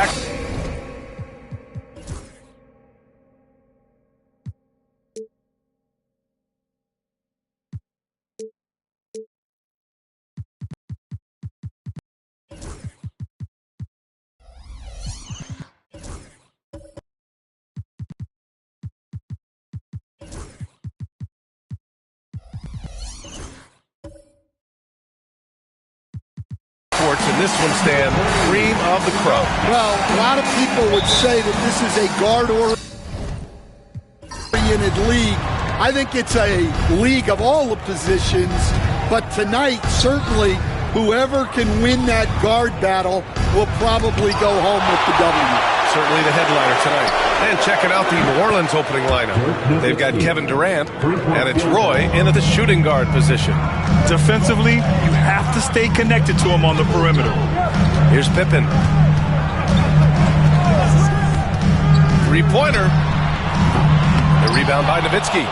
back. And this one, Stan, cream of the crop. Well, a lot of people would say that this is a guard-oriented league. I think it's a league of all the positions, but tonight, certainly, whoever can win that guard battle will probably go home with the W. Certainly the headliner tonight. And checking out the New Orleans opening lineup. They've got Kevin Durant, and it's Roy in at the shooting guard position. Defensively, you have to stay connected to him on the perimeter. Here's Pippen. Three-pointer. The rebound by Nowitzki.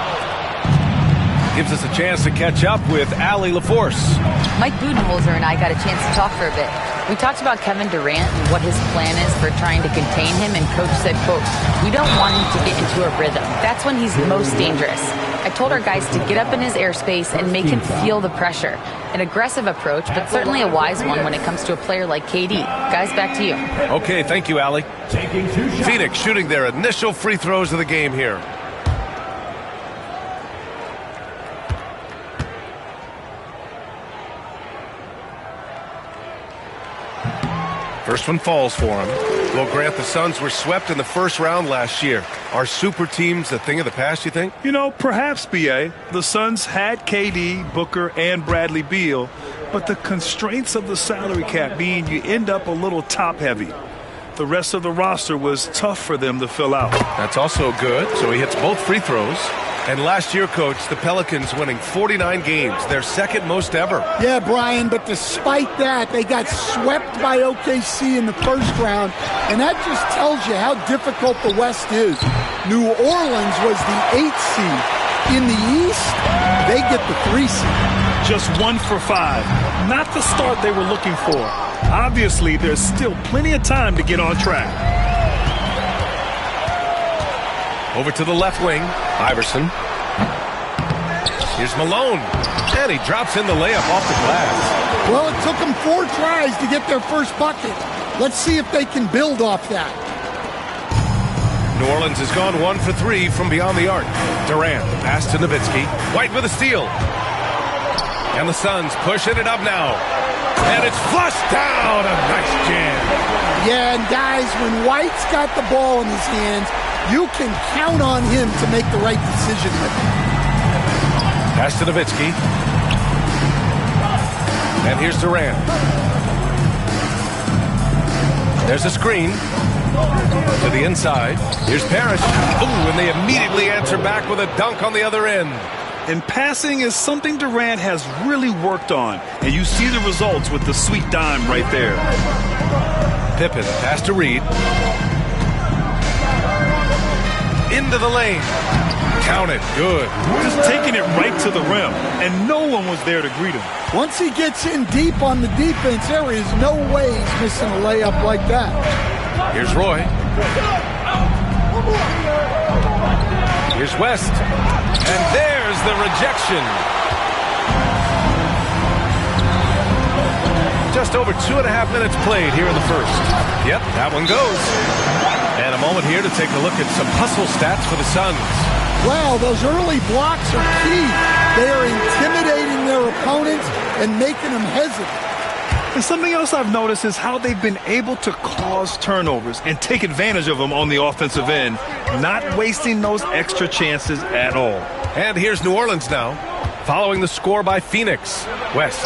Gives us a chance to catch up with Allie LaForce. Mike Budenholzer and I got a chance to talk for a bit. We talked about Kevin Durant and what his plan is for trying to contain him, and Coach said, quote, "We don't want him to get into a rhythm. That's when he's most dangerous." I told our guys to get up in his airspace and make him feel the pressure. An aggressive approach, but certainly a wise one when it comes to a player like KD. Guys, back to you. Okay, thank you, Allie. Phoenix shooting their initial free throws of the game here. First one falls for him. Well, Grant, the Suns were swept in the first round last year. Are super teams a thing of the past, you think? You know, perhaps, B.A. The Suns had KD, Booker, and Bradley Beal, but the constraints of the salary cap mean you end up a little top-heavy. The rest of the roster was tough for them to fill out. That's also good, so he hits both free throws. And last year, Coach, the Pelicans winning 49 games, their second most ever. Yeah, Brian, but despite that, they got swept by OKC in the first round, and that just tells you how difficult the West is. New Orleans was the 8th seed. In the East, they get the 3 seed. Just 1 for 5. Not the start they were looking for. Obviously, there's still plenty of time to get on track. Over to the left wing, Iverson. Here's Malone, and he drops in the layup off the glass. Well, it took them 4 tries to get their first bucket. Let's see if they can build off that. New Orleans has gone 1 for 3 from beyond the arc. Durant, the pass to Nowitzki. White with a steal. And the Suns pushing it up now. And it's flushed down. A nice jam. Yeah, and guys, when White's got the ball in his hands, you can count on him to make the right decision with it. Pass to Nowitzki. And here's Durant. There's a screen. To the inside. Here's Parrish. Ooh, and they immediately answer back with a dunk on the other end. And passing is something Durant has really worked on. And you see the results with the sweet dime right there. Pippen, pass to Reed. Into the lane. Count it. Good. Just taking it right to the rim. And no one was there to greet him. Once he gets in deep on the defense, there is no way he's missing a layup like that. Here's Roy. Here's West. And there's the rejection. Just over 2.5 minutes played here in the first. Yep, that one goes. And a moment here to take a look at some hustle stats for the Suns. Wow, those early blocks are key. They are intimidating their opponents and making them hesitant. And something else I've noticed is how they've been able to cause turnovers and take advantage of them on the offensive end, not wasting those extra chances at all. And here's New Orleans now, following the score by Phoenix. West.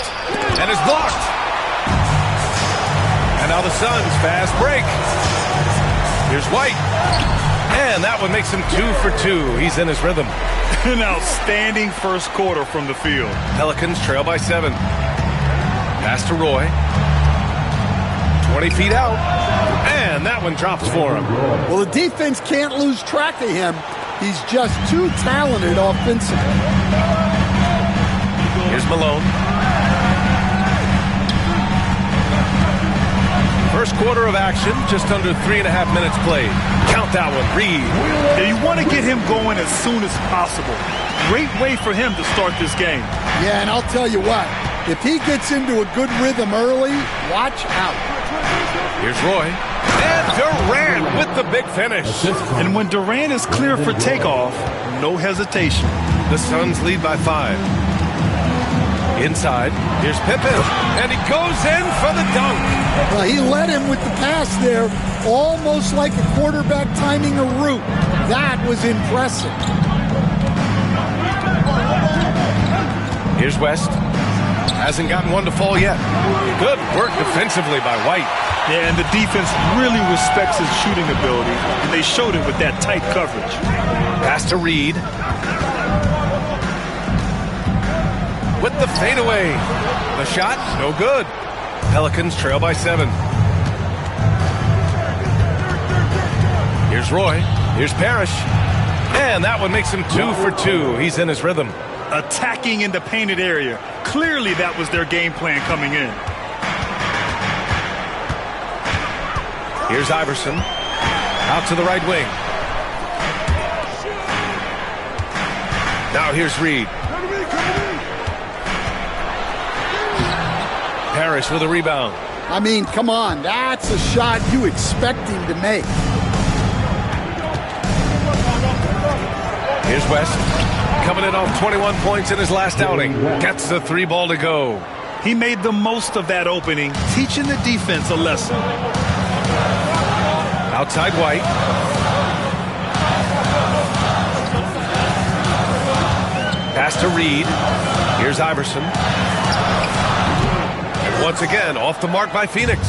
And it's blocked. And now the Suns fast break. Here's White. And that one makes him 2 for 2. He's in his rhythm. An outstanding first quarter from the field. Pelicans trail by 7. Pass to Roy. 20 feet out. And that one drops for him. Well, the defense can't lose track of him. He's just too talented offensively. Here's Malone. First quarter of action, just under 3.5 minutes played. Count that one, Reed. Yeah, you want to get him going as soon as possible. Great way for him to start this game. Yeah, and I'll tell you what, if he gets into a good rhythm early, watch out. Here's Roy. And Durant with the big finish. And when Durant is clear for takeoff, no hesitation. The Suns lead by 5. Inside, here's Pippen, and he goes in for the dunk. Well, he led him with the pass there, almost like a quarterback timing a route. That was impressive. Here's West. Hasn't gotten one to fall yet. Good work defensively by White. Yeah, and the defense really respects his shooting ability, and they showed it with that tight coverage. Pass to Reed. With the fadeaway. The shot, no good. Pelicans trail by 7. Here's Roy. Here's Parrish. And that one makes him 2 for 2. He's in his rhythm. Attacking in the painted area. Clearly that was their game plan coming in. Here's Iverson. Out to the right wing. Now here's Reed. Parrish with a rebound. I mean, come on, that's a shot you expect him to make. Here's West. Coming in off 21 points in his last outing. Gets the 3 ball to go. He made the most of that opening, teaching the defense a lesson. Outside White. Pass to Reed. Here's Iverson. And once again, off the mark by Phoenix.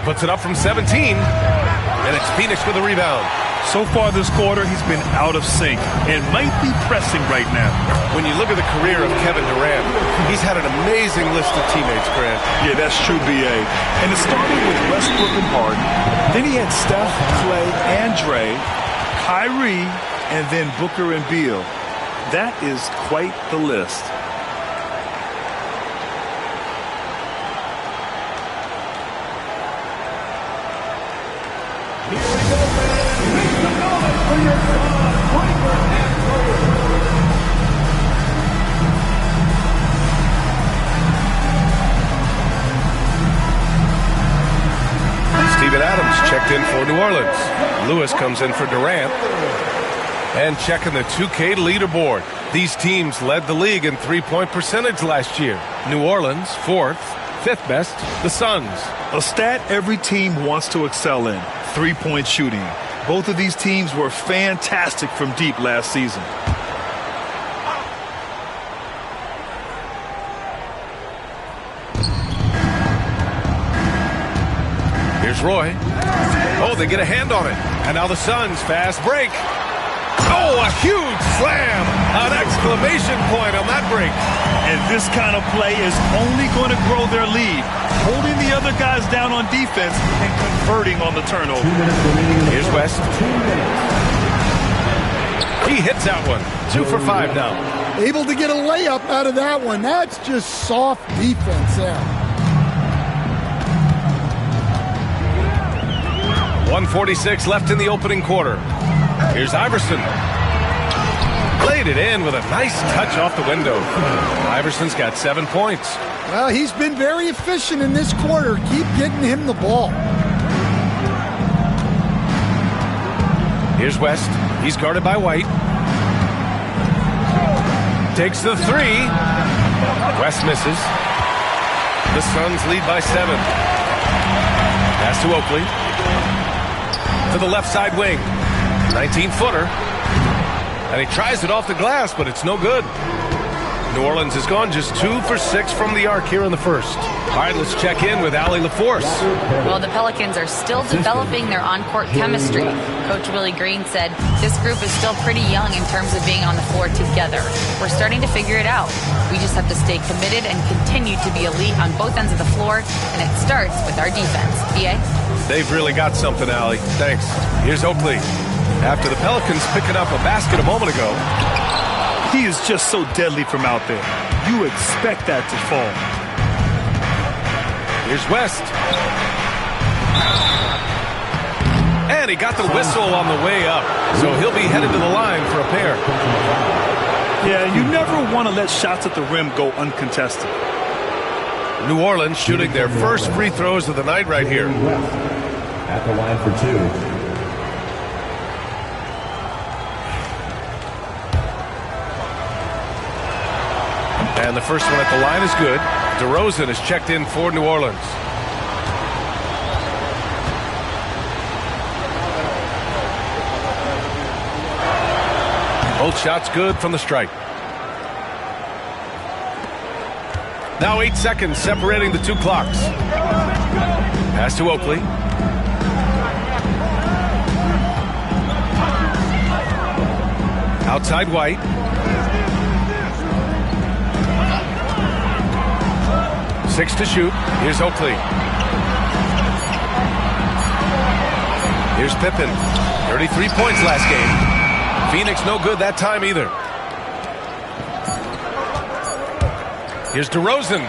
Puts it up from 17. And it's Phoenix with a rebound. So far this quarter, he's been out of sync and might be pressing right now. When you look at the career of Kevin Durant, he's had an amazing list of teammates, Grant. Yeah, that's true, B.A. And it started with Westbrook and Harden. Then he had Steph, Clay, and Dre, Kyrie, and then Booker and Beal. That is quite the list. Steven Adams checked in for New Orleans. Lewis comes in for Durant. And checking the 2K leaderboard. These teams led the league in three-point percentage last year. New Orleans, 4th. 5th best, the Suns. A stat every team wants to excel in, three-point shooting. Both of these teams were fantastic from deep last season. Here's Roy. Oh, they get a hand on it. And now the Suns fast break. Oh, a huge slam. An exclamation point on that break. And this kind of play is only going to grow their lead, holding the other guys down on defense and converting on the turnover. Here's West. He hits that one. 2 for 5 now. Able to get a layup out of that one. That's just soft defense there. 1:46 left in the opening quarter. Here's Iverson. Laid it in with a nice touch off the window. Iverson's got 7 points. Well, he's been very efficient in this quarter. Keep getting him the ball. Here's West. He's guarded by White. Takes the 3. West misses. The Suns lead by 7. Pass to Oakley. To the left side wing. 19-footer. And he tries it off the glass, but it's no good. New Orleans has gone just 2 for 6 from the arc here in the first. All right, let's check in with Allie LaForce. Well, the Pelicans are still developing their on-court chemistry. Coach Willie Green said this group is still pretty young in terms of being on the floor together. We're starting to figure it out. We just have to stay committed and continue to be elite on both ends of the floor, and it starts with our defense. B.A.? They've really got something, Allie. Thanks. Here's Oakley. After the Pelicans picking up a basket a moment ago. He is just so deadly from out there. You expect that to fall. Here's West. And he got the whistle on the way up. So he'll be headed to the line for a pair. Yeah, you never want to let shots at the rim go uncontested. New Orleans shooting their first free throws of the night right here. At the line for 2. And the first one at the line is good. DeRozan is checked in for New Orleans. Both shots good from the stripe. Now 8 seconds separating the two clocks. Pass to Oakley. Outside White. Six to shoot. Here's Oakley. Here's Pippen. 33 points last game. Phoenix no good that time either. Here's DeRozan.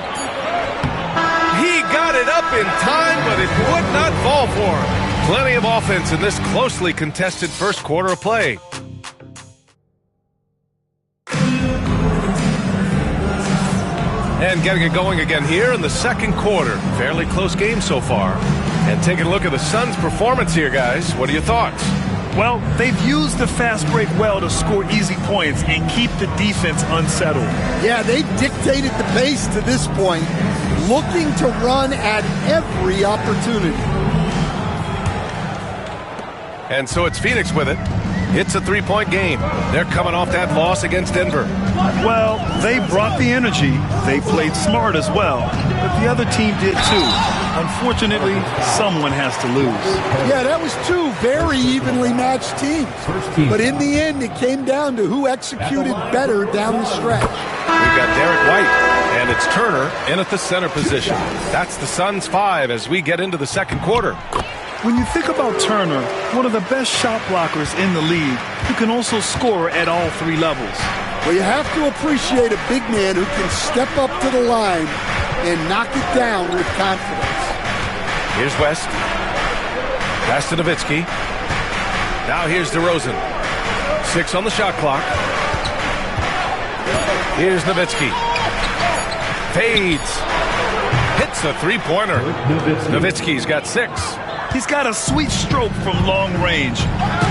He got it up in time, but it would not fall for him. Plenty of offense in this closely contested first quarter of play. And getting it going again here in the second quarter. Fairly close game so far. And taking a look at the Suns' performance here, guys. What are your thoughts? Well, they've used the fast break well to score easy points and keep the defense unsettled. Yeah, they've dictated the pace to this point, looking to run at every opportunity. And so it's Phoenix with it. It's a three-point game. They're coming off that loss against Denver. Well, they brought the energy. They played smart as well. But the other team did too. Unfortunately, someone has to lose. Yeah, that was two very evenly matched teams. But in the end, it came down to who executed better down the stretch. We've got Derek White, and it's Turner in at the center position. That's the Suns' 5 as we get into the second quarter. When you think about Turner, one of the best shot blockers in the league, who can also score at all three levels. Well, you have to appreciate a big man who can step up to the line and knock it down with confidence. Here's West. Pass to Nowitzki. Now here's DeRozan. 6 on the shot clock. Here's Nowitzki. Fades. Hits a three-pointer. Nowitzki's got 6. He's got a sweet stroke from long range.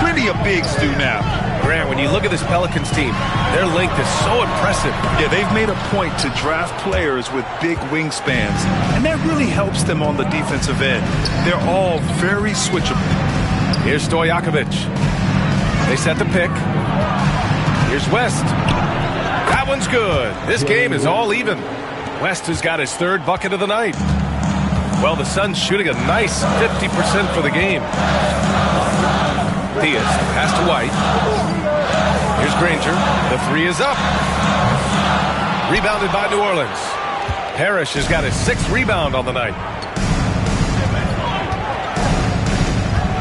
Plenty of bigs do now. Grant, when you look at this Pelicans team, their length is so impressive. Yeah, they've made a point to draft players with big wingspans, and that really helps them on the defensive end. They're all very switchable. Here's Stojakovic. They set the pick. Here's West. That one's good. This game is all even. West has got his third bucket of the night. Well, the Suns shooting a nice 50% for the game. Diaz, pass to White. Here's Granger. The three is up. Rebounded by New Orleans. Parrish has got his 6th rebound on the night.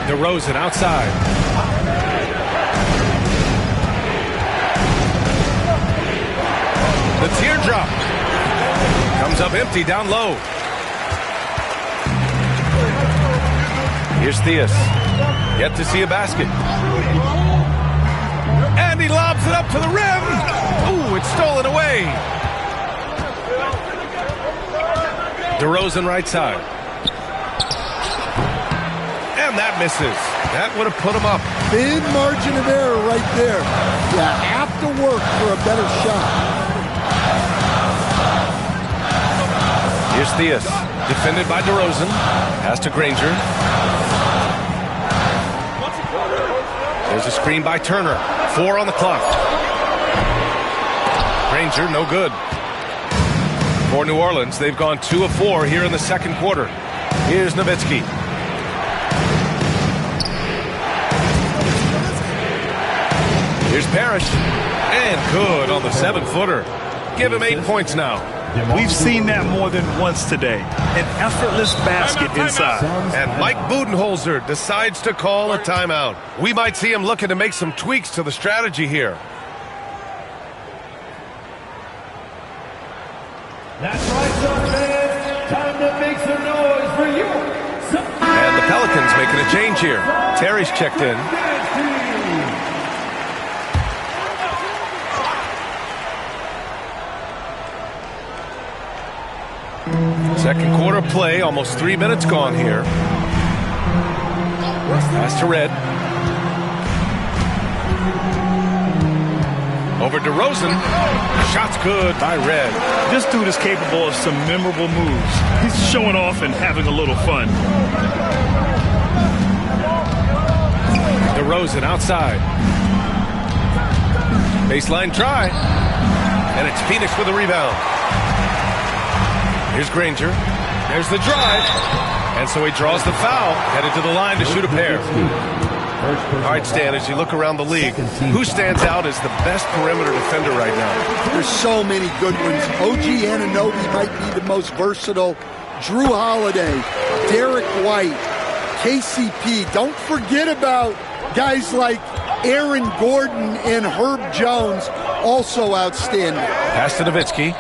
DeRozan outside. The teardrop comes up empty down low. Here's Diaz. Yet to see a basket. And he lobs it up to the rim. Ooh, it's stolen away. DeRozan right side. And that misses. That would have put him up. Thin margin of error right there. You have to work for a better shot. Here's Diaz. Defended by DeRozan. Pass to Granger. There's a screen by Turner. 4 on the clock. Granger, no good. For New Orleans, they've gone 2 of 4 here in the second quarter. Here's Nowitzki. Here's Parrish. And good on the 7-footer. Give him 8 points now. We've seen that more than once today. An effortless basket inside. And Mike Budenholzer decides to call a timeout. We might see him looking to make some tweaks to the strategy here. That's right, son, man. Time to make some noise. the Pelicans making a change here. Terry's checked in. Second quarter play, almost 3 minutes gone here. Pass to Red. Over to Rosen. Shot's good by Red. This dude is capable of some memorable moves. He's showing off and having a little fun. DeRozan outside. Baseline try. And it's Phoenix with a rebound. Here's Granger. There's the drive. And so he draws the foul. Headed to the line to shoot a pair. All right, Stan, as you look around the league, who stands out as the best perimeter defender right now? There's so many good ones. OG Anunoby might be the most versatile. Drew Holiday, Derek White, KCP. Don't forget about guys like Aaron Gordon and Herb Jones, also outstanding. Pass to Nowitzki.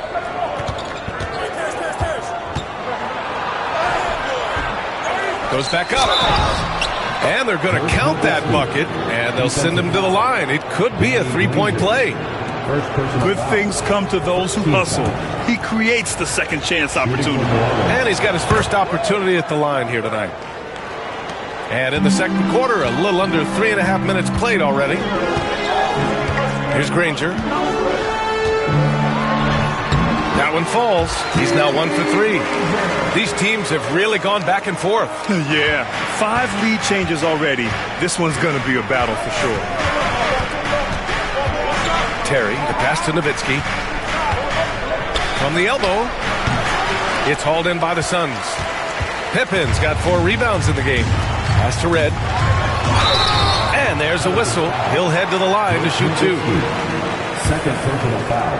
Goes back up. And they're going to count that bucket, and they'll send him to the line. It could be a three-point play. Good things come to those who hustle. He creates the second chance opportunity. And he's got his first opportunity at the line here tonight. And in the second quarter, a little under 3.5 minutes played already. Here's Granger. That one falls. He's now 1 for 3. These teams have really gone back and forth. Yeah, 5 lead changes already. This one's going to be a battle for sure. Terry, the pass to Nowitzki. From the elbow, it's hauled in by the Suns. Pippen's got 4 rebounds in the game. Pass to Red. And there's a whistle. He'll head to the line to shoot 2. Second personal foul.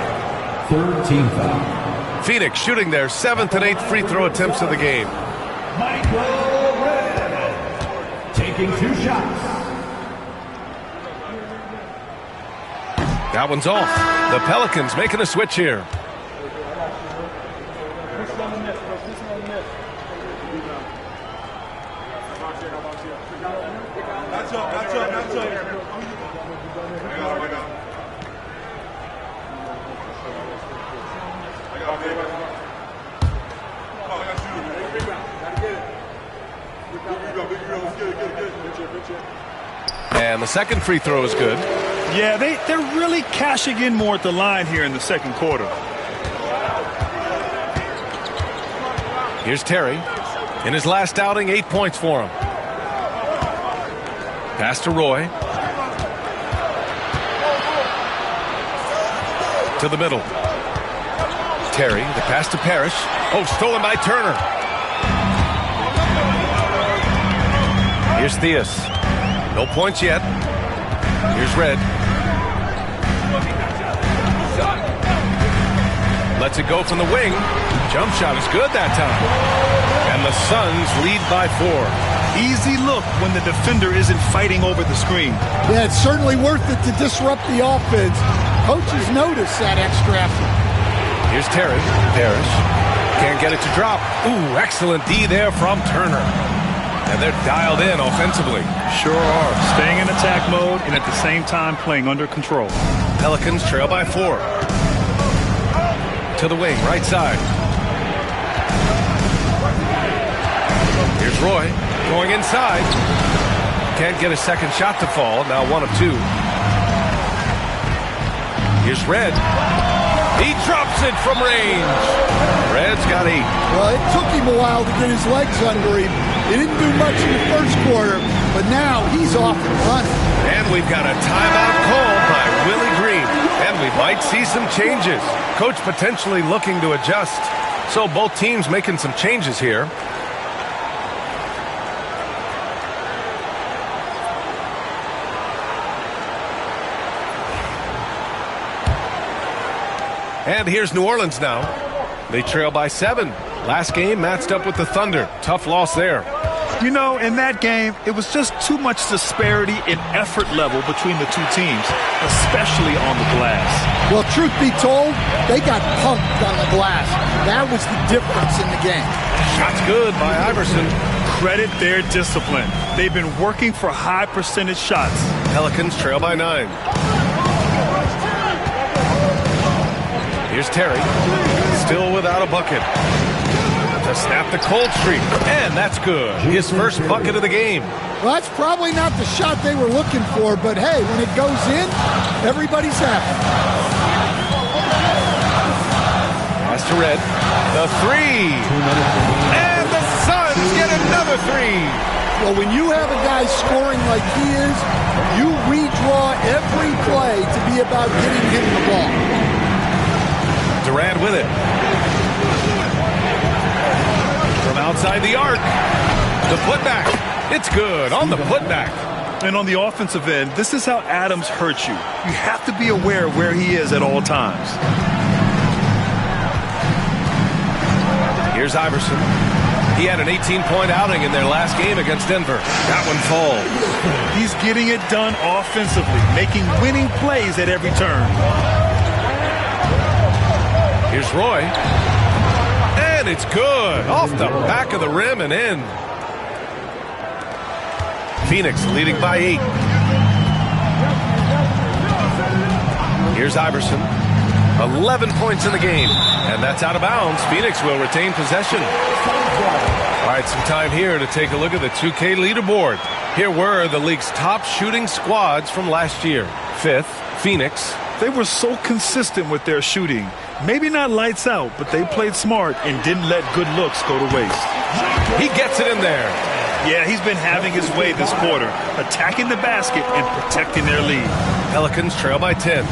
Third team foul. Phoenix shooting their 7th and 8th free throw attempts of the game. Michael Red taking 2 shots. That one's off. The Pelicans making a switch here. And the second free throw is good. Yeah, they're really cashing in more at the line here in the second quarter. Here's Terry. In his last outing, 8 points for him. Pass to Roy. To the middle. Terry, the pass to Parrish. Oh, stolen by Turner. Here's Theus. No points yet. Here's Red. Lets it go from the wing. Jump shot is good that time. And the Suns lead by 4. Easy look when the defender isn't fighting over the screen. Yeah, it's certainly worth it to disrupt the offense. Coaches notice that extra effort. Here's Terry. Parrish. Can't get it to drop. Ooh, excellent D there from Turner. And they're dialed in offensively. Sure are. Staying in attack mode and at the same time playing under control. Pelicans trail by 4. To the wing, right side. Here's Roy going inside. Can't get a second shot to fall. Now 1 of 2. Here's Red. He drops it from range. Red's got 8. Well, it took him a while to get his legs under him. He didn't do much in the first quarter, but now he's off and running. And we've got a timeout called by Willie Green. And we might see some changes. Coach potentially looking to adjust. So both teams making some changes here. And here's New Orleans now. They trail by 7. Last game matched up with the Thunder. Tough loss there. You know, in that game, it was just too much disparity in effort level between the two teams, especially on the glass. Well, truth be told, they got pumped on the glass. That was the difference in the game. Shot's good by Iverson. Credit their discipline. They've been working for high percentage shots. Pelicans trail by 9. Here's Terry, still without a bucket. To snap the cold streak, and that's good. His first bucket of the game. Well, that's probably not the shot they were looking for, but hey, when it goes in, everybody's happy. Pass to Red. The 3. And the Suns get another 3. Well, when you have a guy scoring like he is, you redraw every play to be about getting him the ball. Durant with it. From outside the arc. The putback. It's good on the putback. And on the offensive end, this is how Adams hurts you. You have to be aware of where he is at all times. Here's Iverson. He had an 18-point outing in their last game against Denver. That one falls. He's getting it done offensively, making winning plays at every turn. Here's Roy. And it's good. Off the back of the rim and in. Phoenix leading by 8. Here's Iverson. 11 points in the game. And that's out of bounds. Phoenix will retain possession. All right, some time here to take a look at the 2K leaderboard. Here were the league's top shooting squads from last year. 5th, Phoenix. They were so consistent with their shooting. Maybe not lights out, but they played smart and didn't let good looks go to waste. He gets it in there. Yeah, he's been having his way this quarter, attacking the basket and protecting their lead. Pelicans trail by 10.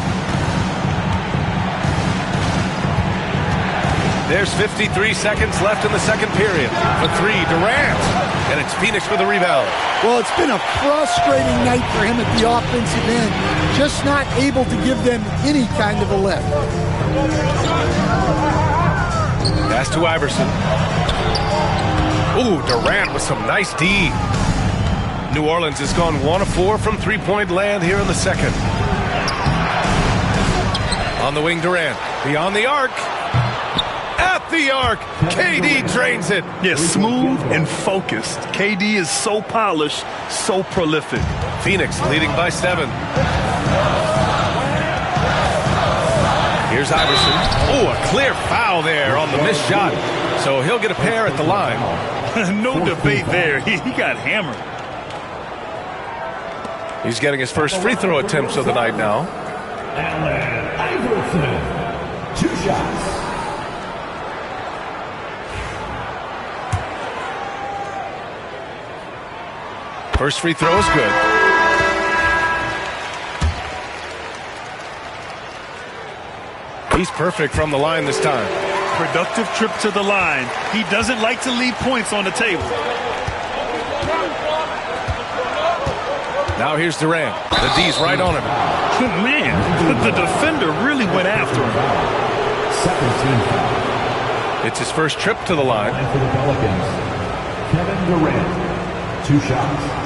There's 53 seconds left in the second period. For 3, Durant. And it's Phoenix with a rebound. Well, it's been a frustrating night for him at the offensive end. Just not able to give them any kind of a lift. Pass to Iverson. Ooh, Durant with some nice D. New Orleans has gone 1 of 4 from three-point land here in the second. On the wing, Durant. Beyond the arc. At the arc. KD drains it. Yeah, smooth and focused. KD is so polished, so prolific. Phoenix leading by 7. Here's Iverson. Oh, a clear foul there on the missed shot. So he'll get a pair at the line. No debate there. He got hammered. He's getting his first free throw attempts of the night now. Allen Iverson. 2 shots. First free throw is good. He's perfect from the line this time. Productive trip to the line. He doesn't like to leave points on the table. Now here's Durant. The D's right on him. Man, the defender really went after him. Second team foul. It's his first trip to the line. And for the Pelicans, Kevin Durant. 2 shots.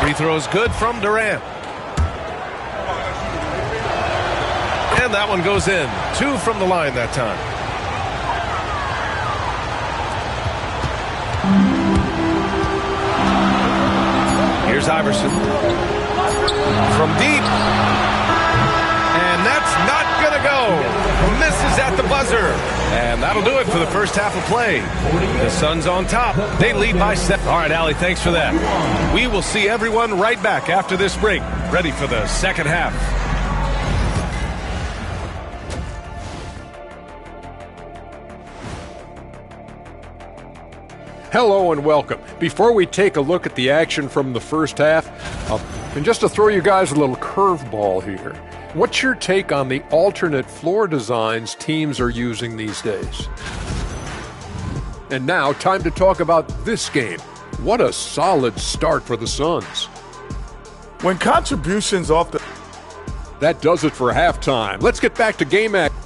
Free throw is good from Durant. And that one goes in. 2 from the line that time. Here's Iverson. From deep. And that's not going to go. Misses at the buzzer. And that'll do it for the first half of play. The Suns on top. They lead by 7. All right, Allie, thanks for that. We will see everyone right back after this break. Ready for the second half. Hello and welcome. Before we take a look at the action from the first half, and just to throw you guys a little curveball here, what's your take on the alternate floor designs teams are using these days? And now, time to talk about this game. What a solid start for the Suns. When contributions off the... That does it for halftime. Let's get back to game action.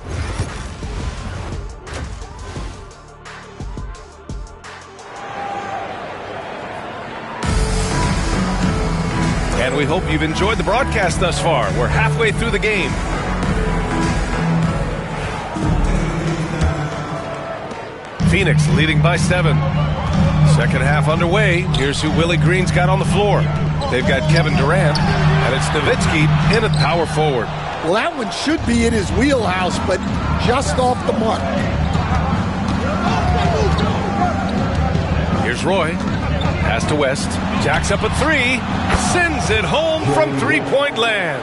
And we hope you've enjoyed the broadcast thus far. We're halfway through the game. Phoenix leading by 7. Second half underway. Here's who Willie Green's got on the floor. They've got Kevin Durant, and it's Nowitzki in at power forward. Well, that one should be in his wheelhouse, but just off the mark. Here's Roy. Pass to West. Jacks up a 3. Sends it home from three-point land.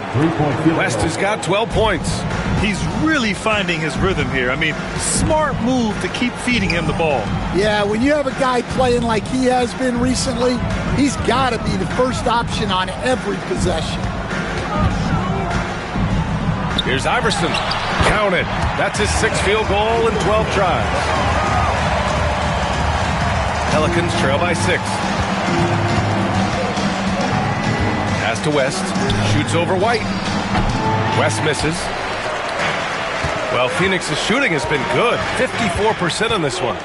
West has got 12 points. He's really finding his rhythm here. I mean, smart move to keep feeding him the ball. Yeah, when you have a guy playing like he has been recently, he's got to be the first option on every possession. Here's Iverson. Count it. That's his 6th field goal in 12 tries. Pelicans trail by 6. Pass to West. Shoots over White. West misses. Well, Phoenix's shooting has been good. 54% on this one.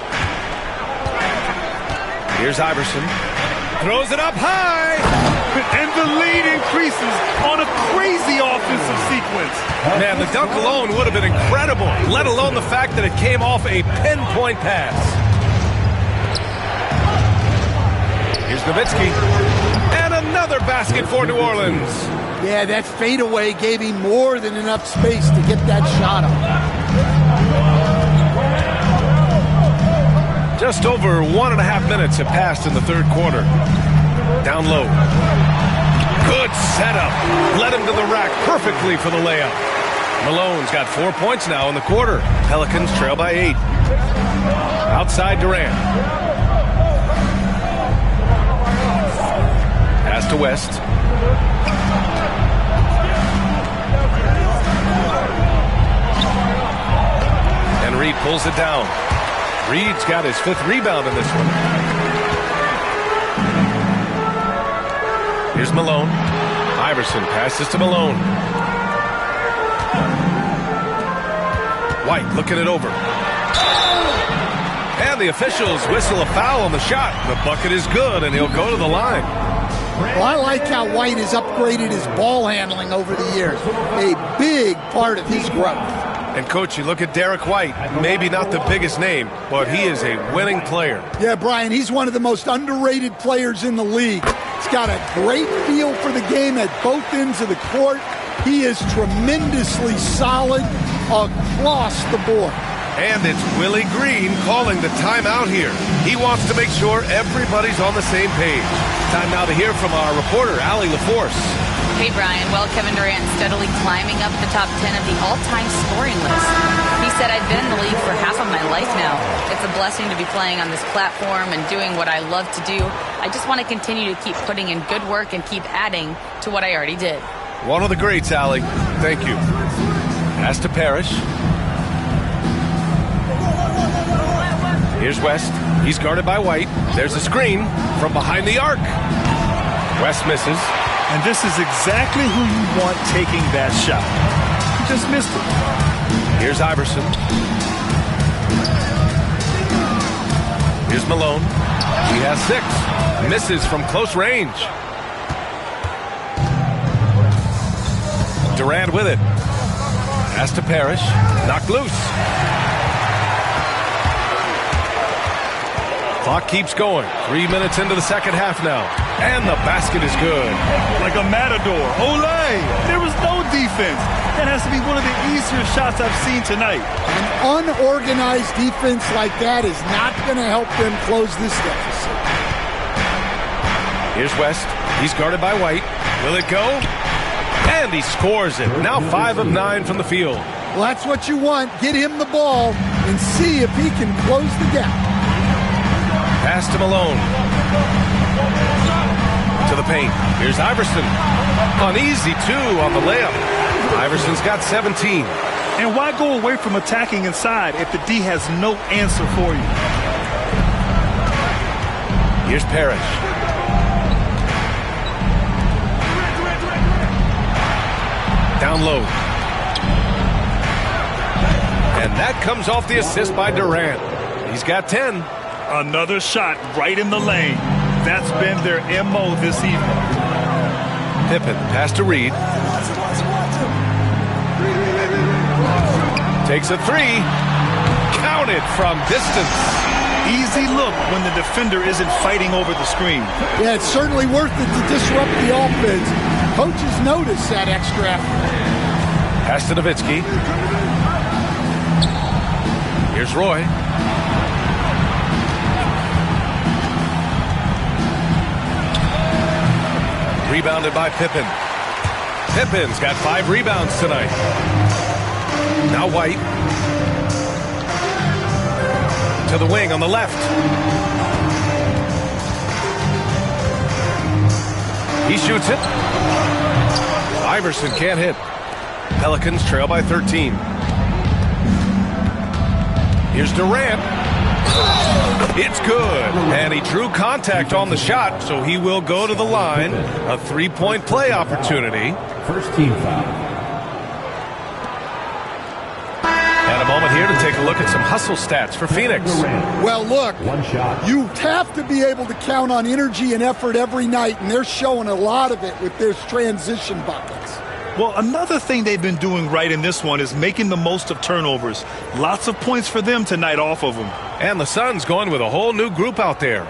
Here's Iverson. Throws it up high. And the lead increases on a crazy offensive sequence. Man, the dunk alone would have been incredible, let alone the fact that it came off a pinpoint pass. Here's Nowitzki. And another basket for New Orleans. Yeah, that fadeaway gave him more than enough space to get that shot up. Just over 1.5 minutes have passed in the third quarter. Down low. Good setup. Led him to the rack perfectly for the layup. Malone's got 4 points now in the quarter. Pelicans trail by 8. Outside Durant. Pass to West. And Reed pulls it down. Reed's got his 5th rebound in this one. Here's Malone. Iverson passes to Malone. White looking it over. And the officials whistle a foul on the shot. The bucket is good, and he'll go to the line. Well, I like how White has upgraded his ball handling over the years. A big part of his growth. And, Coach, you look at Derek White, maybe not the biggest name, but he is a winning player. Yeah, Brian, he's one of the most underrated players in the league. He's got a great feel for the game at both ends of the court. He is tremendously solid across the board. And it's Willie Green calling the timeout here. He wants to make sure everybody's on the same page. Time now to hear from our reporter, Allie LaForce. Hey, Brian. Well, Kevin Durant steadily climbing up the top 10 of the all-time scoring list. He said, I've been in the league for half of my life now. It's a blessing to be playing on this platform and doing what I love to do. I just want to continue to keep putting in good work and keep adding to what I already did. One of the greats, Allie. Thank you. Pass to Parrish. Here's West. He's guarded by White. There's a screen from behind the arc. West misses. And this is exactly who you want taking that shot. He just missed it. Here's Iverson. Here's Malone. He has 6. Misses from close range. Durant with it. Pass to Parrish. Knocked loose. Clock keeps going. 3 minutes into the second half now. And the basket is good. Like a matador. Olay! There was no defense. That has to be one of the easier shots I've seen tonight. An unorganized defense like that is not going to help them close this deficit. Here's West. He's guarded by White. Will it go? And he scores it. Now 5 of 9 from the field. Well, that's what you want. Get him the ball and see if he can close the gap. Pass to Malone. To the paint. Here's Iverson. An easy 2 on the layup. Iverson's got 17. And why go away from attacking inside if the D has no answer for you? Here's Parrish. Down low. And that comes off the assist by Durant. He's got 10. Another shot right in the lane. That's been their MO this evening. Pippen, pass to Reed. Takes a three. Counted from distance. Easy look when the defender isn't fighting over the screen. Yeah, it's certainly worth it to disrupt the offense. Coaches notice that extra effort. Pass to Nowitzki. Here's Roy. Rebounded by Pippen. Pippen's got 5 rebounds tonight. Now White. To the wing on the left. He shoots it. Iverson can't hit. Pelicans trail by 13. Here's Durant. It's good. And he drew contact on the shot, so he will go to the line. A 3-point play opportunity. First team foul. And a moment here to take a look at some hustle stats for Phoenix. Well, look, One shot. you have to be able to count on energy and effort every night, and they're showing a lot of it with their transition buckets. Well, another thing they've been doing right in this one is making the most of turnovers. Lots of points for them tonight off of them. And the Suns going with a whole new group out there.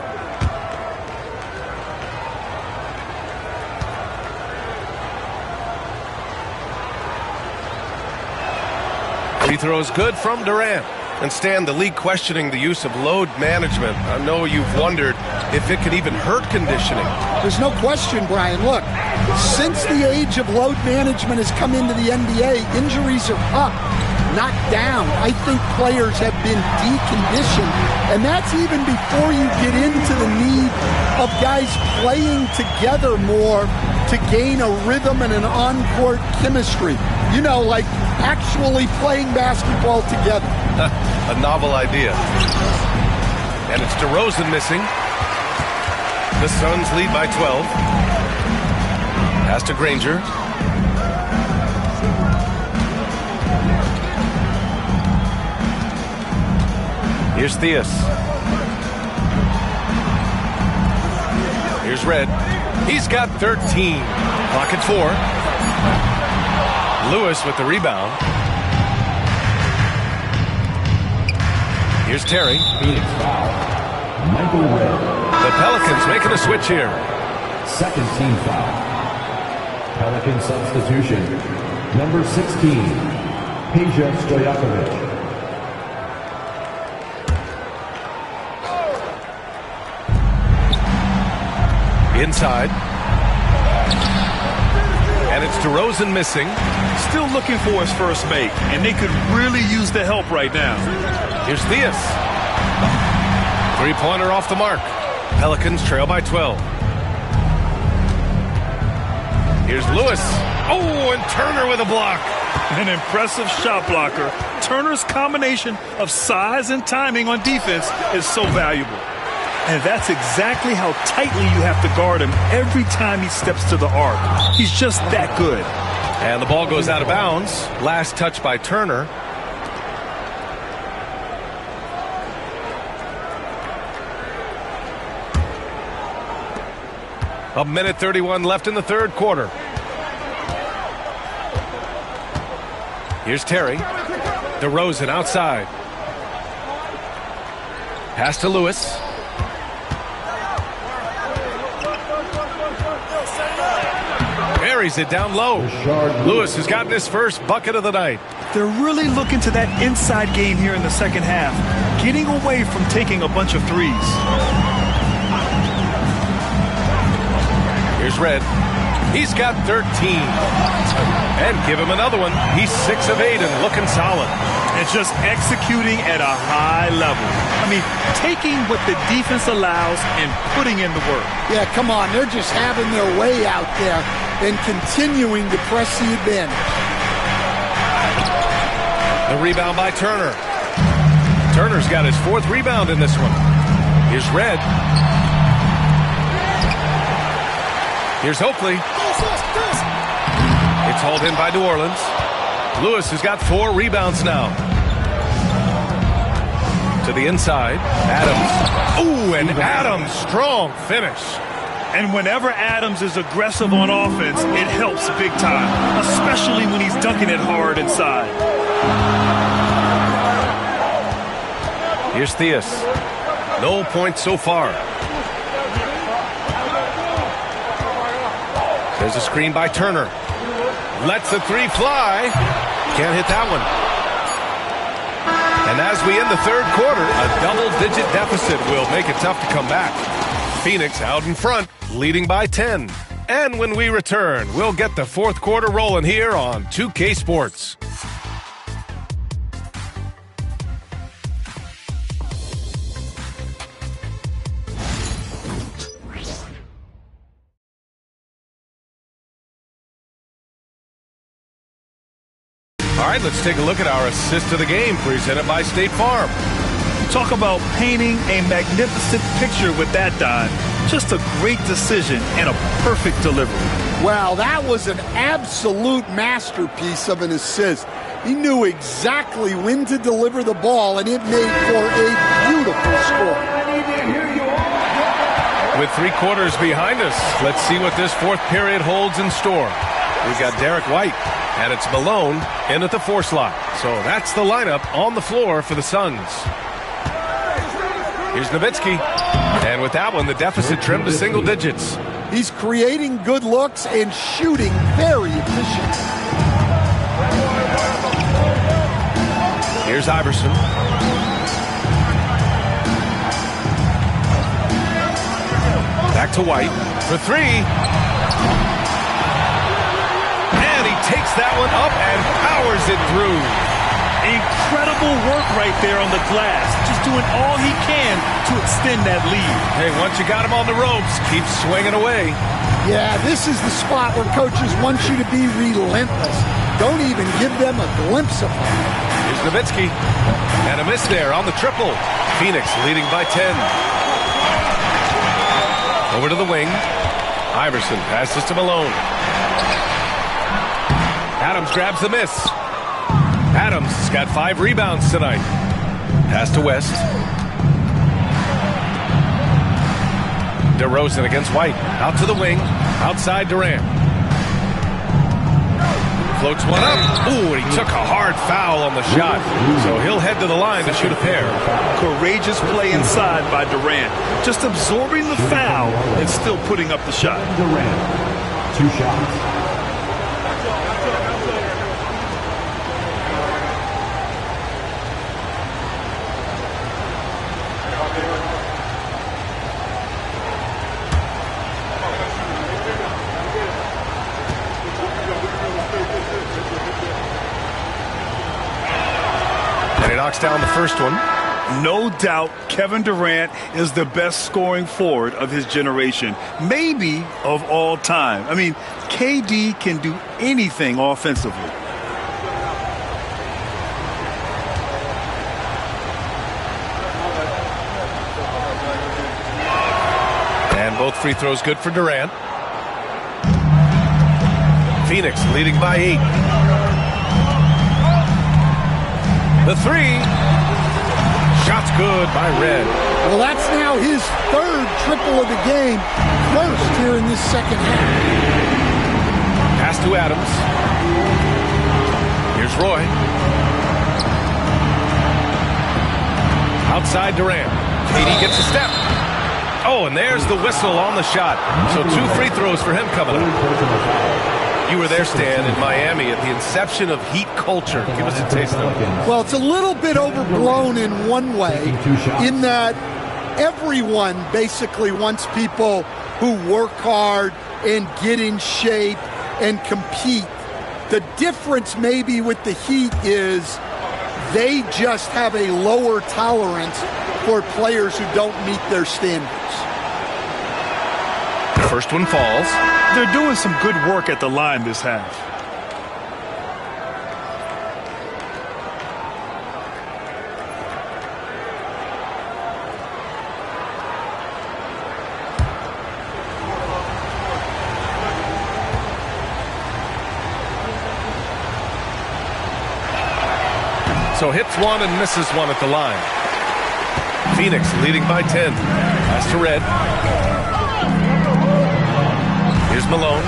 Free throw is good from Durant. And Stan, the league questioning the use of load management. I know you've wondered if it could even hurt conditioning. There's no question, Brian. Look, since the age of load management has come into the NBA, injuries are up, not down. I think players have been deconditioned, and that's even before you get into the need of guys playing together more to gain a rhythm and an on-court chemistry. You know, like actually playing basketball together. A novel idea. And it's DeRozan missing. The Suns lead by 12. Pass to Granger. Here's Theus. Here's Red. He's got 13. Clock at 4. Lewis with the rebound. Here's Terry. Phoenix foul. Michael Red. The Pelicans making a switch here. Second team foul. Pelican substitution. Number 16, Peja Stojakovic. Inside. And it's DeRozan missing. Still looking for his first make, and they could really use the help right now. Here's Theus. Three-pointer off the mark. Pelicans trail by 12. Here's Lewis. Oh, and Turner with a block. An impressive shot blocker. Turner's combination of size and timing on defense is so valuable. And that's exactly how tightly you have to guard him every time he steps to the arc. He's just that good. And the ball goes out of bounds. Last touch by Turner. A minute 31 left in the third quarter. Here's Terry. DeRozan outside. Pass to Lewis. Buries it down low. Lewis has gotten his first bucket of the night. They're really looking to that inside game here in the second half, getting away from taking a bunch of threes. Here's Red. He's got 13. And give him another one. He's 6 of 8 and looking solid. And just executing at a high level. I mean, taking what the defense allows and putting in the work. Yeah, come on. They're just having their way out there and continuing to press the advantage. The rebound by Turner. Turner's got his 4th rebound in this one. Here's Red. Here's Oakley. It's hauled in by New Orleans. Lewis has got 4 rebounds now. To the inside. Adams. Ooh, and Adams. Strong finish. And whenever Adams is aggressive on offense, it helps big time, especially when he's dunking it hard inside. Here's Theus. No points so far. There's a screen by Turner. Lets the three fly. Can't hit that one. And as we end the third quarter, a double-digit deficit will make it tough to come back. Phoenix out in front, leading by 10. And when we return, we'll get the fourth quarter rolling here on 2K Sports. All right, let's take a look at our assist of the game presented by State Farm. Talk about painting a magnificent picture with that dive. Just a great decision and a perfect delivery. Wow, that was an absolute masterpiece of an assist. He knew exactly when to deliver the ball, and it made for a beautiful score. With 3 quarters behind us, let's see what this fourth period holds in store. We've got Derek White, and it's Malone in at the 4 slot. So that's the lineup on the floor for the Suns. Here's Nowitzki. And with that one, the deficit trimmed to single digits. He's creating good looks and shooting very efficient. Here's Iverson. Back to White for 3. And he takes that one up and powers it through. Incredible work right there on the glass. Just doing all he can to extend that lead. Hey, once you got him on the ropes, keep swinging away. Yeah, this is the spot where coaches want you to be relentless. Don't even give them a glimpse of it. Here's Nowitzki. And a miss there on the triple. Phoenix leading by 10. Over to the wing. Iverson passes to Malone. Adams grabs the miss. Adams has got 5 rebounds tonight. Pass to West. DeRozan against White. Out to the wing. Outside Durant. Floats one up. Ooh, and he took a hard foul on the shot. So he'll head to the line to shoot a pair. Courageous play inside by Durant. Just absorbing the foul and still putting up the shot. Durant, 2 shots. Knocks down the first one. No doubt Kevin Durant is the best scoring forward of his generation, maybe of all time. I mean, KD can do anything offensively. And both free throws good for Durant. Phoenix leading by 8. The 3. Shot's good by Red. Well, that's now his 3rd triple of the game. First here in this second half. Pass to Adams. Here's Roy. Outside Durant. KD gets a step. Oh, and there's the whistle on the shot. So 2 free throws for him coming up. You were there, Stan, in Miami at the inception of Heat culture. Give us a taste of it. Well, it's a little bit overblown in one way, in that everyone basically wants people who work hard and get in shape and compete. The difference maybe with the Heat is they just have a lower tolerance for players who don't meet their standards. The first one falls. They're doing some good work at the line this half. So hits one and misses one at the line. Phoenix leading by 10. Pass to Red. Here's Malone.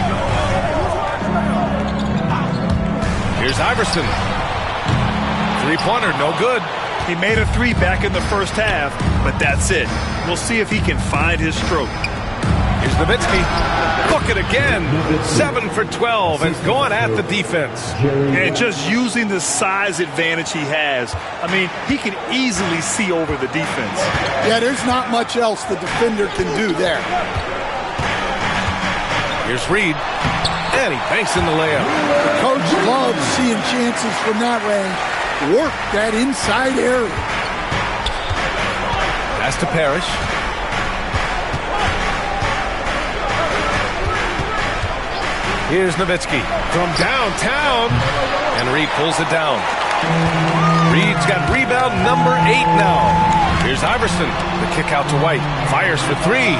Here's Iverson. Three-pointer, no good. He made a three back in the first half, but that's it. We'll see if he can find his stroke. Here's Nowitzki. Book it again. 7 for 12 and going at the defense. And just using the size advantage he has. I mean, he can easily see over the defense. Yeah, there's not much else the defender can do there. Here's Reed. And he banks in the layup. The coach loves seeing chances from that range. Work that inside area. Pass to Parrish. Here's Nowitzki from downtown, and Reed pulls it down. Reed's got rebound number 8 now. Here's Iverson. The kick out to White. Fires for 3.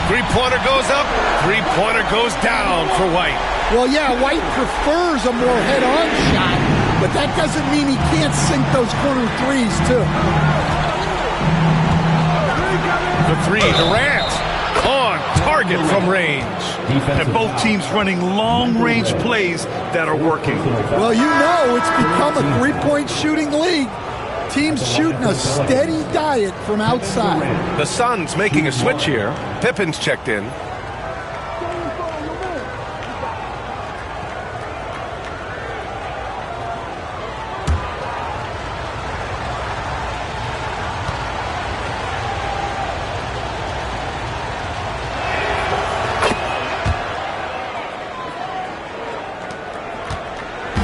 Three-pointer goes up. Three-pointer goes down for White. Well, yeah, White prefers a more head-on shot, but that doesn't mean he can't sink those corner threes, too. The 3, Durant. On target from range. And both teams running long-range plays that are working. Well, you know it's become a three-point shooting league. Teams shooting a steady diet from outside. The Suns making a switch here. Pippen's checked in.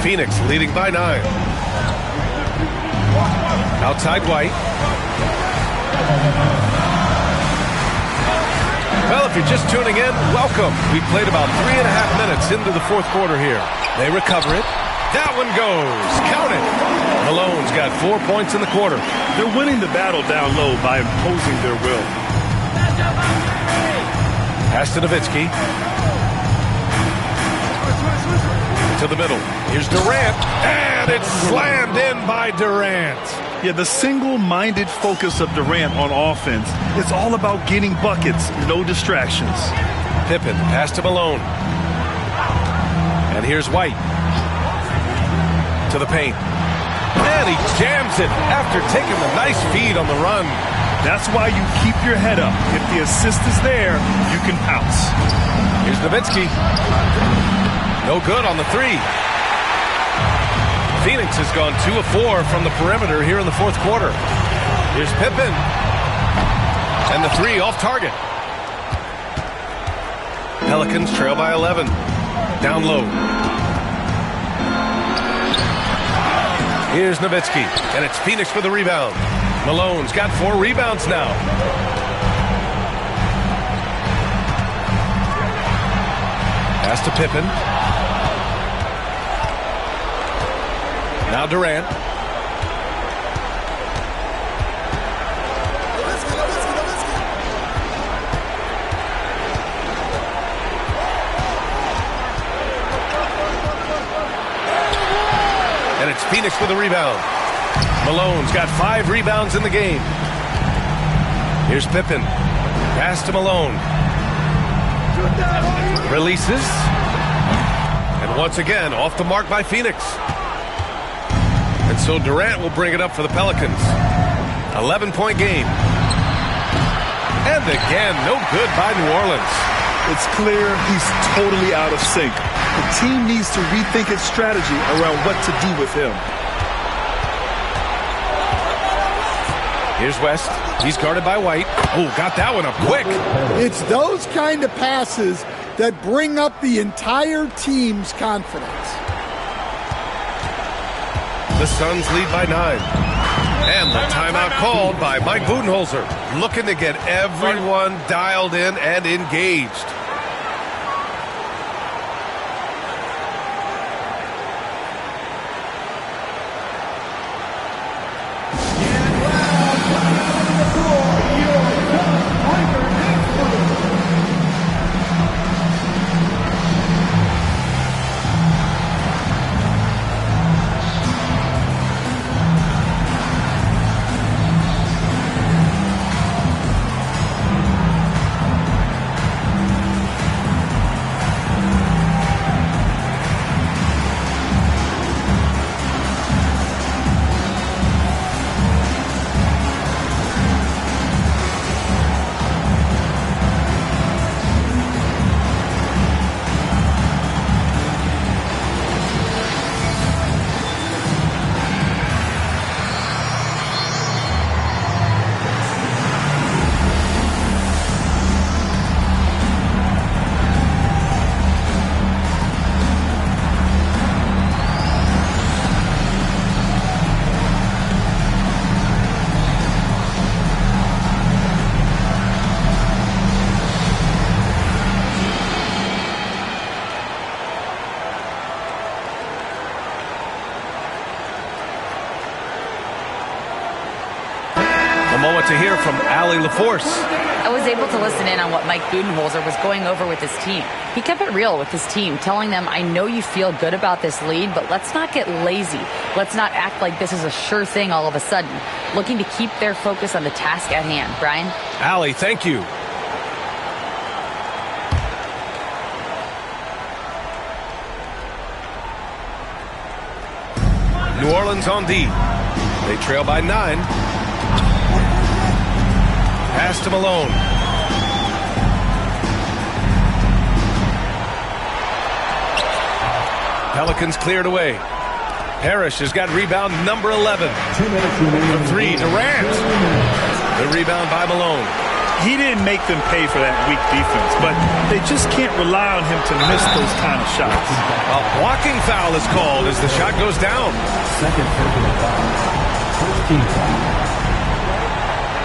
Phoenix leading by 9. Outside White. Well, if you're just tuning in, welcome. We played about 3.5 minutes into the fourth quarter here. They recover it. That one goes. Count it. Malone's got 4 points in the quarter. They're winning the battle down low by imposing their will. Pass to Nowitzki. To the middle. Here's Durant. And it's slammed in by Durant. Yeah, the single-minded focus of Durant on offense, it's all about getting buckets, no distractions. Pippen, pass to Malone. And here's White. To the paint. And he jams it after taking the nice feed on the run. That's why you keep your head up. If the assist is there, you can pounce. Here's Nowitzki. No good on the 3. Phoenix has gone 2 of 4 from the perimeter here in the fourth quarter. Here's Pippen. And the 3 off target. Pelicans trail by 11. Down low. Here's Nowitzki. And it's Phoenix for the rebound. Malone's got 4 rebounds now. Pass to Pippen. Now Durant. And it's Phoenix with the rebound. Malone's got 5 rebounds in the game. Here's Pippen. Pass to Malone. Releases. And once again, off the mark by Phoenix. And so Durant will bring it up for the Pelicans. 11-point game. And again, no good by New Orleans. It's clear he's totally out of sync. The team needs to rethink its strategy around what to do with him. Here's West. He's guarded by White. Oh, got that one up quick. It's those kind of passes that bring up the entire team's confidence. The Suns lead by 9. And the timeout called by Mike Budenholzer, looking to get everyone dialed in and engaged. to hear from Allie LaForce. I was able to listen in on what Mike Budenholzer was going over with his team. He kept it real with his team, telling them, I know you feel good about this lead, but let's not get lazy. Let's not act like this is a sure thing all of a sudden. Looking to keep their focus on the task at hand. Brian? Allie, thank you. New Orleans on D. They trail by 9. Pass to Malone. Pelicans cleared away. Parrish has got rebound number 11. From 3, Durant. The rebound by Malone. He didn't make them pay for that weak defense, but they just can't rely on him to miss those kind of shots. A blocking foul is called as the shot goes down. Second personal foul. First team foul.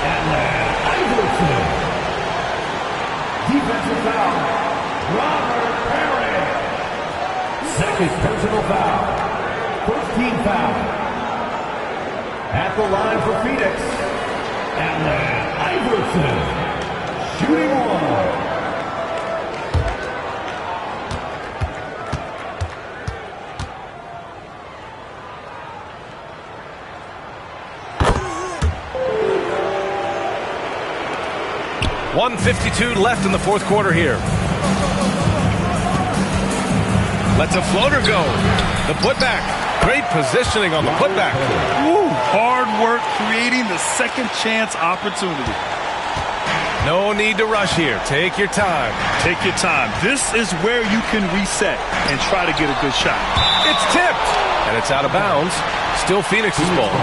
And Iverson. Defensive foul. Robert Perry. Second personal foul. First team foul. At the line for Phoenix. And Iverson. Shooting one. .152 left in the fourth quarter here. Lets a floater go. The putback. Great positioning on the putback. Woo, hard work creating the second chance opportunity. No need to rush here. Take your time. Take your time. This is where you can reset and try to get a good shot. It's tipped. And it's out of bounds. Still Phoenix's ball.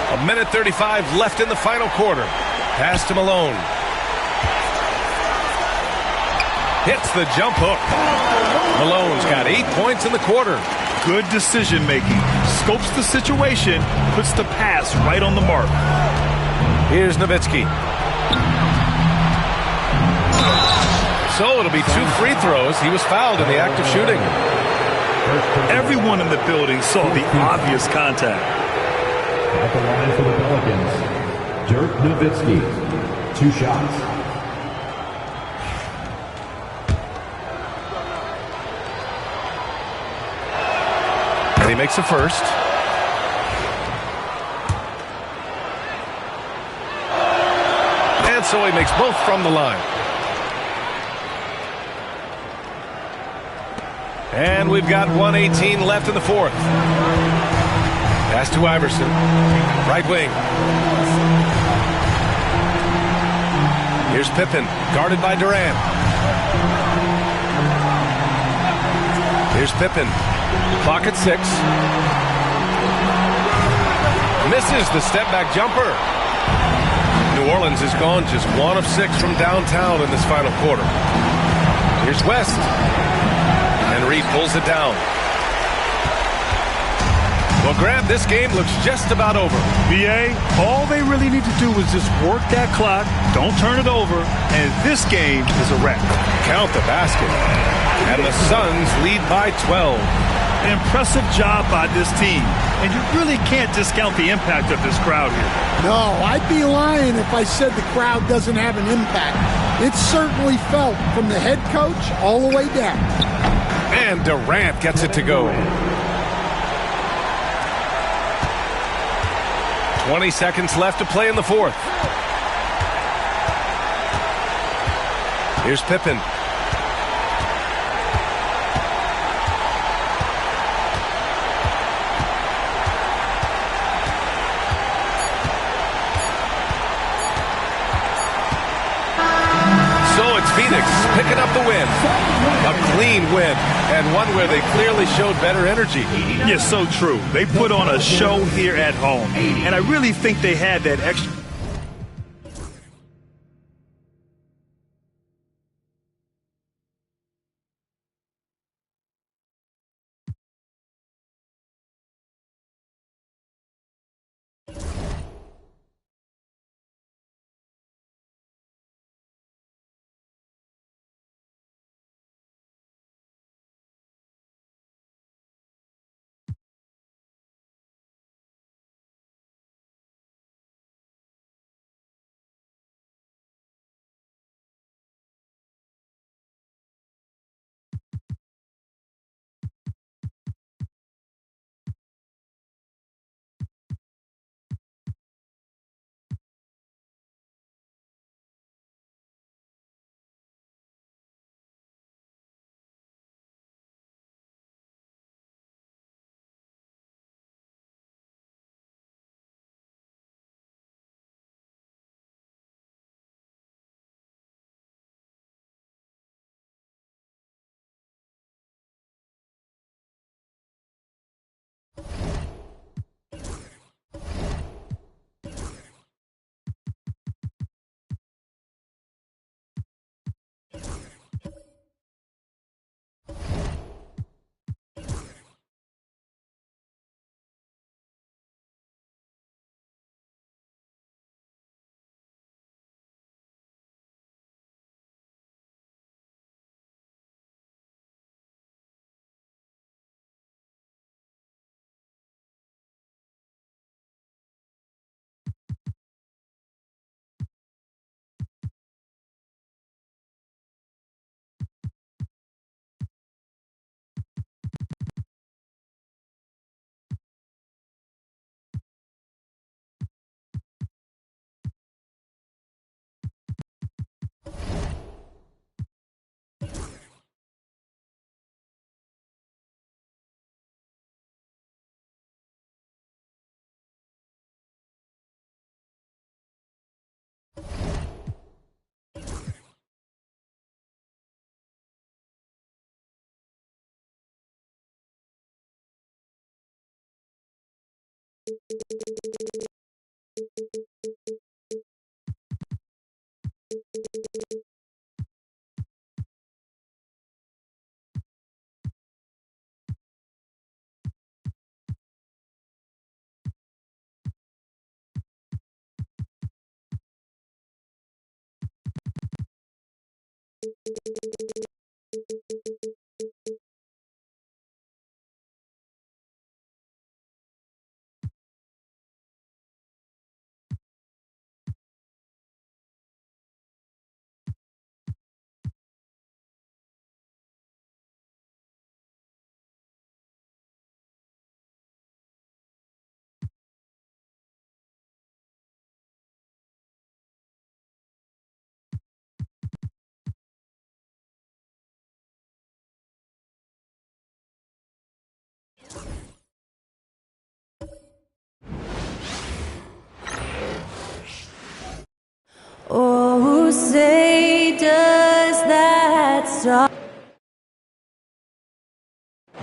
A minute 35 left in the final quarter. Pass to Malone. Hits the jump hook. Malone's got 8 points in the quarter. Good decision making. Scopes the situation, puts the pass right on the mark. Here's Nowitzki. So it'll be 2 free throws. He was fouled in the act of shooting. Everyone in the building saw the obvious contact. At the line for the Pelicans, Dirk Nowitzki. 2 shots. And he makes a first. And so he makes both from the line. And we've got 1:18 left in the fourth. Pass to Iverson. Right wing. Here's Pippen, guarded by Durant. Here's Pippen. Clock at 6. Misses the step-back jumper. New Orleans has gone just 1 of 6 from downtown in this final quarter. Here's West. And Reed pulls it down. Well, Grant, this game looks just about over. BA, all they really need to do is just work that clock, don't turn it over, and this game is a wrap. Count the basket. And the Suns lead by 12. An impressive job by this team, and you really can't discount the impact of this crowd here. No, I'd be lying if I said the crowd doesn't have an impact. It's certainly felt from the head coach all the way down. And Durant gets it to go. 20 seconds left to play in the fourth. Here's Pippen. So it's Phoenix picking up the win. A clean win, and one where they clearly showed better energy. Yeah, so true. They put on a show here at home, and I really think they had that extra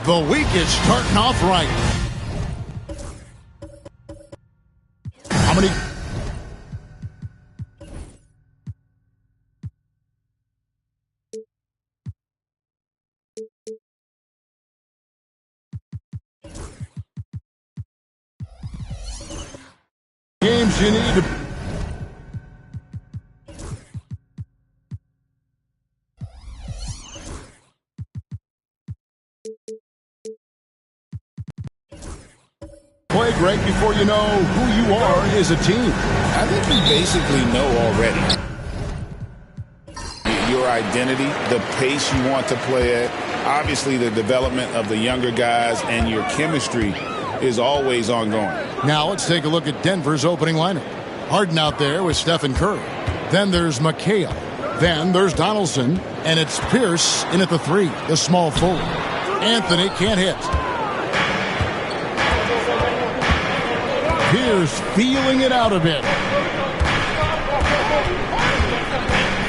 The week is starting off right. How many? Games you need to... play, Greg, before you know who you are as a team. I think we basically know already. Your identity, the pace you want to play at, obviously the development of the younger guys, and your chemistry is always ongoing. Now let's take a look at Denver's opening lineup. Harden out there with Stephen Curry. Then there's McHale. Then there's Donaldson. And it's Pierce in at the 3, the small forward. Anthony can't hit. Pierce feeling it out a bit.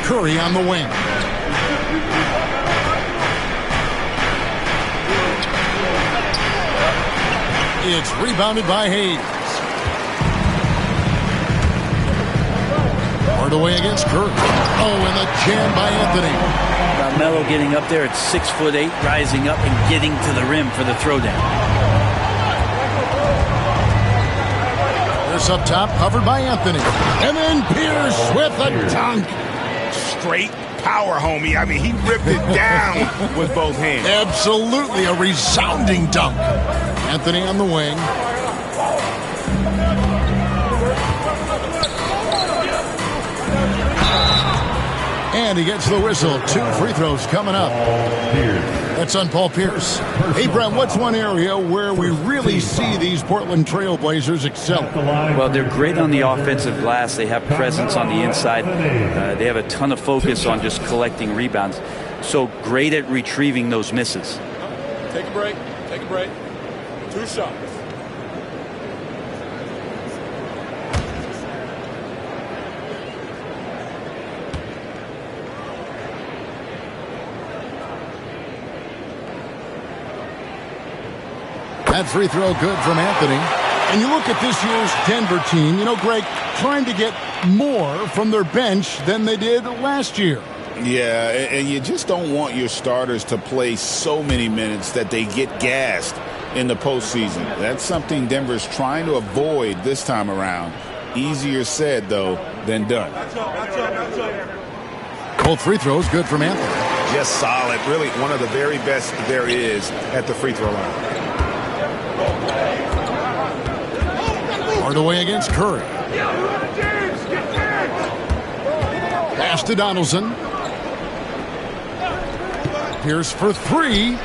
Curry on the wing. It's rebounded by Hayes. Hardaway against Curry. Oh, and the jam by Anthony. Melo getting up there at 6'8", rising up and getting to the rim for the throwdown. Pierce up top, covered by Anthony. And then Pierce with a dunk. Straight power, homie. I mean, he ripped it down with both hands. Absolutely a resounding dunk. Anthony on the wing. And he gets the whistle. 2 free throws coming up. That's on Paul Pierce. Hey, Brent, what's one area where we really see these Portland Trail Blazers excel? Well, they're great on the offensive glass. They have presence on the inside. They have a ton of focus on just collecting rebounds. So great at retrieving those misses. Take a break. Take a break. 2 shots. That free throw good from Anthony. And you look at this year's Denver team, you know, Greg, trying to get more from their bench than they did last year. Yeah, and you just don't want your starters to play so many minutes that they get gassed in the postseason. That's something Denver's trying to avoid this time around. Easier said, though, than done. Both free throws good from Anthony. Just solid. Really one of the very best there is at the free throw line. Hardaway against Curry. Pass to Donaldson. Pierce for 3.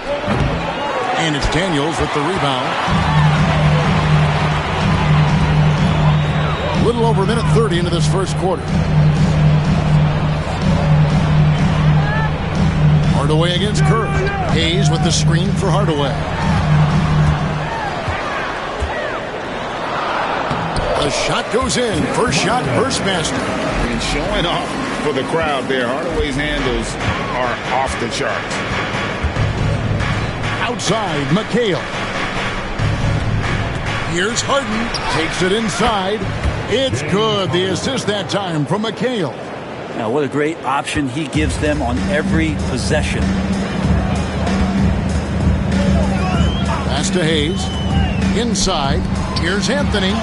And it's Daniels with the rebound. A little over a minute 30 into this first quarter. Hardaway against Curry. Hayes with the screen for Hardaway. The shot goes in. First shot, first basket. And showing off for the crowd there. Hardaway's handles are off the charts. Outside, McHale. Here's Harden. Takes it inside. It's good. The assist that time from McHale. Now, what a great option he gives them on every possession. Pass to Hayes. Inside. Here's Anthony.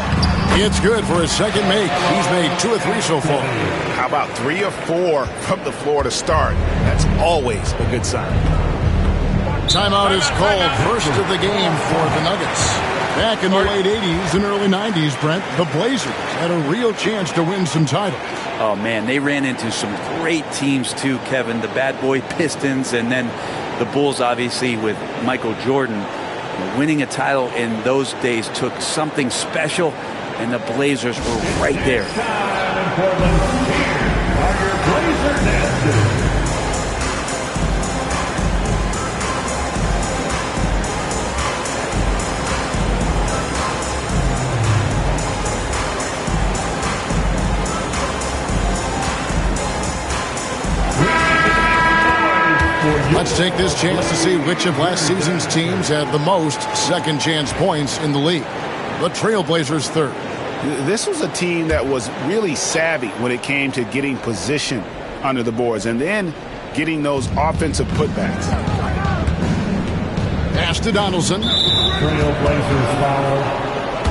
It's good for his second make. He's made 2 or 3 so far. How about 3 or 4 from the floor to start? That's always a good sign. Timeout is called. First of the game for the Nuggets. Back in the late 80s and early 90s, Brent, the Blazers had a real chance to win some titles. Oh, man, they ran into some great teams, too, Kevin. The bad boy Pistons and then the Bulls, obviously, with Michael Jordan. Winning a title in those days took something special, and the Blazers were right there. Let's Let's take this chance to see which of last season's teams had the most second chance points in the league. The Trailblazers third. This was a team that was really savvy when it came to getting position under the boards and then getting those offensive putbacks. Pass to Donaldson. Trailblazers foul.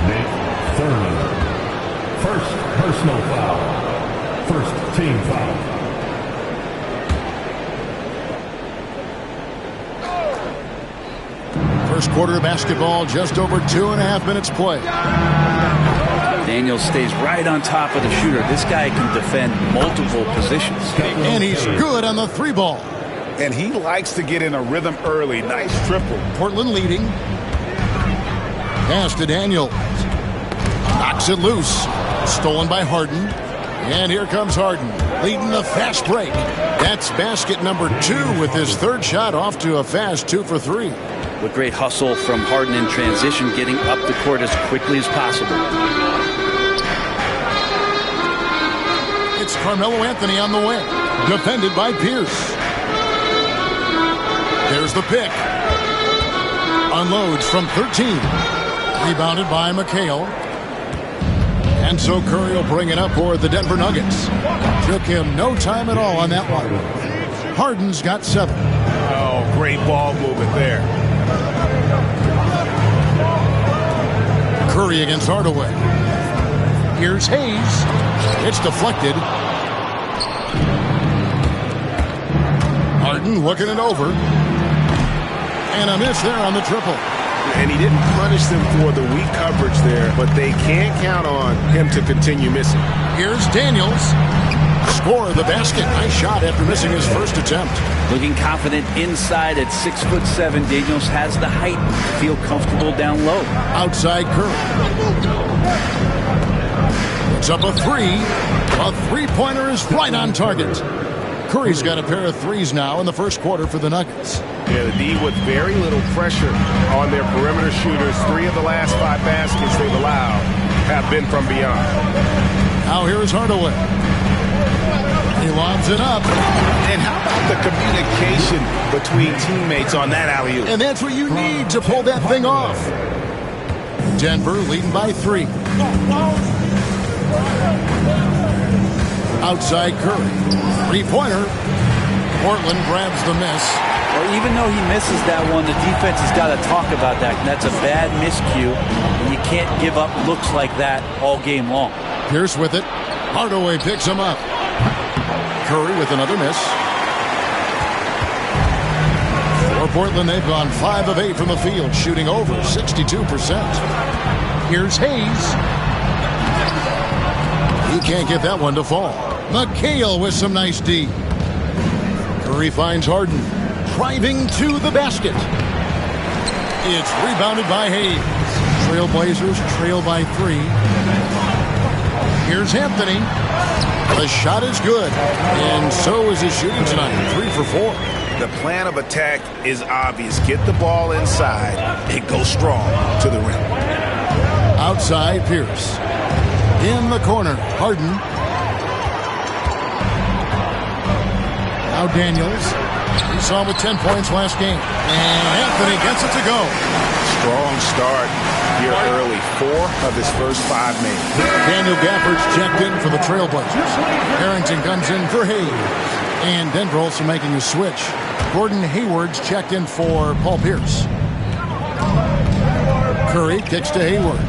Nick Thurman. First personal foul. First team foul. First quarter of basketball, just over 2.5 minutes play. Daniels stays right on top of the shooter. This guy can defend multiple positions. And he's good on the three ball. And he likes to get in a rhythm early. Nice triple. Portland leading. Pass to Daniels. Knocks it loose. Stolen by Harden. And here comes Harden, leading the fast break. That's basket number 2 with his third shot off to a fast 2 for 3. With great hustle from Harden in transition, getting up the court as quickly as possible. It's Carmelo Anthony on the way. Defended by Pierce. There's the pick. Unloads from 13. Rebounded by McHale. And so Curry will bring it up for the Denver Nuggets. Took him no time at all on that one. Harden's got 7. Oh, great ball movement there. Curry against Hardaway. Here's Hayes. It's deflected. Harden looking it over. And a miss there on the triple. And he didn't punish them for the weak coverage there, but they can't count on him to continue missing. Here's Daniels. Score the basket. Nice shot after missing his first attempt. Looking confident inside at 6'7". Daniels has the height to feel comfortable down low. Outside Curry. It's up a 3. A three-pointer is right on target. Curry's got a pair of threes now in the first quarter for the Nuggets. Yeah, the D with very little pressure on their perimeter shooters. 3 of the last 5 baskets they've allowed have been from beyond. Now here's Hardaway. He lobs it up. And how about the communication between teammates on that alley-oop? And that's what you need to pull that thing off. Denver leading by 3. Outside Curry. Three-pointer. Portland grabs the miss. Well, even though he misses that one, the defense has got to talk about that. And that's a bad miscue. And you can't give up looks like that all game long. Pierce with it. Hardaway picks him up. Curry with another miss. For Portland, they've gone 5 of 8 from the field, shooting over 62%. Here's Hayes. He can't get that one to fall. McHale with some nice D. Curry finds Harden. Driving to the basket. It's rebounded by Hayes. Trailblazers trail by 3. Here's Anthony. The shot is good. And so is his shooting tonight. 3 for 4. The plan of attack is obvious. Get the ball inside and go strong to the rim. Outside Pierce. In the corner, Harden. Now Daniels. We saw him with 10 points last game. And Anthony gets it to go. Strong start here early. 4 of his first 5 made. Daniel Gafford's checked in for the Trailblazers. Harrington comes in for Hayes. And Denver also making a switch. Gordon Hayward's checked in for Paul Pierce. Curry kicks to Hayward.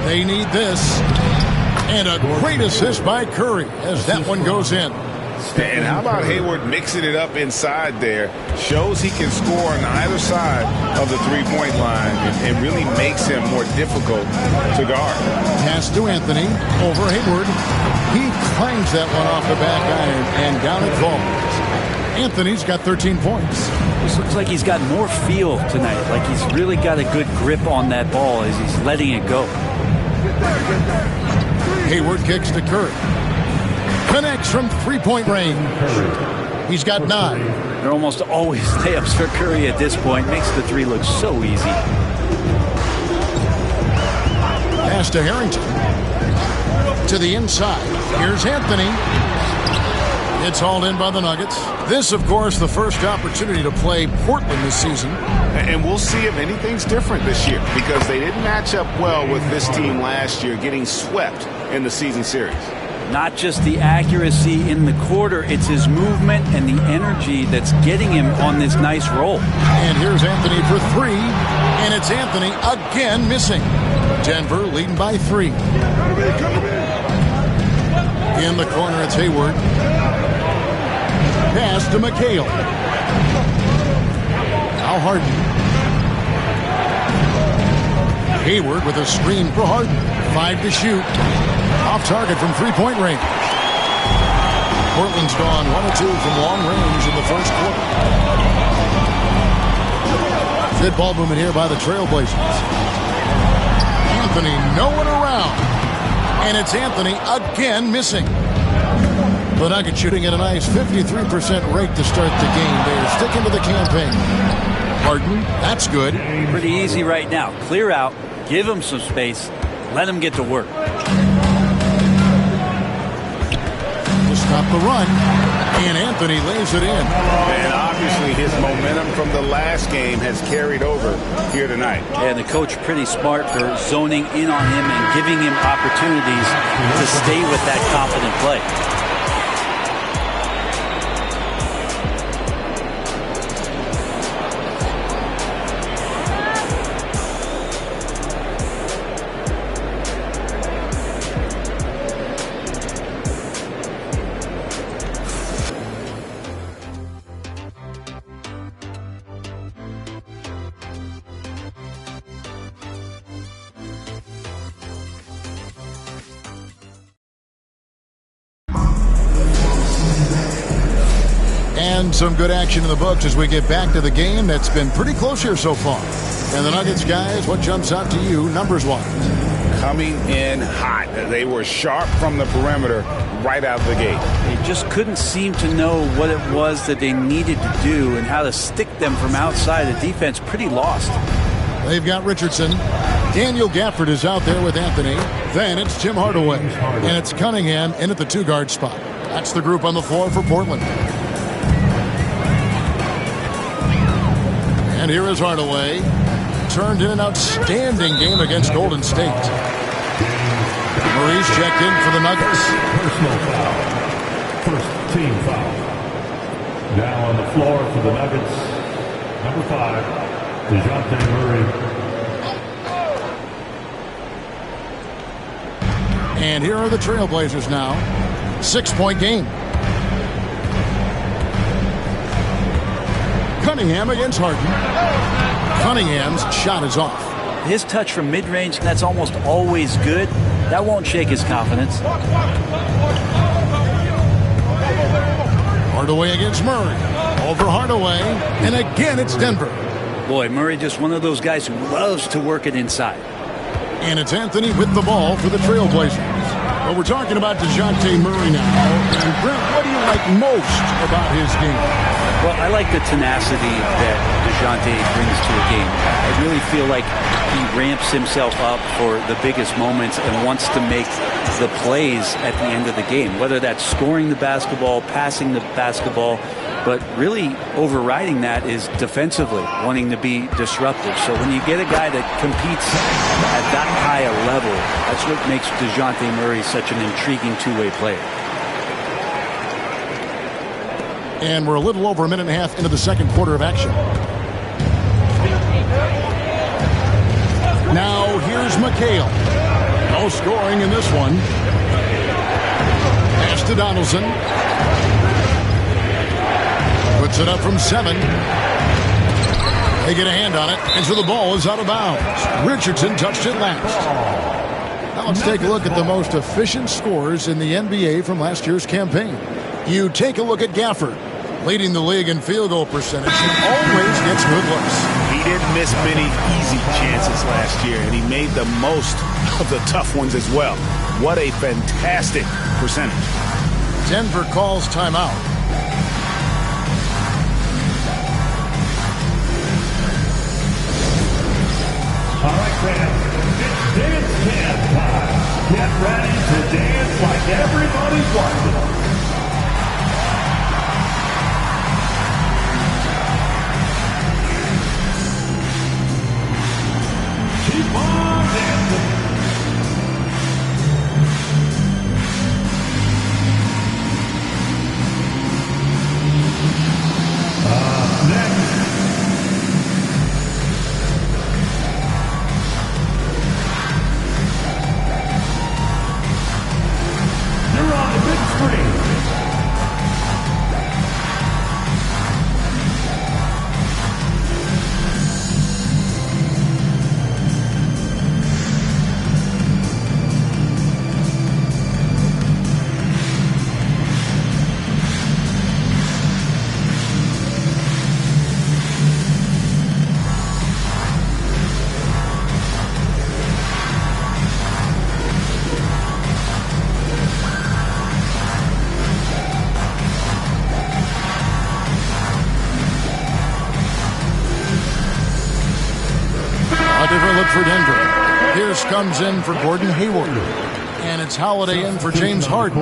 They need this. And a great assist by Curry as that one goes in. And how about Hayward mixing it up inside there? Shows he can score on either side of the three-point line and really makes him more difficult to guard. Pass to Anthony over Hayward. He climbs that one off the back iron and down it falls. Anthony's got 13 points. This looks like he's got more feel tonight. Like he's really got a good grip on that ball as he's letting it go. Hayward kicks to Curry. Connects from three-point range. He's got 9. They're almost always layups for Curry at this point. Makes the 3 look so easy. Pass to Harrington. To the inside. Here's Anthony. It's hauled in by the Nuggets. This, of course, the first opportunity to play Portland this season. And we'll see if anything's different this year because they didn't match up well with this team last year, getting swept in the season series. Not just the accuracy in the quarter, it's his movement and the energy that's getting him on this nice roll. And here's Anthony for three, and it's Anthony again missing. Denver leading by 3. In the corner, it's Hayward. Pass to McHale. Now Harden. Hayward with a screen for Harden. 5 to shoot. Off target from three-point range. Portland's gone 1 of 2 from long range in the first quarter. Good ball movement here by the Trailblazers. Anthony nowhere around. And it's Anthony again missing. The Nuggets shooting at a nice 53% rate to start the game. They're sticking to the campaign. Harden, that's good. Pretty easy right now. Clear out, give him some space, let him get to work. To stop the run, and Anthony lays it in. And obviously his momentum from the last game has carried over here tonight. And the coach pretty smart for zoning in on him and giving him opportunities to stay with that confident play. And some good action in the books as we get back to the game that's been pretty close here so far. And the Nuggets, guys, what jumps out to you numbers-wise? Coming in hot. They were sharp from the perimeter right out of the gate. They just couldn't seem to know what it was that they needed to do and how to stick them from outside. The defense pretty lost. They've got Richardson. Daniel Gafford is out there with Anthony. Then it's Tim Hardaway. And it's Cunningham in at the 2-guard spot. That's the group on the floor for Portland. And here is Hardaway. Turned in an outstanding game against Golden State. Murray's checked in for the Nuggets. Personal foul. First team foul. Now on the floor for the Nuggets, number 5, DeJounte Murray. And here are the Trailblazers now. 6-point game. Cunningham against Harden. Cunningham's shot is off. His touch from mid-range, that's almost always good. That won't shake his confidence. Hardaway against Murray. Over Hardaway. And again, it's Denver. Boy, Murray just one of those guys who loves to work it inside. And it's Anthony with the ball for the Trailblazers. Well, we're talking about DeJounte Murray now. And Brent, what do you like most about his game? Well, I like the tenacity that DeJounte brings to a game. I really feel like he ramps himself up for the biggest moments and wants to make the plays at the end of the game, whether that's scoring the basketball, passing the basketball, but really overriding that is defensively, wanting to be disruptive. So when you get a guy that competes at that high a level, that's what makes DeJounte Murray such an intriguing two-way player. And we're a little over a minute and a half into the second quarter of action. Now here's McHale. No scoring in this one. Pass to Donaldson. Puts it up from 7. They get a hand on it, and so the ball is out of bounds. Richardson touched it last. Now let's take a look at the most efficient scorers in the NBA from last year's campaign. You take a look at Gafford, leading the league in field goal percentage. He always gets good looks. He didn't miss many easy chances last year, and he made the most of the tough ones as well. What a fantastic percentage. Denver calls timeout. All right, fans, it's dance time. Get ready to dance like everybody's watching. A different look for Denver. Pierce comes in for Gordon Hayward. And it's Holiday in for James Harden.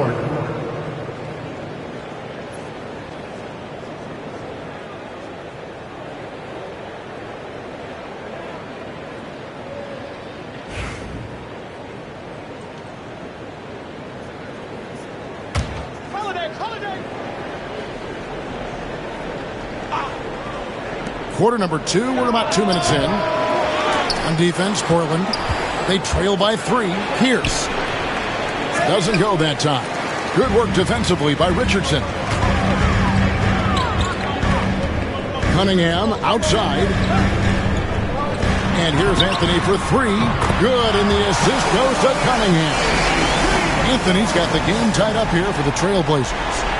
Quarter number 2, we're about 2 minutes in. On defense, Portland. They trail by 3. Pierce. Doesn't go that time. Good work defensively by Richardson. Cunningham outside. And here's Anthony for 3. Good, and the assist goes to Cunningham. Anthony's got the game tied up here for the Trailblazers.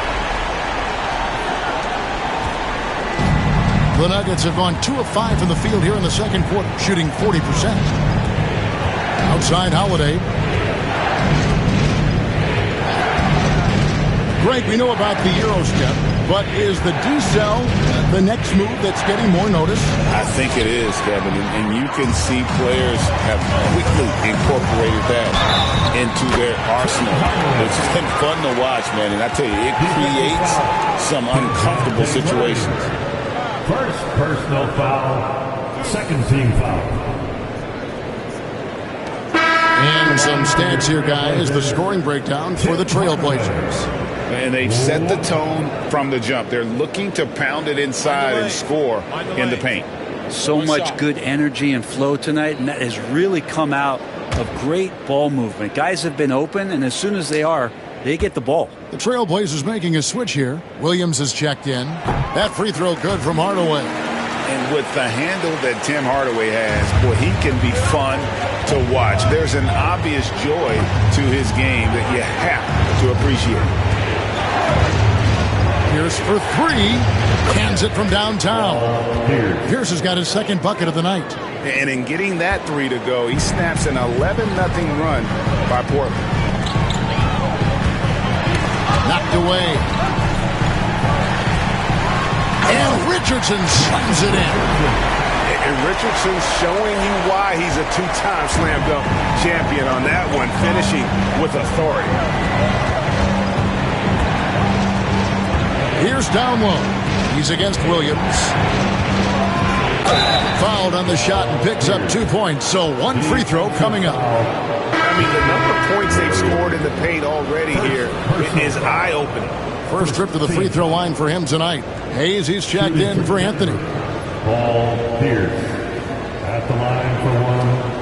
The Nuggets have gone 2 of 5 from the field here in the second quarter, shooting 40%. Outside Holiday. Greg, we know about the Euro step, but is the decel the next move that's getting more notice? I think it is, Kevin, and you can see players have quickly incorporated that into their arsenal. It's been fun to watch, man, and I tell you, it creates some uncomfortable situations. First personal foul, second team foul. And some stats here, guys. The scoring breakdown for the Trailblazers. And they've set the tone from the jump. They're looking to pound it inside and score in the paint. So much good energy and flow tonight, and that has really come out of great ball movement. Guys have been open, and as soon as they are, they get the ball. The Trailblazers making a switch here. Williams has checked in. That free throw good from Hardaway. And with the handle that Tim Hardaway has, boy, he can be fun to watch. There's an obvious joy to his game that you have to appreciate. Pierce for 3. Hands it from downtown. Pierce has got his second bucket of the night. And in getting that 3 to go, he snaps an 11-0 run by Portland. Knocked away. And Richardson slams it in. And Richardson's showing you why he's a 2-time slam dunk champion on that one, finishing with authority. Here's down low. He's against Williams. Fouled on the shot and picks up 2 points. So 1 free throw coming up. I mean, the number of points they've scored in the paint already here is eye-opening. First trip to the free throw line for him tonight. Hayes, he's checked in for Anthony. Paul Pierce at the line for 1.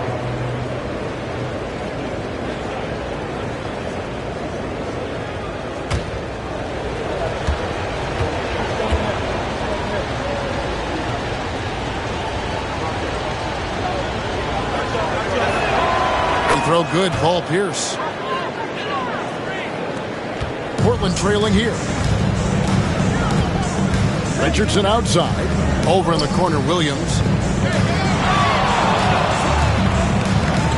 Throw good, Paul Pierce. Portland trailing here. Richardson outside. Over in the corner, Williams.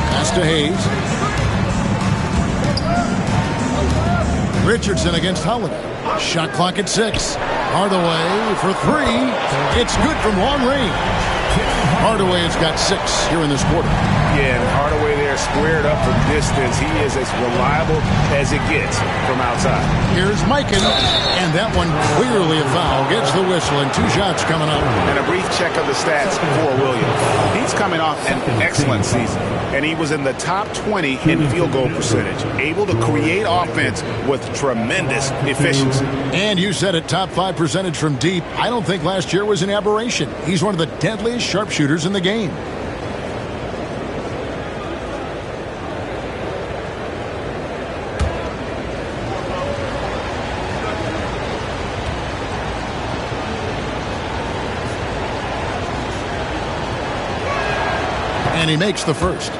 Pass to Hayes. Richardson against Holiday. Shot clock at 6. Hardaway for 3. It's good from long range. Hardaway has got 6 here in this quarter. Yeah, and Hardaway there squared up from distance. He is as reliable as it gets from outside. Here's Mikan, and that one clearly a foul. Gets the whistle, and 2 shots coming up. And a brief check of the stats for Williams. He's coming off an excellent season, and he was in the top 20 in field goal percentage, able to create offense with tremendous efficiency. And you said it, top 5 percentage from deep. I don't think last year was an aberration. He's one of the deadliest sharpshooters in the game. And he makes the first.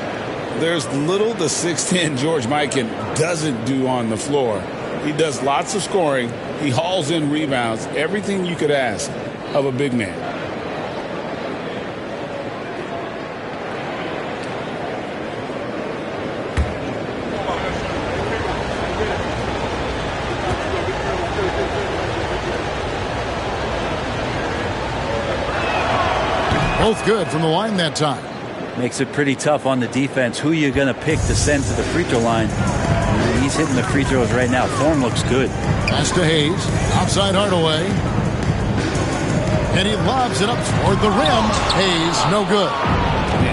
There's little the 6'10 George Mikan doesn't do on the floor. He does lots of scoring. He hauls in rebounds. Everything you could ask of a big man. Both good from the line that time. Makes it pretty tough on the defense. Who you going to pick to send to the free throw line? He's hitting the free throws right now. Form looks good. Pass to Hayes. Outside Hardaway. And he lobs it up toward the rim. Hayes, no good.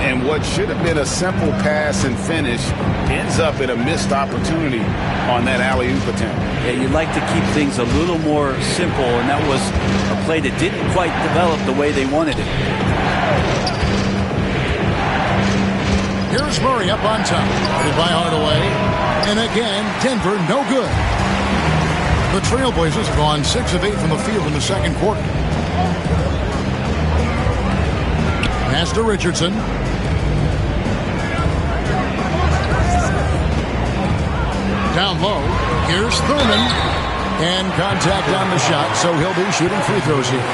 And what should have been a simple pass and finish ends up in a missed opportunity on that alley-oop attempt. Yeah, you'd like to keep things a little more simple, and that was a play that didn't quite develop the way they wanted it. Here's Murray up on top. Guarded by Hardaway. And again, Denver, no good. The Trailblazers have gone 6 of 8 from the field in the second quarter. Pass to Richardson. Down low. Here's Thurman. And contact on the shot, so he'll be shooting free throws here.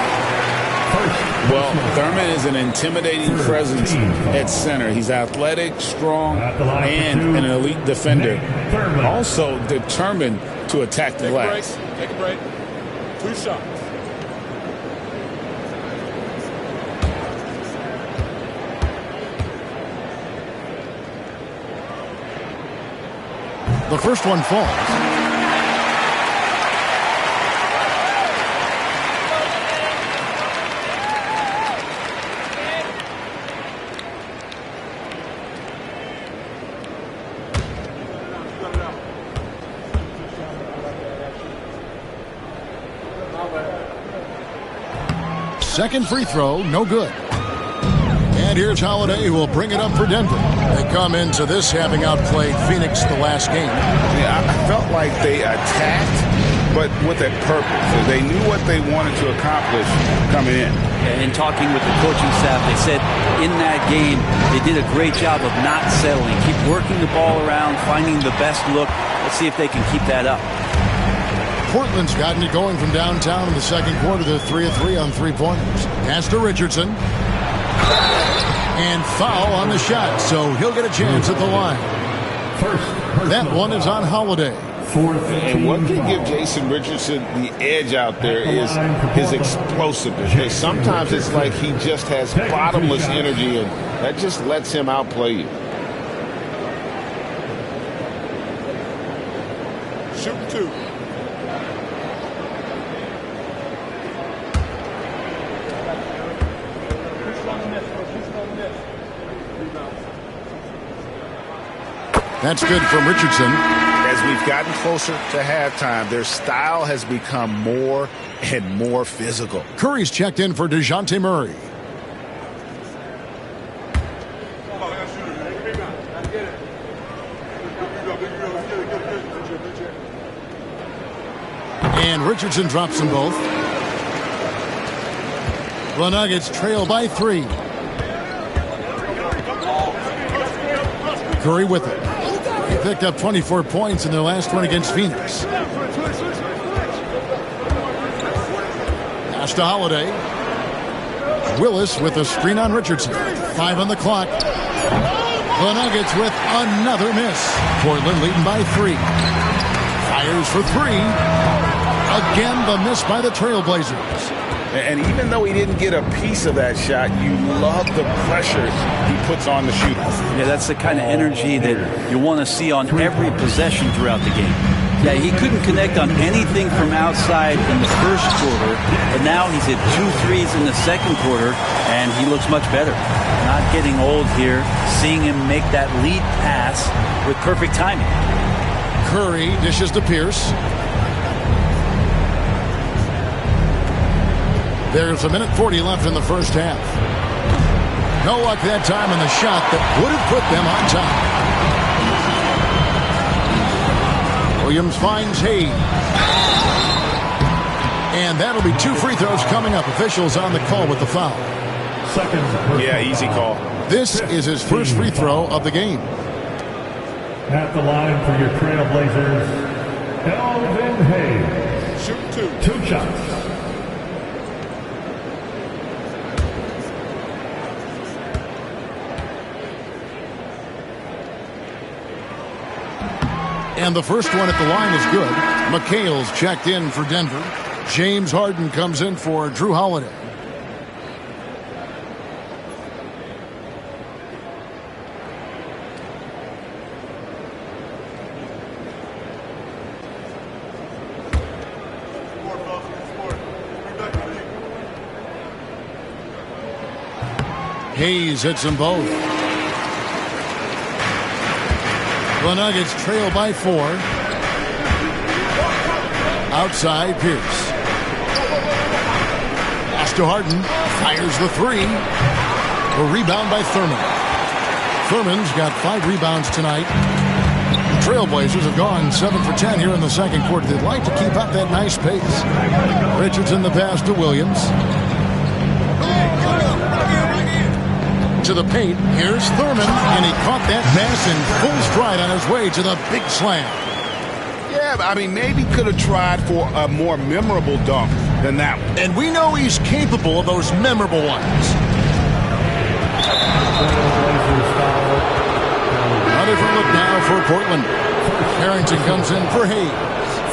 Well, Thurman is an intimidating presence at center. He's athletic, strong, and an elite defender. Also determined to attack the glass. Take a break. 2 shots. The first one falls. Second free throw, no good. And here's Holiday, who will bring it up for Denver. They come into this having outplayed Phoenix the last game. Yeah, I felt like they attacked, but with a purpose. They knew what they wanted to accomplish coming in. In talking with the coaching staff, they said in that game they did a great job of not settling. Keep working the ball around, finding the best look. Let's see if they can keep that up. Portland's gotten it going from downtown in the second quarter. They're 3 of 3 on three-pointers. Pass to Richardson. And foul on the shot, so he'll get a chance at the line. That one is on Holiday. And what can give Jason Richardson the edge out there is his explosiveness. Sometimes it's like he just has bottomless energy, and that just lets him outplay you. Shoot 2. That's good from Richardson. As we've gotten closer to halftime, their style has become more and more physical. Curry's checked in for DeJounte Murray. And Richardson drops them both. The Nuggets trail by 3. Curry with it. He picked up 24 points in their last one against Phoenix. Pass to Holiday. Willis with a screen on Richardson. 5 on the clock. The Nuggets with another miss. Portland leading by 3. Fires for 3. Again, the miss by the Trailblazers. And even though he didn't get a piece of that shot, you love the pressure he puts on the shooter. Yeah, that's the kind of energy that you want to see on every possession throughout the game. Yeah, he couldn't connect on anything from outside in the first quarter, but now he's hit 2 threes in the second quarter, and he looks much better. Not getting old here, seeing him make that lead pass with perfect timing. Curry dishes to Pierce. There's a minute 40 left in the first half. No luck that time in the shot that would have put them on top. Williams finds Hayes. And that'll be 2 free throws coming up. Officials on the call with the foul. Yeah, easy call. This is his first free throw of the game. At the line for your Trailblazers, Elvin Hayes. Shoot 2. 2 shots. And the first one at the line is good. McHale's checked in for Denver. James Harden comes in for Drew Holiday. Hayes hits them both. The Nuggets trail by 4. Outside, Pierce. Pass to Harden. Fires the 3. A rebound by Thurman. Thurman's got 5 rebounds tonight. The Trailblazers have gone 7 for 10 here in the second quarter. They'd like to keep up that nice pace. Richardson the pass to Williams. To the paint. Here's Thurman, and he caught that pass in full stride on his way to the big slam. Yeah, I mean, maybe could have tried for a more memorable dunk than that one. And we know he's capable of those memorable ones. A different look now for Portland. Harrington comes in for Hayes.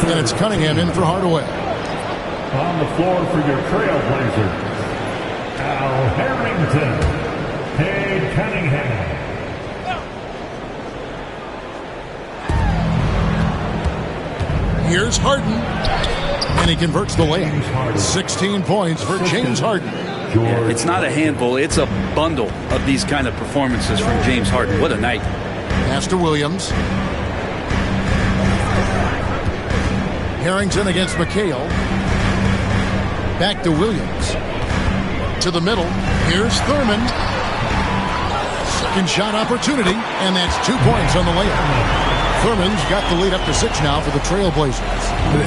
And it's Cunningham in for Hardaway. On the floor for your Trailblazers, Al Harrington. Cade Cunningham. Here's Harden. And he converts the layup. 16 points for James Harden. Yeah, it's not a handful. It's a bundle of these kind of performances from James Harden. What a night. Pass to Williams. Harrington against McHale. Back to Williams. To the middle. Here's Thurman. Second shot opportunity, and that's 2 points on the layup. Thurman's got the lead up to 6 now for the Trailblazers.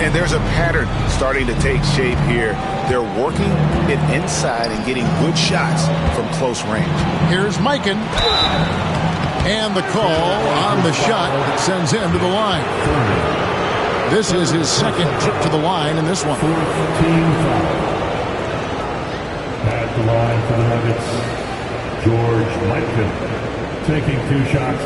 And there's a pattern starting to take shape here. They're working it inside and getting good shots from close range. Here's Mikan. And the call on the shot that sends him to the line. This is his second trip to the line in this one. At the line for the Nuggets, George Mikan taking 2 shots.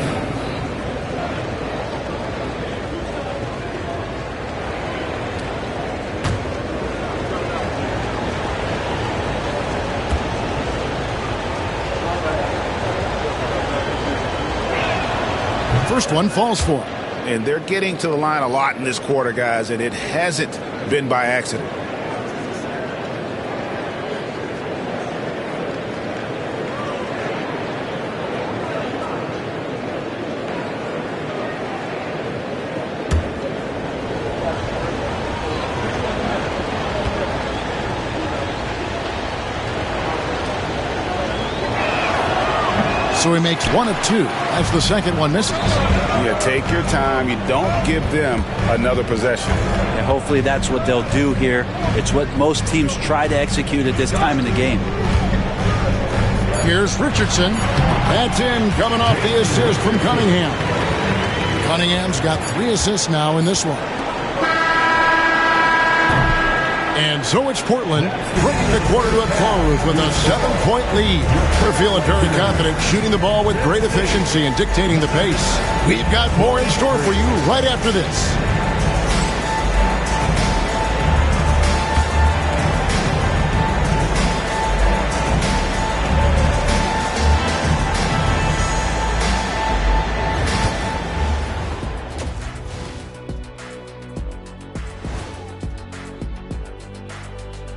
First one falls for him. And they're getting to the line a lot in this quarter, guys, and it hasn't been by accident. So he makes 1 of 2 as the second one misses. Yeah, take your time. You don't give them another possession. And hopefully that's what they'll do here. It's what most teams try to execute at this time in the game. Here's Richardson. That's in, coming off the assist from Cunningham. Cunningham's got 3 assists now in this one. And so it's Portland bringing the quarter to a close with a 7-point lead. They're feeling very confident, shooting the ball with great efficiency and dictating the pace. We've got more in store for you right after this.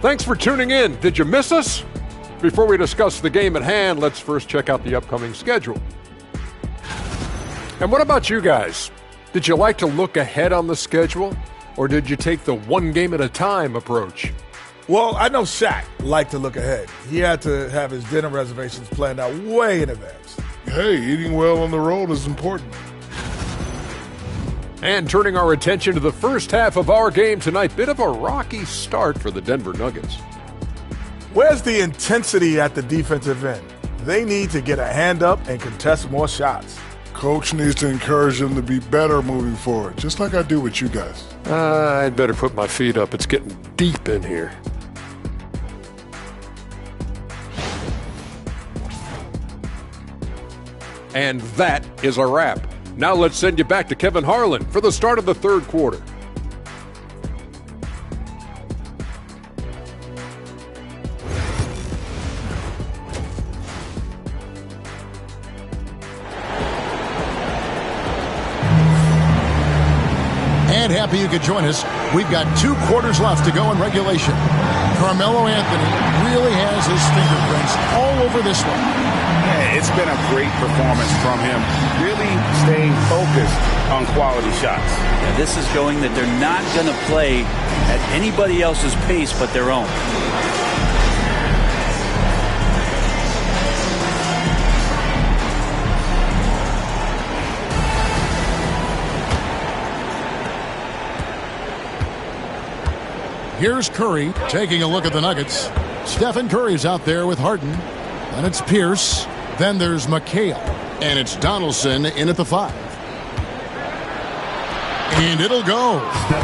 Thanks for tuning in. Did you miss us? Before we discuss the game at hand, let's first check out the upcoming schedule. And what about you guys? Did you like to look ahead on the schedule, or did you take the one game at a time approach? Well, I know Shaq liked to look ahead. He had to have his dinner reservations planned out way in advance. Hey, eating well on the road is important. And turning our attention to the first half of our game tonight, bit of a rocky start for the Denver Nuggets. Where's the intensity at the defensive end? They need to get a hand up and contest more shots. Coach needs to encourage them to be better moving forward, just like I do with you guys. I'd better put my feet up. It's getting deep in here. And that is a wrap. Now let's send you back to Kevin Harlan for the start of the third quarter. And happy you could join us. We've got 2 quarters left to go in regulation. Carmelo Anthony really has his fingerprints all over this one. Yeah, it's been a great performance from him. Really staying focused on quality shots. Yeah, this is showing that they're not going to play at anybody else's pace but their own. Here's Curry taking a look at the Nuggets. Stephen Curry's out there with Harden. And it's Pierce. Then there's McHale. And it's Donaldson in at the 5. And it'll go.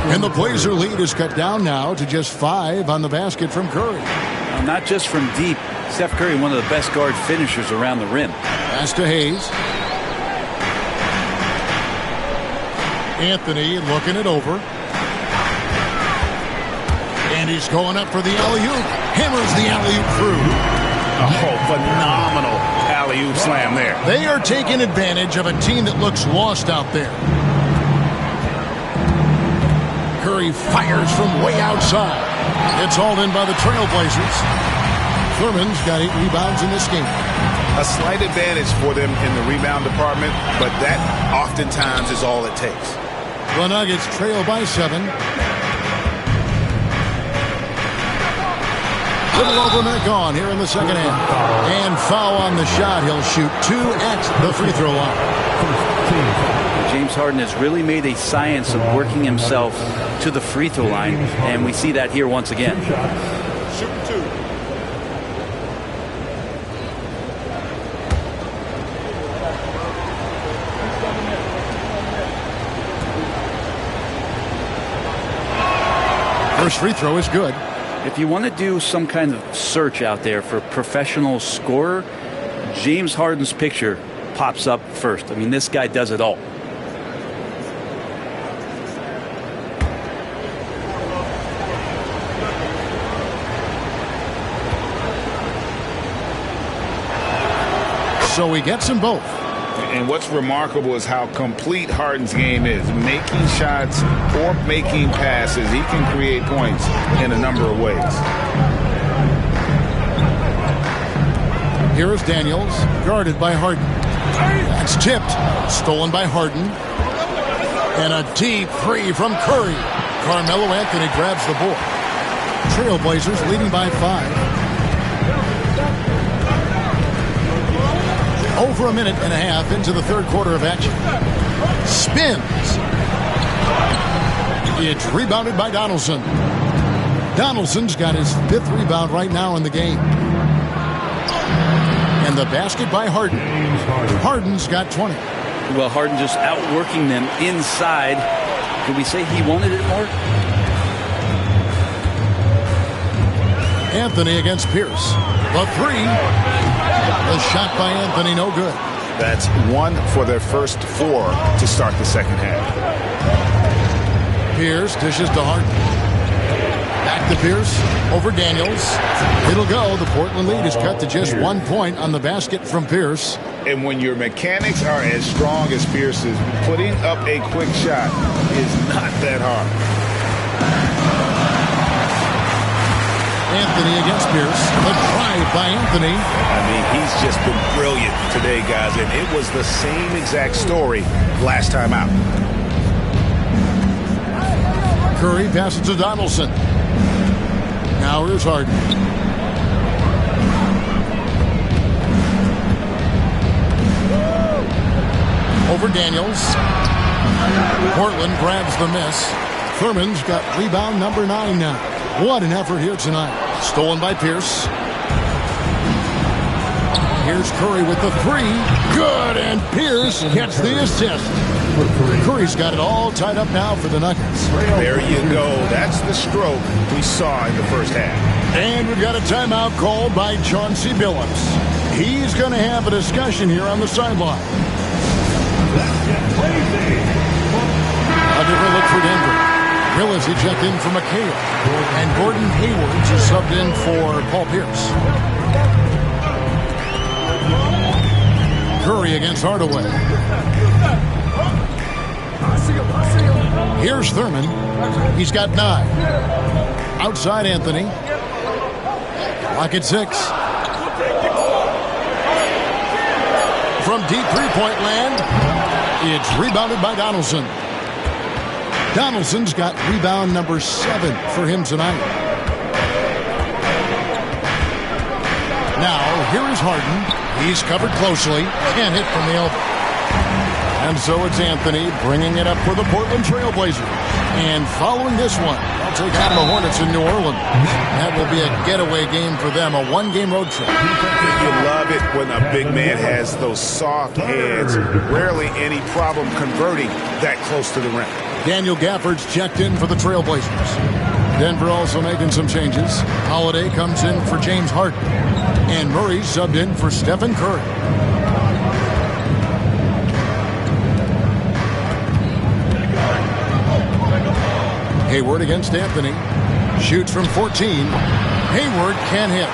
And the Blazer lead is cut down now to just 5 on the basket from Curry. Well, not just from deep. Steph Curry, one of the best guard finishers around the rim. Pass to Hayes. Anthony looking it over. And he's going up for the alley-oop. Hammers the alley-oop through. Oh, phenomenal alley-oop slam there. They are taking advantage of a team that looks lost out there. Curry fires from way outside. It's hauled in by the Trailblazers. Thurman's got 8 rebounds in this game. A slight advantage for them in the rebound department, but that oftentimes is all it takes. The Nuggets trail by 7. Little over a minute gone here in the second half. And foul on the shot. He'll shoot 2 at the free throw line. James Harden has really made a science of working himself to the free throw line, and we see that here once again. Shoot 2. First free throw is good. If you want to do some kind of search out there for a professional scorer, James Harden's picture pops up first. I mean, this guy does it all. So he gets them both. And what's remarkable is how complete Harden's game is. Making shots or making passes, he can create points in a number of ways. Here is Daniels, guarded by Harden. That's tipped, stolen by Harden. And a deep 3 from Curry. Carmelo Anthony grabs the board. Trailblazers leading by 5. Over a minute and a half into the third quarter of action. Spins. It's rebounded by Donaldson. Donaldson's got his 5th rebound right now in the game. And the basket by Harden. Harden's got 20. Well, Harden just outworking them inside. Could we say he wanted it more? Anthony against Pierce. The 3. The shot by Anthony, no good. That's 1 for their first 4 to start the second half. Pierce dishes to Harden. Back to Pierce, over Daniels. It'll go. The Portland lead is cut to just 1 point on the basket from Pierce. And when your mechanics are as strong as Pierce's, putting up a quick shot is not that hard. Anthony against Pierce. The drive by Anthony. I mean, he's just been brilliant today, guys, and it was the same exact story last time out. Curry passes to Donaldson. Now here's Harden. Over Daniels. Portland grabs the miss. Thurman's got rebound number 9 now. What an effort here tonight. Stolen by Pierce. Here's Curry with the 3. Good, and Pierce gets the assist. Curry's got it all tied up now for the Nuggets. There you go. That's the stroke we saw in the first half. And we've got a timeout called by Chauncey Billups. He's going to have a discussion here on the sideline. A different look for Denver. Willis, he checked in for McHale. And Gordon Hayward just subbed in for Paul Pierce. Curry against Hardaway. Here's Thurman. He's got 9. Outside Anthony. Clock at 6. From deep three-point land, it's rebounded by Donaldson. Donaldson's got rebound number 7 for him tonight. Now, here is Harden. He's covered closely. Can't hit from the elbow. And so it's Anthony bringing it up for the Portland Trail Blazers. And following this one, they'll take on the Hornets in New Orleans. That will be a getaway game for them, a one-game road trip. You love it when a big man has those soft hands. Rarely any problem converting that close to the rim. Daniel Gafford's checked in for the Trail Blazers. Denver also making some changes. Holiday comes in for James Harden. And Murray subbed in for Stephen Curry. Hayward against Anthony. Shoots from 14. Hayward can't hit.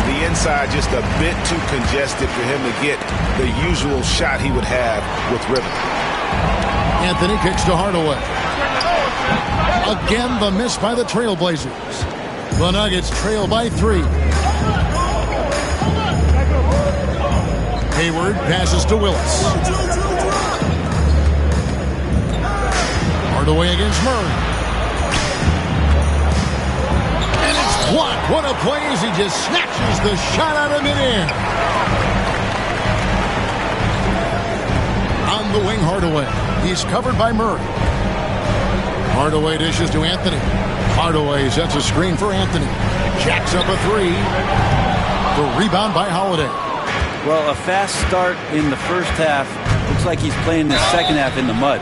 The inside just a bit too congested for him to get the usual shot he would have with rhythm. Anthony kicks to Hardaway. Again, the miss by the Trailblazers. The Nuggets trail by 3. Hayward passes to Willis. Hardaway against Murray. And it's blocked. What a play as he just snatches the shot out of midair. On the wing, Hardaway. He's covered by Murray. Hardaway dishes to Anthony. Hardaway sets a screen for Anthony. Jacks up a 3. The rebound by Holiday. Well, a fast start in the first half. Looks like he's playing the second half in the mud.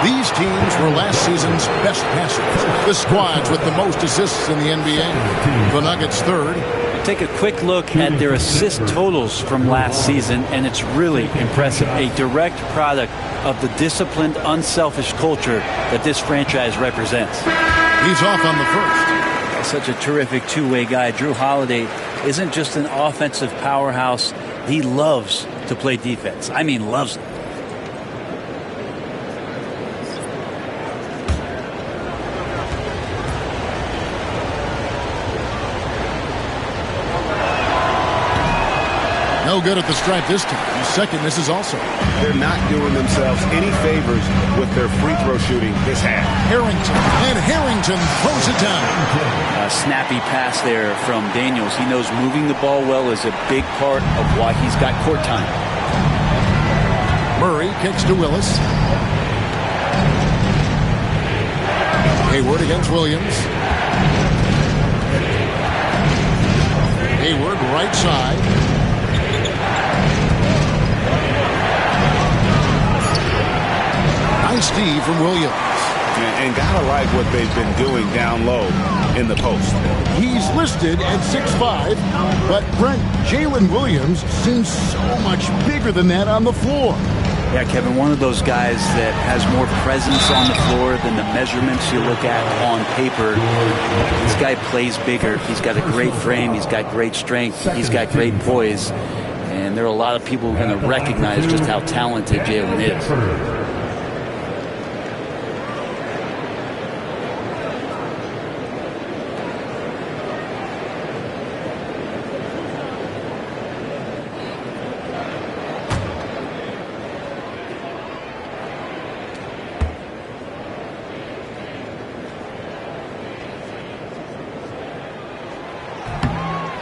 These teams were last season's best passers. The squads with the most assists in the NBA. The Nuggets third. Take a quick look at their assist totals from last season, and it's really impressive. A direct product of the disciplined, unselfish culture that this franchise represents. He's off on the first. Such a terrific two-way guy. Drew Holiday isn't just an offensive powerhouse. He loves to play defense. I mean, loves it. No good at the stripe this time. The second misses also. They're not doing themselves any favors with their free throw shooting this half. Harrington. And Harrington throws it down. A snappy pass there from Daniels. He knows moving the ball well is a big part of why he's got court time. Murray kicks to Willis. Hayward against Williams. Hayward right side. Nice D from Williams. And gotta like what they've been doing down low in the post. He's listed at 6'5", but Brent, Jalen Williams seems so much bigger than that on the floor. Yeah, Kevin, one of those guys that has more presence on the floor than the measurements you look at on paper. This guy plays bigger. He's got a great frame. He's got great strength. He's got great poise. And there are a lot of people who are going to recognize just how talented Jalen is.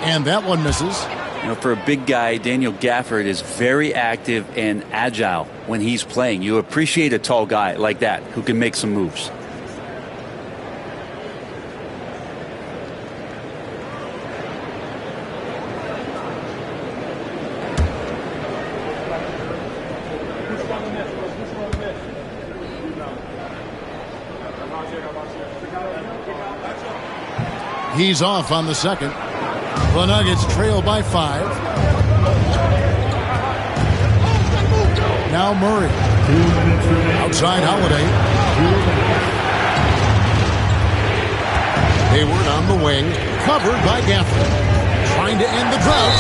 And that one misses. You know, for a big guy, Daniel Gafford is very active and agile when he's playing. You appreciate a tall guy like that who can make some moves. He's off on the second. The Nuggets trail by 5. Now Murray. Outside Holiday. Hayward on the wing. Covered by Gafford. Trying to end the drought.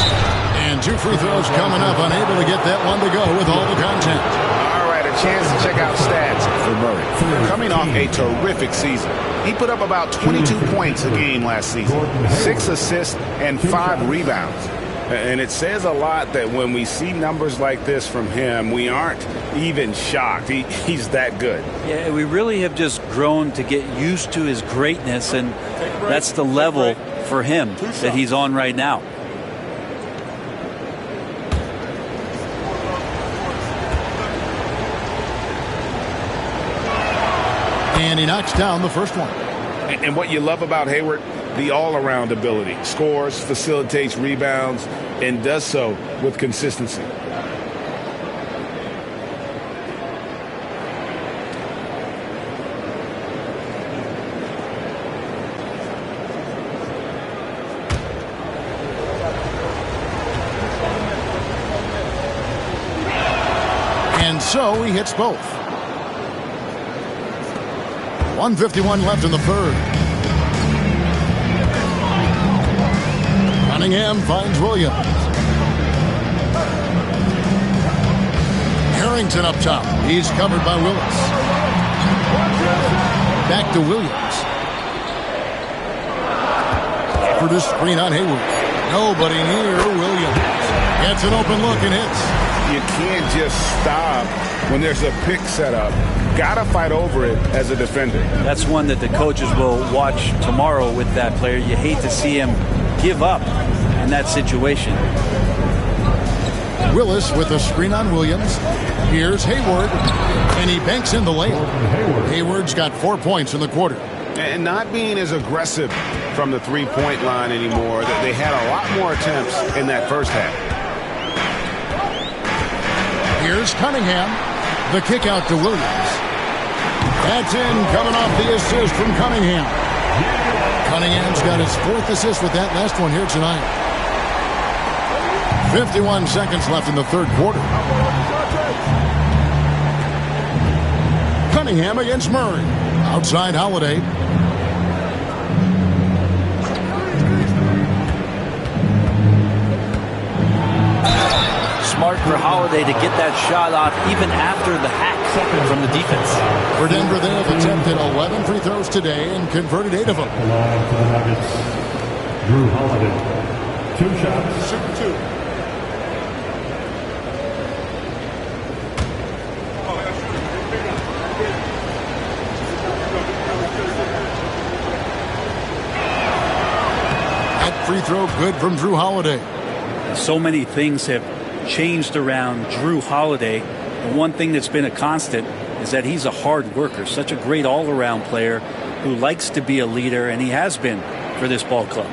And 2 free throws coming up. Unable to get that one to go with all the contact. All right, a chance to check out stats for Murray. Coming off a terrific season, he put up about 22 points a game last season, 6 assists and 5 rebounds. And it says a lot that when we see numbers like this from him, we aren't even shocked. He's that good. Yeah, we really have just grown to get used to his greatness, and that's the level for him that he's on right now. And he knocks down the first one. And what you love about Hayward, the all-around ability. Scores, facilitates rebounds, and does so with consistency. And so he hits both. 1:51 left in the third. Cunningham finds Williams. Harrington up top. He's covered by Willis. Back to Williams. For the screen on Hayward. Nobody near Williams. Gets an open look and hits. You can't just stop when there's a pick set up. Gotta fight over it as a defender. That's one that the coaches will watch tomorrow with that player. You hate to see him give up in that situation. Willis with a screen on Williams. Here's Hayward, and he banks in the layup. Hayward's got 4 points in the quarter. And not being as aggressive from the three-point line anymore. They had a lot more attempts in that first half. Here's Cunningham. The kick out to Williams. That's in, coming off the assist from Cunningham. Cunningham's got his 4th assist with that last one here tonight. 51 seconds left in the third quarter. Cunningham against Murray. Outside Holiday. Smart for Holiday to get that shot off even after the hack from the defense. For Denver, they have attempted 11 free throws today and converted 8 of them. Line for the Nuggets, Drew Holiday. 2 shots. Shoot 2. That free throw good from Drew Holiday. So many things have changed around Drew Holiday. The one thing that's been a constant is that he's a hard worker, such a great all-around player who likes to be a leader, and he has been for this ball club.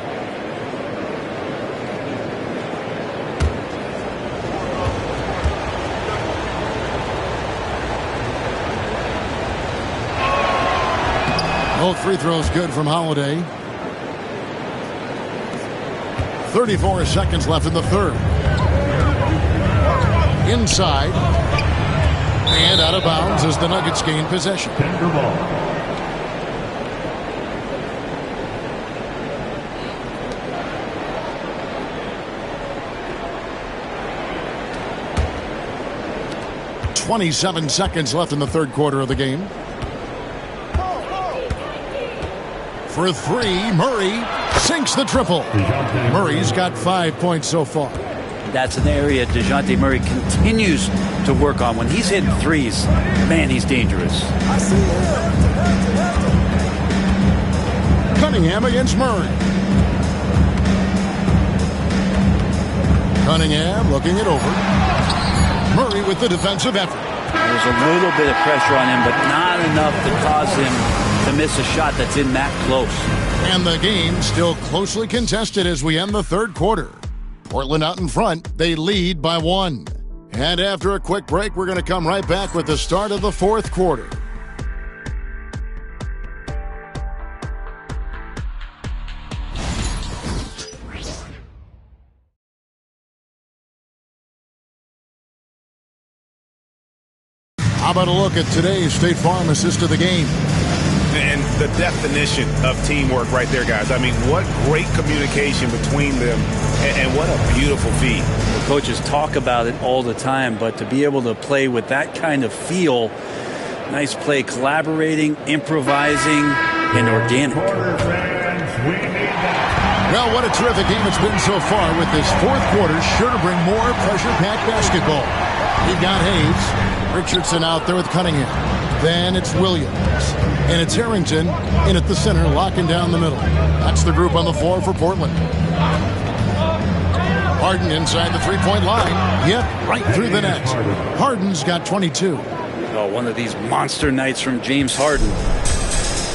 Both free throws good from Holiday. 34 seconds left in the third. Inside. And out of bounds as the Nuggets gain possession. Denver ball. .27 seconds left in the third quarter of the game. For 3, Murray sinks the triple. Murray's got 5 points so far. That's an area DeJounte Murray continues to work on. When he's hitting threes, man, he's dangerous. Cunningham against Murray. Cunningham looking it over. Murray with the defensive effort. There's a little bit of pressure on him, but not enough to cause him to miss a shot that's in that close. And the game still closely contested as we end the third quarter. Portland out in front. They lead by 1. And after a quick break, we're going to come right back with the start of the fourth quarter. How about a look at today's State Farm assist of the game? And the definition of teamwork right there, guys. I mean, what great communication between them, and what a beautiful feat. The coaches talk about it all the time, but to be able to play with that kind of feel, nice play, collaborating, improvising, and organic. Well, what a terrific game it's been so far, with this fourth quarter sure to bring more pressure-packed basketball. You've got Hayes, Richardson out there with Cunningham. Then it's Williams. And it's Harrington in at the center, locking down the middle. That's the group on the floor for Portland. Harden inside the three-point line. Yep, right through the net. Harden's got 22. Oh, one of these monster nights from James Harden.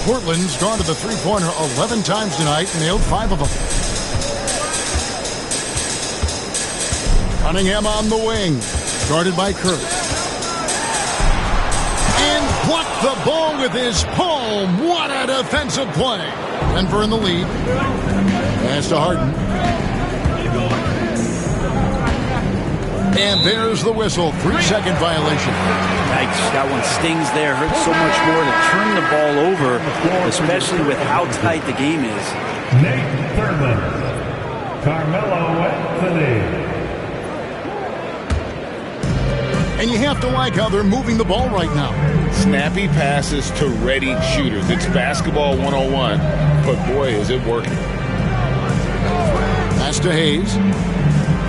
Portland's gone to the three-pointer 11 times tonight, nailed 5 of them. Cunningham on the wing, guarded by Curry. And blocked the ball with his palm. What a defensive play. Denver in the lead. Pass to Harden. And there's the whistle. 3-second violation. Yikes, that one stings there. Hurts so much more to turn the ball over, especially with how tight the game is. Nate Thurman, Carmelo Anthony. And you have to like how they're moving the ball right now. Snappy passes to ready shooters. It's basketball 101, but boy, is it working. Pass to Hayes.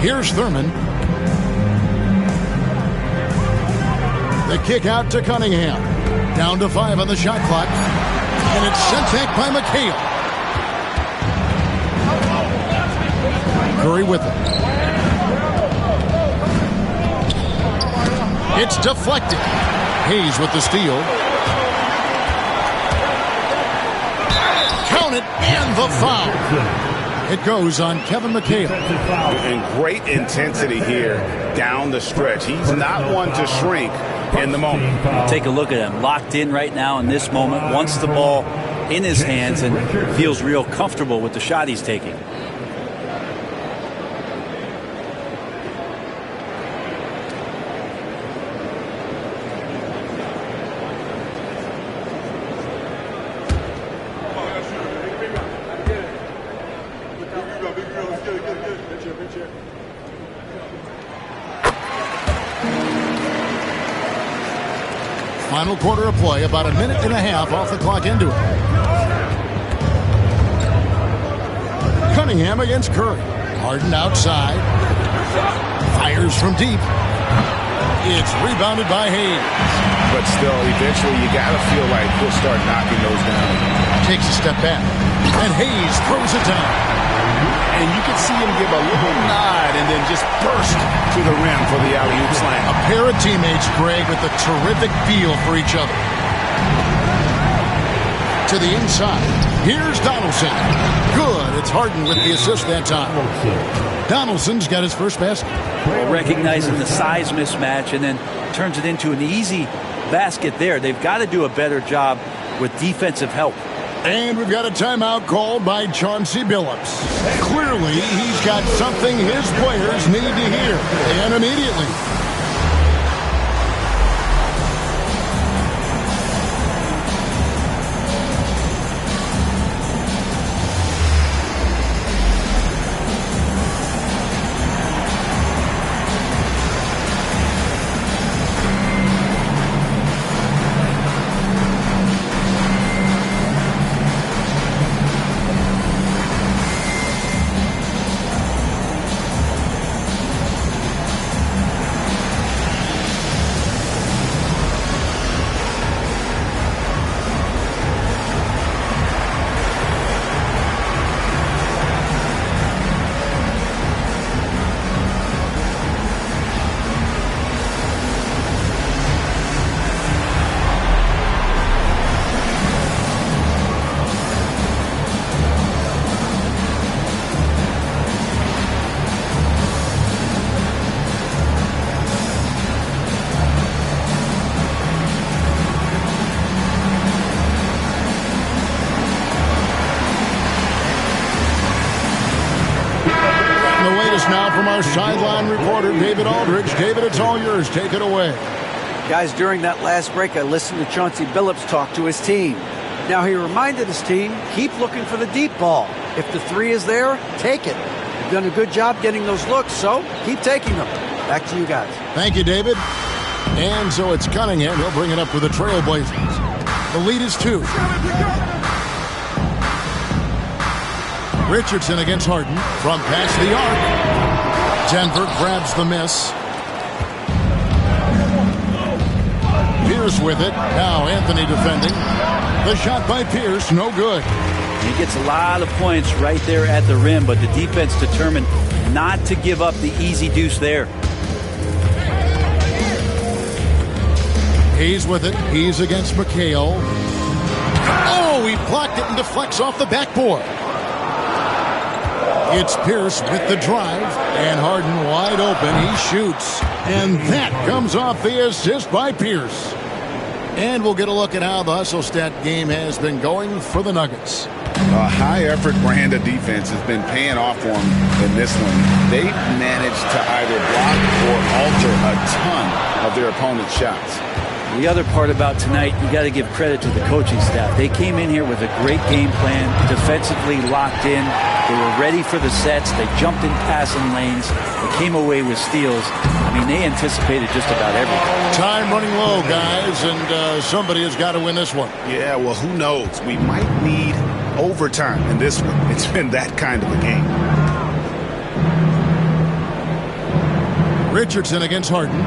Here's Thurman. The kick out to Cunningham. Down to 5 on the shot clock. And it's sent back by McHale. Curry with it. It's deflected. Hayes with the steal. Count it, and the foul. It goes on Kevin McHale. And great intensity here down the stretch. He's not one to shrink in the moment. Take a look at him, locked in right now in this moment, wants the ball in his hands and feels real comfortable with the shot he's taking. Final quarter of play, about a minute and a half off the clock into it. Cunningham against Curry. Harden outside. Fires from deep. It's rebounded by Hayes. But still, eventually you got to feel like he'll start knocking those down. Takes a step back. And Hayes throws it down. And you can see him give a little nod and then just burst to the rim for the alley-oop slam. A pair of teammates, Greg, with a terrific feel for each other. To the inside. Here's Donaldson. Good. It's Harden with the assist that time. Donaldson's got his first basket. Well, recognizing the size mismatch and then turns it into an easy basket there. They've got to do a better job with defensive help. And we've got a timeout called by Chauncey Billups. Clearly, he's got something his players need to hear. And immediately. Now from our sideline reporter, David Aldridge. David, it's all yours. Take it away. Guys, during that last break, I listened to Chauncey Billups talk to his team. Now, he reminded his team, keep looking for the deep ball. If the three is there, take it. You've done a good job getting those looks, so keep taking them. Back to you guys. Thank you, David. And so it's Cunningham. He'll bring it up for the Trailblazers. The lead is 2. Richardson against Harden from past the arc. Denver grabs the miss. Pierce with it. Now Anthony defending. The shot by Pierce, no good. He gets a lot of points right there at the rim, but the defense determined not to give up the easy deuce there. He's with it. He's against McHale. Oh, he blocked it and deflects off the backboard. It's Pierce with the drive, and Harden wide open. He shoots, and that comes off the assist by Pierce. And we'll get a look at how the hustle stat game has been going for the Nuggets. A high-effort brand of defense has been paying off for them in this one. They've managed to either block or alter a ton of their opponent's shots. The other part about tonight, you got to give credit to the coaching staff. They came in here with a great game plan, defensively locked in. They were ready for the sets. They jumped in passing lanes. They came away with steals. I mean, they anticipated just about everything. Time running low, guys, and somebody has got to win this one. Yeah, well, who knows? We might need overtime in this one. It's been that kind of a game. Richardson against Harden.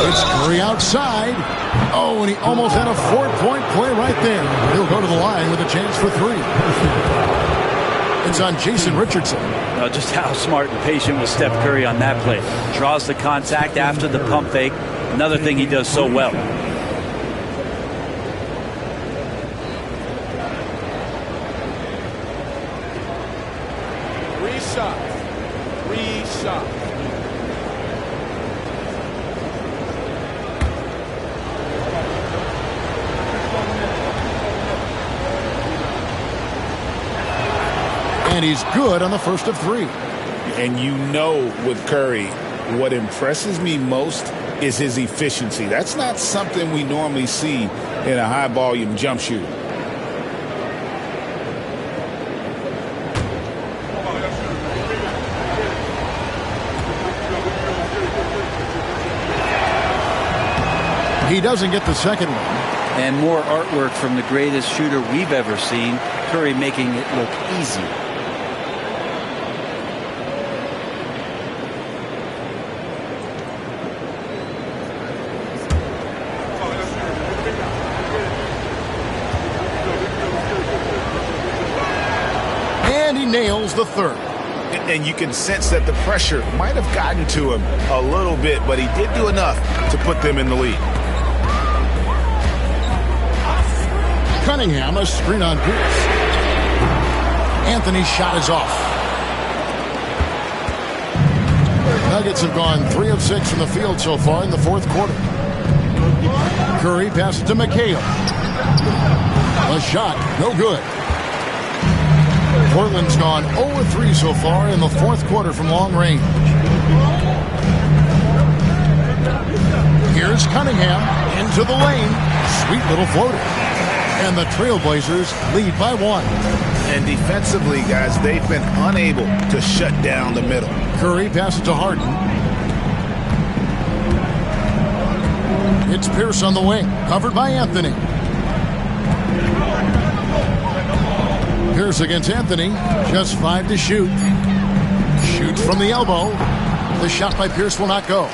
It's Curry outside. Oh, and he almost had a 4-point play right there. He'll go to the line with a chance for 3. It's on Jason Richardson. Just how smart and patient was Steph Curry on that play. Draws the contact after the pump fake. Another thing he does so well. Reset. And he's good on the first of 3. And you know with Curry, what impresses me most is his efficiency. That's not something we normally see in a high-volume jump shooter. He doesn't get the second one. And more artwork from the greatest shooter we've ever seen. Curry making it look easy. And he nails the third. And you can sense that the pressure might have gotten to him a little bit, but he did do enough to put them in the lead. Cunningham, a screen on Pierce. Anthony's shot is off. Nuggets have gone 3 of 6 from the field so far in the fourth quarter. Curry passes to McHale. A shot, no good. Portland's gone 0 of 3 so far in the fourth quarter from long range. Here's Cunningham into the lane. Sweet little floater. And the Trailblazers lead by 1. And defensively, guys, they've been unable to shut down the middle. Curry passes to Harden. It's Pierce on the wing, covered by Anthony. Pierce against Anthony, just 5 to shoot. Shoots from the elbow. The shot by Pierce will not go.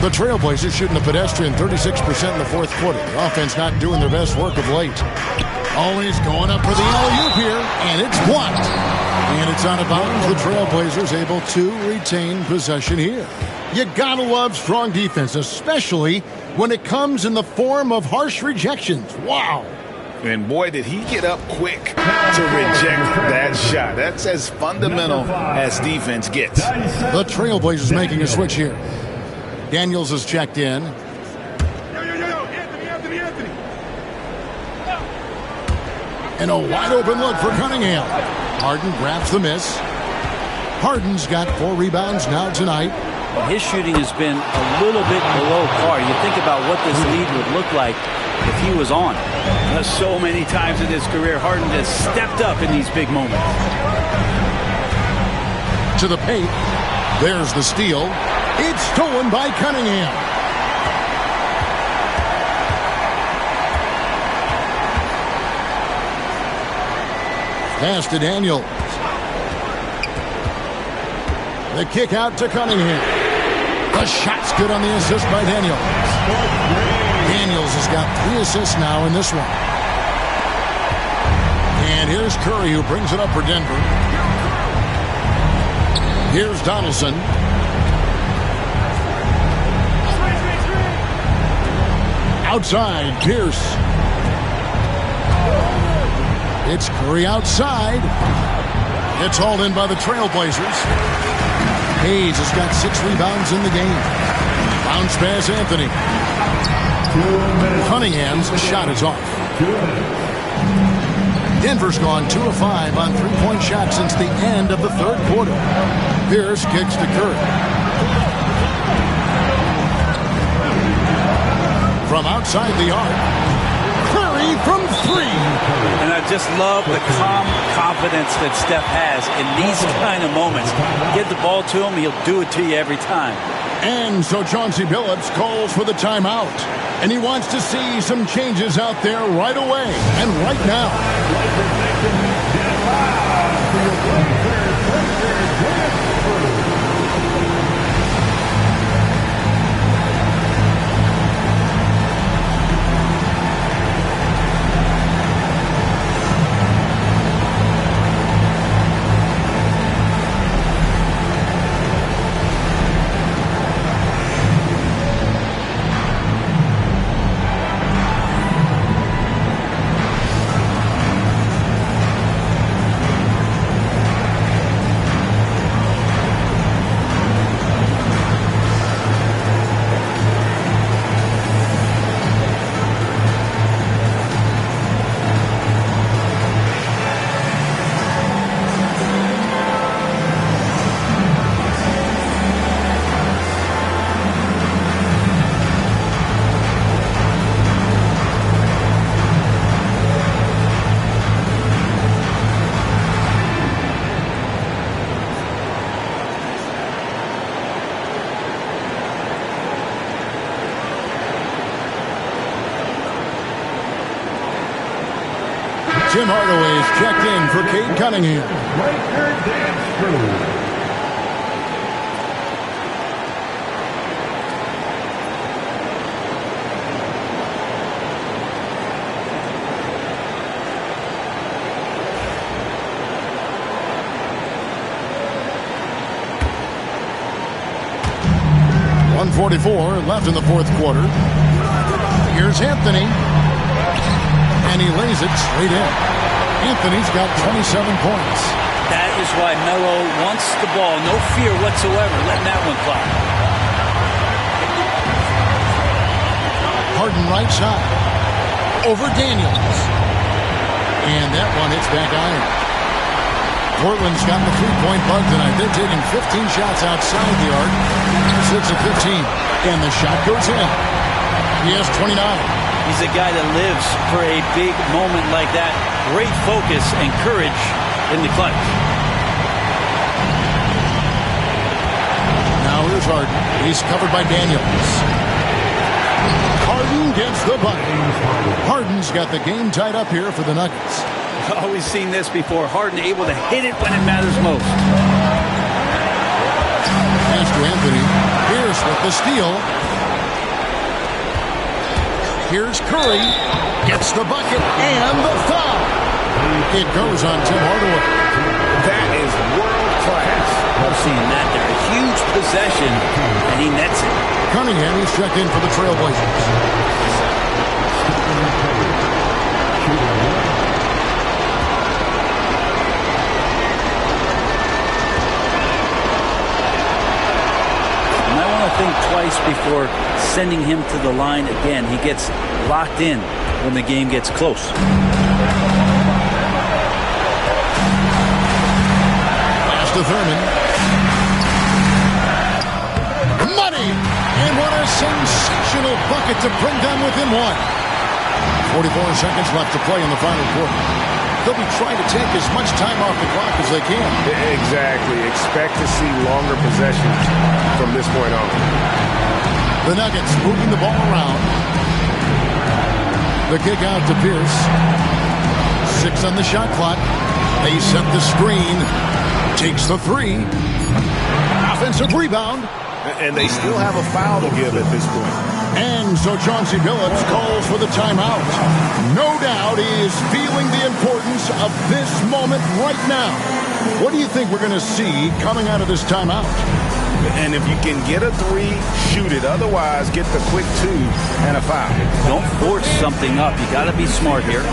The Trailblazers shooting the pedestrian 36% in the fourth quarter. The offense not doing their best work of late. Always going up for the alley-oop here, and it's blocked. And it's out of bounds. The Trailblazers able to retain possession here. You gotta love strong defense, especially when it comes in the form of harsh rejections. Wow. And boy, did he get up quick to reject that shot. That's as fundamental as defense gets. The Trailblazers making a switch here. Daniels has checked in. Anthony. And a wide open look for Cunningham. Harden grabs the miss. Harden's got 4 rebounds now tonight. His shooting has been a little bit below par. You think about what this lead would look like if he was on. So many times in his career, Harden has stepped up in these big moments. To the paint. There's the steal. It's stolen by Cunningham. Pass to Daniels. The kick out to Cunningham. The shot's good on the assist by Daniels. Daniels has got 3 assists now in this one. And here's Curry, who brings it up for Denver. Here's Donaldson. Outside, Pierce. It's Curry outside. It's hauled in by the Trailblazers. Hayes has got 6 rebounds in the game. Bounce pass, Anthony. Cunningham's shot is off. Denver's gone 2 of 5 on 3-point shots since the end of the third quarter. Pierce kicks to Curry. From outside the arc, Curry from 3. And I just love the calm confidence that Steph has in these kind of moments. Get the ball to him, he'll do it to you every time. And so Chauncey Billups calls for the timeout. And he wants to see some changes out there right away and right now. Tim Hardaway's checked in for Cade Cunningham. .144 left in the fourth quarter. Here's Anthony. And he lays it straight in. Anthony's got 27 points. That is why Melo wants the ball. No fear whatsoever. Letting that one fly. Harden right side. Over Daniels. And that one hits back iron. Portland's got the 3-point bug tonight. They're taking 15 shots outside the arc. 6 of 15. And the shot goes in. He has 29. He's a guy that lives for a big moment like that. Great focus and courage in the clutch. Now here's Harden. He's covered by Daniels. Harden gets the bucket. Harden's got the game tied up here for the Nuggets. Always seen this before. Harden able to hit it when it matters most. Pass to Anthony. Pierce with the steal. Here's Curry, gets the bucket, and the foul. It goes on Tim Hardaway. That is world class. I've seen that there. A huge possession, and he nets it. Cunningham is checked in for the Trailblazers. Think twice before sending him to the line again. He gets locked in when the game gets close. Pass to Thurman. Money! And what a sensational bucket to bring them within one. 44 seconds left to play in the final quarter. They'll be trying to take as much time off the clock as they can. Exactly. Expect to see longer possessions from this point on. The Nuggets moving the ball around. The kick out to Pierce. 6 on the shot clock. They set the screen. Takes the 3. Offensive rebound. And they still have a foul to give at this point. And so Chauncey Billups calls for the timeout. No doubt he is feeling the importance of this moment right now. What do you think we're going to see coming out of this timeout? And if you can get a 3, shoot it. Otherwise, get the quick 2 and a foul. Don't force something up. You got to be smart here. You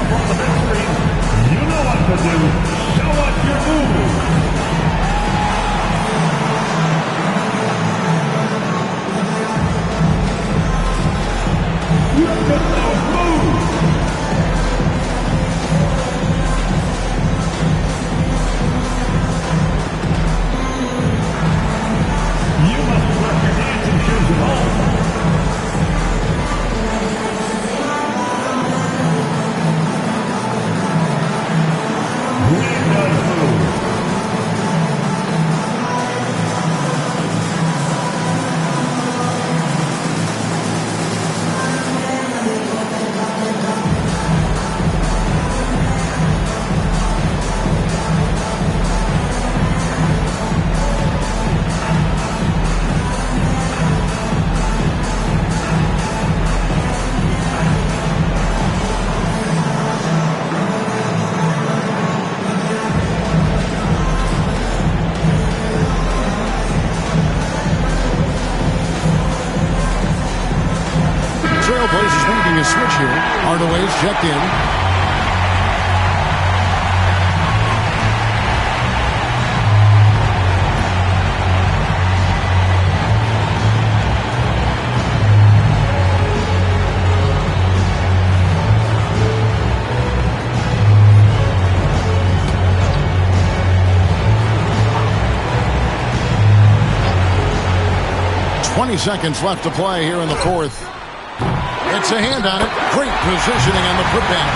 know what to do. Show us your move. A switch here. Hardaway's checked in. Seconds left to play here in the fourth. It's a hand on it. Great positioning on the putback.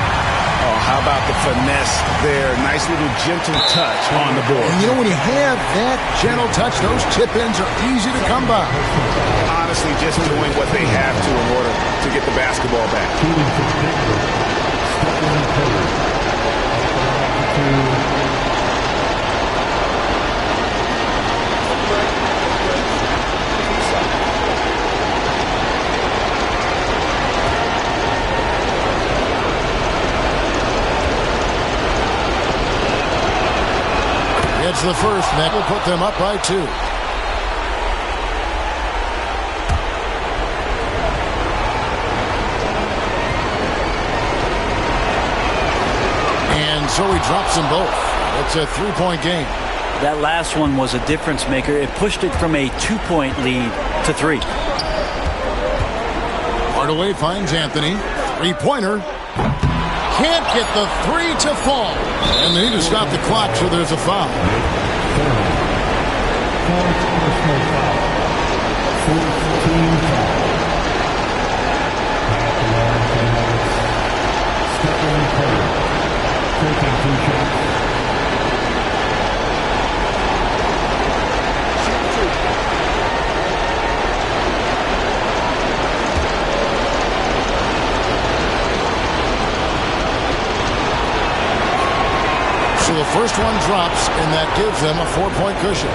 Oh, how about the finesse there? Nice little gentle touch on the board. And you know, when you have that gentle touch, those tip-ins are easy to come by. Honestly, just doing what they have to in order to get the basketball back. It's the first, and that will put them up by 2. And so he drops them both. It's a 3-point game. That last one was a difference maker. It pushed it from a 2-point lead to 3. Hardaway finds Anthony. 3-pointer. Can't get the 3 to fall. And they need to stop the clock, so there's a foul. So the first one drops, and that gives them a 4-point cushion.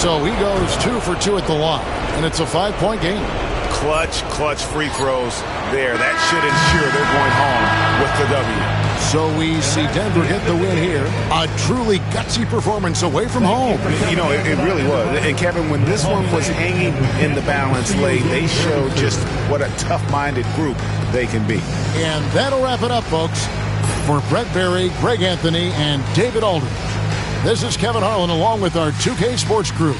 So he goes 2 for 2 at the line, and it's a 5-point game. Clutch free throws there. That should ensure they're going home with the W. So we see Denver get the win here. A truly gutsy performance away from home. You know, it really was. And Kevin, when this one was hanging in the balance late, they showed just what a tough-minded group they can be. And that'll wrap it up, folks. For Brett Berry, Greg Anthony, and David Aldridge, this is Kevin Harlan along with our 2K Sports crew.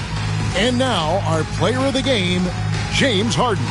And now, our player of the game, James Harden.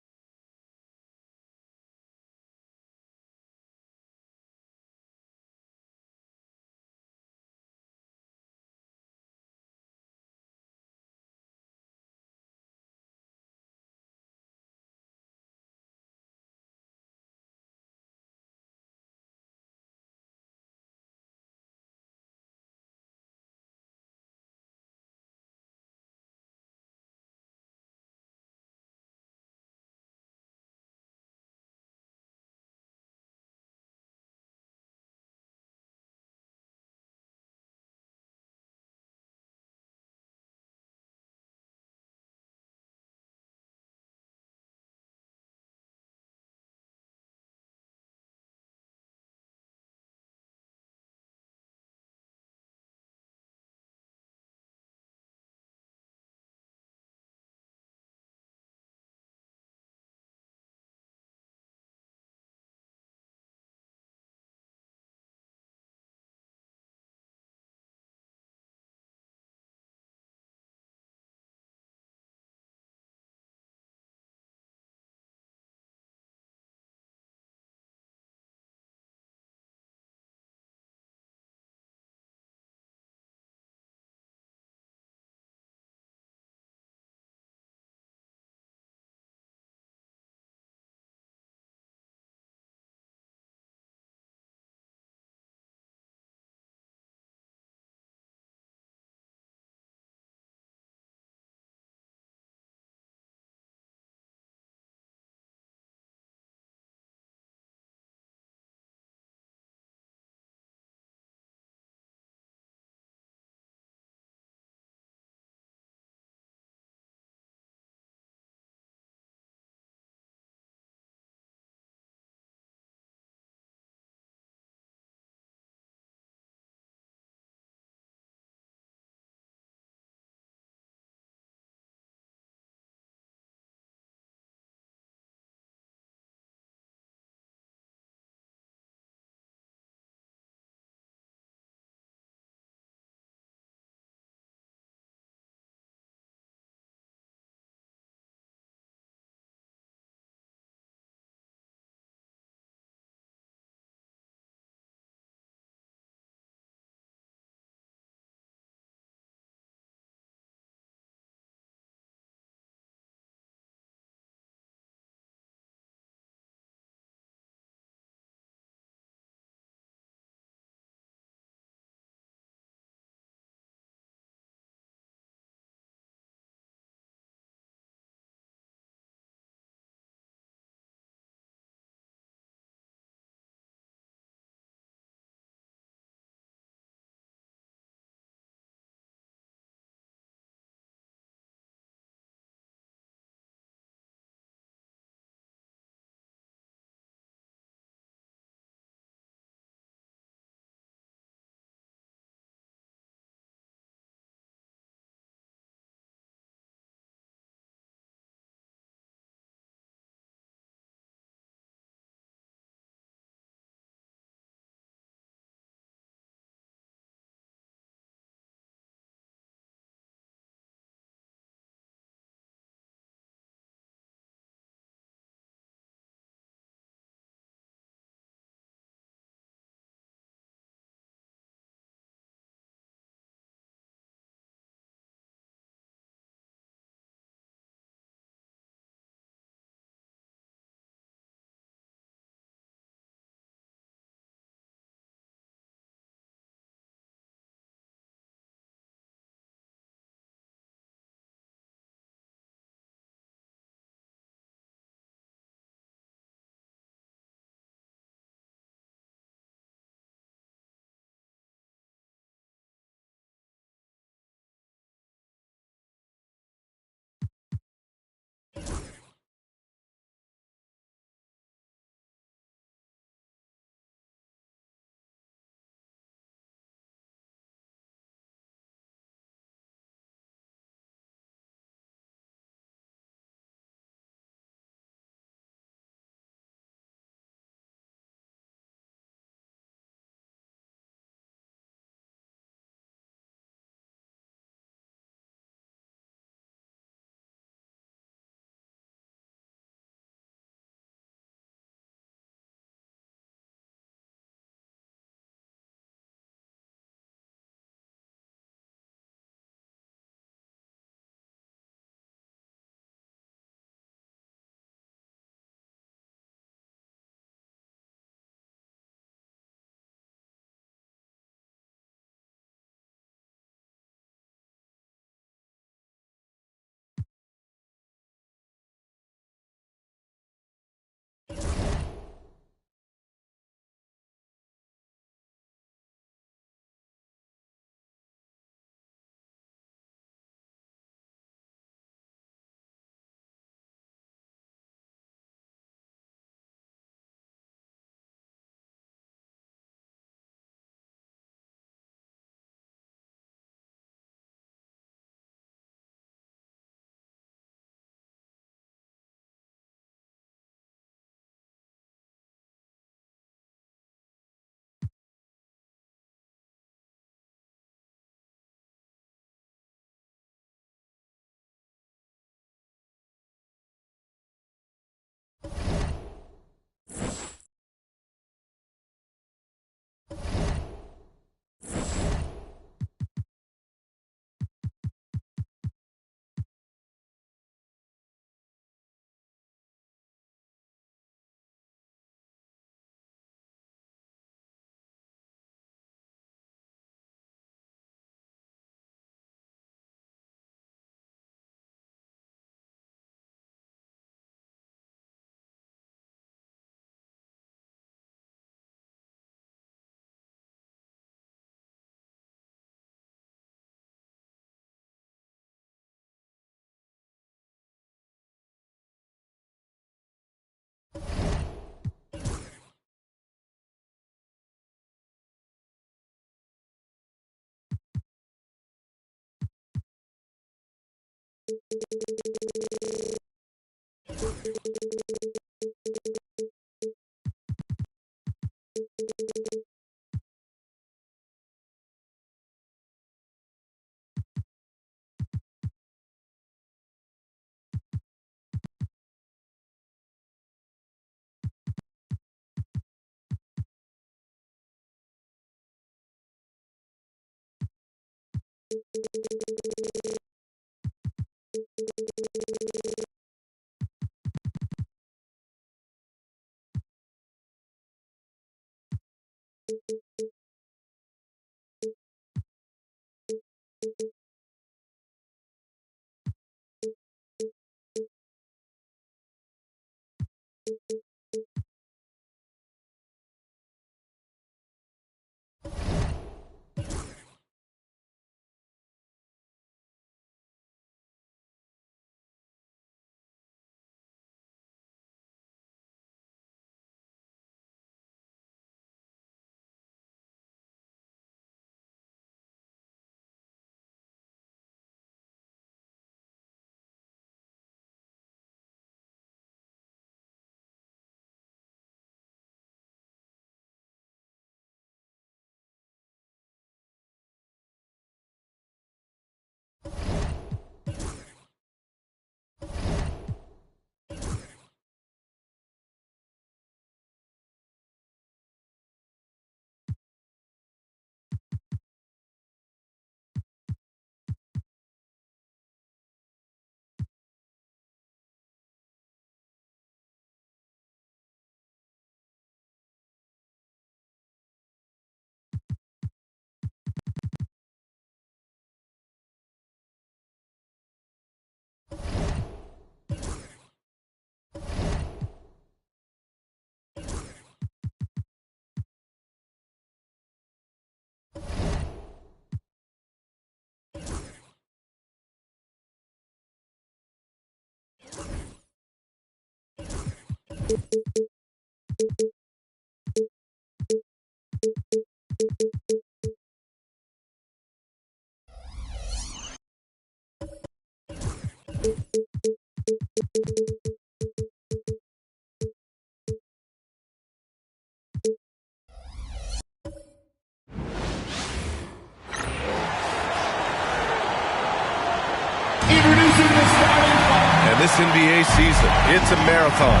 And this NBA season, it's a marathon.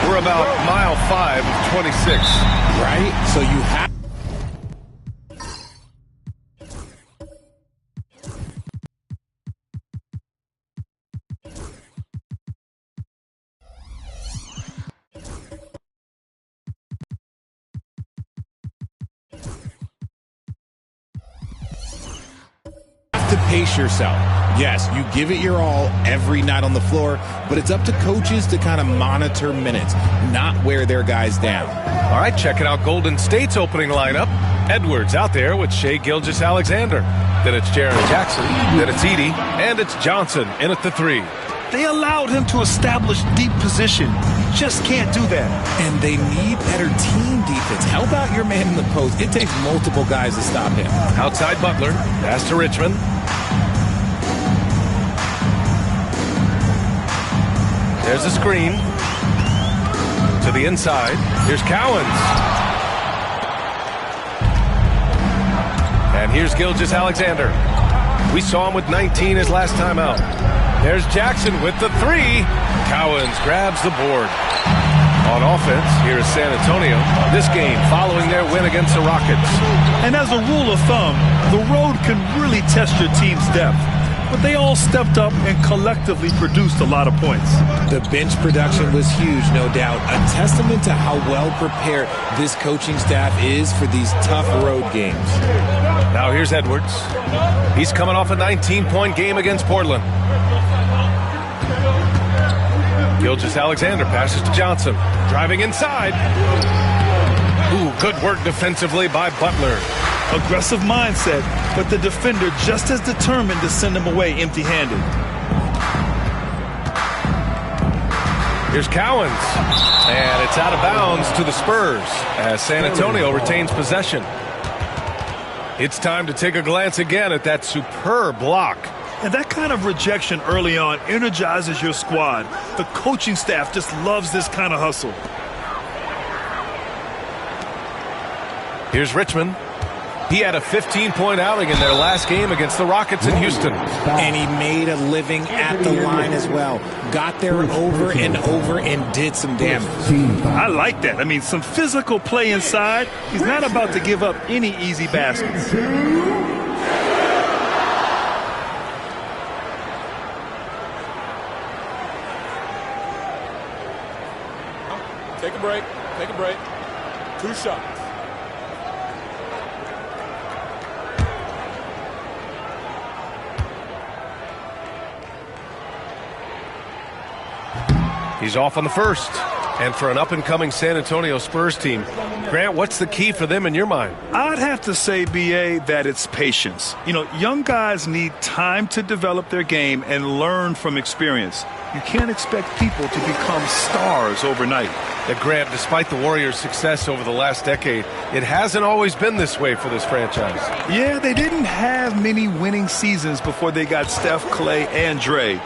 We're about mile 5 of 26. Right? So you have to pace yourself. Yes, you give it your all every night on the floor, but it's up to coaches to kind of monitor minutes, not wear their guys down. All right, checking out Golden State's opening lineup. Edwards out there with Shai Gilgeous-Alexander. Then it's Jaren Jackson. Then it's Edey. And it's Johnson in at the 3. They allowed him to establish deep position. Just can't do that. And they need better team defense. Help out your man in the post. It takes multiple guys to stop him. Outside Butler. Pass to Richmond. There's a screen. To the inside. Here's Cowens. And here's Gilgeous-Alexander. We saw him with 19 his last time out. There's Jackson with the 3. Cowens grabs the board. On offense, here is San Antonio. This game following their win against the Rockets. And as a rule of thumb, the road can really test your team's depth. But they all stepped up and collectively produced a lot of points. The bench production was huge, no doubt. A testament to how well prepared this coaching staff is for these tough road games. Now here's Edwards. He's coming off a 19-point game against Portland. Gilgeous-Alexander passes to Johnson. Driving inside. Ooh, good work defensively by Butler. Aggressive mindset, but the defender just as determined to send him away empty-handed. Here's Cowens. And it's out of bounds to the Spurs as San Antonio retains possession. It's time to take a glance again at that superb block. And that kind of rejection early on energizes your squad. The coaching staff just loves this kind of hustle. Here's Richmond. He had a 15-point outing in their last game against the Rockets in Houston. And he made a living at the line as well. Got there over and over and did some damage. I like that. I mean, some physical play inside. He's not about to give up any easy baskets. Take a break. Take a break. 2 shots. He's off on the first. And for an up-and-coming San Antonio Spurs team, Grant, what's the key for them in your mind? I'd have to say, B.A., that it's patience. You know, young guys need time to develop their game and learn from experience. You can't expect people to become stars overnight. Grant, despite the Warriors' success over the last decade, it hasn't always been this way for this franchise. Yeah, they didn't have many winning seasons before they got Steph, Clay, and Dre.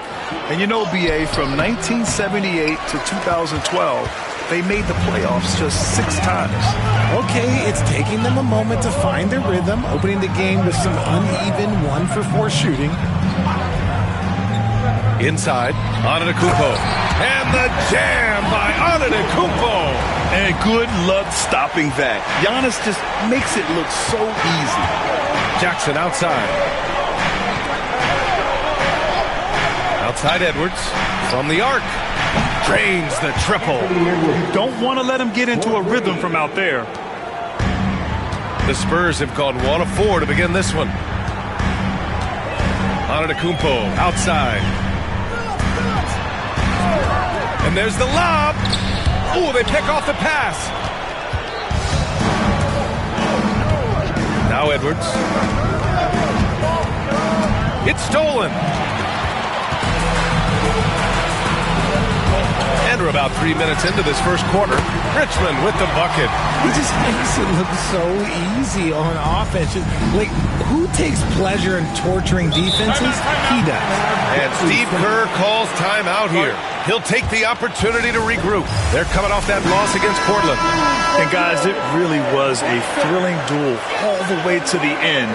And you know, B.A., from 1978 to 2012, they made the playoffs just 6 times. Okay, it's taking them a moment to find their rhythm, opening the game with some uneven 1-for-4 shooting. Inside, Antetokounmpo. And the jam by Antetokounmpo. And good luck stopping that. Giannis just makes it look so easy. Jackson outside. Outside Edwards from the arc. Drains the triple. You don't want to let him get into a rhythm from out there. The Spurs have gone 1 of 4 to begin this one. Antetokounmpo outside. And there's the lob. Oh, they pick off the pass. Now Edwards. It's stolen. And we're about 3 minutes into this first quarter. Richmond with the bucket. He just makes it look so easy on offense. Like, who takes pleasure in torturing defenses? He does. And Steve Kerr calls timeout here. He'll take the opportunity to regroup. They're coming off that loss against Portland. And guys, it really was a thrilling duel all the way to the end.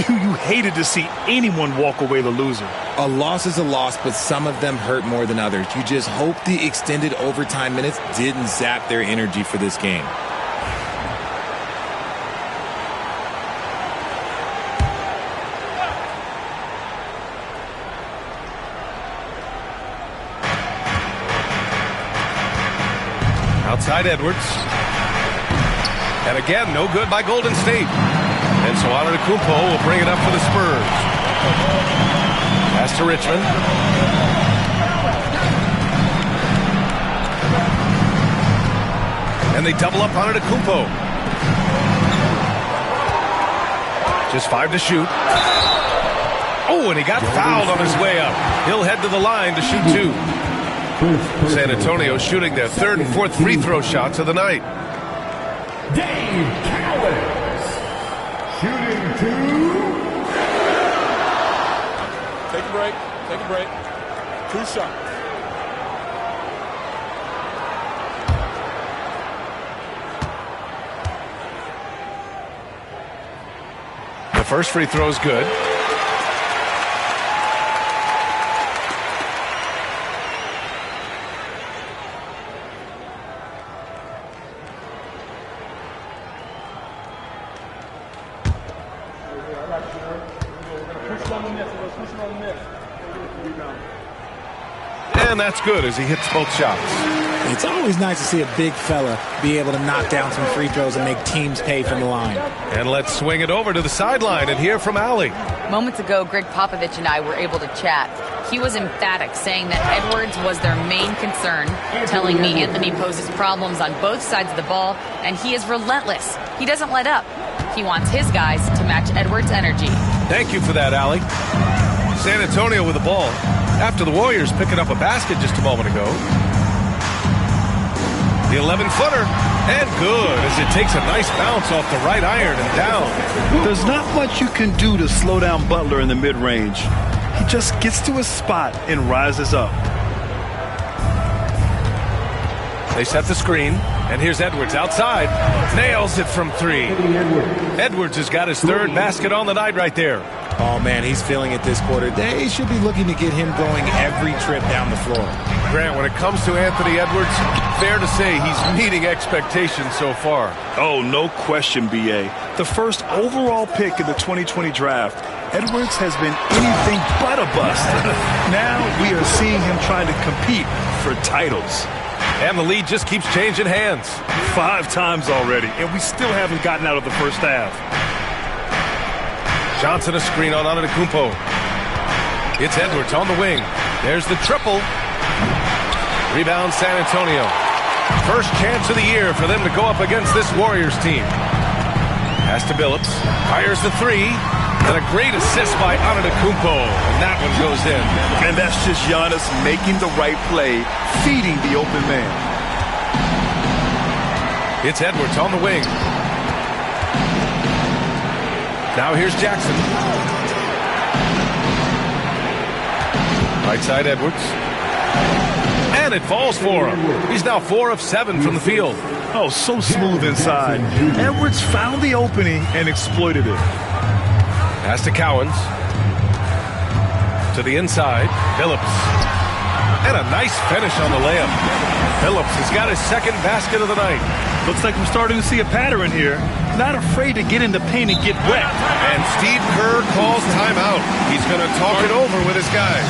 You hated to see anyone walk away the loser. A loss is a loss, but some of them hurt more than others. You just hope the extended overtime minutes didn't zap their energy for this game. Outside Edwards. And again, no good by Golden State. And so Antetokounmpo will bring it up for the Spurs. Pass to Richmond. And they double up Antetokounmpo. Just 5 to shoot. Oh, and he got fouled on his way up. He'll head to the line to shoot 2. San Antonio shooting their 3rd and 4th free throw shots of the night. Dave Cowens, shooting 2. Take a break. Take a break. 2 shots. The first free throw is good. And that's good as he hits both shots. It's always nice to see a big fella be able to knock down some free throws and make teams pay from the line. And let's swing it over to the sideline and hear from Allie. Moments ago, Greg Popovich and I were able to chat. He was emphatic, saying that Edwards was their main concern, telling me Anthony poses problems on both sides of the ball, and he is relentless. He doesn't let up. He wants his guys to match Edwards' energy. Thank you for that, Allie. San Antonio with the ball after the Warriors picking up a basket just a moment ago. The 11-footer, and good as it takes a nice bounce off the right iron and down. There's not much you can do to slow down Butler in the mid-range. He just gets to a spot and rises up. They set the screen, and here's Edwards outside. Nails it from 3. Edwards has got his 3rd basket on the night right there. Oh, man, he's feeling it this quarter. They should be looking to get him going every trip down the floor. Grant, when it comes to Anthony Edwards, fair to say he's meeting expectations so far. Oh, no question, B.A. The first overall pick in the 2020 draft, Edwards has been anything but a bust. Now we are seeing him trying to compete for titles. And the lead just keeps changing hands. 5 times already, and we still haven't gotten out of the first half. Johnson a screen on Antetokounmpo. It's Edwards on the wing. There's the triple. Rebound San Antonio. First chance of the year for them to go up against this Warriors team. Pass to Billups. Fires the three. And a great assist by Antetokounmpo. And that one goes in. And that's just Giannis making the right play, feeding the open man. It's Edwards on the wing. Now here's Jackson. Right side Edwards. And it falls for him. He's now 4 of 7 from the field. Oh, so smooth inside. Edwards found the opening and exploited it. Pass to Cowens. To the inside. Billups. And a nice finish on the layup. Billups has got his second basket of the night. Looks like we're starting to see a pattern here. Not afraid to get in the paint and get wet. And Steve Kerr calls timeout. He's going to talk it over with his guys.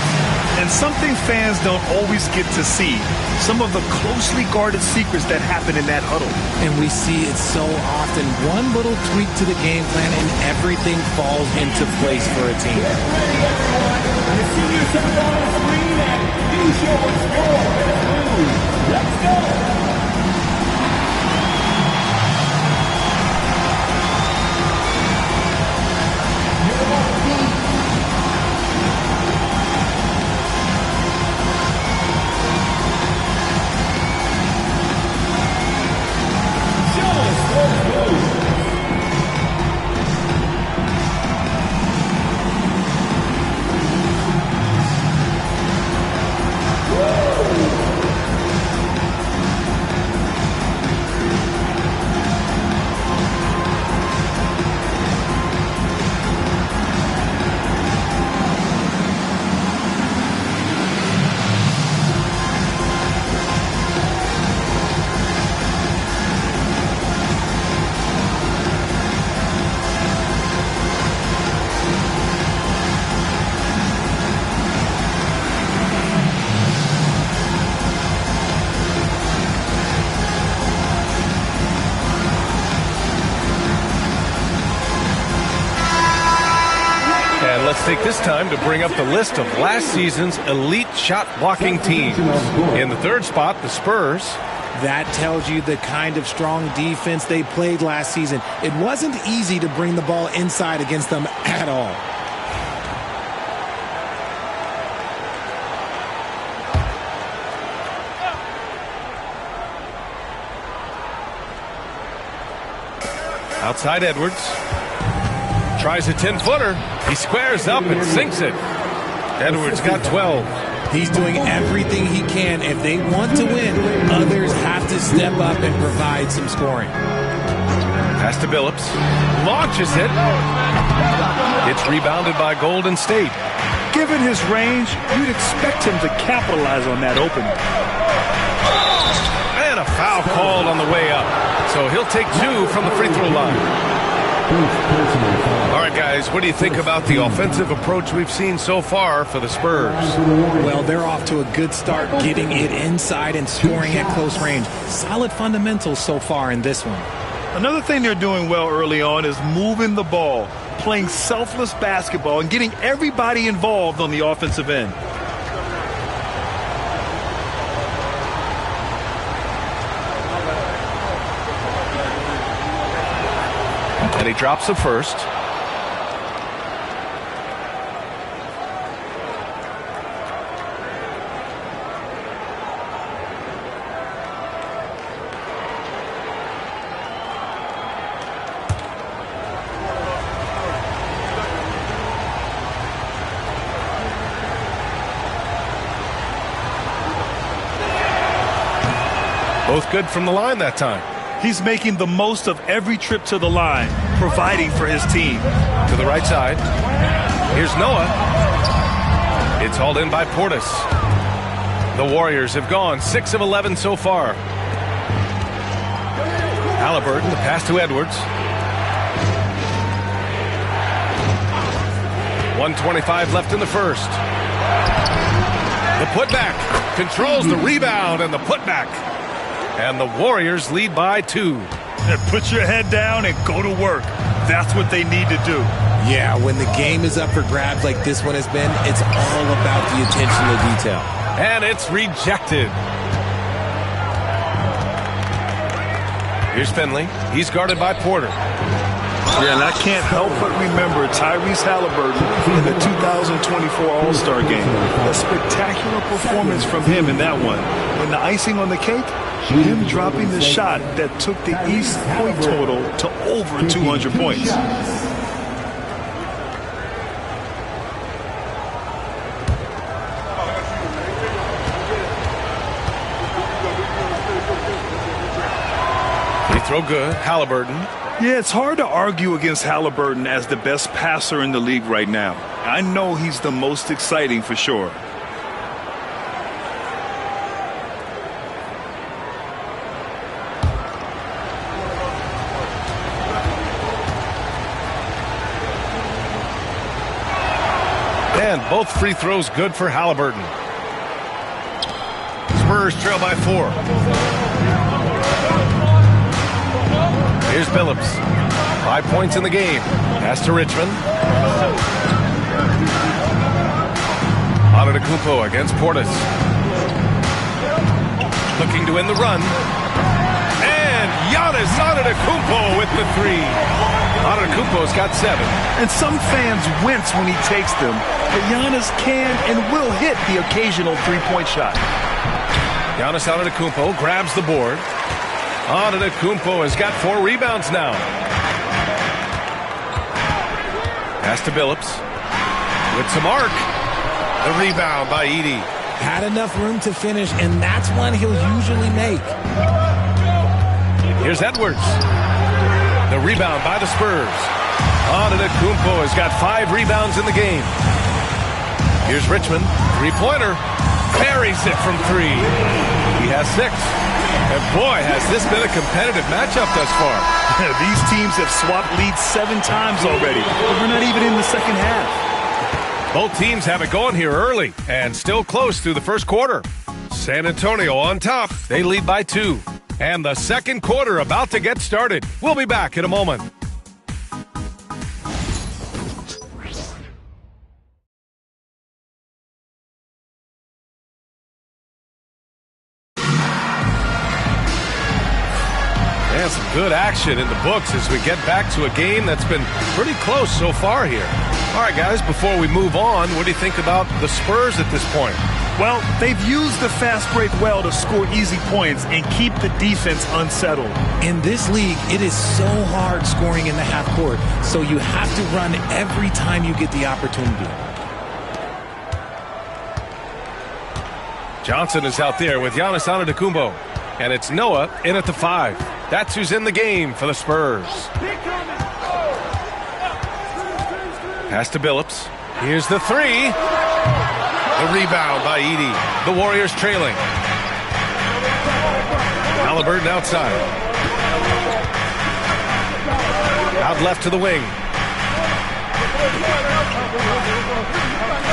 And something fans don't always get to see. Some of the closely guarded secrets that happen in that huddle. And we see it so often. One little tweak to the game plan and everything falls into place for a team. The senior center on the screen and you show us score. Let's go. Take this time to bring up the list of last season's elite shot blocking teams. In the third spot, the Spurs. That tells you the kind of strong defense they played last season. It wasn't easy to bring the ball inside against them at all. Outside Edwards. Tries a 10-footer. He squares up and sinks it. Edwards got 12. He's doing everything he can. If they want to win, others have to step up and provide some scoring. Pass to Billups. Launches it. It's rebounded by Golden State. Given his range, you'd expect him to capitalize on that opening. And a foul called on the way up. So he'll take 2 from the free throw line. All right, guys, what do you think about the offensive approach we've seen so far for the Spurs? Well, they're off to a good start getting it inside and scoring at close range. Solid fundamentals so far in this one. Another thing they're doing well early on is moving the ball, playing selfless basketball, and getting everybody involved on the offensive end. And he drops the first. Both good from the line that time. He's making the most of every trip to the line, providing for his team. To the right side. Here's Noah. It's hauled in by Portis. The Warriors have gone 6 of 11 so far. Halliburton, the pass to Edwards. 1:25 left in the first. The putback. Controls the rebound and the putback. And the Warriors lead by 2. And put your head down and go to work. That's what they need to do. Yeah, when the game is up for grabs like this one has been, it's all about the attention to detail. And it's rejected. Here's Finley. He's guarded by Porter. Yeah, and I can't help but remember Tyrese Halliburton in the 2024 All-Star Game. A spectacular performance from him in that one. And the icing on the cake, him dropping the shot that took the East point total to over 200 points. Free throw good. Halliburton. Yeah, it's hard to argue against Halliburton as the best passer in the league right now. I know he's the most exciting for sure. And both free throws good for Halliburton. Spurs trail by 4. Here's Billups. 5 points in the game. Pass to Richmond. Antetokounmpo against Portis. Looking to win the run. And Giannis Antetokounmpo with the 3. Antetokounmpo's got 7. And some fans wince when he takes them, but Giannis can and will hit the occasional three-point shot. Giannis Antetokounmpo grabs the board. Antetokounmpo has got 4 rebounds now. Pass to Billups. With some arc. The rebound by Edey. Had enough room to finish, and that's one he'll usually make. Here's Edwards. The rebound by the Spurs. Antetokounmpo has got 5 rebounds in the game. Here's Richmond. Three-pointer. Buries it from 3. He has 6. And boy, has this been a competitive matchup thus far. These teams have swapped leads 7 times already, but we're not even in the second half. Both teams have it going here early and still close through the first quarter. San Antonio on top. They lead by 2. And the second quarter about to get started. We'll be back in a moment. And some good action in the books as we get back to a game that's been pretty close so far here. All right, guys, before we move on, what do you think about the Spurs at this point? Well, they've used the fast break well to score easy points and keep the defense unsettled. In this league, it is so hard scoring in the half court, so you have to run every time you get the opportunity. Johnson is out there with Giannis Antetokounmpo. And it's Noah in at the 5. That's who's in the game for the Spurs. Pass to Billups. Here's the 3. The rebound by Edey. The Warriors trailing. Halliburton outside. Out left to the wing.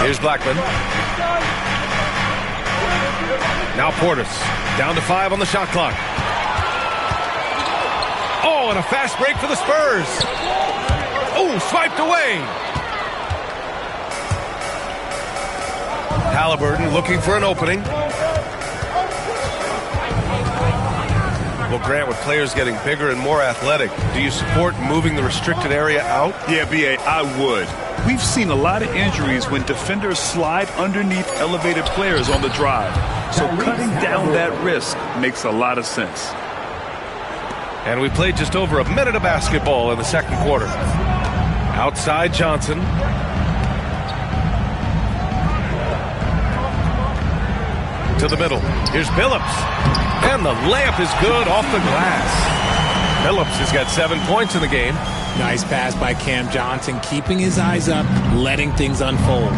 Here's Blackman. Now Portis. Down to 5 on the shot clock. Oh, and a fast break for the Spurs. Oh, swiped away. Halliburton looking for an opening. Well, Grant, with players getting bigger and more athletic, do you support moving the restricted area out? Yeah, B.A., I would. We've seen a lot of injuries when defenders slide underneath elevated players on the drive. So cutting down that risk makes a lot of sense. And we played just over a minute of basketball in the second quarter. Outside Johnson. To the middle. Here's Billups. And the layup is good off the glass. Billups has got 7 points in the game. Nice pass by Cam Johnson, keeping his eyes up, letting things unfold.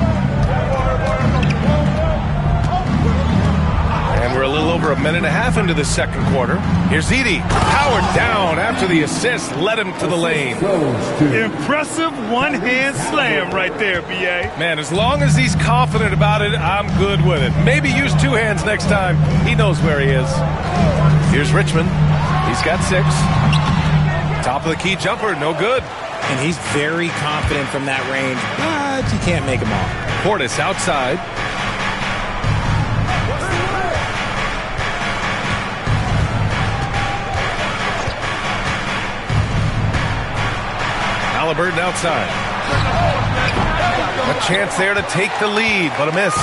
And we're a little over a minute and a half into the second quarter. Here's Edey. Powered down after the assist led him to the lane. Impressive one-hand slam right there, B.A. Man, as long as he's confident about it, I'm good with it. Maybe use 2 hands next time. He knows where he is. Here's Richmond. He's got 6. Top of the key jumper, no good. And he's very confident from that range, but you can't make him all. Portis outside. Halliburton outside. A chance there to take the lead, but a miss.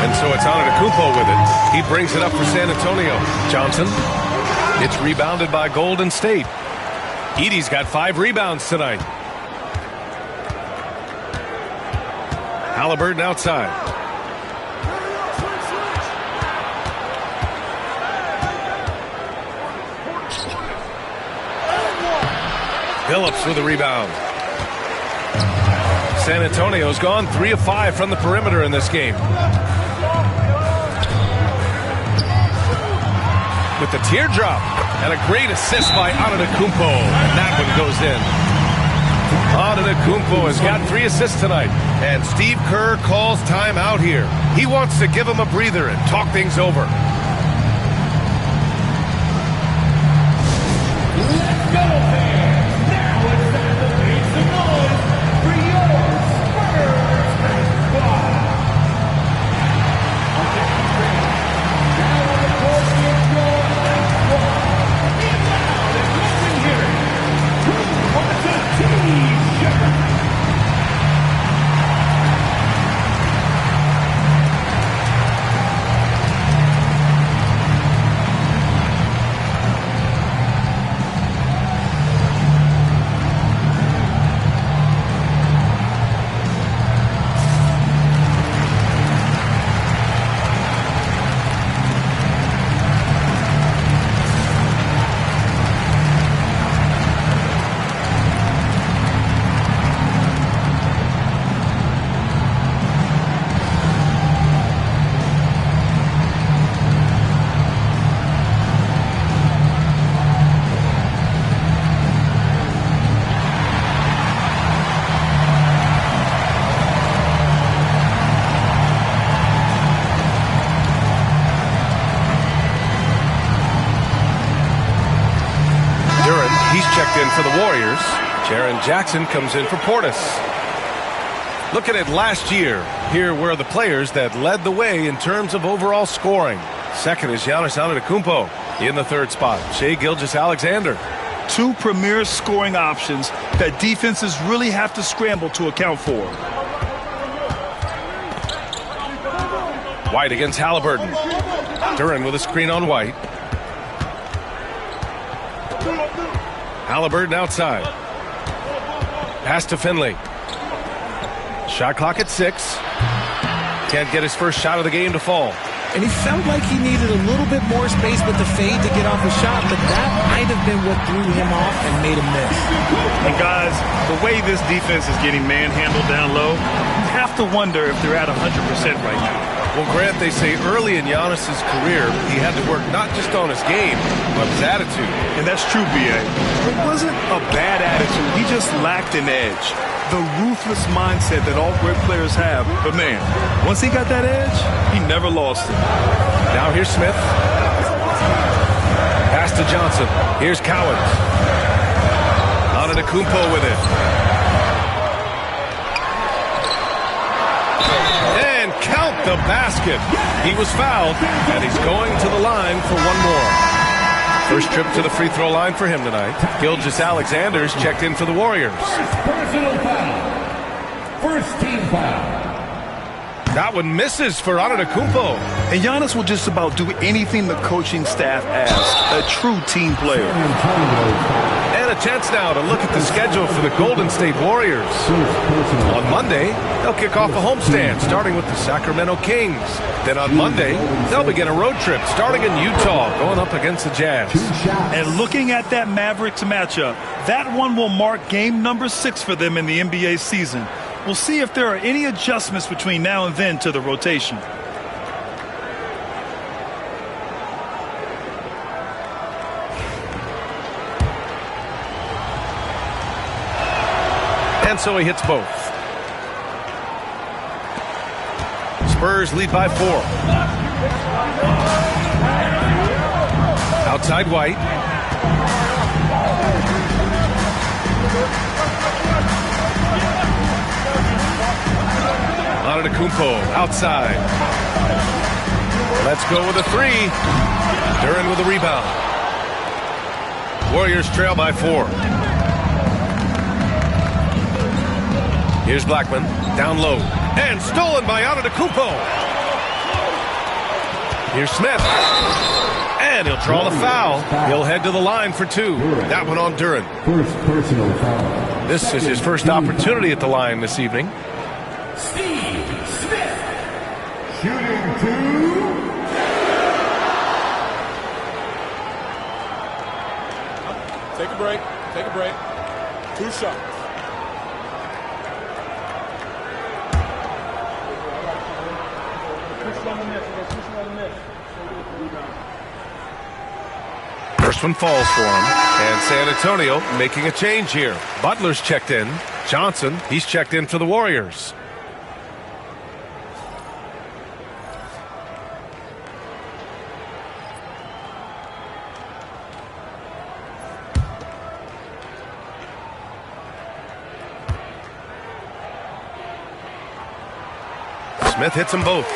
And so it's Antetokounmpo with it. He brings it up for San Antonio. Johnson. It's rebounded by Golden State. Edey's got 5 rebounds tonight. Halliburton outside. Phillips with a rebound. San Antonio's gone 3 of 5 from the perimeter in this game. With the teardrop and a great assist by Antetokounmpo. And that one goes in. Antetokounmpo has got 3 assists tonight. And Steve Kerr calls timeout here. He wants to give him a breather and talk things over. Let's go, fans. Now it's time to make some noise for your Spurs squad. Now on the court is your squad. Get loud and let me hear it. Who wants a T-shirt? In for the Warriors. Jaren Jackson comes in for Portis. Looking at last year, here were the players that led the way in terms of overall scoring. Second is Giannis Antetokounmpo. In the third spot, Shai Gilgeous-Alexander. 2 premier scoring options that defenses really have to scramble to account for. White against Halliburton. Duren with a screen on White. Halliburton outside. Pass to Finley. Shot clock at 6. Can't get his first shot of the game to fall. And he felt like he needed a little bit more space with the fade to get off a shot, but that might have been what threw him off and made him miss. And guys, the way this defense is getting manhandled down low, you have to wonder if they're at 100% right now. Well, Grant, they say early in Giannis's career, he had to work not just on his game, but his attitude. And that's true, B.A. It wasn't a bad attitude. He just lacked an edge. The ruthless mindset that all great players have. But, man, once he got that edge, he never lost it. Now here's Smith. Pass to Johnson. Here's Cowens. Antetokounmpo with it. Count the basket. He was fouled, and he's going to the line for one more. First trip to the free throw line for him tonight. Gilgeous-Alexander's checked in for the Warriors. First personal foul. First team foul. That one misses for Antetokounmpo. And Giannis will just about do anything the coaching staff asks. A true team player. And a chance now to look at the schedule for the Golden State Warriors. On Monday, they'll kick off a homestand, starting with the Sacramento Kings. Then on Monday, they'll begin a road trip, starting in Utah, going up against the Jazz. And looking at that Mavericks matchup, that one will mark game number 6 for them in the NBA season. We'll see if there are any adjustments between now and then to the rotation. And so he hits both. Spurs lead by 4. Outside White. Antetokounmpo outside. Let's go with a three. Duren with a rebound. Warriors trail by 4. Here's Blackman, down low, and stolen by Antetokounmpo. Here's Smith, and he'll draw the foul. He'll head to the line for 2. That one on Duren. First personal foul. This is his first opportunity at the line this evening. Shooting 2. Take a break. Take a break. 2 shots. First one falls for him, and San Antonio making a change here. Butler's checked in. Johnson, he's checked in for the Warriors. Smith hits them both.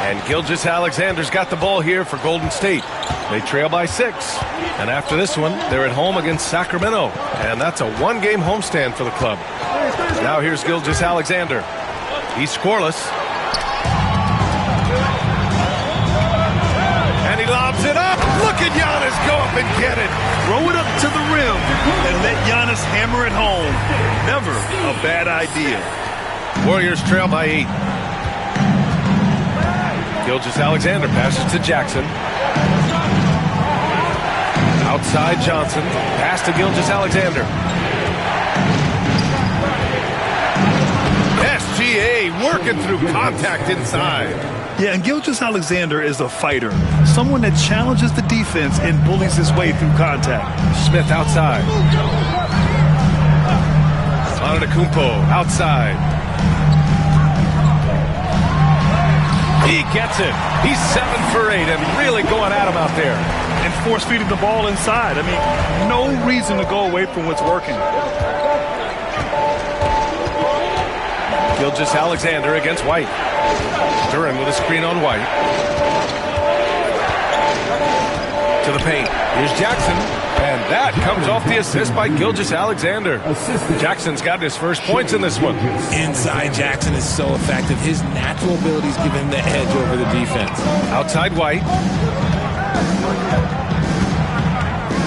And Gilgeous-Alexander's got the ball here for Golden State. They trail by 6. And after this one, they're at home against Sacramento. And that's a 1-game homestand for the club. Now here's Gilgeous-Alexander. He's scoreless. And he lobs it up. Look at Giannis go up and get it. Throw it up to the rim and let Giannis hammer it home. Never a bad idea. Warriors trail by 8. Gilgeous-Alexander passes to Jackson. Outside Johnson. Pass to Gilgeous-Alexander. SGA working through contact inside. Yeah, and Gilgeous-Alexander is a fighter. Someone that challenges the defense and bullies his way through contact. Smith outside. Antetokounmpo outside. He gets it. He's 7 for 8 and really going at him out there. And force feeding the ball inside. I mean, no reason to go away from what's working. Gilgeous-Alexander against White. Duren with a screen on White. To the paint. Here's Jackson. And that comes off the assist by Gilgeous-Alexander. Jackson's got his first points in this one. Inside Jackson is so effective. His natural abilities give him the edge over the defense. Outside White.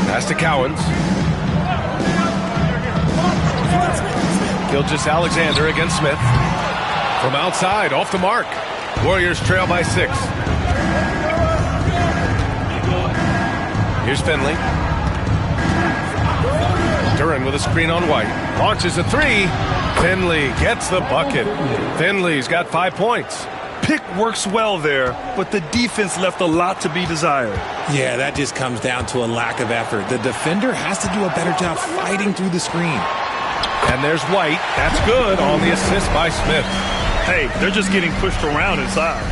Pass to Cowens. Gilgeous-Alexander against Smith. From outside, off the mark. Warriors trail by 6. Here's Finley. Duren with a screen on White. Launches a 3. Finley gets the bucket. Finley's got 5 points. Pick works well there, but the defense left a lot to be desired. Yeah, that just comes down to a lack of effort. The defender has to do a better job fighting through the screen. And there's White. That's good on the assist by Smith. Hey, they're just getting pushed around inside.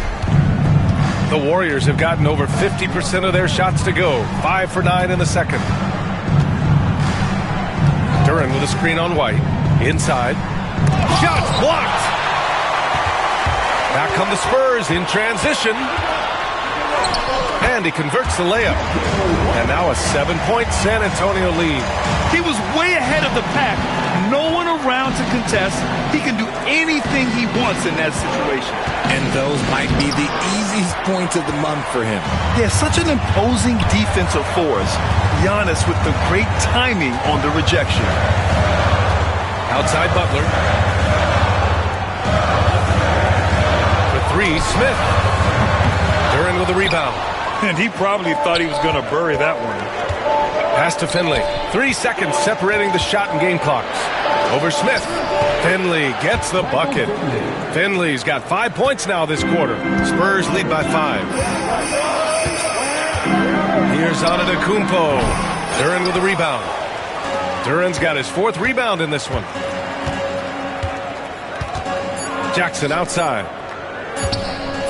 The Warriors have gotten over 50% of their shots to go. 5 for 9 in the second. Duren with a screen on White. Inside. Shots blocked. Back come the Spurs in transition. And he converts the layup. And now a 7-point San Antonio lead. He was way ahead of the pack. No one around to contest. He can do anything he wants in that situation. And those might be the easiest points of the month for him. Yeah, such an imposing defensive force. Giannis with the great timing on the rejection. Outside Butler. For 3, Smith. Duren with a rebound. And he probably thought he was going to bury that one. Pass to Finley. 3 seconds separating the shot and game clocks. Over Smith. Finley gets the bucket. Finley's got 5 points now this quarter. Spurs lead by 5. Here's Antetokounmpo. Duren with the rebound. Duren's got his 4th rebound in this one. Jackson outside.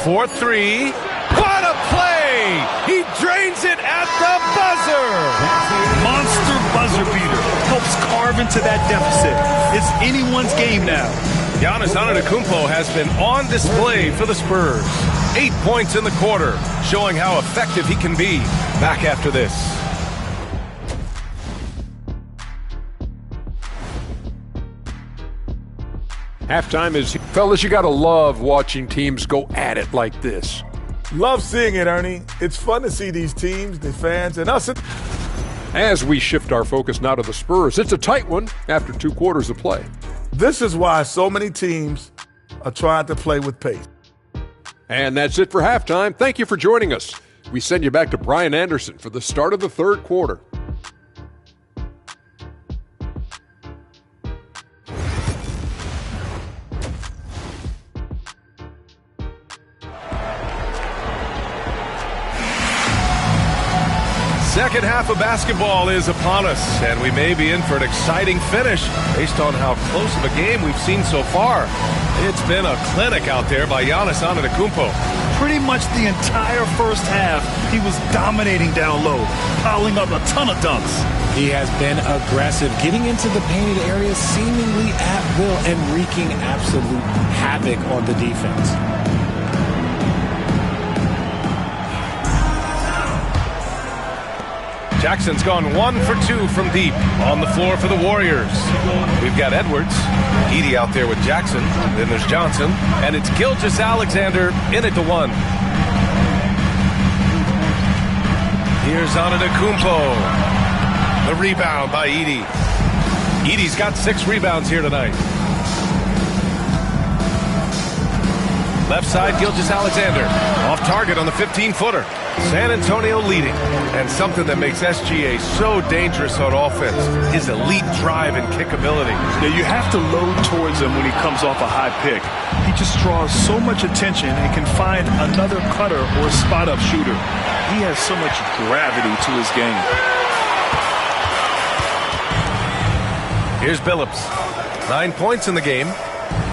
4-3. What a play into that deficit. It's anyone's game now. Giannis Antetokounmpo has been on display for the Spurs. 8 points in the quarter, showing how effective he can be. Back after this. Halftime is, fellas, you got to love watching teams go at it like this. Love seeing it, Ernie. It's fun to see these teams, the fans, and us. As we shift our focus now to the Spurs, it's a tight one after 2 quarters of play. This is why so many teams are trying to play with pace. And that's it for halftime. Thank you for joining us. We send you back to Brian Anderson for the start of the 3rd quarter. Second half of basketball is upon us, and we may be in for an exciting finish based on how close of a game we've seen so far. It's been a clinic out there by Giannis Antetokounmpo. Pretty much the entire first half, he was dominating down low, piling up a ton of dunks. He has been aggressive, getting into the painted area seemingly at will and wreaking absolute havoc on the defense. Jackson's gone 1 for 2 from deep on the floor for the Warriors. We've got Edwards, Edey out there with Jackson. Then there's Johnson, and it's Gilgeous-Alexander in it to 1. Here's Antetokounmpo. The rebound by Edey. Edey's got 6 rebounds here tonight. Left side, Gilgeous-Alexander. Off target on the 15-footer. San Antonio leading. And something that makes SGA so dangerous on offense, his elite drive and kickability. Yeah, you have to load towards him when he comes off a high pick. He just draws so much attention and can find another cutter or spot-up shooter. He has so much gravity to his game. Here's Billups. 9 points in the game.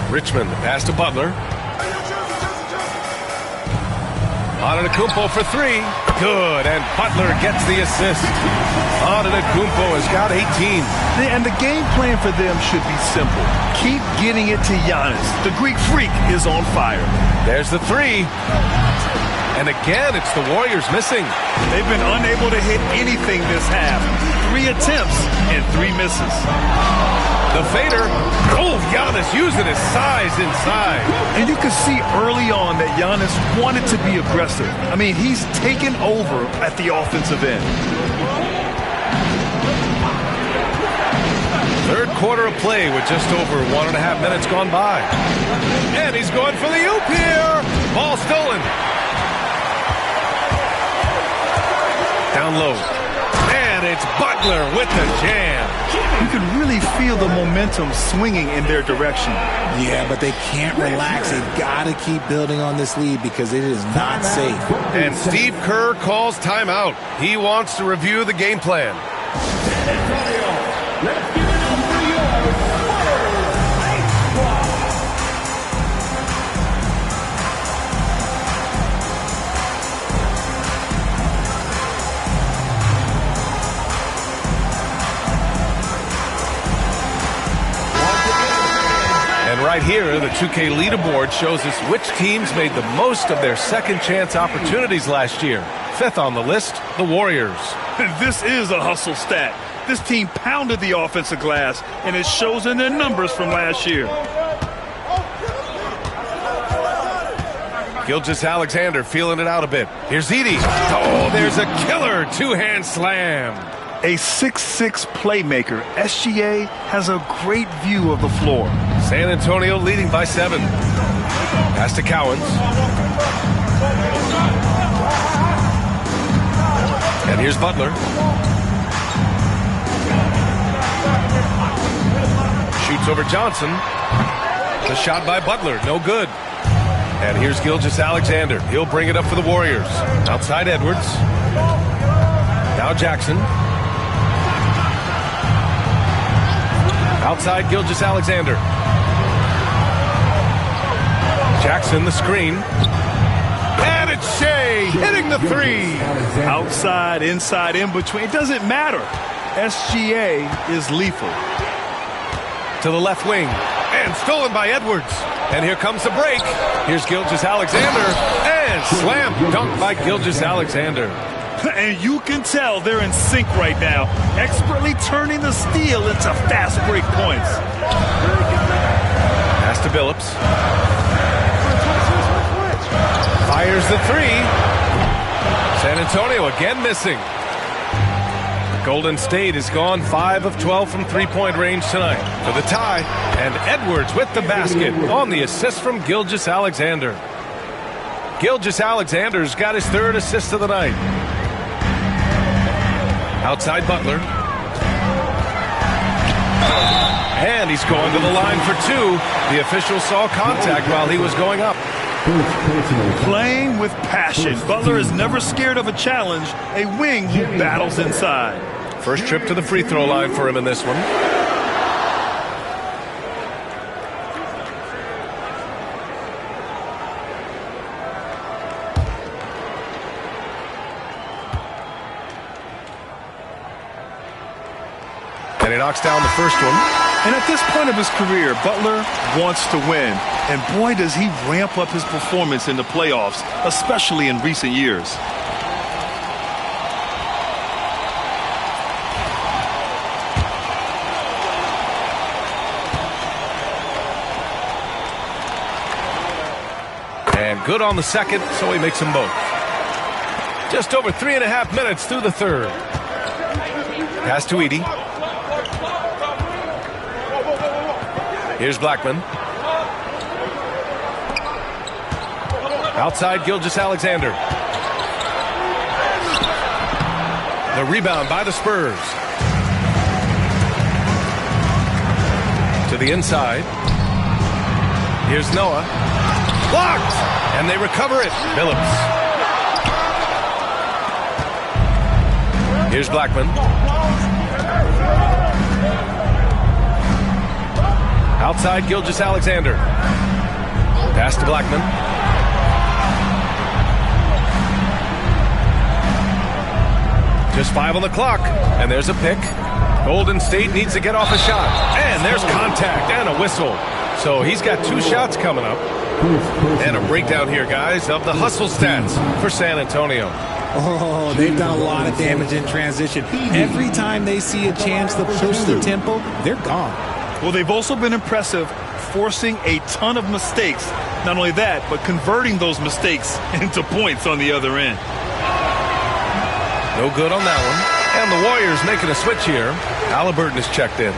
Richmond, the pass to Butler. Antetokounmpo for 3. Good, and Butler gets the assist. Antetokounmpo has got 18. And the game plan for them should be simple. Keep getting it to Giannis. The Greek freak is on fire. There's the 3. And again, it's the Warriors missing. They've been unable to hit anything this half. 3 attempts and 3 misses. The fader. Oh, Giannis using his size inside. And you could see early on that Giannis wanted to be aggressive. I mean, he's taken over at the offensive end. 3rd quarter of play with just over 1.5 minutes gone by. And he's going for the oop here. Ball stolen. Down low. And it's Butler with the jam. You can really feel the momentum swinging in their direction. Yeah, but they can't relax. They've got to keep building on this lead because it is not safe. And Steve Kerr calls timeout. He wants to review the game plan. Right here, the 2K leaderboard shows us which teams made the most of their second chance opportunities last year. 5th on the list, the Warriors. This is a hustle stat. This team pounded the offensive glass, and it shows in their numbers from last year. Gilgeous-Alexander feeling it out a bit. Here's Edey. Oh, there's a killer 2-hand slam. A 6'6" playmaker, SGA has a great view of the floor. San Antonio leading by 7. Pass to Cowens. And here's Butler. Shoots over Johnson. The shot by Butler, no good. And here's Gilgeous-Alexander. He'll bring it up for the Warriors. Outside Edwards. Now Jackson. Outside Gilgeous-Alexander. Jackson the screen. And it's Shea hitting the 3. Outside, inside, in between. It doesn't matter. SGA is lethal. to the left wing. And stolen by Edwards. And here comes the break. Here's Gilgeous-Alexander. And slam dunk by Gilgeous-Alexander. And you can tell they're in sync right now, expertly turning the steal into fast break points. Pass to Billups. Fires the three. San Antonio again missing. Golden State has gone 5 of 12 from three-point range tonight for the tie. And Edwards with the basket on the assist from Gilgeous-Alexander. Gilgeous-Alexander's got his third assist of the night. Outside Butler. And he's going to the line for two. The official saw contact while he was going up. Playing with passion. Butler is never scared of a challenge. A wing who battles inside. First trip to the free throw line for him in this one. And he knocks down the first one. And at this point of his career, Butler wants to win. And boy, does he ramp up his performance in the playoffs, especially in recent years. And good on the second, so he makes them both. Just over 3.5 minutes through the third. Pass to Edey. Here's Blackman. Outside Gilgeous-Alexander. The rebound by the Spurs. To the inside. Here's Noah. Blocked! And they recover it. Billups. Here's Blackman. Outside Gilgeous-Alexander. Pass to Blackman. Just 5 on the clock. And there's a pick. Golden State needs to get off a shot. And there's contact and a whistle. So he's got 2 shots coming up. And a breakdown here, guys, of the hustle stats for San Antonio. Oh, they've done a lot of damage in transition. Every time they see a chance to push the tempo, they're gone. Well, they've also been impressive, forcing a ton of mistakes. Not only that, but converting those mistakes into points on the other end. No good on that one. And the Warriors making a switch here. Halliburton is checked in.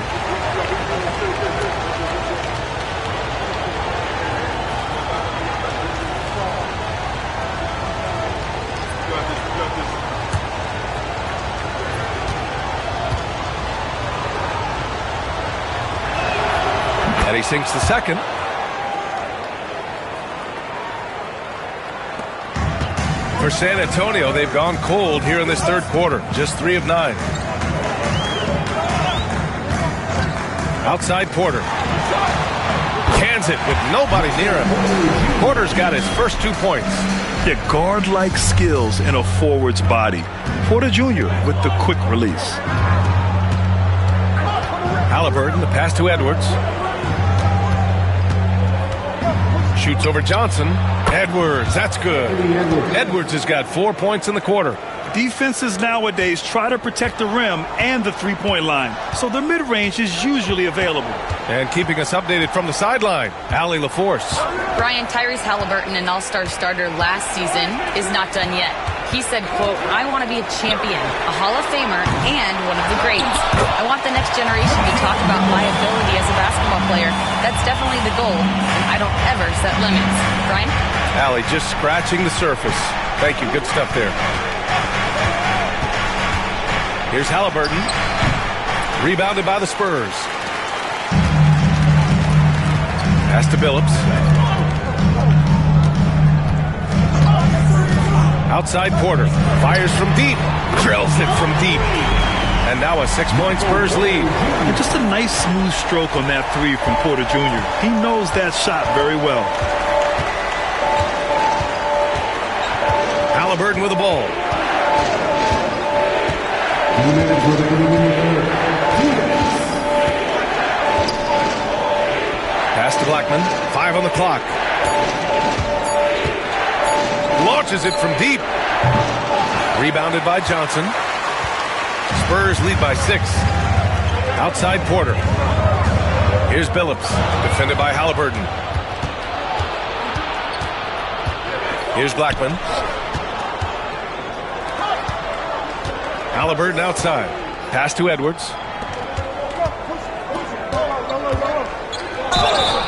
And he sinks the second. For San Antonio, they've gone cold here in this third quarter. Just 3 of 9. Outside Porter. Cans it with nobody near him. Porter's got his first 2 points. Yeah, guard-like skills in a forward's body. Porter Jr. with the quick release. Halliburton, the pass to Edwards. Shoots over Johnson. Edwards, that's good. Edwards has got 4 points in the quarter. Defenses nowadays try to protect the rim and the three-point line, so the mid-range is usually available. And keeping us updated from the sideline, Allie LaForce. Brian, Tyrese Halliburton, an all-star starter last season, is not done yet. He said, quote, "I want to be a champion, a Hall of Famer, and one of the greats. I want the next generation to talk about my ability as a basketball player. That's definitely the goal, and I don't ever set limits." Brian? Allie just scratching the surface. Thank you. Good stuff there. Here's Halliburton. Rebounded by the Spurs. Pass to Billups. Outside Porter. Fires from deep. Drills it from deep. And now a 6-point Spurs lead. And just a nice smooth stroke on that three from Porter Jr. He knows that shot very well. Halliburton with the ball. 5 on the clock. Launches it from deep. Rebounded by Johnson. Spurs lead by 6. Outside Porter. Here's Billups, defended by Halliburton. Here's Blackman. Halliburton outside. Pass to Edwards.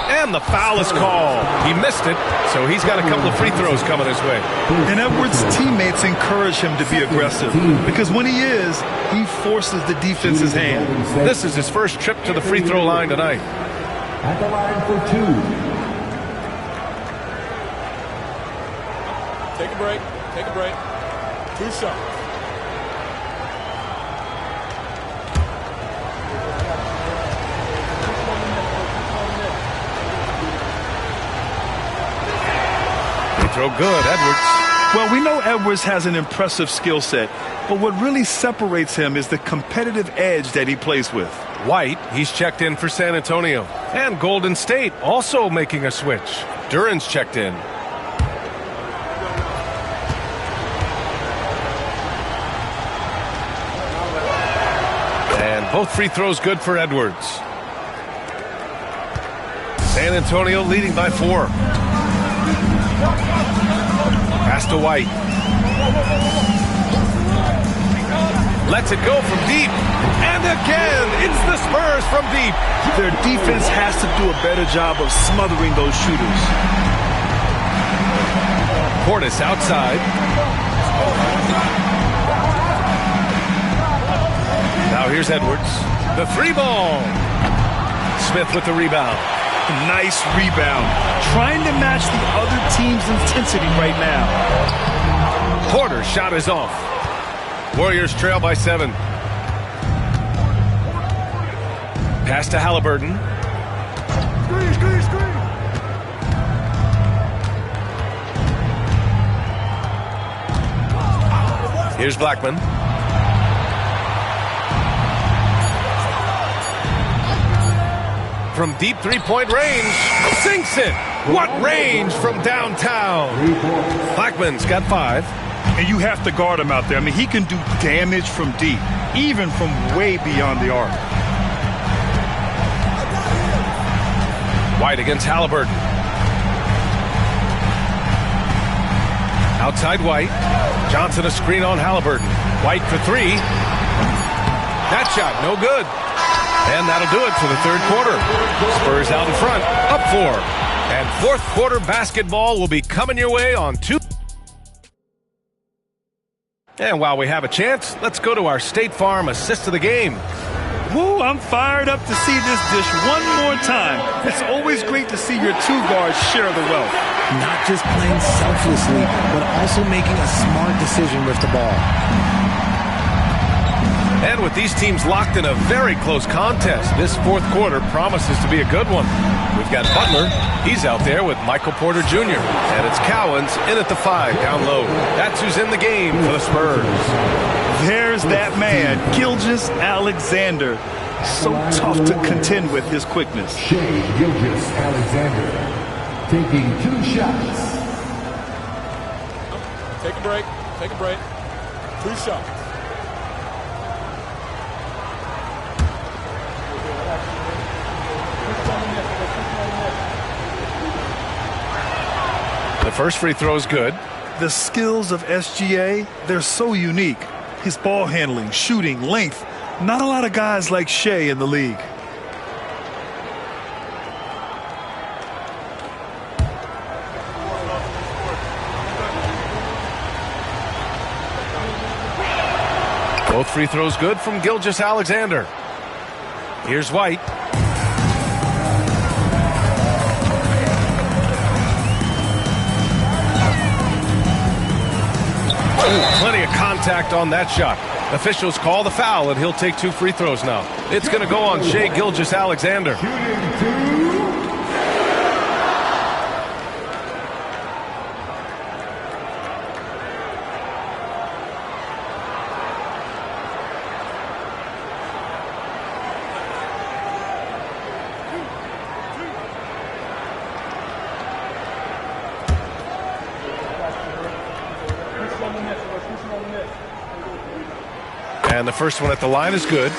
And the foul is called. He missed it, so he's got a couple of free throws coming his way. And Edwards' teammates encourage him to be aggressive because when he is, he forces the defense's hand. This is his first trip to the free throw line tonight. At the line for 2. Take a break. Take a break. 2 shots. Throw good, Edwards. Well, we know Edwards has an impressive skill set, but what really separates him is the competitive edge that he plays with. White, he's checked in for San Antonio. And Golden State also making a switch. Duran's checked in. And both free throws good for Edwards. San Antonio leading by 4. Pass to White. Lets it go from deep. And again, it's the Spurs from deep. Their defense has to do a better job of smothering those shooters. Portis outside. Now here's Edwards. The 3 ball. Smith with the rebound. Nice rebound. Trying to match the other team's intensity right now. Porter's shot is off. Warriors trail by 7. Pass to Halliburton. Here's Blackman. From deep 3-point range, sinks it. What range from downtown? Blackman's got 5. And you have to guard him out there. I mean, he can do damage from deep, even from way beyond the arc. White against Halliburton. Outside White. Johnson a screen on Halliburton. White for 3. That shot, no good. And that'll do it for the third quarter. Spurs out in front, up 4. And fourth quarter basketball will be coming your way on 2. And while we have a chance, let's go to our State Farm assist of the game. Woo, I'm fired up to see this dish one more time. It's always great to see your 2 guards share the wealth. Not just playing selflessly, but also making a smart decision with the ball. And with these teams locked in a very close contest, this fourth quarter promises to be a good one. We've got Butler. He's out there with Michael Porter Jr. And it's Cowens in at the 5 down low. That's who's in the game for the Spurs. There's that man, Gilgeous-Alexander. So tough to contend with his quickness. Shai Gilgeous-Alexander taking 2 shots. Take a break. Take a break. 2 shots. The first free throw is good. The skills of SGA, they're so unique. His ball handling, shooting, length. Not a lot of guys like Shai in the league. Both free throws good from Gilgeous-Alexander. Here's White. Plenty of contact on that shot. Officials call the foul, and he'll take 2 free throws now. It's going to go on Shai Gilgeous-Alexander. And the first one at the line is good.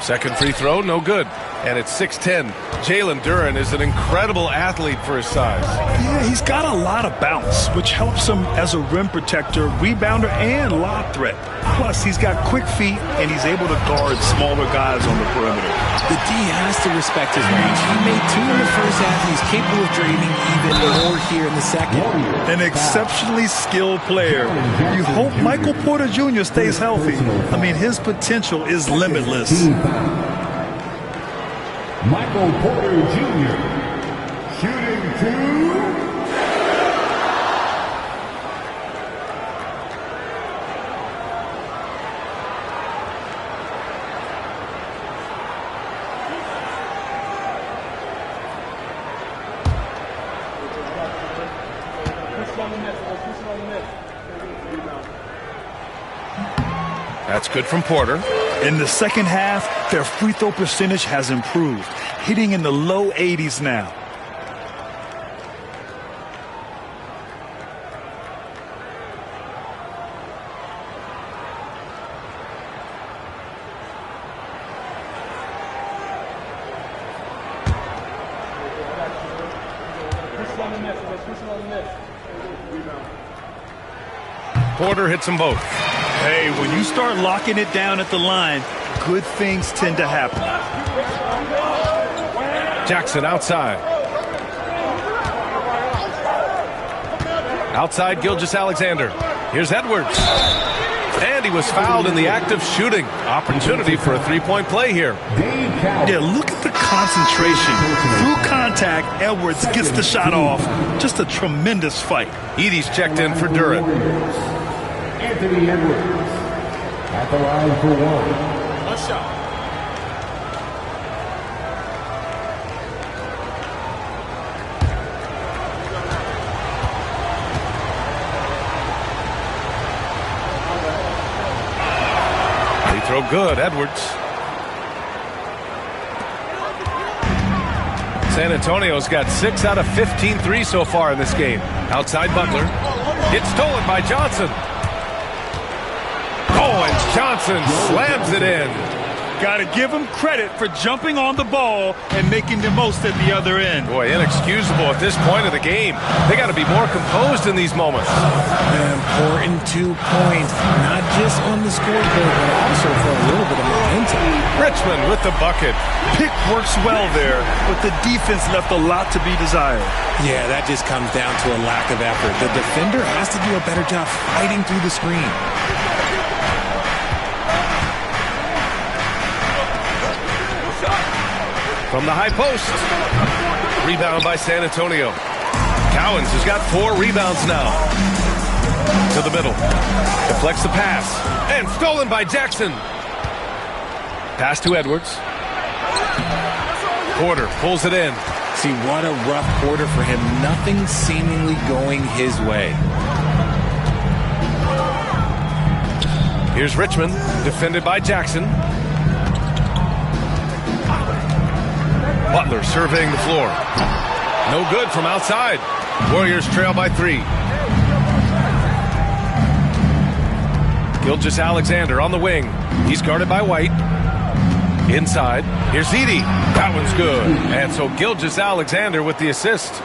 Second free throw, no good. And it's 6-10. Jalen Duren is an incredible athlete for his size. Yeah, he's got a lot of bounce, which helps him as a rim protector, rebounder, and lob threat. Plus, he's got quick feet, and he's able to guard smaller guys on the perimeter. The D has to respect his range. He made 2 in the first half. He's capable of draining even more here in the second. An exceptionally skilled player. You hope Michael Porter Jr. stays healthy. I mean, his potential is limitless. Michael Porter Jr. shooting 2. That's good from Porter. In the second half, their free throw percentage has improved, hitting in the low 80s now. Porter hits them both. Hey, when you start locking it down at the line, good things tend to happen. Jackson outside. Outside Gilgeous-Alexander. Here's Edwards. And he was fouled in the act of shooting. Opportunity for a three-point play here. Yeah, look at the concentration. Through contact, Edwards gets the shot off. Just a tremendous fight. Edey's checked in for Duren. Anthony Edwards at the line for 1. A shot. Free throw good, Edwards. San Antonio's got 6 out of 15 threes so far in this game. Outside Butler. It's stolen by Johnson. Oh, and Johnson slams it in. Got to give him credit for jumping on the ball and making the most at the other end. Boy, inexcusable at this point of the game. They got to be more composed in these moments. An important 2 points, not just on the scoreboard, but also for a little bit of momentum. Richmond with the bucket. Pick works well there, but the defense left a lot to be desired. Yeah, that just comes down to a lack of effort. The defender has to do a better job fighting through the screen. From the high post. Rebound by San Antonio. Cowens has got 4 rebounds now. To the middle. Deflects the pass. And stolen by Jackson. Pass to Edwards. Porter pulls it in. See, what a rough quarter for him. Nothing seemingly going his way. Here's Richmond, defended by Jackson. Butler surveying the floor. No good from outside. Warriors trail by 3. Gilgeous-Alexander on the wing. He's guarded by White. Inside. Here's Edey. That one's good. And so Gilgeous-Alexander with the assist.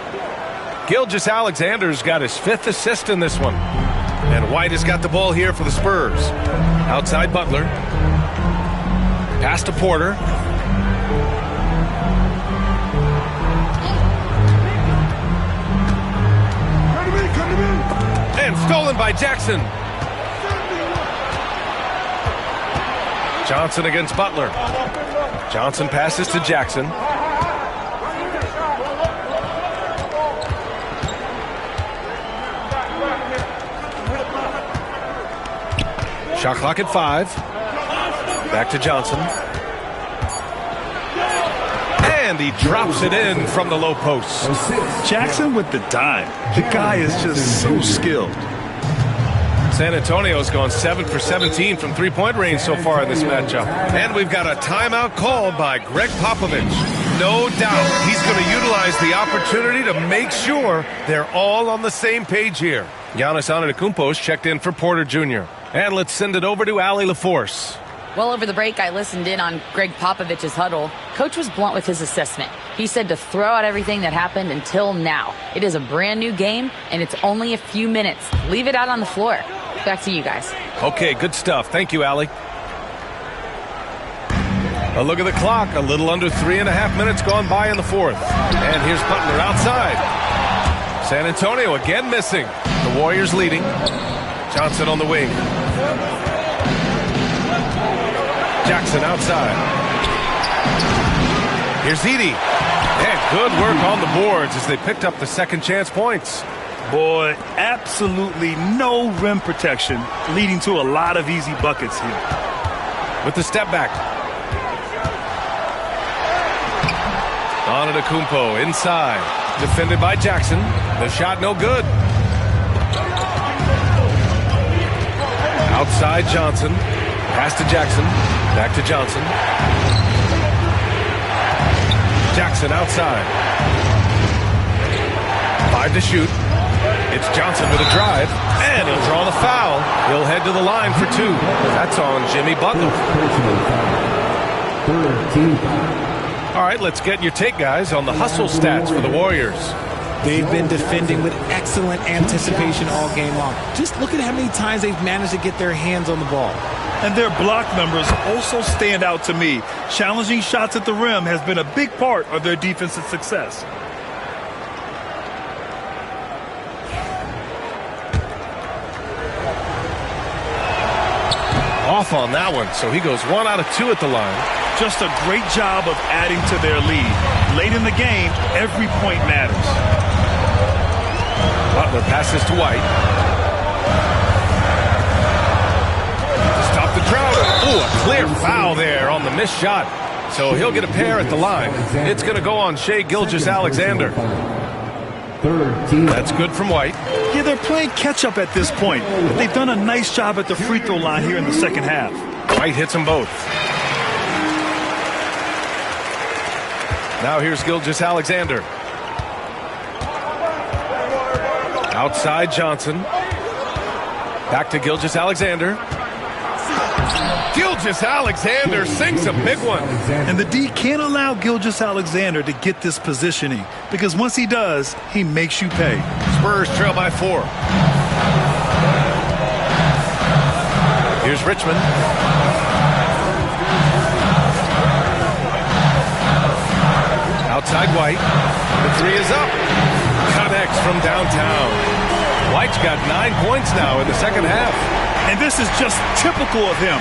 Gilgeous-Alexander's got his 5th assist in this one. And White has got the ball here for the Spurs. Outside Butler. Pass to Porter. And stolen by Jackson. Johnson against Butler. Johnson passes to Jackson. Shot clock at 5. Back to Johnson. And he drops it in from the low post. Jackson with the dime. The guy is just so skilled. San Antonio's gone 7 for 17 from three-point range so far in this matchup. And we've got a timeout called by Greg Popovich. No doubt he's going to utilize the opportunity to make sure they're all on the same page here. Giannis Antetokounmpo's checked in for Porter Jr. And let's send it over to Allie LaForce. Well, over the break, I listened in on Greg Popovich's huddle. Coach was blunt with his assessment. He said to throw out everything that happened until now. It is a brand new game, and it's only a few minutes. Leave it out on the floor. Back to you guys. Okay, good stuff. Thank you, Allie. A look at the clock. A little under 3.5 minutes gone by in the fourth. And here's Butler outside. San Antonio again missing. The Warriors leading. Johnson on the wing. Jackson outside. Here's Edey. And good work on the boards as they picked up the second chance points. Boy, absolutely no rim protection, leading to a lot of easy buckets here. With the step back. Antetokounmpo inside. Defended by Jackson. The shot no good. Outside Johnson. Pass to Jackson. Back to Johnson. Jackson outside. 5 to shoot. It's Johnson with a drive. And he'll draw the foul. He'll head to the line for 2. That's on Jimmy Butler. All right, let's get your take, guys, on the hustle stats for the Warriors. They've been defending with excellent anticipation all game long. Just look at how many times they've managed to get their hands on the ball. And their block numbers also stand out to me. Challenging shots at the rim has been a big part of their defensive success. Off on that one, so he goes 1 out of 2 at the line. Just a great job of adding to their lead. Late in the game, every point matters. Butler passes to White. Stop the drought. Ooh, a clear foul there on the missed shot. So he'll get a pair at the line. It's going to go on Shai Gilgeous-Alexander. That's good from White. Yeah, they're playing catch-up at this point, but they've done a nice job at the free throw line here in the second half. White hits them both. Now here's Gilgeous-Alexander. Outside Johnson. Back to Gilgeous-Alexander. Gilgeous-Alexander sinks a big one. And the D can't allow Gilgeous-Alexander to get this positioning, because once he does, he makes you pay. Spurs trail by 4. Here's Richmond. Outside White. The 3 is up. Connects from downtown. White's got 9 points now in the second half. And this is just typical of him.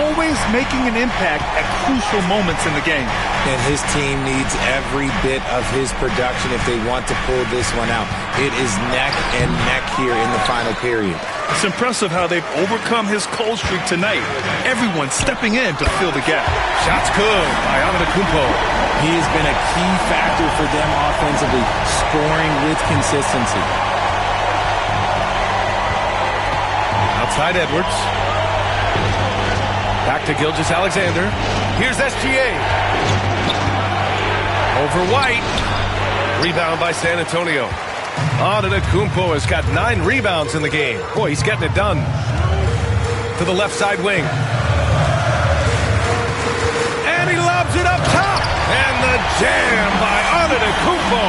Always making an impact at crucial moments in the game. And his team needs every bit of his production if they want to pull this one out. It is neck and neck here in the final period. It's impressive how they've overcome his cold streak tonight. Everyone stepping in to fill the gap. Shots good by Antetokounmpo. He has been a key factor for them offensively, scoring with consistency. Outside Edwards. Back to Gilgeous-Alexander. Here's SGA. Over White. Rebound by San Antonio. Antetokounmpo has got 9 rebounds in the game. Boy, he's getting it done. To the left side wing. And he lobs it up top. And the jam by Antetokounmpo.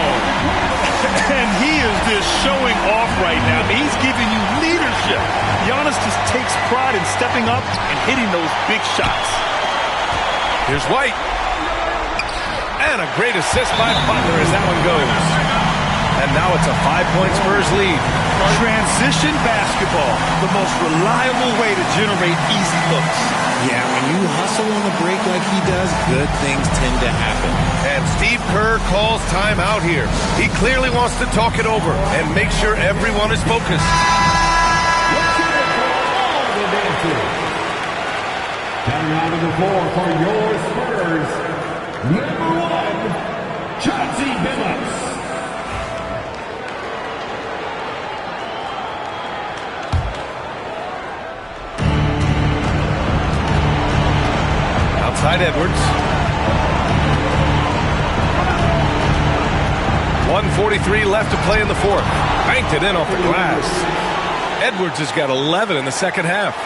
And he is just showing off right now. I mean, he's giving you leadership. Giannis just takes pride in stepping up and hitting those big shots. Here's White. And a great assist by Butler as that one goes. And now it's a 5-point Spurs lead. Transition basketball, the most reliable way to generate easy looks. Yeah, when you hustle on the break like he does, good things tend to happen. And Steve Kerr calls timeout here. He clearly wants to talk it over and make sure everyone is focused. Coming out of the floor for your Spurs, number 1, Outside Edwards. 1:43 left to play in the fourth. Banked it in off the glass. Edwards has got 11 in the second half.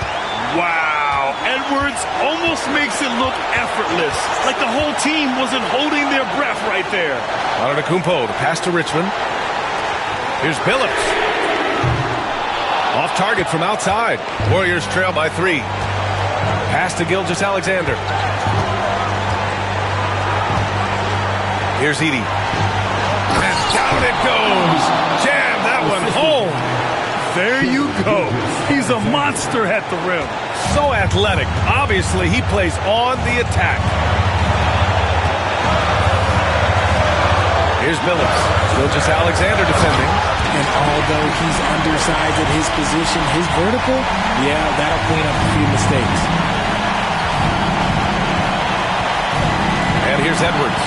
Wow. Edwards almost makes it look effortless, like the whole team wasn't holding their breath right there. Antetokounmpo, the pass to Richmond. Here's Billups. Off target from outside. Warriors trail by 3. Pass to Gilgeous-Alexander. Here's Edey. And down it goes. Jam that one home. There you go. He's a monster at the rim. So athletic. Obviously, he plays on the attack. Here's Billups. Gilgeous-Alexander defending. And although he's undersized at his position, his vertical, yeah, that'll clean up a few mistakes. And here's Edwards.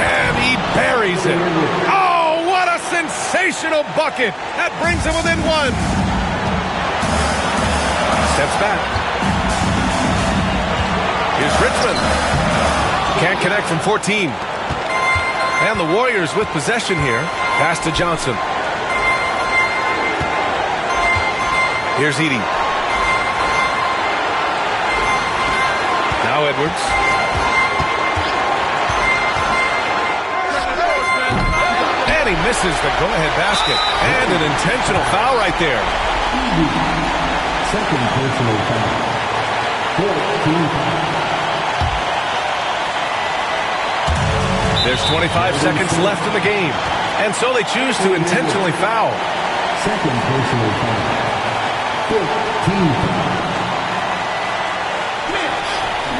And he buries it. Oh, what a sensational bucket. That brings him within 1. Steps back. Here's Richmond. Can't connect from 14. And the Warriors with possession here. Pass to Johnson. Here's Edey. Now Edwards. And he misses the go-ahead basket. And an intentional foul right there. Second personal foul. 14. There's 25 seconds left in the game. And so they choose to intentionally foul. Second personal foul. 14 foul.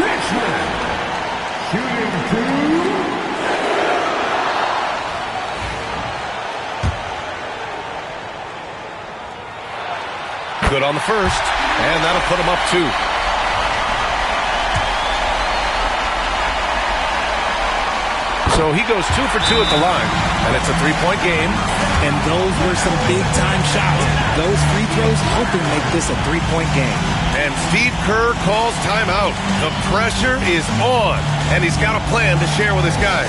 Richmond. Shooting 2. Good on the first. And that'll put him up 2. So he goes 2 for 2 at the line, and it's a 3-point game. And those were some big-time shots. Those free throws helping make this a 3-point game. And Steve Kerr calls timeout. The pressure is on, and he's got a plan to share with his guys.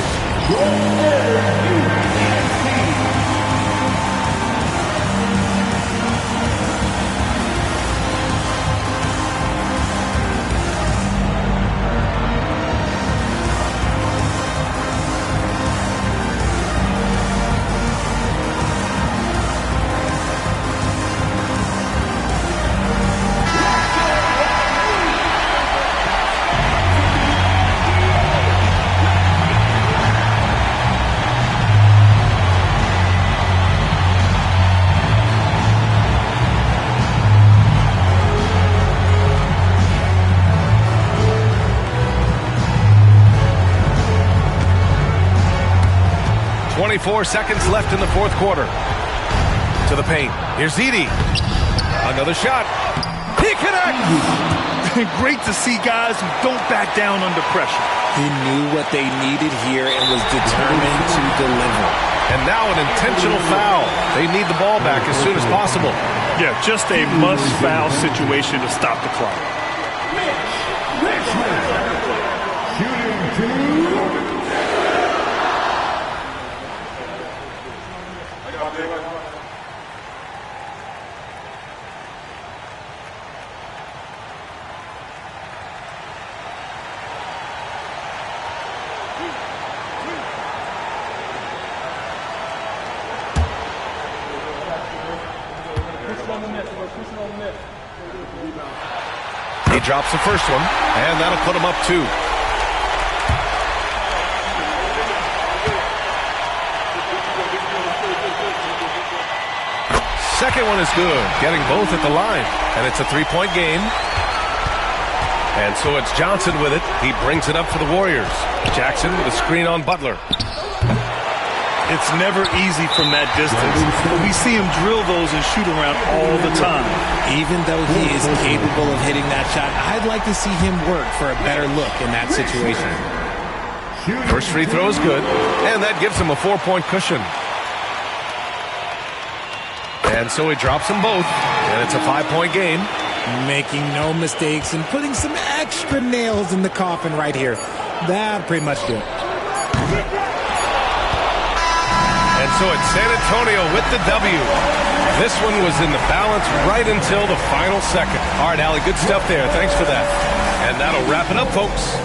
24 seconds left in the fourth quarter. To the paint. Here's Edey. Another shot. He connects. Great to see guys who don't back down under pressure. He knew what they needed here and was determined to deliver. And now an intentional foul. They need the ball back as soon as possible. Yeah, just a must-foul situation to stop the clock. Richmond. Shooting 2. He drops the first one, and that'll put him up 2. Second one is good, getting both at the line, and it's a 3-point game. And so it's Johnson with it. He brings it up for the Warriors. Jackson with a screen on Butler. It's never easy from that distance, but we see him drill those and shoot around all the time. Even though he is capable of hitting that shot, I'd like to see him work for a better look in that situation. First free throw is good, and that gives him a 4-point cushion. And so he drops them both, and it's a 5-point game. Making no mistakes and putting some extra nails in the coffin right here. That pretty much do it. And so it's San Antonio with the W. This one was in the balance right until the final second. All right, Allie, good stuff there. Thanks for that. And that'll wrap it up, folks.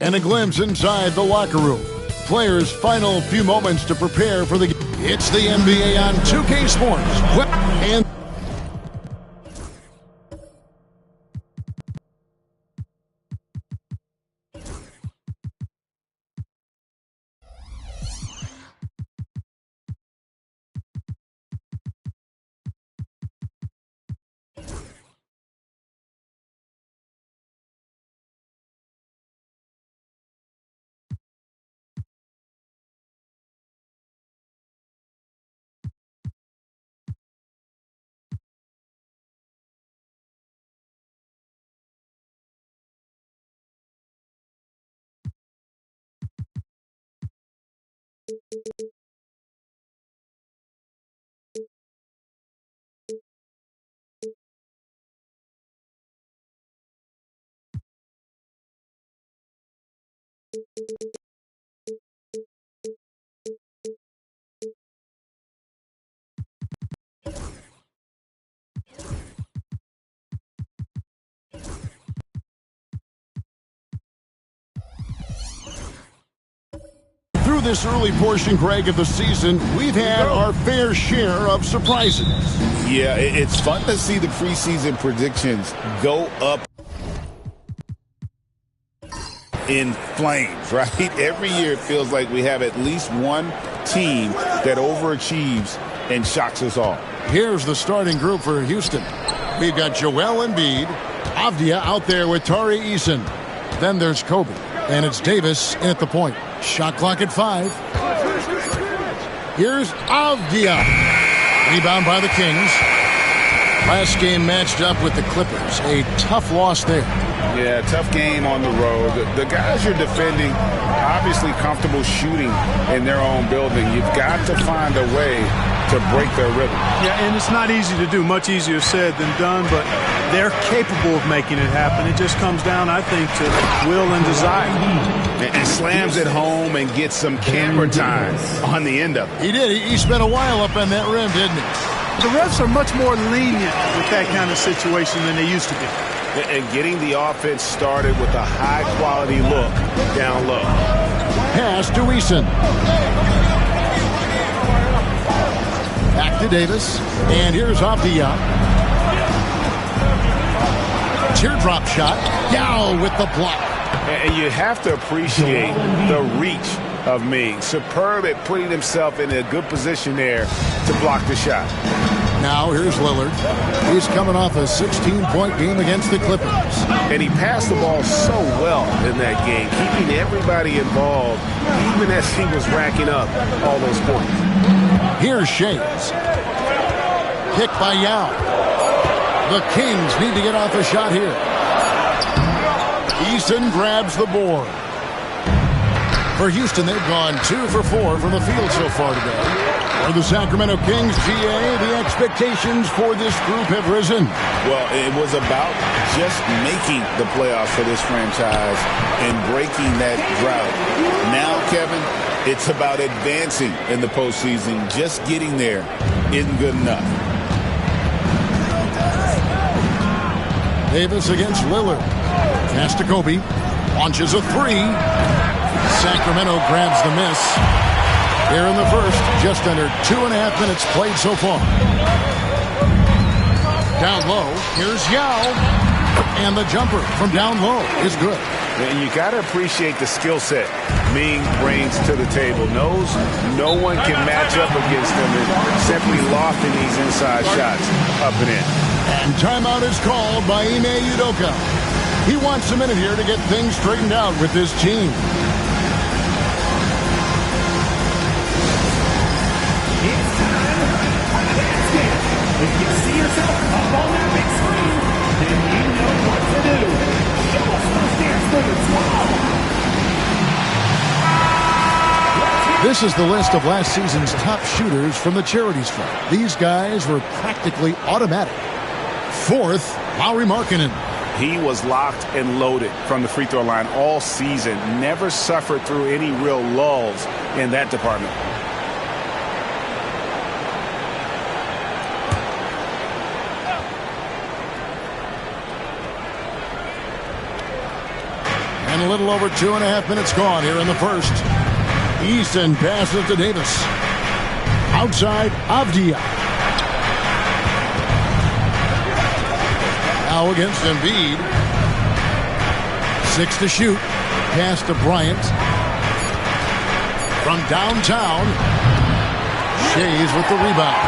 And a glimpse inside the locker room. Players' final few moments to prepare for the game. It's the NBA on 2K Sports. And this early portion, Greg, of the season, we've had our fair share of surprises. Yeah, it's fun to see the preseason predictions go up in flames, right? Every year it feels like we have at least one team that overachieves and shocks us all. Here's the starting group for Houston. We've got Joel Embiid, Avdia out there with Tari Eason. Then there's Kobe, and it's Davis in at the point. Shot clock at 5. Here's Avdia. Rebound by the Kings. Last game matched up with the Clippers. A tough loss there. Yeah, tough game on the road. The guys you're defending, obviously comfortable shooting in their own building. You've got to find a way to break their rhythm. Yeah, and it's not easy to do. Much easier said than done, but they're capable of making it happen. It just comes down, I think, to will and desire. And slams it home and gets some camera time on the end of it. He did. He spent a while up on that rim, didn't he? The refs are much more lenient with that kind of situation than they used to be. And getting the offense started with a high-quality look down low. Pass to Eason. Back to Davis. And here's Avdia. Teardrop shot. Yao with the block. And you have to appreciate the reach of Ming. Superb at putting himself in a good position there to block the shot. Now here's Lillard. He's coming off a 16-point game against the Clippers. And he passed the ball so well in that game, keeping everybody involved, even as he was racking up all those points. Here's Shades. Kick by Yao. The Kings need to get off a shot here. Eason grabs the board. For Houston, they've gone 2 for 4 from the field so far today. For the Sacramento Kings, GA, the expectations for this group have risen. Well, it was about just making the playoffs for this franchise and breaking that drought. Now, Kevin, it's about advancing in the postseason. Just getting there isn't good enough. Davis against Lillard. Pass to Kobe. Launches a 3. Sacramento grabs the miss. Here in the first, just under 2.5 minutes played so far. Down low, here's Yao. And the jumper from down low is good. And you got to appreciate the skill set Ming brings to the table. Knows no one can match up against him and simply lofting these inside shots up and in. And timeout is called by Ime Udoka. He wants a minute here to get things straightened out with this team. If you see yourself up on that big screen, then you know what to do. Show us those dance moves. Wow! This is the list of last season's top shooters from the Charities Fund. These guys were practically automatic. 4th, Lauri Markkanen. He was locked and loaded from the free throw line all season. Never suffered through any real lulls in that department. And a little over 2.5 minutes gone here in the first. Eason passes to Davis. Outside, Avdia. Now against Embiid. 6 to shoot. Pass to Bryant. From downtown. Shays with the rebound.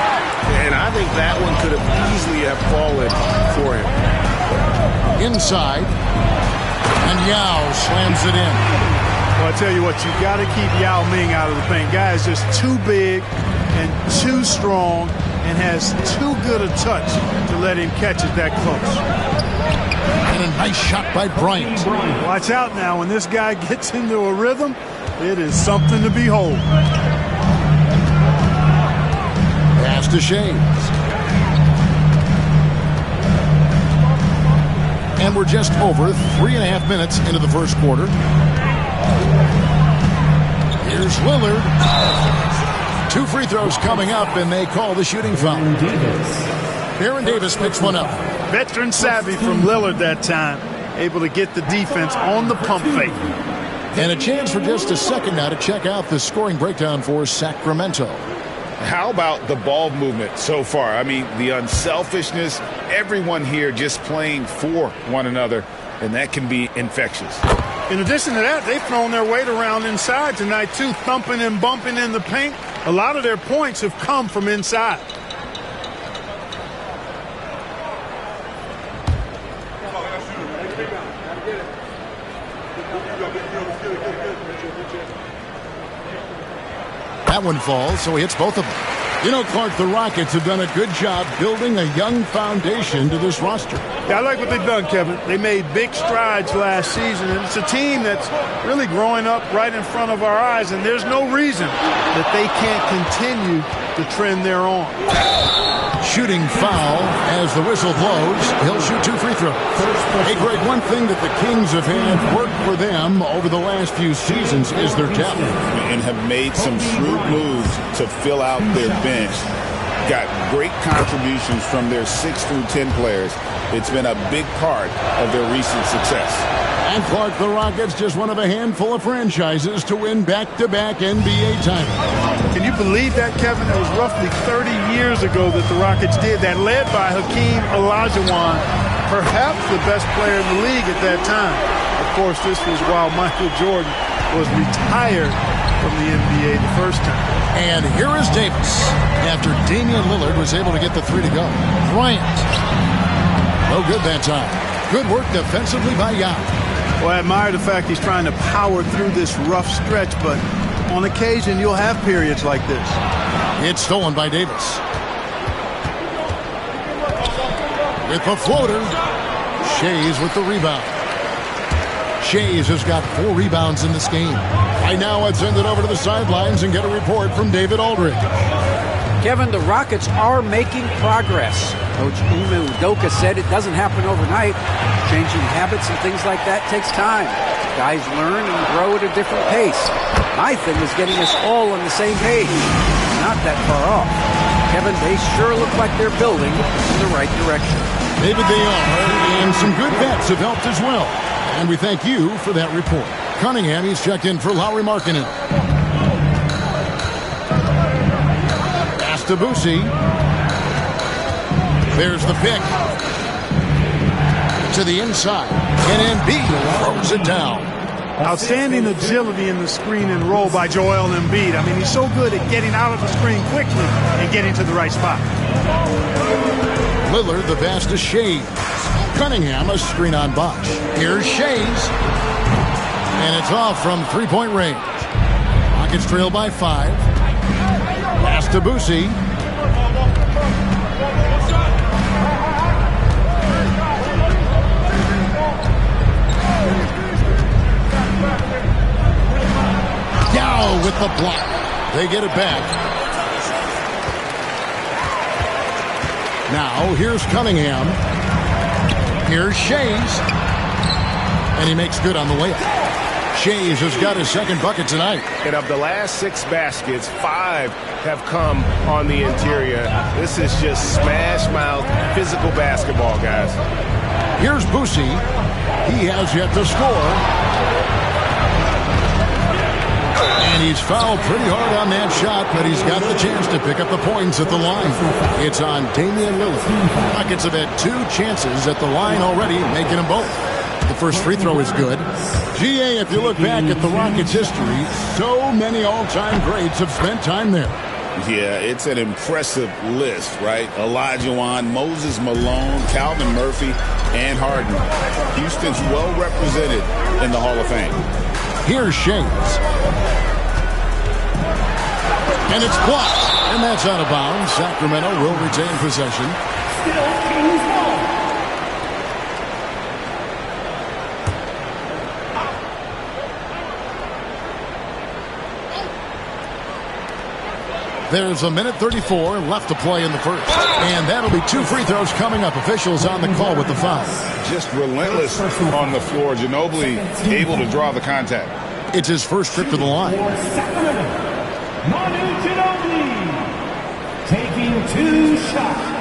And I think that one could have easily have fallen for him. Inside. And Yao slams it in. Well, I tell you what, you got to keep Yao Ming out of the paint. Guy is just too big and too strong and has too good a touch to let him catch it that close. And a nice shot by Bryant. Watch out now. When this guy gets into a rhythm, it is something to behold. Pass to Shades. And we're just over 3.5 minutes into the first quarter. Here's Lillard. 2 free throws coming up, and they call the shooting foul. Baron Davis picks one up. Veteran savvy from Lillard that time. Able to get the defense on the pump fake. And a chance for just a second now to check out the scoring breakdown for Sacramento. How about the ball movement so far? I mean, the unselfishness, everyone here just playing for one another, and that can be infectious. In addition to that, they've thrown their weight around inside tonight, too, thumping and bumping in the paint. A lot of their points have come from inside. That one falls, so he hits both of them. You know, Clark, the Rockets have done a good job building a young foundation to this roster. Yeah, I like what they've done, Kevin. They made big strides last season, and it's a team that's really growing up right in front of our eyes, and there's no reason that they can't continue the trend they're on. Shooting foul as the whistle blows. He'll shoot 2 free throws. Hey, Greg, one thing that the Kings have had work for them over the last few seasons is their depth. And have made some shrewd moves to fill out their bench. Got great contributions from their 6 through 10 players. It's been a big part of their recent success. And Clark, the Rockets, just one of a handful of franchises to win back-to-back NBA titles. Can you believe that, Kevin? It was roughly 30 years ago that the Rockets did that, led by Hakeem Olajuwon, perhaps the best player in the league at that time. Of course, this was while Michael Jordan was retired from the NBA the first time. And here is Davis after Damian Lillard was able to get the 3 to go. Bryant. No good that time. Good work defensively by Yao. Well, I admire the fact he's trying to power through this rough stretch, but on occasion you'll have periods like this. It's stolen by Davis. With the floater. Shays with the rebound. Shays has got 4 rebounds in this game. Right now, let's send it over to the sidelines and get a report from David Aldridge. Kevin, the Rockets are making progress. Coach Ime Udoka said it doesn't happen overnight. Changing habits and things like that takes time. Guys learn and grow at a different pace. My thing is getting us all on the same page. Not that far off. Kevin, they sure look like they're building in the right direction. Maybe they are, and some good vets have helped as well. And we thank you for that report. Cunningham, he's checked in for Lauri Markkanen. To Boosie. There's the pick. To the inside. And Embiid throws it down. Outstanding agility in the screen and roll by Joel Embiid. I mean, he's so good at getting out of the screen quickly and getting to the right spot. Lillard, the pass to Shays. Cunningham, a screen on Bosch. Here's Shays. And it's off from 3-point range. Rockets trail by 5. Pass to Boosie. Yao with the block. They get it back. Now here's Cunningham. Here's Shays. And he makes good on the layup. Shays has got his second bucket tonight. And of the last 6 baskets, 5 have come on the interior. This is just smash-mouth, physical basketball, guys. Here's Boosie. He has yet to score. And he's fouled pretty hard on that shot, but he's got the chance to pick up the points at the line. It's on Damian Lillard. Rockets have had 2 chances at the line already, making them both. The first free throw is good. GA, if you look back at the Rockets' history, so many all-time greats have spent time there. Yeah, it's an impressive list, right? Olajuwon, Moses Malone, Calvin Murphy, and Harden. Houston's well represented in the Hall of Fame. Here's Shays. And it's blocked. And that's out of bounds. Sacramento will retain possession. Still Kings ball. There's a minute 34 left to play in the first. And that'll be 2 free throws coming up. Officials on the call with the foul. Just relentless on the floor. Ginobili able to draw the contact. It's his first trip to the line. Manu Ginobili taking 2 shots.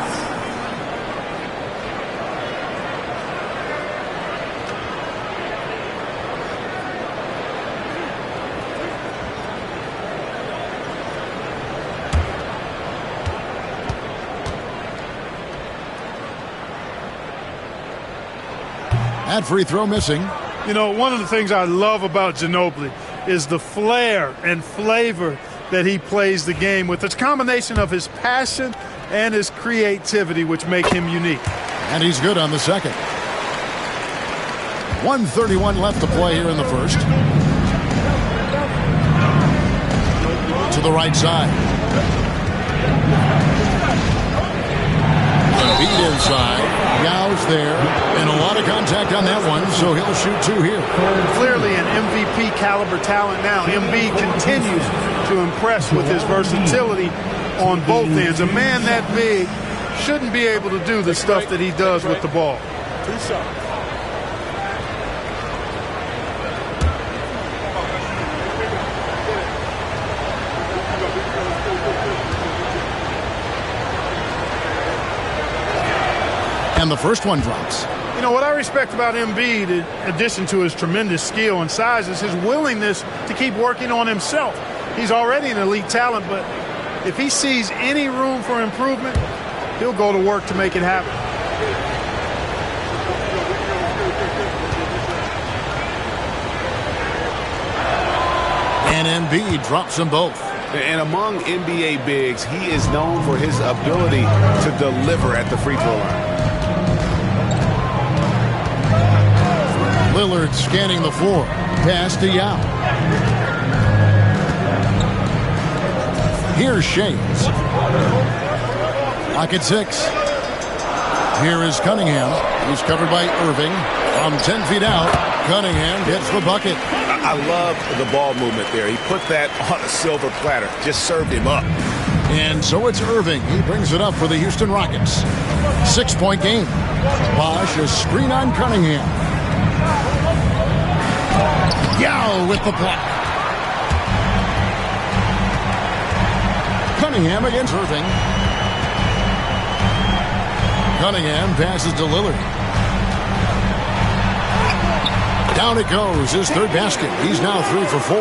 That free throw missing. You know, one of the things I love about Ginobili is the flair and flavor that he plays the game with. It's a combination of his passion and his creativity, which make him unique. And he's good on the second. 1:31 left to play here in the first. To the right side. Embiid inside. Yow's there. And a lot of contact on that one, so he'll shoot two here. Clearly an MVP caliber talent now. Embiid continues to impress with his versatility on both ends. A man that big shouldn't be able to do the stuff that he does with the ball. And the first one drops. You know, what I respect about Embiid, in addition to his tremendous skill and size, is his willingness to keep working on himself. He's already an elite talent, but if he sees any room for improvement, he'll go to work to make it happen. And Embiid drops them both. And among NBA bigs, he is known for his ability to deliver at the free throw line. Lillard scanning the floor. Pass to Yao. Here's Shades. Lock at 6. Here is Cunningham. He's covered by Irving. From 10 feet out, Cunningham gets the bucket. I love the ball movement there. He put that on a silver platter. Just served him up. And so it's Irving. He brings it up for the Houston Rockets. 6-point game. Bosh, a screen on Cunningham. Yao with the block. Cunningham against Irving. Cunningham passes to Lillard. Down it goes, his third basket. He's now 3 for 4.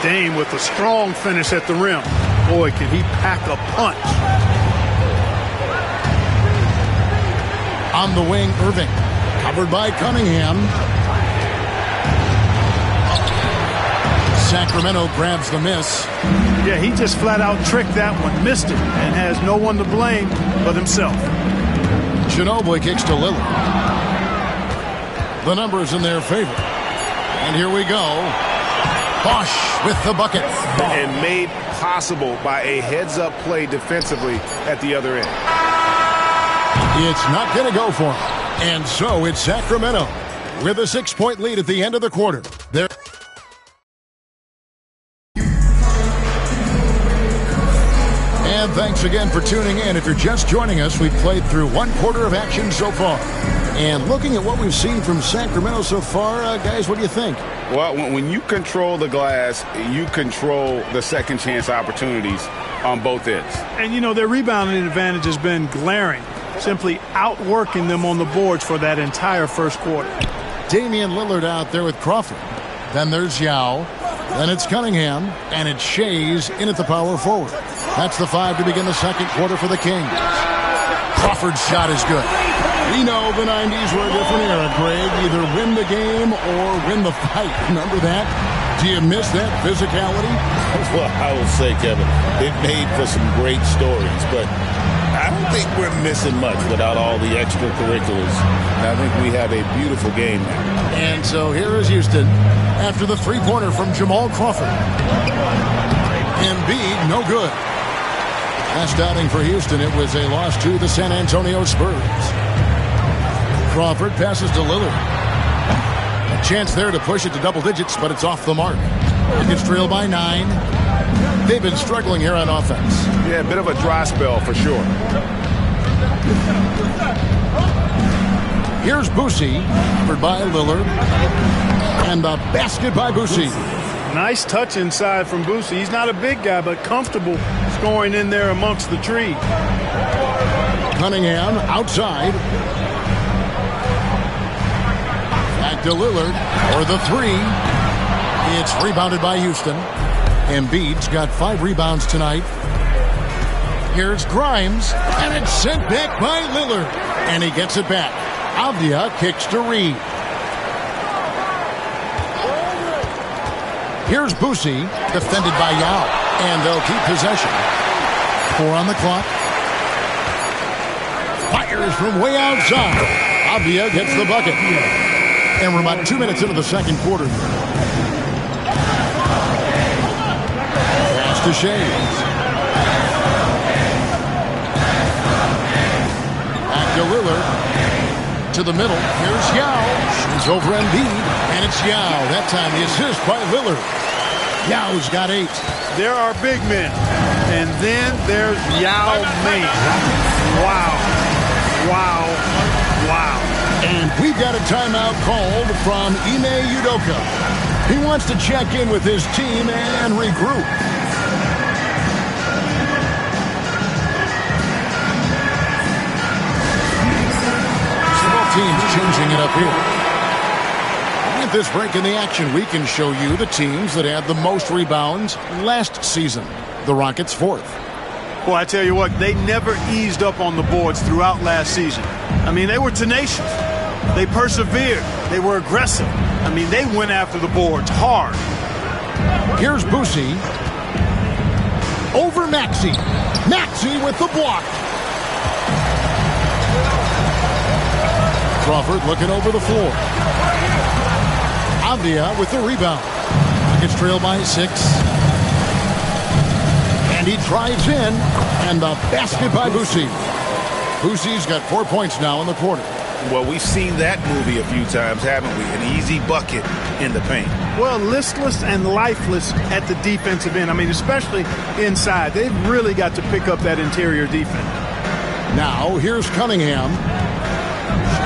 Dame with a strong finish at the rim. Boy, can he pack a punch. On the wing, Irving. Covered by Cunningham. Sacramento grabs the miss. Yeah, he just flat out tricked that one, missed it, and has no one to blame but himself. Ginobili kicks to Lillard. The numbers in their favor. And here we go. Bosh with the bucket. And made possible by a heads-up play defensively at the other end. It's not going to go for him. And so it's Sacramento with a 6-point lead at the end of the quarter. They're And thanks again for tuning in. If you're just joining us, we've played through 1 quarter of action so far. And looking at what we've seen from Sacramento so far, guys, what do you think? Well, when you control the glass, you control the second chance opportunities on both ends. And, you know, their rebounding advantage has been glaring, simply outworking them on the boards for that entire first quarter. Damian Lillard out there with Crawford. Then there's Yao. Then it's Cunningham. And it's Shays in at the power forward. That's the 5 to begin the second quarter for the Kings. Crawford's shot is good. We know the 90s were a different era, Greg. Either win the game or win the fight. Remember that? Do you miss that physicality? Well, I will say, Kevin, it made for some great stories, but I don't think we're missing much without all the extracurriculars. I think we have a beautiful game now. And so here is Houston after the three-pointer from Jamal Crawford. Embiid, no good. Last outing for Houston, it was a loss to the San Antonio Spurs. Crawford passes to Lillard. A chance there to push it to double digits, but it's off the mark. It's trailed by 9. They've been struggling here on offense. Yeah, a bit of a dry spell for sure. Here's Boosie, covered by Lillard. And the basket by Boosie. Nice touch inside from Boosie. He's not a big guy, but comfortable scoring in there amongst the trees. Cunningham outside. Back to Lillard for the 3. It's rebounded by Houston. Embiid's got 5 rebounds tonight. Here's Grimes, and it's sent back by Lillard. And he gets it back. Avdia kicks to Reed. Here's Boosie, defended by Yao. And they'll keep possession. 4 on the clock. Fires from way outside. Avdia gets the bucket. And we're about 2 minutes into the second quarter. Pass to Shades. Back to Lillard. To the middle. Here's Yao. Shoots over Embiid. And it's Yao. That time the assist by Lillard. Yao's got 8. There are big men. And then there's Yao Ming. Wow. Wow. Wow. And we've got a timeout called from Ime Udoka. He wants to check in with his team and regroup. Both teams changing it up here. At this break in the action, we can show you the teams that had the most rebounds last season. The Rockets 4th. Well, I tell you what, they never eased up on the boards throughout last season. I mean, they were tenacious. They persevered. They were aggressive. I mean, they went after the boards hard. Here's Boosie. Over Maxey. Maxey with the block. Crawford looking over the floor. Avdia with the rebound. Rockets trail by 6. And he drives in. And the basket by Boosie. Boosie's got 4 points now in the quarter. Well, we've seen that movie a few times, haven't we? An easy bucket in the paint. Well, listless and lifeless at the defensive end. I mean, especially inside. They've really got to pick up that interior defense. Now, here's Cunningham.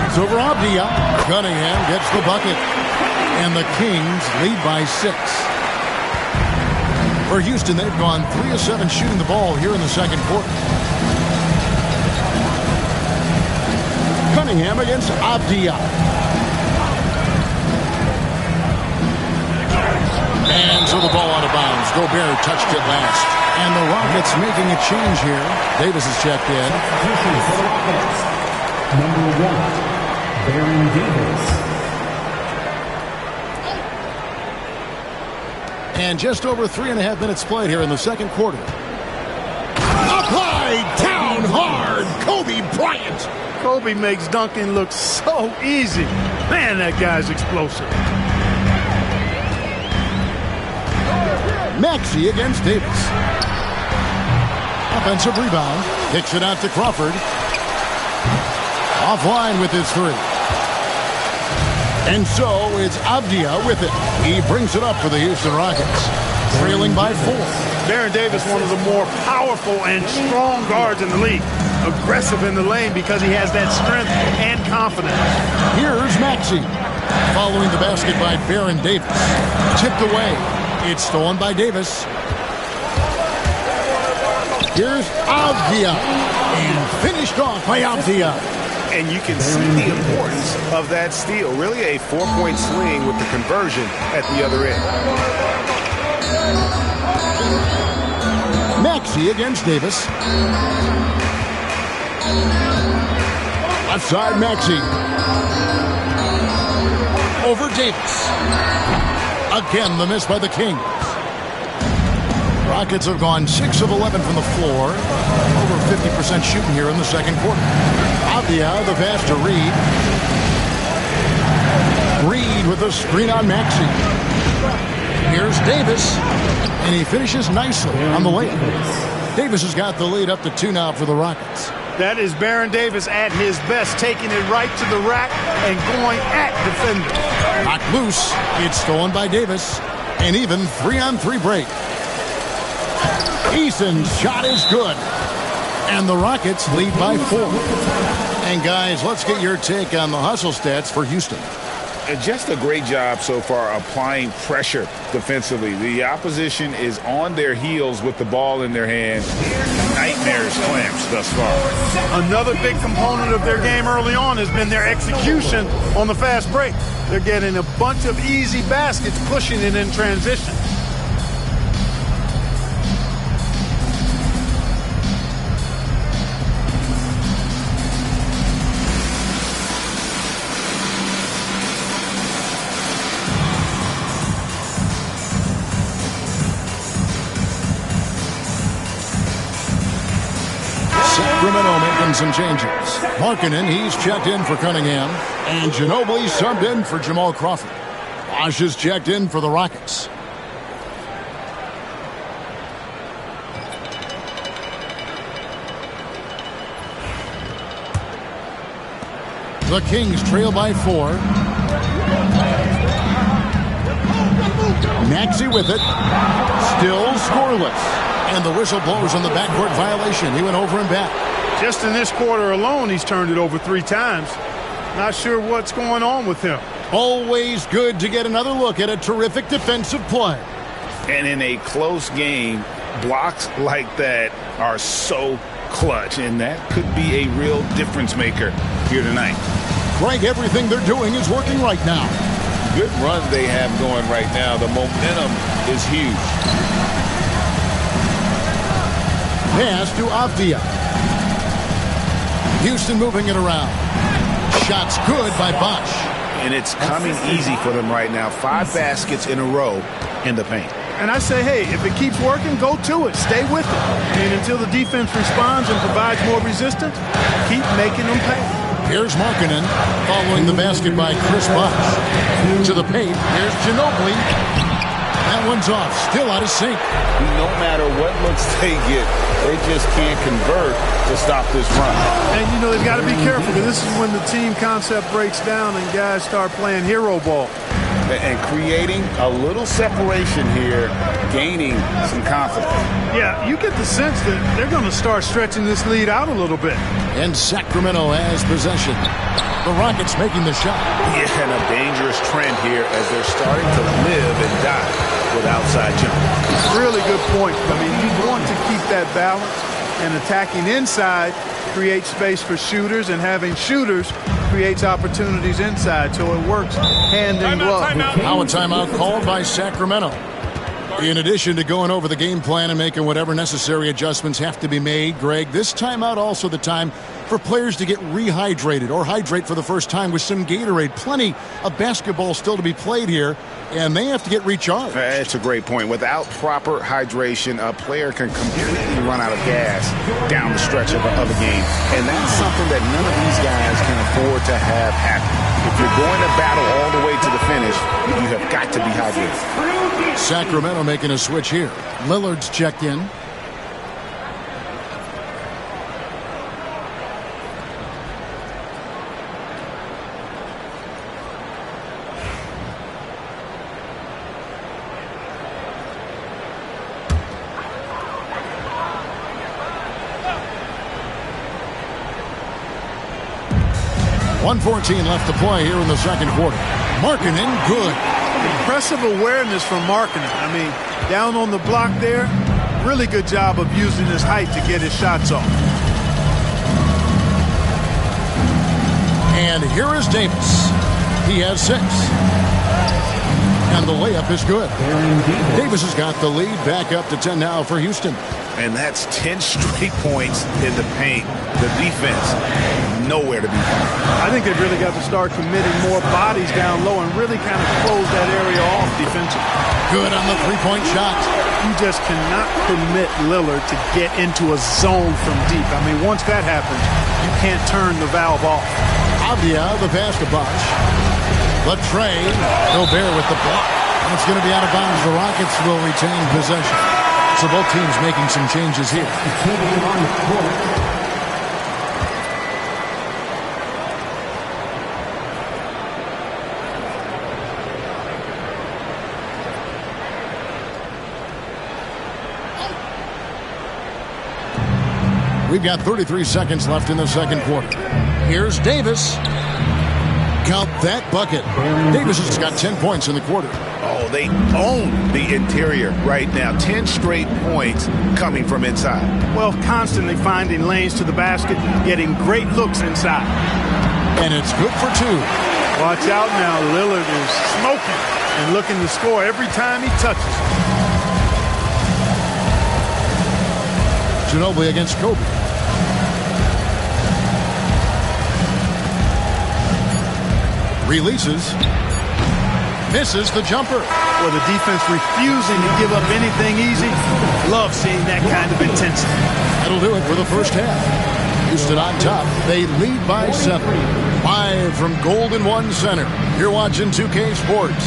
It's over Avdia. Cunningham gets the bucket. And the Kings lead by 6. For Houston, they've gone 3 of 7 shooting the ball here in the second quarter. Cunningham against Avdia. And so the ball out of bounds. Gobert touched it last. And the Rockets making a change here. Davis is checked in. Number 1, Baron Davis. And just over 3.5 minutes played here in the second quarter. Applied down hard. Kobe Bryant. Kobe makes dunking look so easy. Man, that guy's explosive. Maxey against Davis. Offensive rebound. Kicks it out to Crawford. Offline with his 3. And so it's Avdia with it. He brings it up for the Houston Rockets. Trailing by 4. Baron Davis, one of the more powerful and strong guards in the league. Aggressive in the lane because he has that strength and confidence. Here's Maxey. Following the basket by Baron Davis. Tipped away. It's stolen by Davis. Here's Avdia. And finished off by Avdia. And you can see the importance of that steal. Really a 4-point swing with the conversion at the other end. Maxey against Davis. Left side, Maxey. Over Davis. Again, the miss by the Kings. Rockets have gone 6 of 11 from the floor. Over 50% shooting here in the second quarter. Avdia, the pass to Reed. Reed with the screen on Maxey. Here's Davis. And he finishes nicely on the layup. Davis has got the lead up to 2 now for the Rockets. That is Baron Davis at his best, taking it right to the rack and going at defenders. Knocked loose. It's stolen by Davis. And even 3-on-3 break. Eason's shot is good. And the Rockets lead by 4. And guys, let's get your take on the hustle stats for Houston. Just a great job so far applying pressure defensively. The opposition is on their heels with the ball in their hand. Nightmares clamps thus far. Another big component of their game early on has been their execution on the fast break. They're getting a bunch of easy baskets, pushing it in transition. Sacramento making some changes. Markkanen, he's checked in for Cunningham. And Ginobili subbed in for Jamal Crawford. Bosh is checked in for the Rockets. The Kings trail by 4. Maxey with it. Still scoreless. And the whistle blows on the backcourt violation. He went over and back. Just in this quarter alone, he's turned it over 3 times. Not sure what's going on with him. Always good to get another look at a terrific defensive play. And in a close game, blocks like that are so clutch, and that could be a real difference maker here tonight. Greg, everything they're doing is working right now. Good run they have going right now. The momentum is huge. Pass to Avdia. Houston moving it around. Shots good by Bosh. And it's coming easy for them right now. 5 baskets in a row in the paint. And I say, hey, if it keeps working, go to it. Stay with it. And until the defense responds and provides more resistance, keep making them pay. Here's Markkanen following the basket by Chris Bosh. To the paint. Here's Ginobili. That one's off. Still out of sync. No matter what looks they get, they just can't convert to stop this run. And, you know, they've got to be careful because this is when the team concept breaks down and guys start playing hero ball. And creating a little separation here, gaining some confidence. Yeah, you get the sense that they're going to start stretching this lead out a little bit. And Sacramento has possession. The Rockets making the shot. Yeah, and a dangerous trend here as they're starting to live and die with outside jump. Really good point. I mean, you want to keep that balance, and attacking inside creates space for shooters, and having shooters creates opportunities inside, so it works hand in glove. Now a timeout called by Sacramento. In addition to going over the game plan and making whatever necessary adjustments have to be made, Greg, this timeout also the time for players to get rehydrated or hydrate for the first time with some Gatorade. Plenty of basketball still to be played here, and they have to get recharged. That's a great point. Without proper hydration, a player can completely run out of gas down the stretch of a game, and that's something that none of these guys can afford to have happen. If you're going to battle all the way to the finish, you have got to be hydrated. Sacramento making a switch here. Lillard's checked in. .114 left to play here in the second quarter. Markkanen, good. Impressive awareness from Markkanen. I mean, down on the block there, really good job of using his height to get his shots off. And here is Davis. He has 6. And the layup is good. Davis has got the lead back up to 10 now for Houston. And that's 10 straight points in the paint. The defense, nowhere to be found. I think they've really got to start committing more bodies down low and really kind of close that area off defensively. Good on the three-point shot. You just cannot permit Lillard to get into a zone from deep. I mean, once that happens, you can't turn the valve off. Avdia, the pass to Bosh. Latrey, Gobert with the block. And it's going to be out of bounds. The Rockets will retain possession. So both teams making some changes here. We've got 33 seconds left in the second quarter. Here's Davis. Count that bucket. Davis has got 10 points in the quarter. Oh, they own the interior right now. 10 straight points coming from inside. Well, constantly finding lanes to the basket, getting great looks inside. And it's good for 2. Watch out now. Lillard is smoking and looking to score every time he touches. Ginobili against Kobe. Releases. misses the jumper. Or the defense refusing to give up anything easy. Love seeing that kind of intensity. That'll do it for the first half. Houston on top. They lead by 7. Live from Golden One Center. You're watching 2K Sports.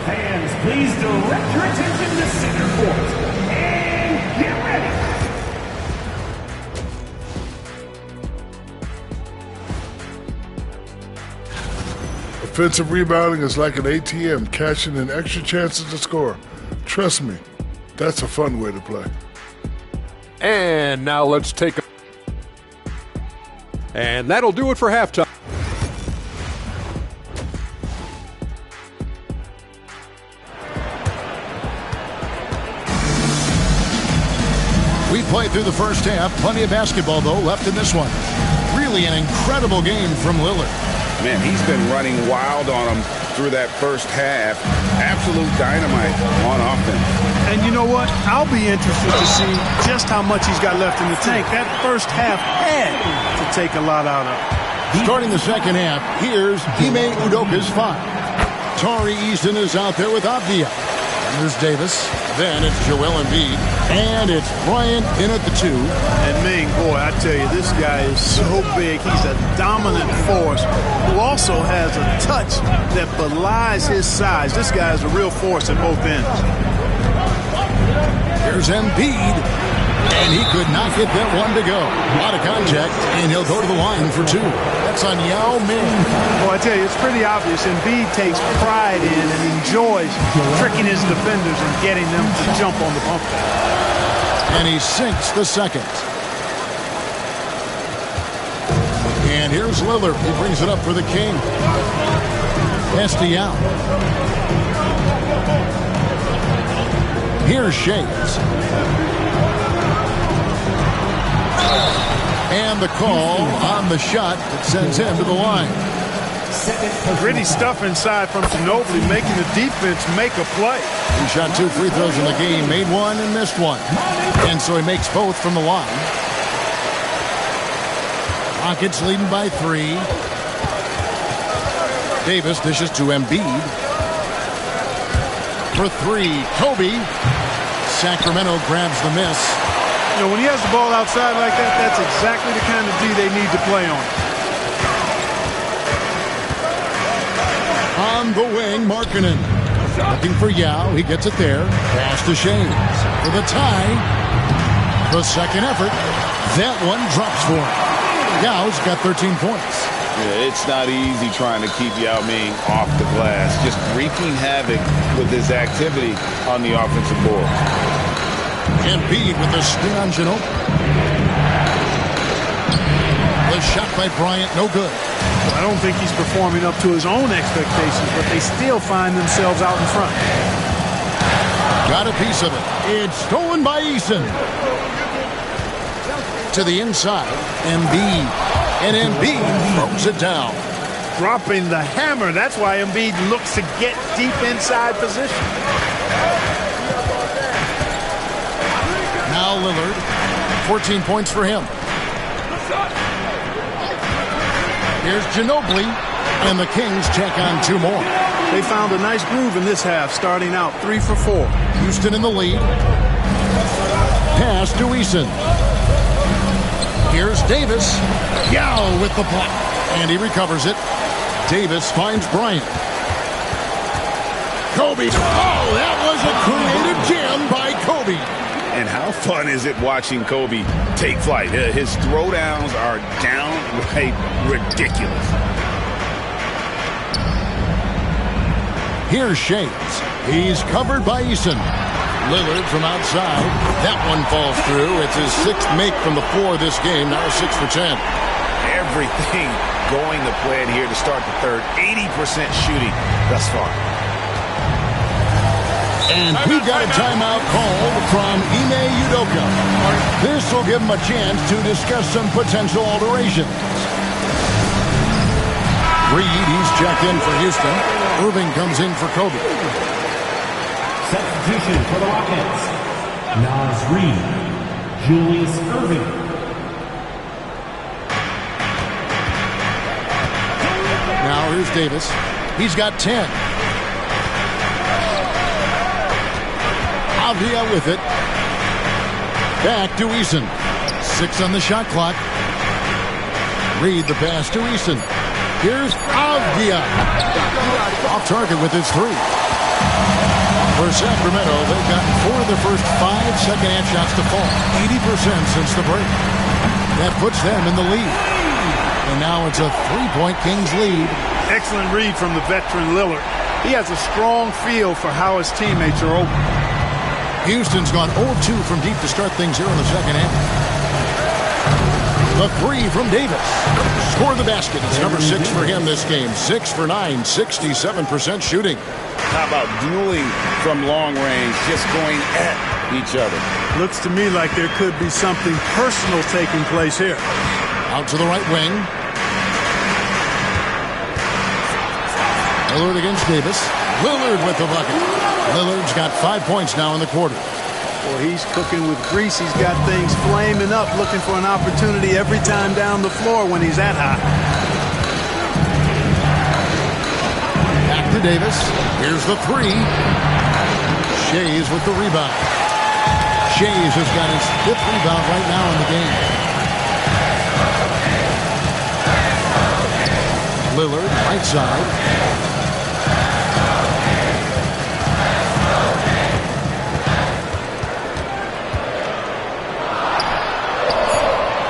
Fans, please direct your attention to center court. And get ready. Offensive rebounding is like an ATM, cashing in extra chances to score. Trust me, that's a fun way to play. And now let's take a... And that'll do it for halftime. We played through the first half. Plenty of basketball, though, left in this one. Really an incredible game from Lillard. Man, he's been running wild on them through that first half. Absolute dynamite on offense. And you know what? I'll be interested to see just how much he's got left in the tank. That first half had to take a lot out of it. Starting the second half, here's Ime Udoka's 5. Tari Eason is out there with Avdia. There's Davis. Then it's Joel Embiid. And it's Bryant in at the 2. And Ming, boy, I tell you, this guy is so big. He's a dominant force who also has a touch that belies his size. This guy is a real force at both ends. Here's Embiid. And he could not get that one to go. Out of contact, and he'll go to the line for 2. That's on Yao Ming. Well, I tell you, it's pretty obvious. Embiid takes pride in and enjoys tricking his defenders and getting them to jump on the pump fake. And he sinks the second. And here's Lillard. He brings it up for the King. Estiao. Here's Shades. And the call on the shot that sends him to the line. Gritty stuff inside from Ginobili, making the defense make a play. He shot 2 free throws in the game, made one and missed one. And so he makes both from the line. Rockets leading by 3. Davis dishes to Embiid. For 3, Kobe. Sacramento grabs the miss. You know, when he has the ball outside like that, that's exactly the kind of D they need to play on. On the wing, Markkanen. Looking for Yao. He gets it there. Pass to Shades. For the tie. The second effort. That one drops for him. Yao's got 13 points. Yeah, it's not easy trying to keep Yao Ming off the glass. Just wreaking havoc with his activity on the offensive board. Embiid with the spin on Ginobili. The shot by Bryant, no good. I don't think he's performing up to his own expectations, but they still find themselves out in front. Got a piece of it. It's stolen by Eason. To the inside, Embiid. And Embiid throws it down. Dropping the hammer. That's why Embiid looks to get deep inside position. Now Lillard, 14 points for him. Here's Ginobili, and the Kings check on 2 more. They found a nice groove in this half, starting out 3 for 4. Houston in the lead. Pass to Eason. Here's Davis. Yao with the block, and he recovers it. Davis finds Bryant. Kobe. Oh, that was a creative jam by Kobe. And how fun is it watching Kobe take flight? His throwdowns are downright ridiculous. Here's Shades. He's covered by Eason. Lillard from outside. That one falls through. It's his 6th make from the floor this game. Now 6 for 10. Everything going to plan here to start the third. 80% shooting thus far. And we got a timeout called from Ime Udoka. This will give him a chance to discuss some potential alterations. Reed, he's checked in for Houston. Irving comes in for Kobe. Substitution for the Rockets. Naz Reid, Julius Irving. Now here's Davis. He's got 10. Avdia with it. Back to Eason. 6 on the shot clock. Reed the pass to Eason. Here's Avdia. Off target with his 3. For Sacramento, they've gotten 4 of the first 5 second-half shots to fall. 80% since the break. That puts them in the lead. And now it's a 3-point Kings lead. Excellent read from the veteran Lillard. He has a strong feel for how his teammates are open. Houston's gone 0-2 from deep to start things here in the second half. The 3 from Davis. Score the basket. It's number 6 for him this game. 6 for 9, 67% shooting. How about dueling from long range, just going at each other? Looks to me like there could be something personal taking place here. Out to the right wing. Lillard against Davis. Lillard with the bucket. Lillard's got 5 points now in the quarter. Well, he's cooking with grease. He's got things flaming up, looking for an opportunity every time down the floor when he's that hot. Back to Davis. Here's the 3. Shays with the rebound. Shays has got his 5th rebound right now in the game. Lillard, right side.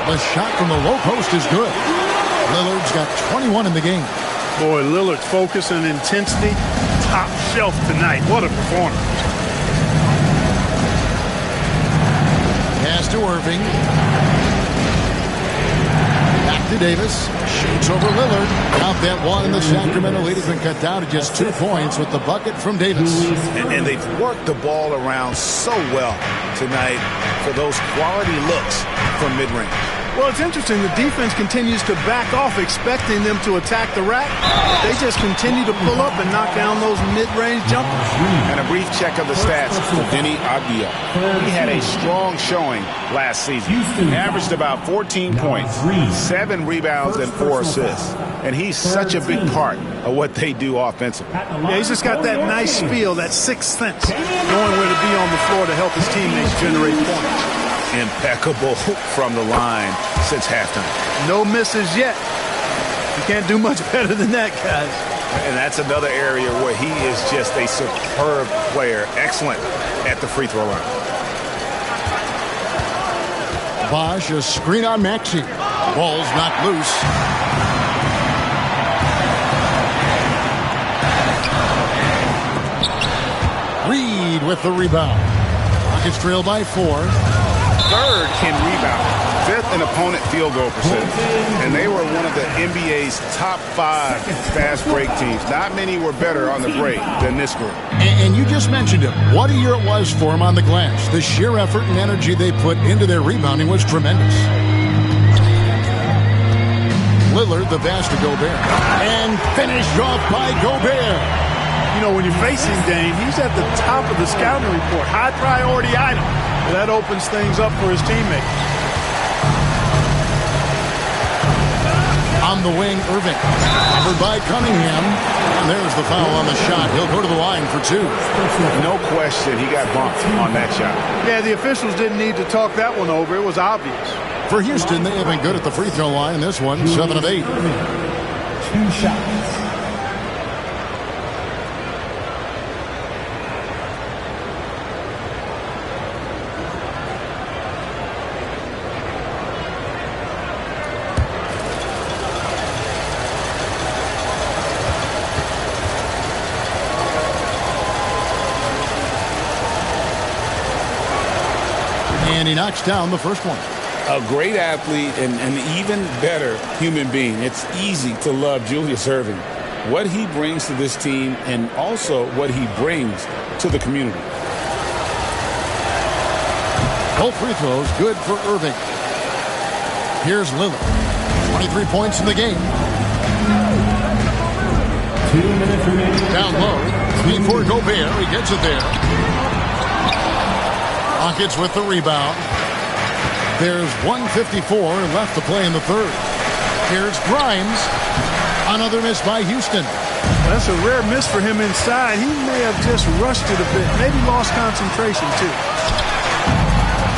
The shot from the low post is good. Lillard's got 21 in the game. Boy, Lillard's focus and intensity, top shelf tonight. What a performance. Pass to Irving. Back to Davis. Shoots over Lillard. Count that one, and the Sacramento lead has been cut down to just 2 points with the bucket from Davis. And they've worked the ball around so well tonight for those quality looks from mid-range. Well, it's interesting. The defense continues to back off, expecting them to attack the rack. They just continue to pull up and knock down those mid-range jumpers. And a brief check of the stats for Denny Avdia. He had a strong showing last season. Averaged about 14 points, 7 rebounds, and 4 assists. And he's such a big part of what they do offensively. Yeah, he's just got that nice feel, that sixth sense, knowing where to be on the floor to help his teammates generate points. Impeccable from the line since halftime. No misses yet. You can't do much better than that, guys. And that's another area where he is just a superb player. Excellent at the free throw line. Bosch, a screen on Maxey. Ball's not loose. Reed with the rebound. Rockets trail by 4. Third can rebound. 5th in opponent field goal percentage. And they were one of the NBA's top 5 fast break teams. Not many were better on the break than this group. And you just mentioned him. What a year it was for him on the glass. The sheer effort and energy they put into their rebounding was tremendous. Lillard, the pass to Gobert. And finished off by Gobert. You know, when you're facing Dame, he's at the top of the scouting report. High priority item. That opens things up for his teammates. On the wing, Irving. Covered by Cunningham. And there's the foul on the shot. He'll go to the line for 2. No question he got bumped on that shot. Yeah, the officials didn't need to talk that one over. It was obvious. For Houston, they have been good at the free throw line in this one. 7 of 8. 2 shots. And he knocks down the first one. A great athlete and an even better human being. It's easy to love Julius Irving. What he brings to this team and also what he brings to the community. Both free throws good for Irving. Here's Lillard. 23 points in the game. 2 minutes remaining. Down low. Before Gobert. He gets it there. Rockets with the rebound. There's 1:54 left to play in the third. Here's Grimes. Another miss by Houston. That's a rare miss for him inside. He may have just rushed it a bit. Maybe lost concentration, too.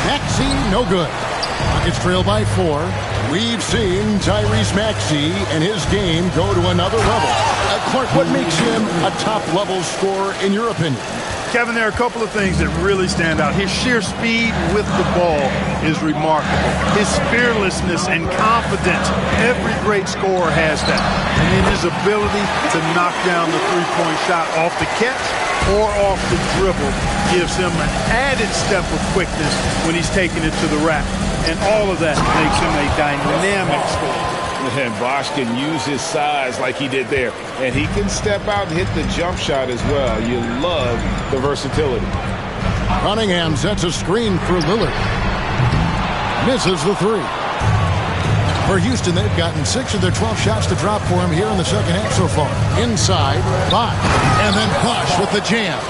Maxey, no good. Rockets trail by 4. We've seen Tyrese Maxey and his game go to another level. Clark, what makes him a top-level scorer in your opinion? Kevin, there are a couple of things that really stand out. His sheer speed with the ball is remarkable. His fearlessness and confidence, every great scorer has that. And then his ability to knock down the three-point shot off the catch or off the dribble gives him an added step of quickness when he's taking it to the rack. And all of that makes him a dynamic scorer. And Bosh can use his size like he did there. And he can step out and hit the jump shot as well. You love the versatility. Cunningham sets a screen for Lillard. Misses the 3. For Houston, they've gotten 6 of their 12 shots to drop for him here in the second half so far. Inside, Bosh. And then Bosh with the jam.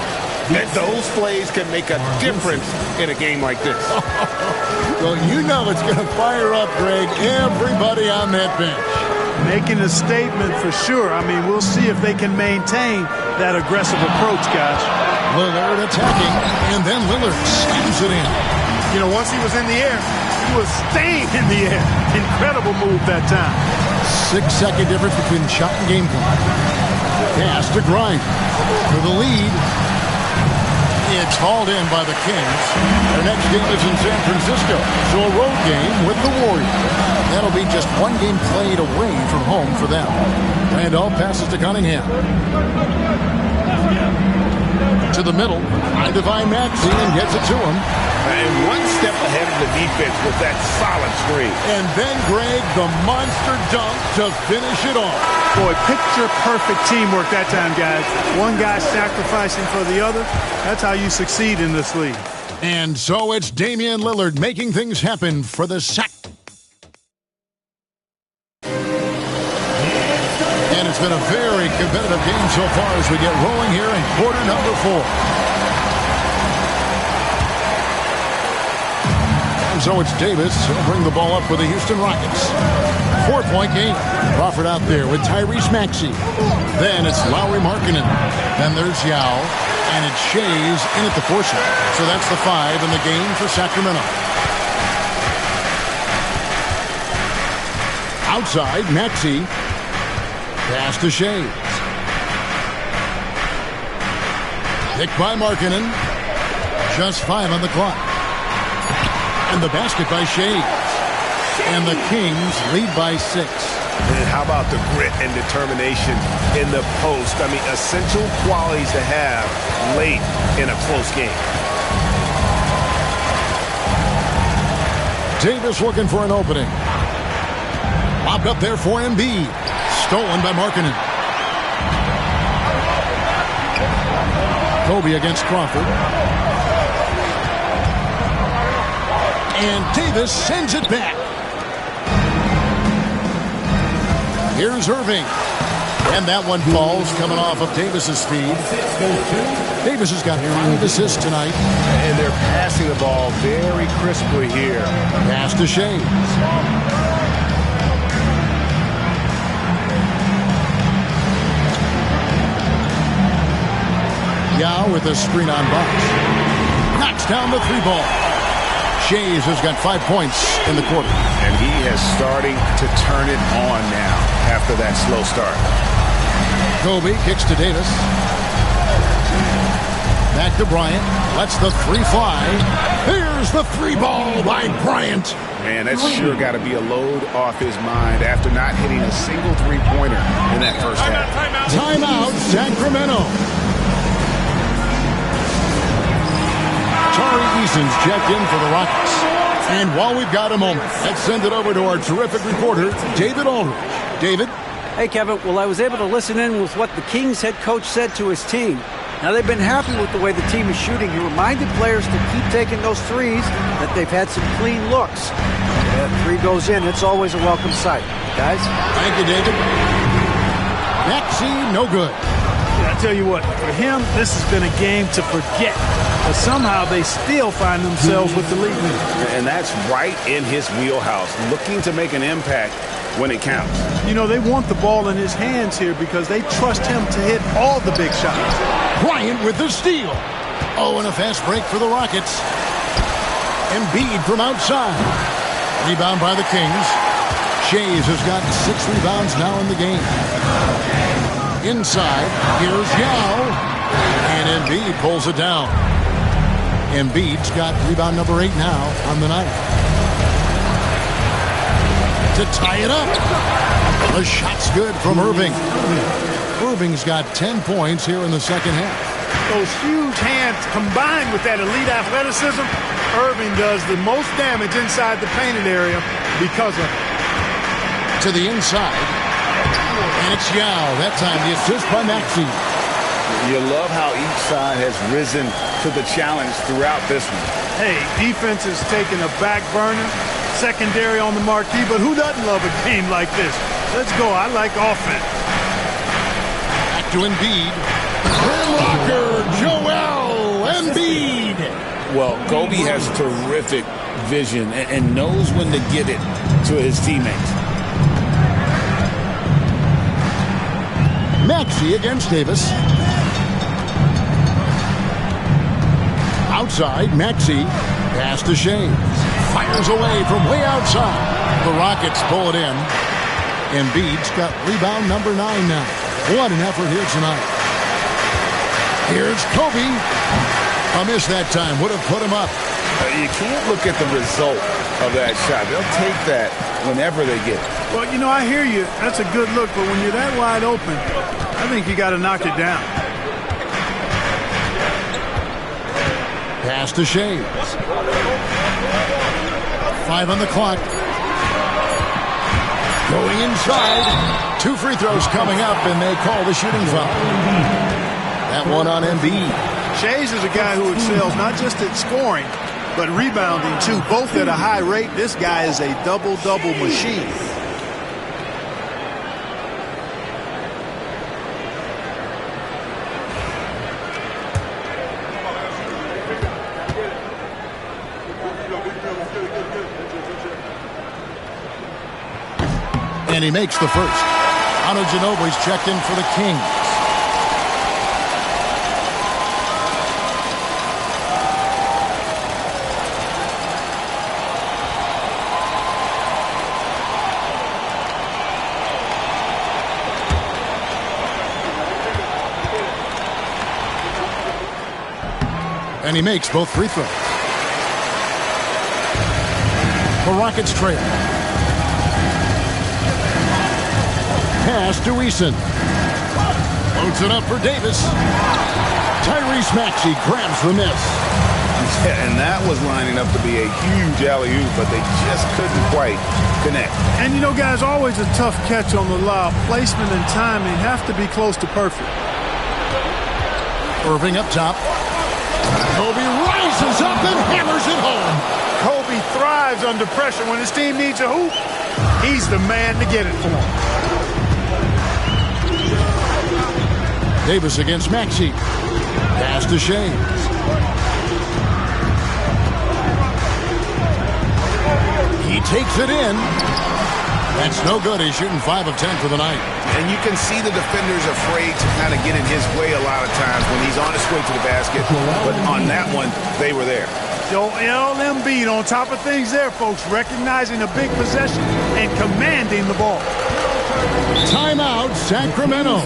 And those plays can make a difference in a game like this. Well, you know it's going to fire up, Greg, everybody on that bench. Making a statement for sure. I mean, we'll see if they can maintain that aggressive approach, guys. Lillard attacking, and then Lillard slams it in. You know, once he was in the air, he was staying in the air. Incredible move that time. 6-second difference between shot and game clock. Pass to Grimes for the lead. It's hauled in by the Kings. Their next game is in San Francisco, so a road game with the Warriors. That'll be just one game played away from home for them. Randolph passes to Cunningham. To the middle, finds Maxey and gets it to him. And one step ahead of the defense with that solid screen. And then, Greg, the monster dunk to finish it off. Boy, picture-perfect teamwork that time, guys. One guy sacrificing for the other. That's how you succeed in this league. And so it's Damian Lillard making things happen for the sack. And it's been a very competitive game so far as we get rolling here in quarter number 4. And so it's Davis who'll bring the ball up for the Houston Rockets. 4-point game. Crawford out there with Tyrese Maxey. Then it's Lauri Markkanen. Then there's Yao. And it's Shays in at the 4 slot. So that's the 5 in the game for Sacramento. Outside, Maxey. Pass to Shays. Picked by Markkanen. Just 5 on the clock. And the basket by Shays. And the Kings lead by 6. And how about the grit and determination in the post? I mean, essential qualities to have late in a close game. Davis looking for an opening. Lobbed up there for Embiid. Stolen by Markkanen. Kobe against Crawford. And Davis sends it back. Here's Irving. And that one falls coming off of Davis's feed. Davis has got 5 assists tonight. And they're passing the ball very crisply here. Pass to Shays. Yao with a screen on box. Knocks down the 3 ball. Shays has got 5 points in the quarter. And he is starting to turn it on now after that slow start. Kobe kicks to Davis. Back to Bryant. Lets the 3 fly. Here's the 3 ball by Bryant. Man, that's sure got to be a load off his mind after not hitting a single 3-pointer in that first half. Timeout, Sacramento. Tari Eason's checked in for the Rockets. And while we've got a moment, let's send it over to our terrific reporter, David Aldridge. David? Hey, Kevin. Well, I was able to listen in with what the Kings head coach said to his team. Now, they've been happy with the way the team is shooting. He reminded players to keep taking those threes, that they've had some clean looks. That 3 goes in, it's always a welcome sight. Guys? Thank you, David. Maxey, no good. I tell you what, for him, this has been a game to forget. But somehow they still find themselves with the lead. And that's right in his wheelhouse. Looking to make an impact when it counts. You know, they want the ball in his hands here because they trust him to hit all the big shots. Bryant with the steal. Oh, and a fast break for the Rockets. Embiid from outside. Rebound by the Kings. Shays has got 6 rebounds now in the game. Inside, here's Yao. And Embiid pulls it down. Embiid's got rebound number 8 now on the night. To tie it up. The shot's good from Irving. Irving's got 10 points here in the second half. Those huge hands combined with that elite athleticism, Irving does the most damage inside the painted area because of it. To the inside. And it's Yao. That time the assist by Maxey. You love how each side has risen to the challenge throughout this one. Hey, defense is taking a back burner, secondary on the marquee, but who doesn't love a game like this? Let's go. I like offense. Back to Embiid. Blocker, Joel Embiid. Well, Kobe has terrific vision and knows when to get it to his teammates. Maxey against Davis. Outside, Maxey. Pass to Shays. Fires away from way outside. The Rockets pull it in. Embiid's got rebound number 9 now. What an effort here tonight. Here's Kobe. A miss that time. Would have put him up. You can't look at the result of that shot. They'll take that whenever they get it. Well, you know, I hear you. That's a good look, but when you're that wide open, I think you got to knock it down. Pass to Shays. 5 on the clock. Going inside. 2 free throws coming up, and they call the shooting foul. That one on Embiid. Shays is a guy who excels not just at scoring, but rebounding too, both at a high rate. This guy is a double-double machine. And he makes the first. Ginobili's checked in for the Kings. And he makes both free throws. The Rockets trail. Pass to Eason. Loads it up for Davis. Tyrese Maxey grabs the miss. Yeah, and that was lining up to be a huge alley-oop, but they just couldn't quite connect. And you know, guys, always a tough catch on the lob. Placement and timing have to be close to perfect. Irving up top. Kobe rises up and hammers it home. Kobe thrives under pressure. When his team needs a hoop, he's the man to get it for him. Davis against Maxey. Pass to Shays. He takes it in. That's no good. He's shooting 5 of 10 for the night. And you can see the defenders afraid to kind of get in his way a lot of times when he's on his way to the basket. But on that one, they were there. Joel Embiid on top of things there, folks. Recognizing a big possession and commanding the ball. Timeout, Sacramento.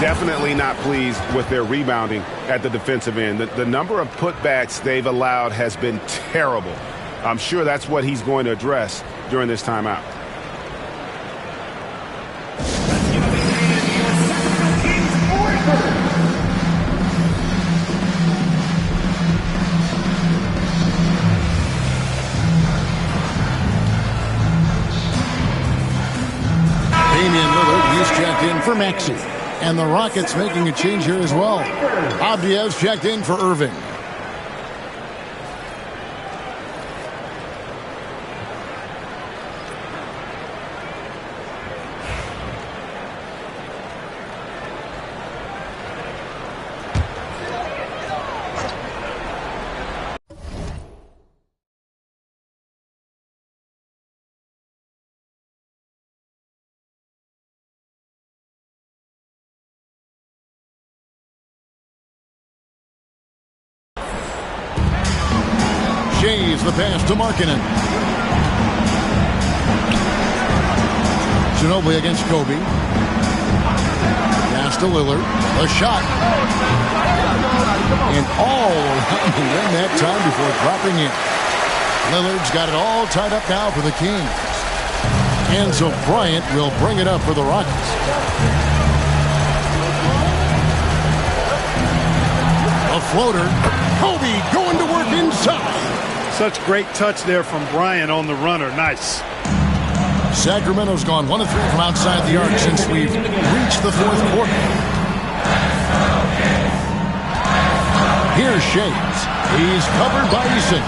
Definitely not pleased with their rebounding at the defensive end. The number of putbacks they've allowed has been terrible. I'm sure that's what he's going to address during this timeout. Damian Lillard, he's checked in for Maxey. And the Rockets making a change here as well. Abdias checked in for Irving. Shays the pass to Markkanen. Ginobili against Kobe. Pass to Lillard. A shot. And all around the rim that time before dropping in. Lillard's got it all tied up now for the Kings. And so Bryant will bring it up for the Rockets. A floater. Kobe going to work inside. Such great touch there from Bryant on the runner. Nice. Sacramento's gone 1 of 3 from outside the arc since we've reached the fourth quarter. Here's Shays. He's covered by Eason.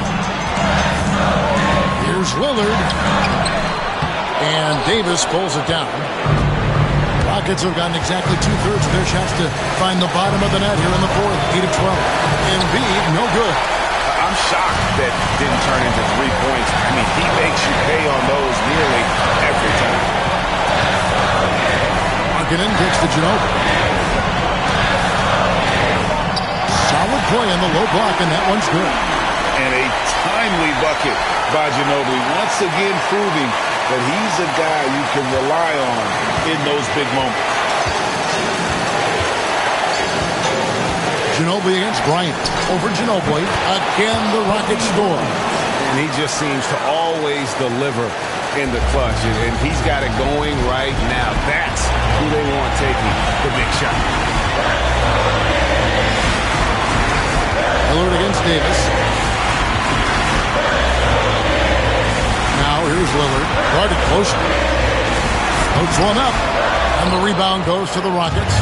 Here's Lillard. And Davis pulls it down. Rockets have gotten exactly 2/3 of their shots to find the bottom of the net here in the fourth. 8 of 12. Embiid, no good. I'm shocked that didn't turn into 3 points. I mean, he makes you pay on those nearly every time. Markkanen gets to Ginobili. Solid play in the low block, and that one's good. And a timely bucket by Ginobili, once again proving that he's a guy you can rely on in those big moments. Ginobili against Bryant. Over Ginobili. Again, the Rockets score. And he just seems to always deliver in the clutch. And he's got it going right now. That's who they want taking the big shot. Lillard against Davis. Now here's Lillard. Guarded closely. Puts one up. And the rebound goes to the Rockets.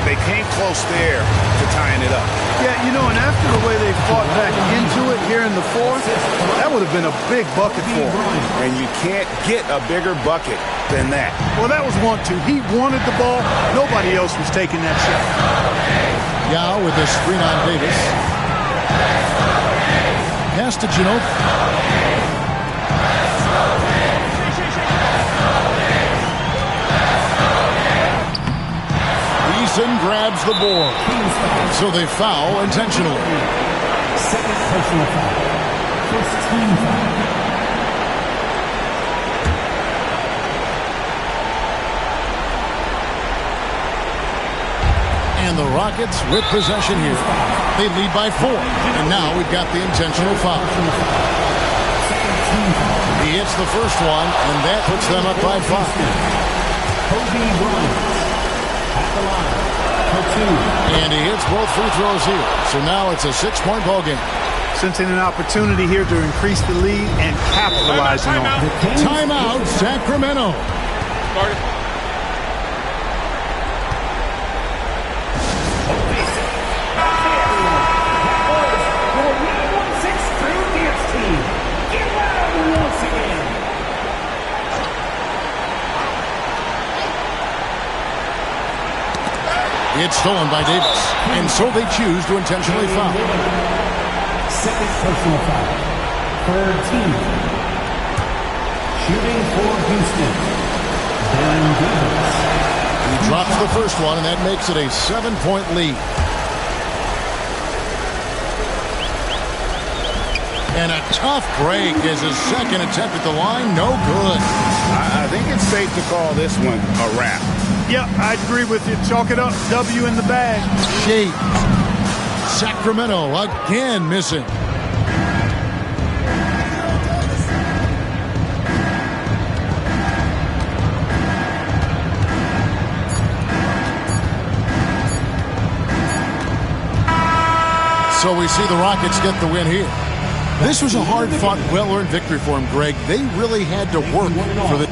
They came close there to tying it up. Yeah, you know, and after the way they fought back into it here in the fourth, that would have been a big bucket for him. And you can't get a bigger bucket than that. Well, that was 1-2. He wanted the ball. Nobody else was taking that shot. Yao with the screen on Davis. Pass to Ginobili. Eason grabs the board. So they foul intentionally. Second personal foul. First team foul. And the Rockets with possession here. They lead by 4. And now we've got the intentional foul. He hits the first one, and that puts them up by 5. Kobe Bryant at the line for 2. And he hits both free throws here. So now it's a 6-point ball game. Sensing an opportunity here to increase the lead and capitalizing on it. Timeout, Sacramento. It's stolen by Davis, and so they choose to intentionally foul. Second personal foul. Third team. Shooting for Houston. Baron Davis. He drops the first one, and that makes it a 7-point lead. And a tough break as his second attempt at the line, no good. I think it's safe to call this one a wrap. Yeah, I agree with you. Chalk it up. W in the bag. Shays. Sacramento again missing. So we see the Rockets get the win here. This was a hard-fought, well-earned victory for them, Greg. They really had to work for the...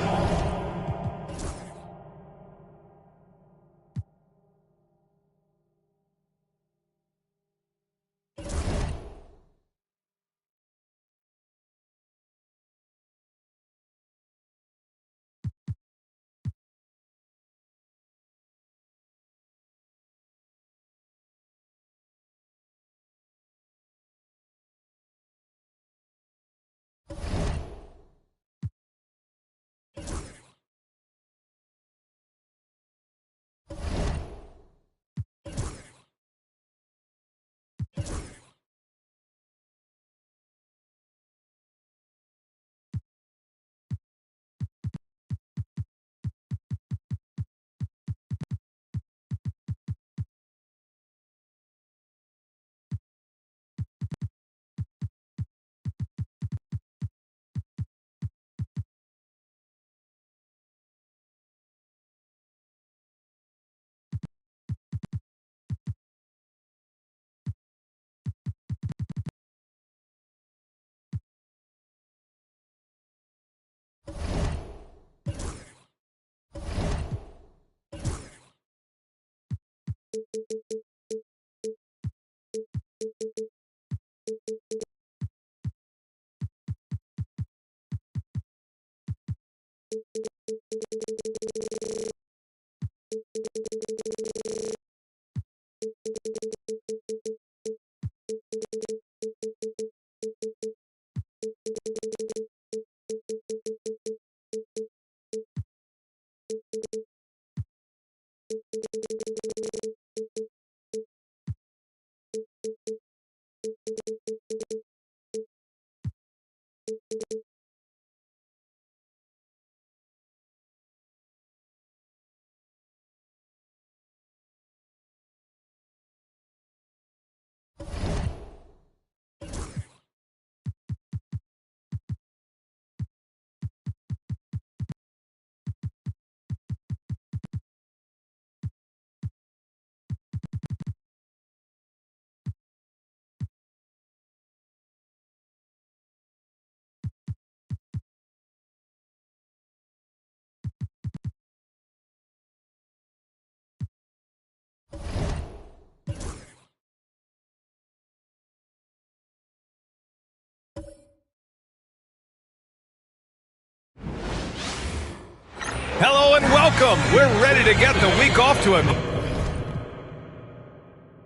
Hello and welcome. We're ready to get the week off to a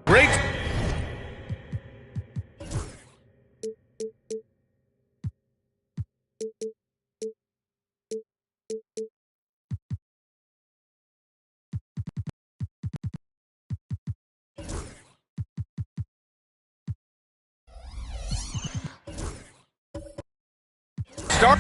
great... start.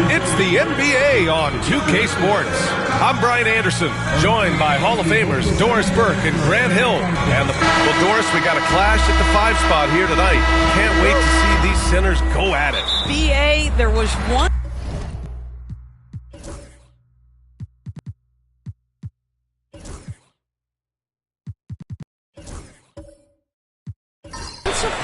It's the NBA on 2K Sports. I'm Brian Anderson, joined by Hall of Famers Doris Burke and Grant Hill. And well, Doris, we got a clash at the 5 spot here tonight. Can't wait to see these centers go at it. BA, there was one.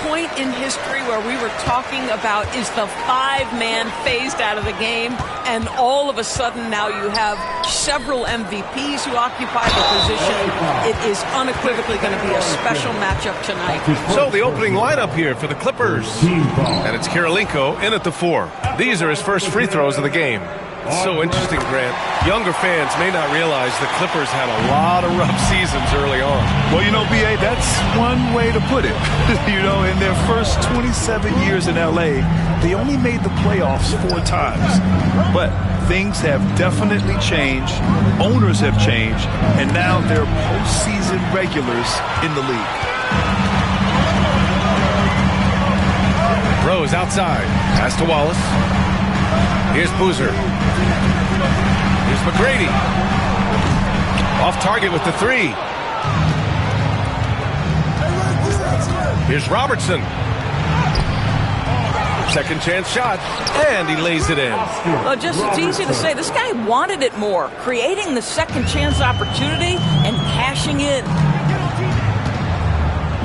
Point in history where we were talking about is the 5-man phased out of the game, and all of a sudden now you have several MVPs who occupy the position. It is unequivocally going to be a special matchup tonight. So the opening lineup here for the Clippers, and it's Kirilenko in at the 4. These are his first free throws of the game. It's so interesting, Grant. Younger fans may not realize the Clippers had a lot of rough seasons early on. Well, you know, B.A., that's one way to put it. You know, in their first 27 years in L.A., they only made the playoffs 4 times. But things have definitely changed. Owners have changed. And now they're postseason regulars in the league. Rose outside. Pass to Wallace. Here's Boozer. Here's McGrady. Off target with the 3. Here's Robertson. Second chance shot. And he lays it in. Well, it's easy to say. This guy wanted it more. Creating the second chance opportunity and cashing in.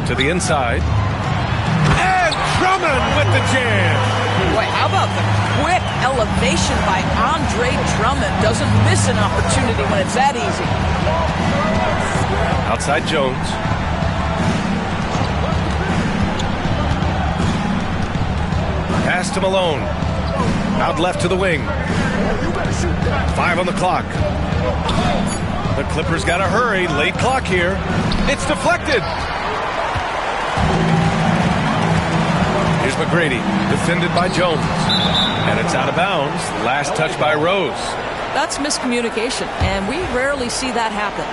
To the inside. And Drummond with the jam. Boy, how about the quick elevation by Andre Drummond? Doesn't miss an opportunity when it's that easy. Outside Jones. Pass to Malone. Out left to the wing. 5 on the clock. The Clippers got to hurry. Late clock here. It's deflected. Here's McGrady, defended by Jones. And it's out of bounds. Last touch by Rose. That's miscommunication, and we rarely see that happen.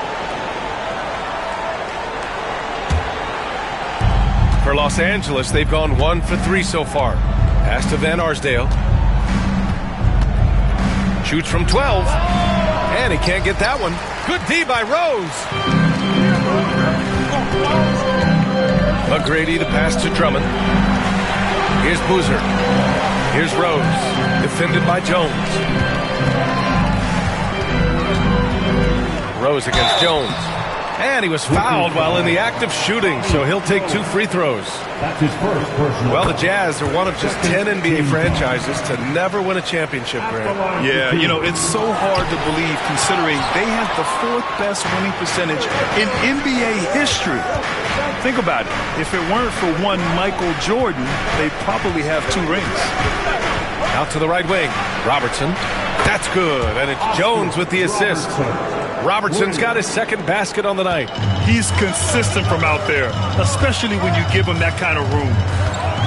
For Los Angeles, they've gone 1 for 3 so far. Pass to Van Arsdale. Shoots from 12. And he can't get that one. Good D by Rose. McGrady, the pass to Drummond. Here's Boozer. Here's Rose, defended by Jones. Rose against Jones. And he was fouled while in the act of shooting, so he'll take 2 free throws. That's his first personal. Well, the Jazz are one of just 10 NBA franchises to never win a championship, Grant. Yeah, you know, it's so hard to believe considering they have the 4th best winning percentage in NBA history. Think about it. If it weren't for one Michael Jordan, they'd probably have 2 rings. Out to the right wing. Robertson. That's good. And it's Jones with the assist. Robertson's got his 2nd basket on the night. He's consistent from out there, especially when you give him that kind of room.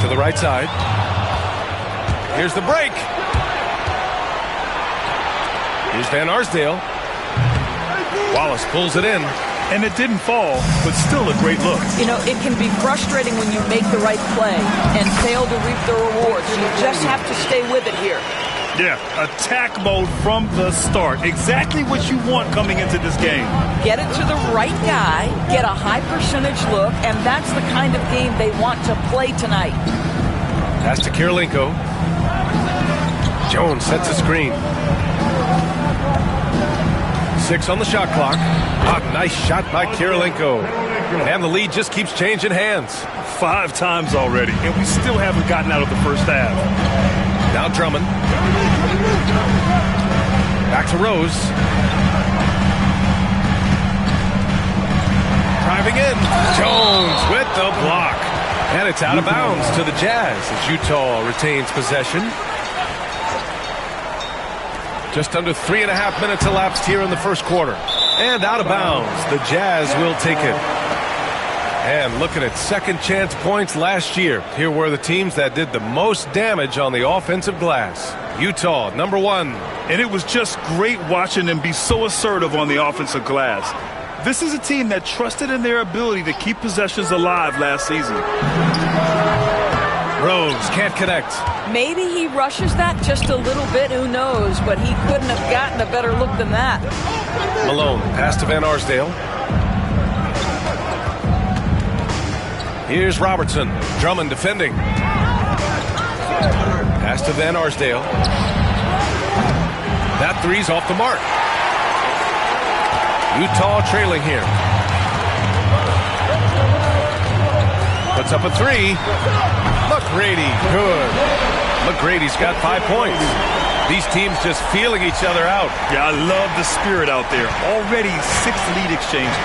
To the right side. Here's the break. Here's Van Arsdale. Wallace pulls it in. And it didn't fall, but still a great look. You know, it can be frustrating when you make the right play and fail to reap the rewards. You just have to stay with it here. Yeah, attack mode from the start. Exactly what you want coming into this game. Get it to the right guy, get a high percentage look, and that's the kind of game they want to play tonight. Pass to Kirilenko. Jones sets a screen. 6 on the shot clock. A nice shot by Kirilenko. And the lead just keeps changing hands. 5 times already, and we still haven't gotten out of the first half. Now Drummond. Back to Rose. Driving in. Jones with the block. And it's out of bounds to the Jazz as Utah retains possession. Just under 3.5 minutes elapsed here in the first quarter. And out of bounds. The Jazz will take it. And looking at second chance points last year, here were the teams that did the most damage on the offensive glass. Utah, number 1. And it was just great watching them be so assertive on the offensive glass. This is a team that trusted in their ability to keep possessions alive last season. Rose can't connect. Maybe he rushes that just a little bit, who knows, but he couldn't have gotten a better look than that. Malone, pass to Van Arsdale. Here's Robertson. Drummond defending. Pass to Van Arsdale. That 3's off the mark. Utah trailing here. Puts up a 3. McGrady, good. McGrady's got 5 points. These teams just feeling each other out. Yeah, I love the spirit out there. Already 6 lead exchanges.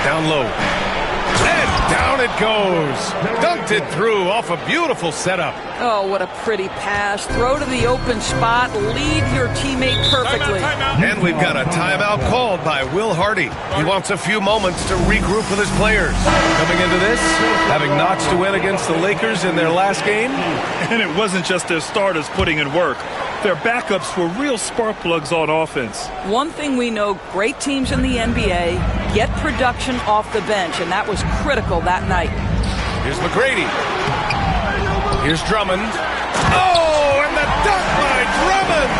Down low. And down it goes. Dunked it through off a beautiful setup. Oh, what a pretty pass. Throw to the open spot. Lead your teammate perfectly. And we've got a timeout called by Will Hardy. He wants a few moments to regroup with his players. Coming into this, having notched to win against the Lakers in their last game. And it wasn't just their starters putting in work. Their backups were real spark plugs on offense. One thing we know, great teams in the NBA get production off the bench, and that was critical that night. Here's McGrady. Here's Drummond. Oh, and the dunk by Drummond!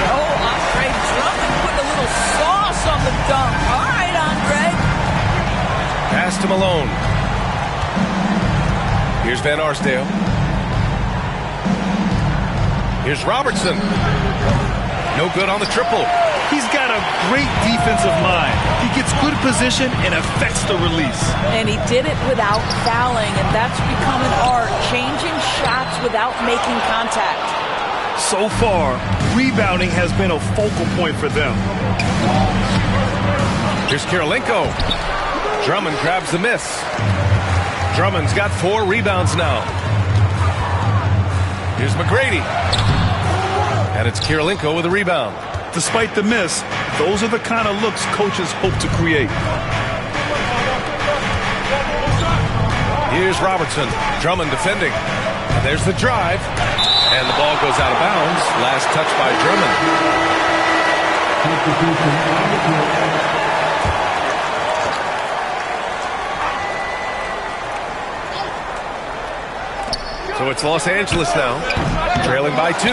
Oh, Andre Drummond put a little sauce on the dunk. All right, Andre. Pass to Malone. Here's Van Arsdale. Here's Robertson. No good on the triple. He's got a great defensive mind. He gets good position and affects the release. And he did it without fouling, and that's become an art, changing shots without making contact. So far, rebounding has been a focal point for them. Here's Kirilenko. Drummond grabs the miss. Drummond's got 4 rebounds now. Here's McGrady. And it's Kirilenko with a rebound. Despite the miss, those are the kind of looks coaches hope to create. Here's Robertson. Drummond defending. And there's the drive. And the ball goes out of bounds. Last touch by Drummond. So it's Los Angeles now, trailing by 2.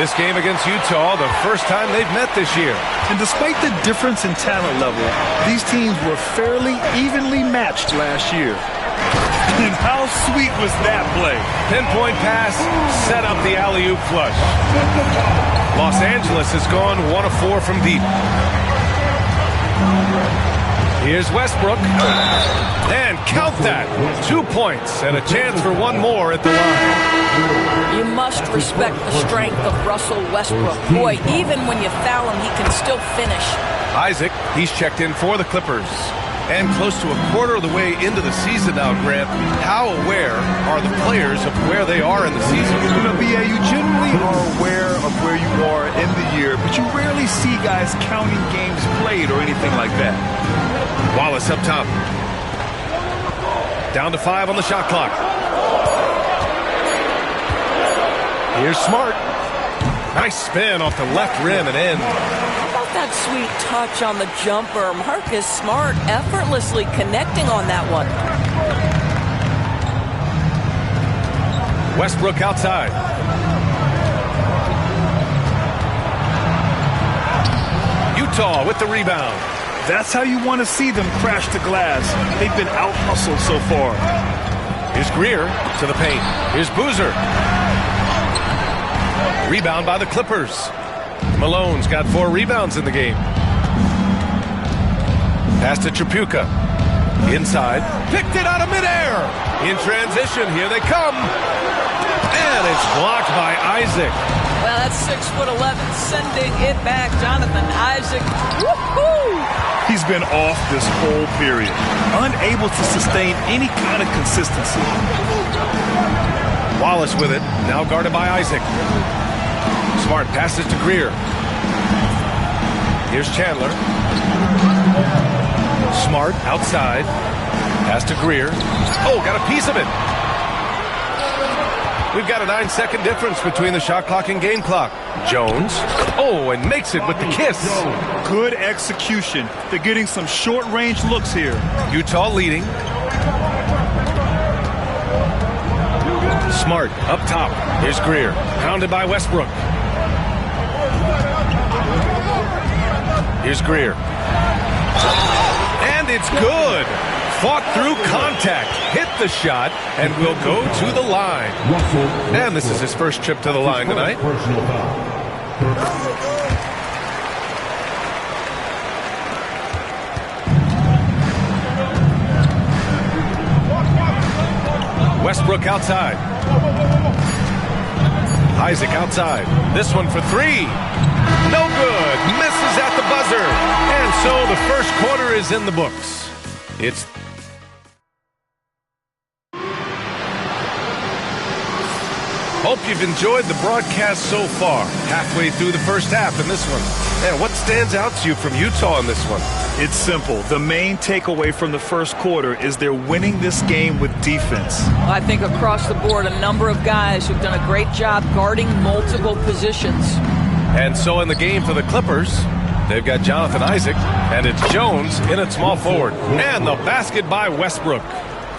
This game against Utah, the first time they've met this year. And despite the difference in talent level, these teams were fairly evenly matched last year. And how sweet was that play? Pinpoint pass, set up the alley-oop flush. Los Angeles has gone 1 of 4 from deep. Here's Westbrook. And count that. 2 points and a chance for one more at the line. You must respect the strength of Russell Westbrook. Boy, even when you foul him, he can still finish. Isaac, he's checked in for the Clippers. And close to a quarter of the way into the season now, Grant. How aware are the players of where they are in the season? You know, B.A., you generally are aware of where you are in the year, but you rarely see guys counting games played or anything like that. Wallace up top. Down to 5 on the shot clock. Here's Smart. Nice spin off the left rim and in. That sweet touch on the jumper. Marcus Smart effortlessly connecting on that one. Westbrook outside. Utah with the rebound. That's how you want to see them crash the glass. They've been out-hustled so far. Here's Greer to the paint. Here's Boozer. Rebound by the Clippers. Malone's got 4 rebounds in the game. Pass to Tripucka. Inside. Picked it out of midair. In transition. Here they come. And it's blocked by Isaac. Well, that's 6'11", sending it back. Jonathan Isaac. Woohoo! He's been off this whole period. Unable to sustain any kind of consistency. Wallace with it. Now guarded by Isaac. Smart passes to Greer. Here's Chandler. Smart outside. Pass to Greer. Oh, got a piece of it. We've got a 9-second difference between the shot clock and game clock. Jones. Oh, and makes it with the kiss. Good execution. They're getting some short-range looks here. Utah leading. Smart up top. Here's Greer. Pounded by Westbrook. Here's Greer. And it's good. Fought through contact. Hit the shot and will go to the line. And this is his first trip to the line tonight. Westbrook outside. Isaac outside. This one for 3. No good. Misses at the buzzer. And so the first quarter is in the books. It's hope you've enjoyed the broadcast so far. Halfway through the first half in this one. Man, what stands out to you from Utah in this one? It's simple. The main takeaway from the first quarter is they're winning this game with defense. I think across the board, a number of guys who've done a great job guarding multiple positions. And so in the game for the Clippers, they've got Jonathan Isaac, and it's Jones in at small forward. And the basket by Westbrook.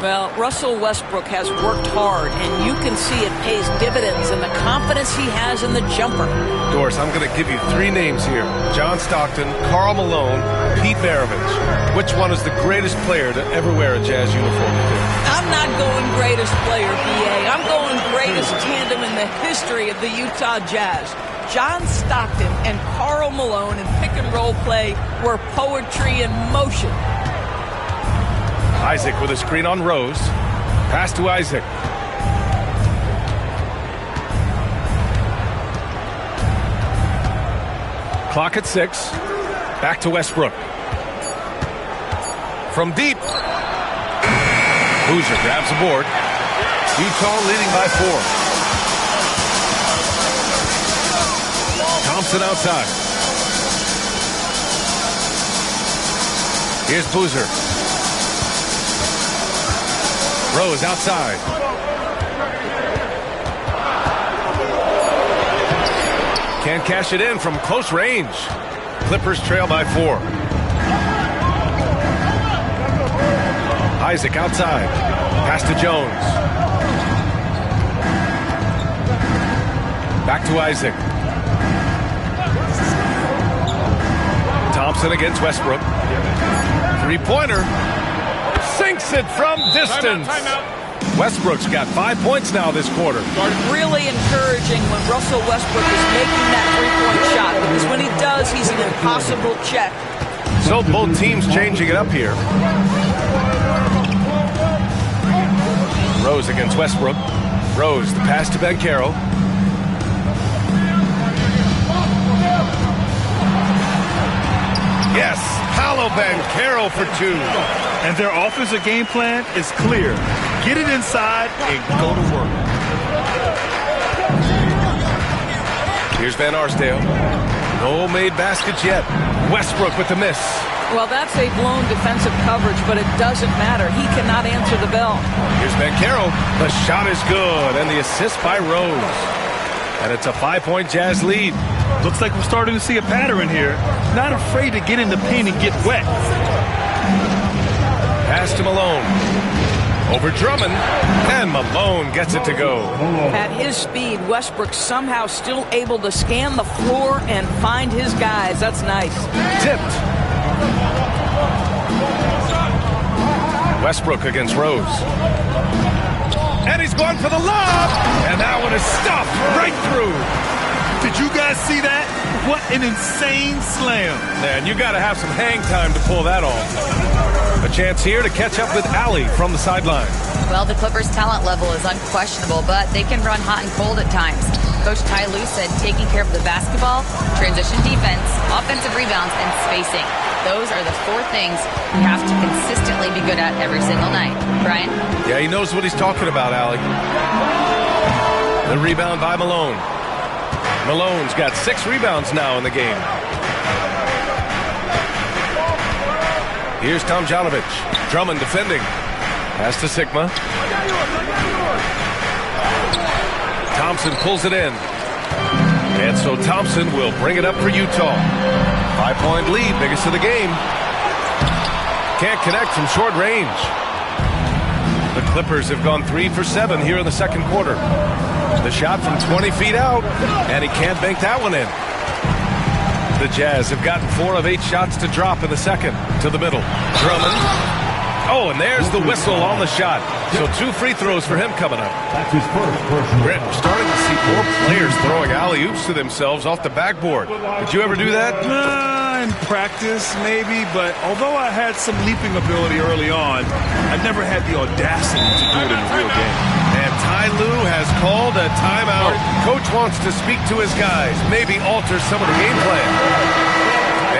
Well, Russell Westbrook has worked hard, and you can see it pays dividends in the confidence he has in the jumper. Doris, I'm going to give you 3 names here. John Stockton, Karl Malone, Pete Maravich. Which one is the greatest player to ever wear a Jazz uniform? I'm not going greatest player, BA. I'm going greatest tandem in the history of the Utah Jazz. John Stockton and Karl Malone in pick-and-roll play were poetry in motion. Isaac with a screen on Rose. Pass to Isaac. Clock at 6. Back to Westbrook. From deep. Boozer grabs the board. Utah leading by 4. Thompson outside. Here's Boozer. Rose outside. Can't cash it in from close range. Clippers trail by 4. Isaac outside. Pass to Jones. Back to Isaac. Thompson against Westbrook. 3-pointer. Sinks it from distance. Westbrook's got 5 points now this quarter. Really encouraging when Russell Westbrook is making that three-point shot, because when he does, he's an impossible check. So both teams changing it up here. Rose against Westbrook. Rose, the pass to Banchero. Yes, Paolo Banchero for 2. And their offensive game plan is clear. Get it inside and go to work. Here's Van Arsdale. No made baskets yet. Westbrook with the miss. Well, that's a blown defensive coverage, but it doesn't matter. He cannot answer the bell. Here's Banchero. The shot is good, and the assist by Rose. And it's a 5-point Jazz lead. Looks like we're starting to see a pattern here. Not afraid to get in the paint and get wet. Pass to Malone. Over Drummond, and Malone gets it to go. At his speed, Westbrook somehow still able to scan the floor and find his guys. That's nice. Tipped. Westbrook against Rose. And he's going for the lob, and that one is stuffed right through. Did you guys see that? What an insane slam. Man, you got to have some hang time to pull that off. A chance here to catch up with Allie from the sideline. Well, the Clippers' talent level is unquestionable, but they can run hot and cold at times. Coach Ty Lue said taking care of the basketball, transition defense, offensive rebounds, and spacing. Those are the 4 things you have to consistently be good at every single night. Brian? Yeah, he knows what he's talking about, Allie. The rebound by Malone. Malone's got 6 rebounds now in the game. Here's Tomjanovich. Drummond defending. Pass to Sigma. Thompson pulls it in. And so Thompson will bring it up for Utah. 5-point lead, biggest of the game. Can't connect from short range. The Clippers have gone 3 for 7 here in the second quarter. The shot from 20 feet out, and he can't bank that one in. The Jazz have gotten 4 of 8 shots to drop in the second. To the middle. Drummond. Oh, and there's the whistle on the shot. So 2 free throws for him coming up. That's his first personal. Brent, we're starting to see more players throwing alley-oops to themselves off the backboard. Did you ever do that? In practice, maybe, but although I had some leaping ability early on, I never had the audacity to do it in a real game. And Ty Lue has called a timeout. Coach wants to speak to his guys, maybe alter some of the game plan.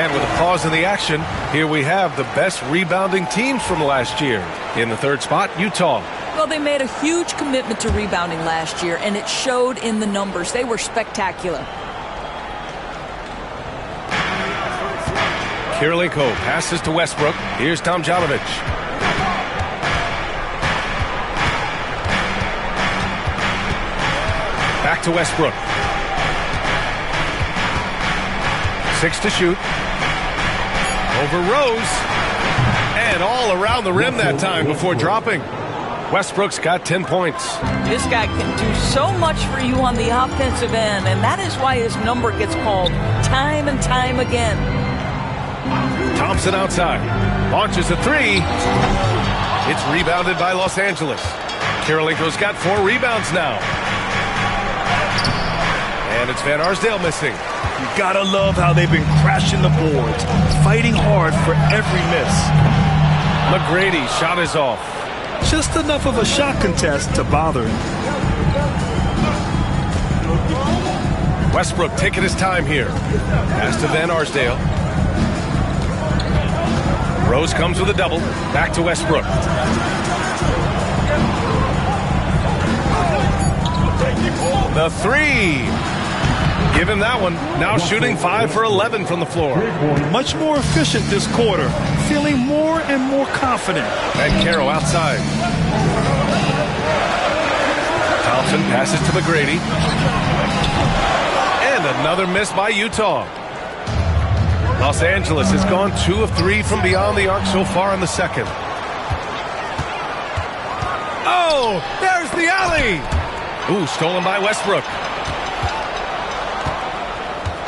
And with a pause in the action, here we have the best rebounding teams from last year. In the third spot, Utah. Well, they made a huge commitment to rebounding last year, and it showed in the numbers. They were spectacular. Kirilenko passes to Westbrook. Here's Tomjanovich. Back to Westbrook. 6 to shoot. Over Rose. And all around the rim that time before dropping. Westbrook's got 10 points. This guy can do so much for you on the offensive end, and that is why his number gets called time and time again. Thompson outside. Launches a 3. It's rebounded by Los Angeles. Kirilenko's got 4 rebounds now. And it's Van Arsdale missing. You gotta love how they've been crashing the boards, fighting hard for every miss. McGrady shot is off. Just enough of a shot contest to bother him. Westbrook taking his time here. Pass to Van Arsdale. Rose comes with a double. Back to Westbrook. The 3. Give him that one. Now shooting 5 for 11 from the floor. Much more efficient this quarter. Feeling more and more confident. Banchero outside. Thompson passes to McGrady. And another miss by Utah. Los Angeles has gone 2 of 3 from beyond the arc so far in the second. Oh, there's the alley. Ooh, stolen by Westbrook.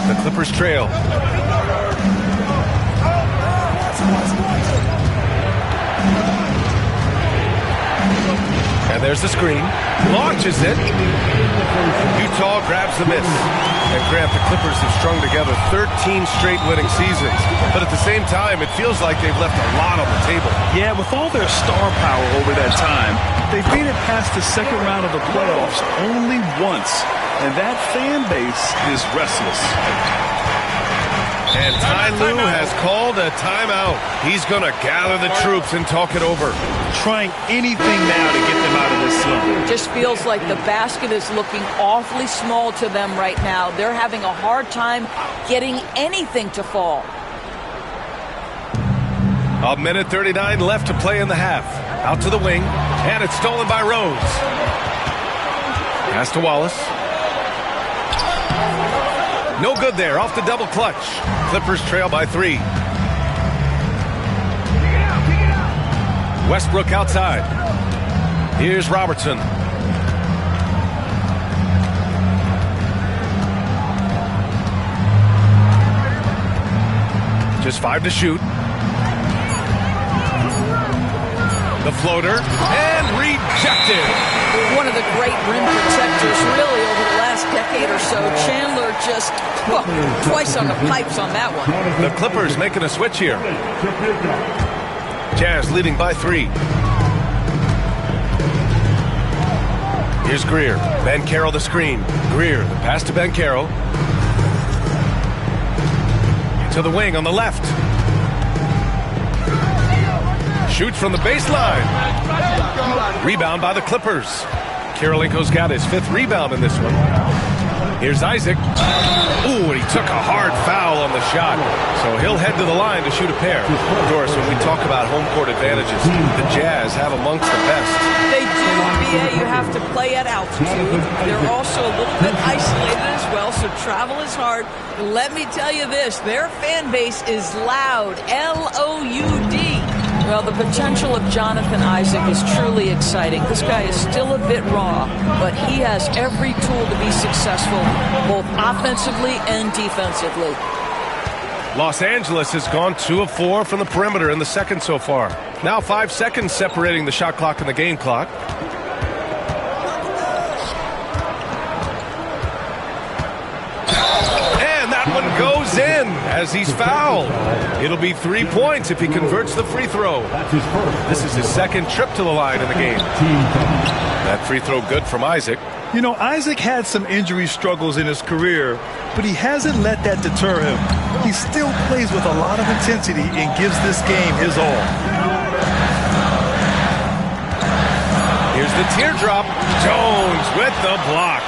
The Clippers trail. And there's the screen. Launches it. Utah grabs the miss. And Grant, the Clippers have strung together 13 straight winning seasons. But at the same time, it feels like they've left a lot on the table. Yeah, with all their star power over that time, they've made it past the second round of the playoffs only once. And that fan base is restless. And Ty Lue has called a timeout. He's going to gather the troops and talk it over. Trying anything now to get them out of this slump. Just feels like the basket is looking awfully small to them right now. They're having a hard time getting anything to fall. A minute 39 left to play in the half. Out to the wing, and it's stolen by Rose. Pass to Wallace. No good there, off the double clutch. Clippers trail by 3. Westbrook outside. Here's Robertson. Just 5 to shoot. The floater, and rejected. One of the great rim protectors really over the last decade or so. Chandler just twice on the pipes on that one. The Clippers making a switch here. Jazz leading by 3. Here's Greer. Banchero the screen. Greer, the pass to Banchero. To the wing on the left. Shoots from the baseline. Rebound by the Clippers. Karolinko's got his 5th rebound in this one. Here's Isaac. Ooh, and he took a hard foul on the shot. So he'll head to the line to shoot a pair. Doris, when we talk about home court advantages, the Jazz have amongst the best. They do, BA. You have to play at altitude. They're also a little bit isolated as well, so travel is hard. Let me tell you this, their fan base is loud. L-O-U-D. Well, the potential of Jonathan Isaac is truly exciting. This guy is still a bit raw, but he has every tool to be successful, both offensively and defensively. Los Angeles has gone 2 of 4 from the perimeter in the second so far. Now 5 seconds separating the shot clock and the game clock. One goes in as he's fouled. It'll be 3 points if he converts the free throw. This is his second trip to the line in the game. That free throw good from Isaac. You know, Isaac had some injury struggles in his career, but he hasn't let that deter him. He still plays with a lot of intensity and gives this game his all. Here's the teardrop. Jones with the block.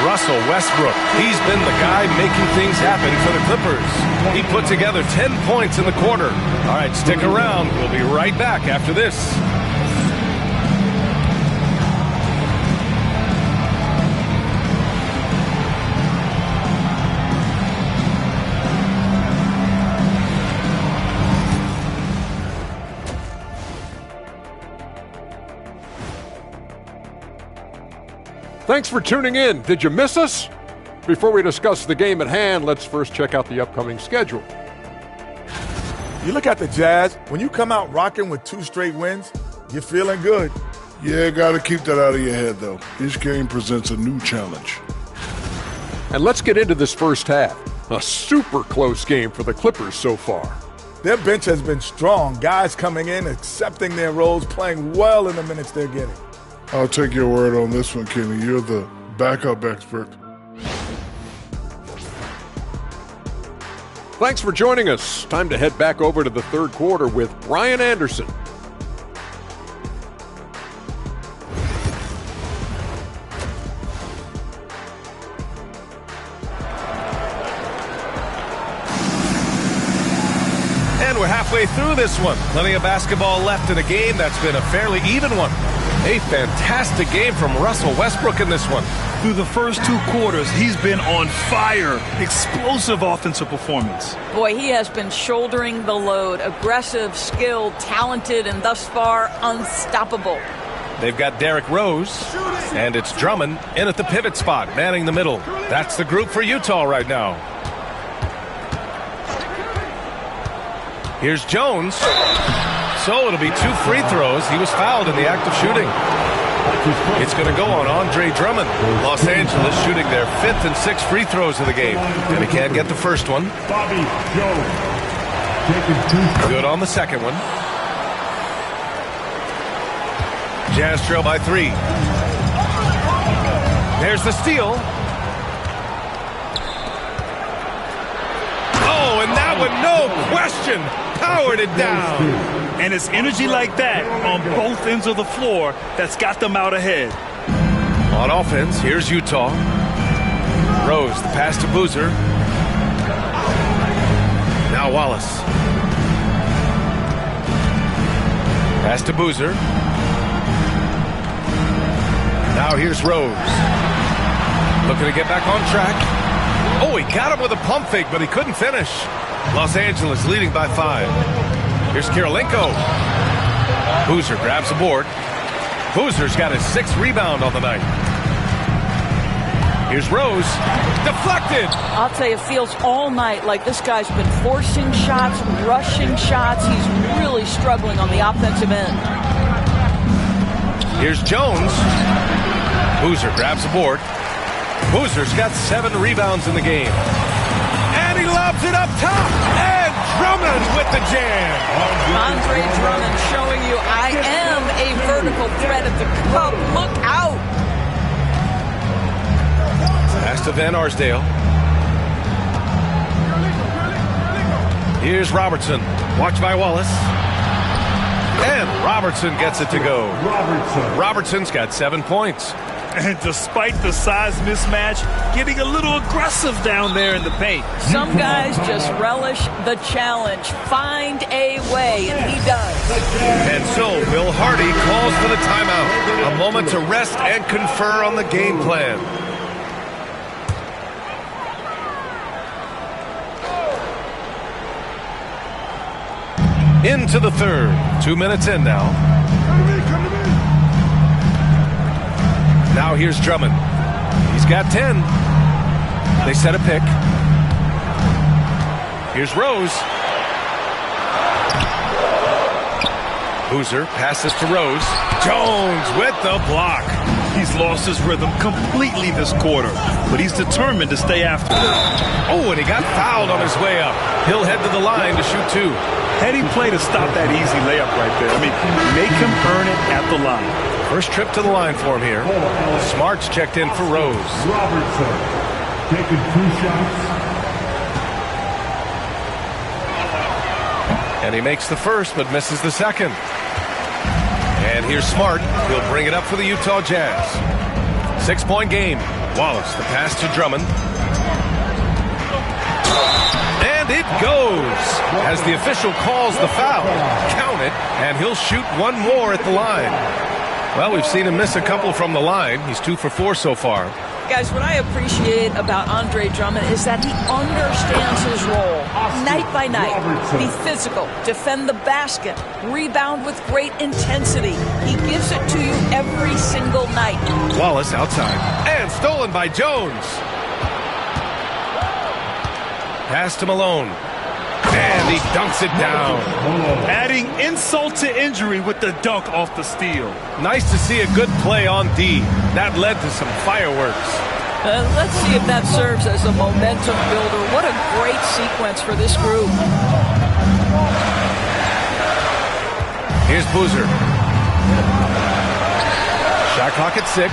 Russell Westbrook, he's been the guy making things happen for the Clippers. He put together 10 points in the quarter. All right, stick around. We'll be right back after this. Thanks for tuning in. Did you miss us? Before we discuss the game at hand, let's first check out the upcoming schedule. You look at the Jazz, when you come out rocking with 2 straight wins, you're feeling good. Yeah, got to keep that out of your head, though. Each game presents a new challenge. And let's get into this first half. A super close game for the Clippers so far. Their bench has been strong. Guys coming in, accepting their roles, playing well in the minutes they're getting. I'll take your word on this one, Kenny. You're the backup expert. Thanks for joining us. Time to head back over to the third quarter with Brian Anderson. And we're halfway through this one. Plenty of basketball left in a game that's been a fairly even one. A fantastic game from Russell Westbrook in this one. Through the first 2 quarters, he's been on fire. Explosive offensive performance. Boy, he has been shouldering the load. Aggressive, skilled, talented, and thus far unstoppable. They've got Derrick Rose, and it's Drummond in at the pivot spot, manning the middle. That's the group for Utah right now. Here's Jones. So it'll be 2 free throws. He was fouled in the act of shooting. It's going to go on Andre Drummond. Los Angeles shooting their 5th and 6th free throws of the game. And he can't get the first one. Good on the second one. Jazz trail by 3. There's the steal. Oh, and that one, no question, powered it down. And it's energy like that on both ends of the floor that's got them out ahead. On offense, here's Utah. Rose, the pass to Boozer. Now Wallace. Pass to Boozer. Now here's Rose. Looking to get back on track. Oh, he got him with a pump fake, but he couldn't finish. Los Angeles leading by 5. Here's Kirilenko. Boozer grabs the board. Boozer's got his 6th rebound on the night. Here's Rose. Deflected. I'll tell you, it feels all night like this guy's been forcing shots, rushing shots. He's really struggling on the offensive end. Here's Jones. Boozer grabs the board. Boozer's got 7 rebounds in the game. And he lobs it up top. And Drummond with the jam. Andre Drummond showing you I am a vertical threat at the cup. Look out. Pass to Van Arsdale. Here's Robertson. Watched by Wallace. And Robertson gets it to go. Robertson's got 7 points. And despite the size mismatch, getting a little aggressive down there in the paint. Some guys just relish the challenge. Find a way, and he does. And so Bill Hardy calls for the timeout. A moment to rest and confer on the game plan. Into the third. 2 minutes in now. Now here's Drummond. He's got 10. They set a pick. Here's Rose. Boozer passes to Rose. Jones with the block. He's lost his rhythm completely this quarter, but he's determined to stay after it. Oh, and he got fouled on his way up. He'll head to the line to shoot 2. Heady play to stop that easy layup right there. I mean, make him earn it at the line. First trip to the line for him here. Smart's checked in for Rose. Robertson taking 2 shots. And he makes the first, but misses the second. And here's Smart. He'll bring it up for the Utah Jazz. 6-point game. Wallace, the pass to Drummond. And it goes as the official calls the foul. Count it, and he'll shoot 1 more at the line. Well, we've seen him miss a couple from the line. He's 2 for 4 so far. Guys, what I appreciate about Andre Drummond is that he understands his role night by night. Be physical, defend the basket, rebound with great intensity. He gives it to you every single night. Wallace outside. And stolen by Jones. Pass to Malone. And he dunks it down. Adding insult to injury with the dunk off the steal. Nice to see a good play on D. That led to some fireworks. Let's see if that serves as a momentum builder. What a great sequence for this group. Here's Boozer. Shot clock at 6.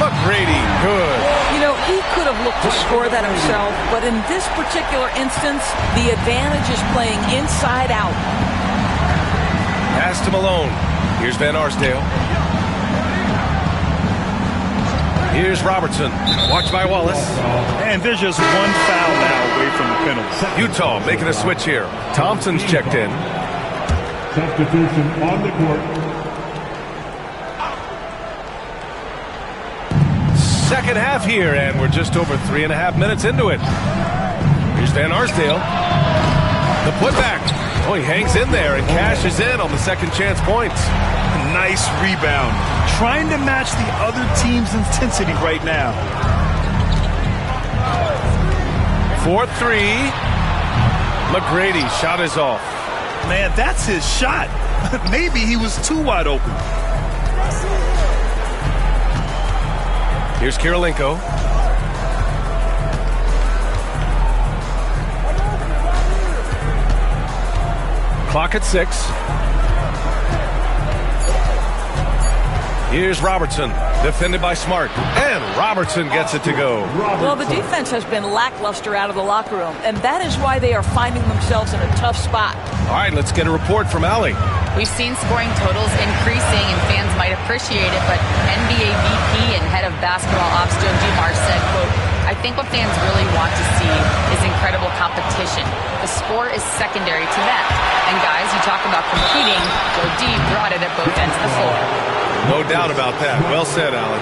McGrady, good. You know, he could have looked to score that himself, but in this particular instance, the advantage is playing inside out. Pass to Malone. Here's Van Arsdale. Here's Robertson. Watched by Wallace. And there's just 1 foul now away from the penalty. Utah making a switch here. Thompson's checked in. Substitution on the court. Second half here, and we're just over 3.5 minutes into it. Here's Van Arsdale. The putback. Oh, he hangs in there and cashes in on the second chance points. Nice rebound. Trying to match the other team's intensity right now. 4-3. McGrady shot is off. Man, that's his shot. Maybe he was too wide open. Here's Kirilenko. Clock at 6. Here's Robertson, defended by Smart, and Robertson gets it to go. Well, the defense has been lackluster out of the locker room, and that is why they are finding themselves in a tough spot. All right, let's get a report from Allie. We've seen scoring totals increasing, and fans might appreciate it, but NBA VP and head of basketball ops Joe Dumars said, quote, I think what fans really want to see is incredible competition. The sport is secondary to that. And guys, you talk about competing, Joe D brought it at both ends of the floor. No doubt about that. Well said, Allen.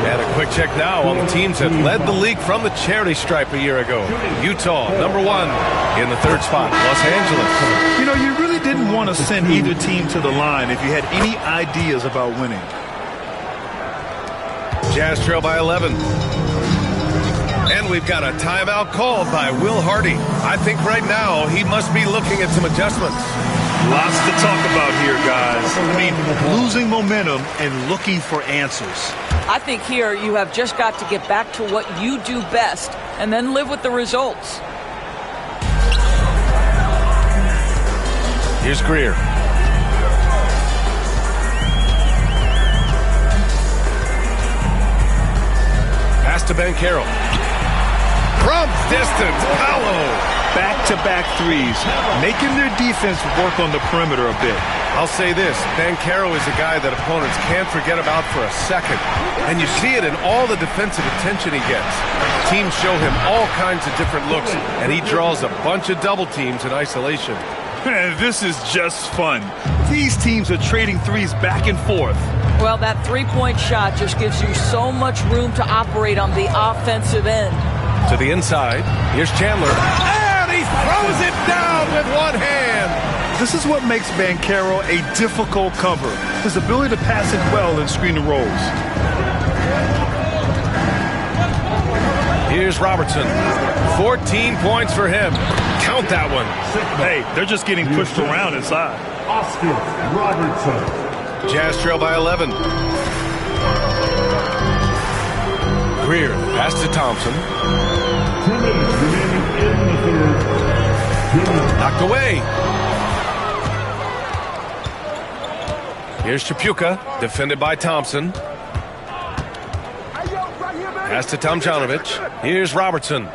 And a quick check now on the teams that led the league from the charity stripe a year ago. Utah, number 1 in the 3rd spot. Los Angeles. You know, you really didn't want to send either team to the line if you had any ideas about winning. Jazz trail by 11. And we've got a timeout called by Will Hardy. I think right now he must be looking at some adjustments. Lots to talk about here, guys. I mean, losing momentum and looking for answers. I think here you have just got to get back to what you do best and then live with the results. Here's Greer. Pass to Banchero. From distance, Paolo. Back-to-back threes, making their defense work on the perimeter a bit. I'll say this, Banchero is a guy that opponents can't forget about for a second. And you see it in all the defensive attention he gets. Teams show him all kinds of different looks, and he draws a bunch of double teams in isolation. And this is just fun. These teams are trading threes back and forth. Well, that three-point shot just gives you so much room to operate on the offensive end. To the inside, here's Chandler. And he throws it down with one hand. This is what makes Banchero a difficult cover. His ability to pass it well and screen the rolls. Here's Robertson. 14 points for him. Count that one. Hey, they're just getting pushed around inside. Oscar Robertson. Jazz trail by 11. Greer, pass to Thompson. 2 minutes remaining in the third. Knocked away. Here's Chapuka, defended by Thompson. Pass to Tomjanovich. Here's Robertson.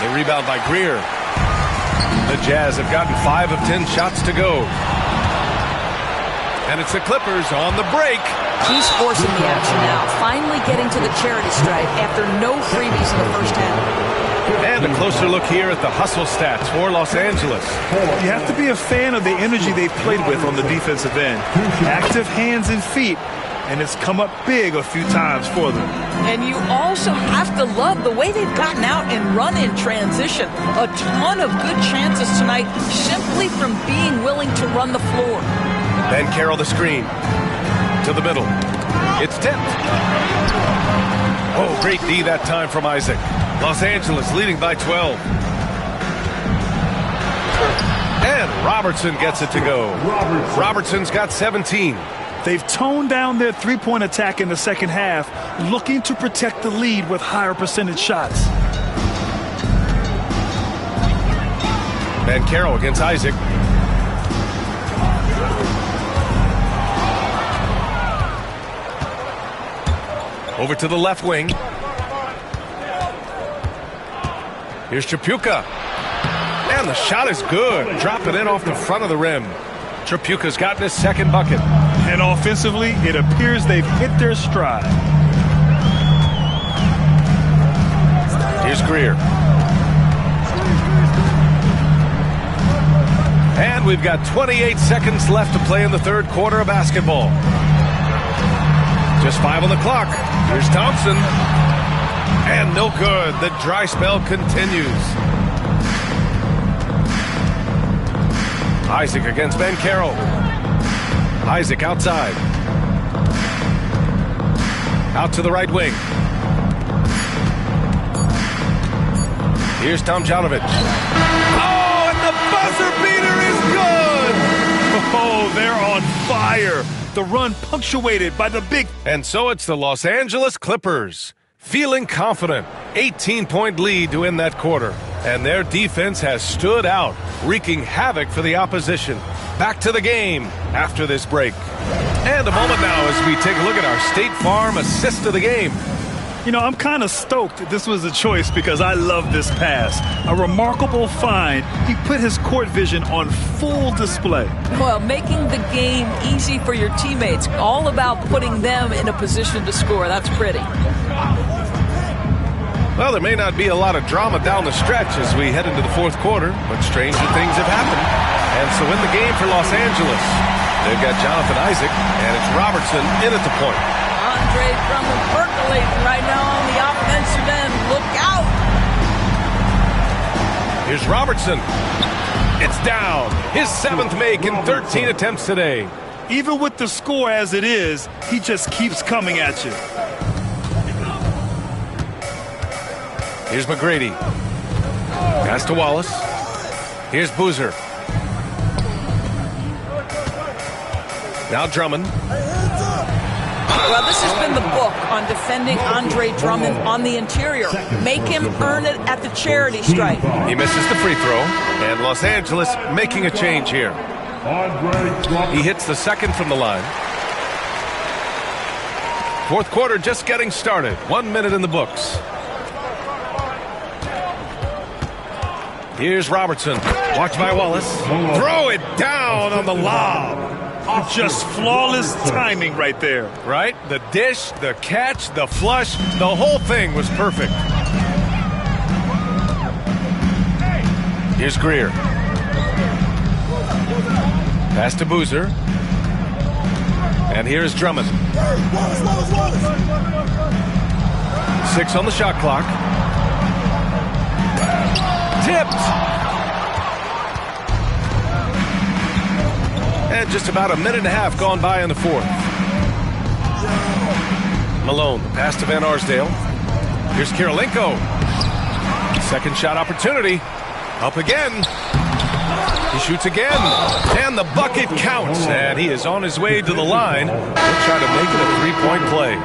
A rebound by Greer. The Jazz have gotten 5 of 10 shots to go. And it's the Clippers on the break. He's forcing the action now, finally getting to the charity stripe after no freebies in the first half. And a closer look here at the hustle stats for Los Angeles. You have to be a fan of the energy they've played with on the defensive end. Active hands and feet, and it's come up big a few times for them. And you also have to love the way they've gotten out and run in transition. A ton of good chances tonight simply from being willing to run the floor. Banchero the screen. To the middle. It's tipped. Oh, great D that time from Isaac. Los Angeles leading by 12. And Robertson gets it to go. Robertson's got 17. They've toned down their three-point attack in the second half, looking to protect the lead with higher percentage shots. Banchero against Isaac. Over to the left wing. Here's Chapuka. And the shot is good. Dropping in off the front of the rim. Chapuka's gotten his second bucket. And offensively, it appears they've hit their stride. Here's Greer. And we've got 28 seconds left to play in the third quarter of basketball. Just 5 on the clock. Here's Thompson. And no good. The dry spell continues. Isaac against Banchero. Isaac outside. Out to the right wing. Here's Tomjanovich. Oh, and the buzzer beater is good! Oh, they're on fire. The run punctuated by the big... And so it's the Los Angeles Clippers. Feeling confident. 18-point lead to end that quarter. And their defense has stood out, wreaking havoc for the opposition. Back to the game after this break. And a moment now as we take a look at our State Farm assist of the game. You know, I'm kind of stoked this was a choice because I love this pass. A remarkable find. He put his court vision on full display. Well, making the game easy for your teammates. All about putting them in a position to score. That's pretty. Well, there may not be a lot of drama down the stretch as we head into the fourth quarter, but stranger things have happened. And so in the game for Los Angeles, they've got Jonathan Isaac, and it's Robertson in at the point. Andre Drummond percolating right now on the offensive end. Look out! Here's Robertson. It's down. His 7th make in 13 attempts today. Even with the score as it is, he just keeps coming at you. Here's McGrady. Pass to Wallace. Here's Boozer. Now Drummond. Well, this has been the book on defending Andre Drummond on the interior. Make him earn it at the charity stripe. He misses the free throw, and Los Angeles making a change here. He hits the second from the line. Fourth quarter just getting started. 1 minute in the books. Here's Robertson. Watched by Wallace. Throw it down on the lob. Just flawless timing right there. Right? The dish, the catch, the flush, the whole thing was perfect. Here's Greer. Pass to Boozer. And here's Drummond. 6 on the shot clock. Tipped. And just about a minute and a half gone by in the fourth. Malone, the pass to Van Arsdale. Here's Kirilenko. Second shot opportunity. Up again. He shoots again. And the bucket counts. And he is on his way to the line. He'll try to make it a three-point play.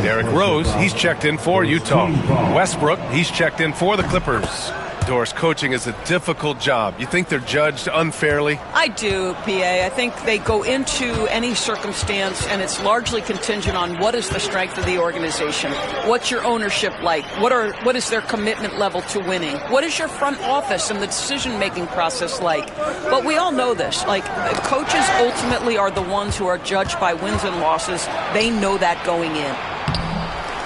Derrick Rose, he's checked in for Utah. Westbrook, he's checked in for the Clippers. Doris, coaching is a difficult job. You think they're judged unfairly? I do, PA. I think they go into any circumstance, and it's largely contingent on what is the strength of the organization. What's your ownership like? What is their commitment level to winning? What is your front office and the decision-making process like? But we all know this. Like, coaches ultimately are the ones who are judged by wins and losses. They know that going in.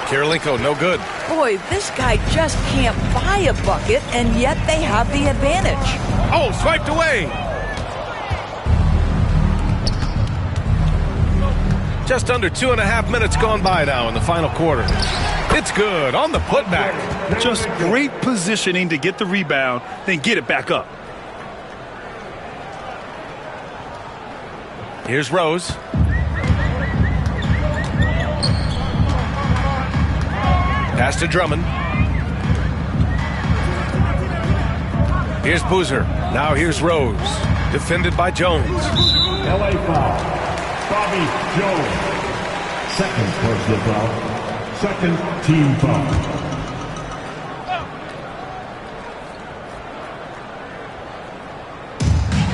Kirilenko, no good. Boy, this guy just can't buy a bucket, and yet they have the advantage. Oh, swiped away. Just under 2.5 minutes gone by now in the final quarter. It's good on the putback. Just great positioning to get the rebound, then get it back up. Here's Rose. Pass to Drummond. Here's Boozer. Now here's Rose. Defended by Jones. LA foul. Bobby Jones. Second personal foul. Second team foul.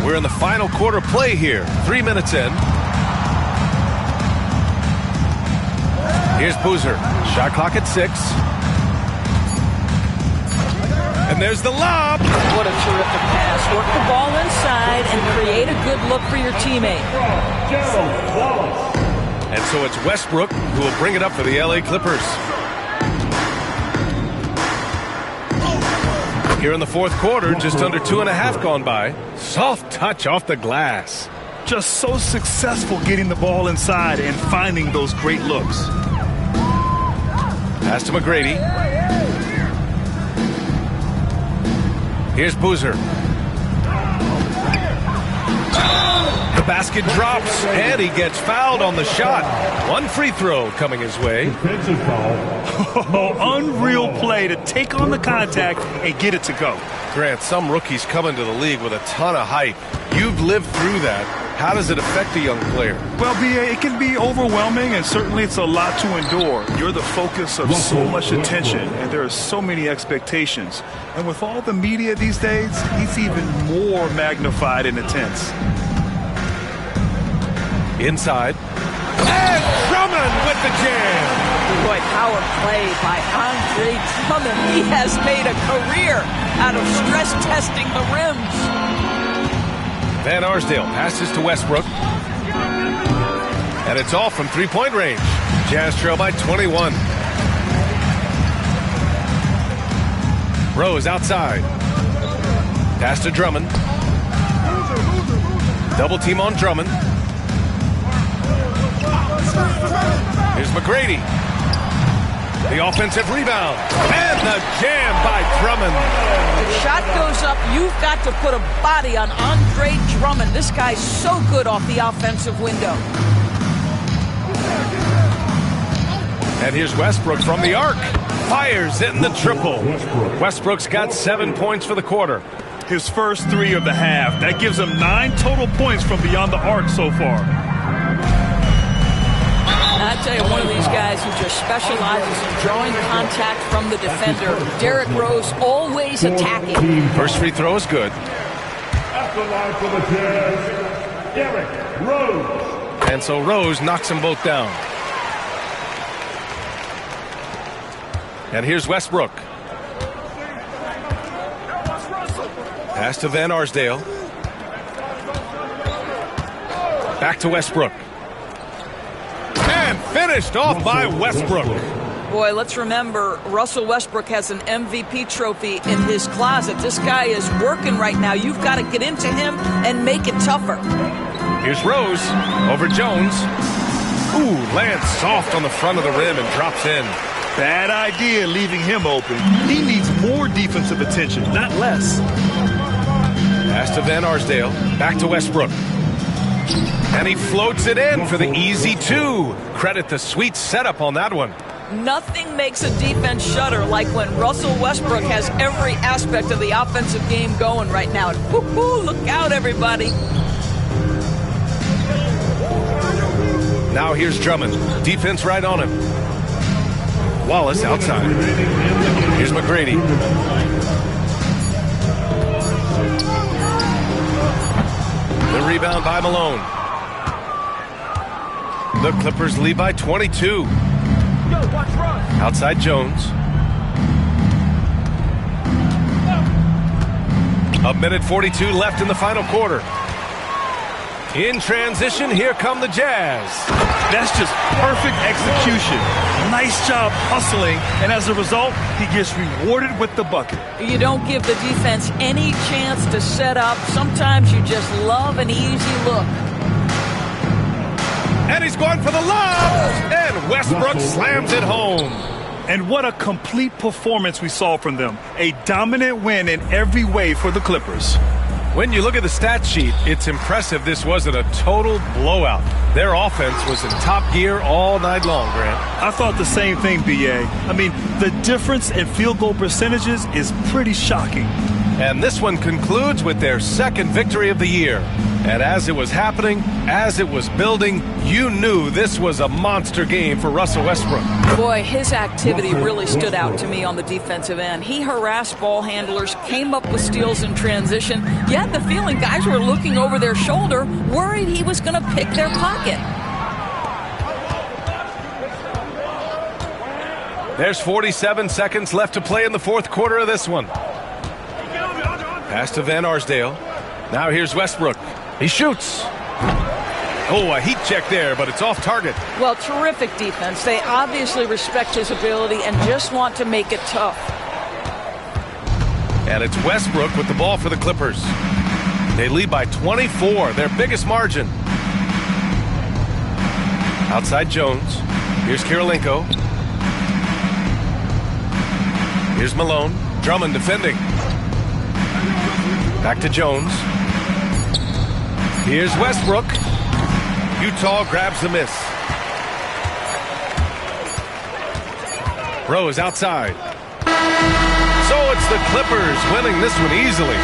We're in the final quarter play here. 3 minutes in. Here's Boozer. Shot clock at 6. And there's the lob. What a terrific pass. Work the ball inside and create a good look for your teammate. And so it's Westbrook who will bring it up for the LA Clippers. Here in the fourth quarter, just under 2.5 gone by. Soft touch off the glass. Just so successful getting the ball inside and finding those great looks. Pass to McGrady. Here's Boozer. The basket drops, and he gets fouled on the shot. One free throw coming his way. Defensive foul. Unreal play to take on the contact and get it to go. Grant, some rookies come into the league with a ton of hype. You've lived through that. How does it affect a young player? Well, it can be overwhelming, and certainly it's a lot to endure. You're the focus of so much attention, and there are so many expectations. And with all the media these days, he's even more magnified and intense. Inside. And Drummond with the jam. Boy, power play by Andre Drummond. He has made a career out of stress testing the rims. Van Arsdale passes to Westbrook. And it's off from three-point range. Jazz trail by 21. Rose outside. Pass to Drummond. Double team on Drummond. Here's McGrady. The offensive rebound. And the jam by Drummond. The shot goes up. You've got to put a body on Andre Drummond. This guy's so good off the offensive window. And here's Westbrook from the arc. Fires in the triple. Westbrook's got 7 points for the quarter. His first three of the half. That gives him 9 total points from beyond the arc so far. I tell you, one of these guys who just specializes in drawing contact from the defender. Derrick Rose always attacking. First free throw is good. At the line for the Jazz, Derrick Rose. And so Rose knocks them both down. And here's Westbrook. Pass to Van Arsdale. Back to Westbrook. And finished off by Westbrook. Boy, let's remember, Russell Westbrook has an MVP trophy in his closet. This guy is working right now. You've got to get into him and make it tougher. Here's Rose over Jones. Ooh, lands soft on the front of the rim and drops in. Bad idea leaving him open. He needs more defensive attention, not less. Pass to Van Arsdale. Back to Westbrook. And he floats it in for the easy two. Credit the sweet setup on that one. Nothing makes a defense shudder like when Russell Westbrook has every aspect of the offensive game going right now. Look out, everybody. Now here's Drummond. Defense right on him. Wallace outside. Here's McGrady. The rebound by Malone. The Clippers lead by 22. Outside Jones. A minute 42 left in the final quarter. In transition, here come the Jazz. That's just perfect execution. Nice job hustling, and as a result, he gets rewarded with the bucket. You don't give the defense any chance to set up. Sometimes you just love an easy look. And he's going for the lob, and Westbrook slams it home. And what a complete performance we saw from them. A dominant win in every way for the Clippers. When you look at the stat sheet, it's impressive this wasn't a total blowout. Their offense was in top gear all night long, Grant. I thought the same thing, B.A. I mean, the difference in field goal percentages is pretty shocking. And this one concludes with their second victory of the year. And as it was happening, as it was building, you knew this was a monster game for Russell Westbrook. Boy, his activity really stood out to me on the defensive end. He harassed ball handlers, came up with steals in transition. You had the feeling guys were looking over their shoulder, worried he was going to pick their pocket. There's 47 seconds left to play in the fourth quarter of this one. Pass to Van Arsdale. Now here's Westbrook. He shoots. Oh, a heat check there, but it's off target. Well, terrific defense. They obviously respect his ability and just want to make it tough. And it's Westbrook with the ball for the Clippers. They lead by 24, their biggest margin. Outside Jones. Here's Kirilenko. Here's Malone. Drummond defending. Back to Jones. Here's Westbrook. Utah grabs the miss. Rose outside. So it's the Clippers winning this one easily.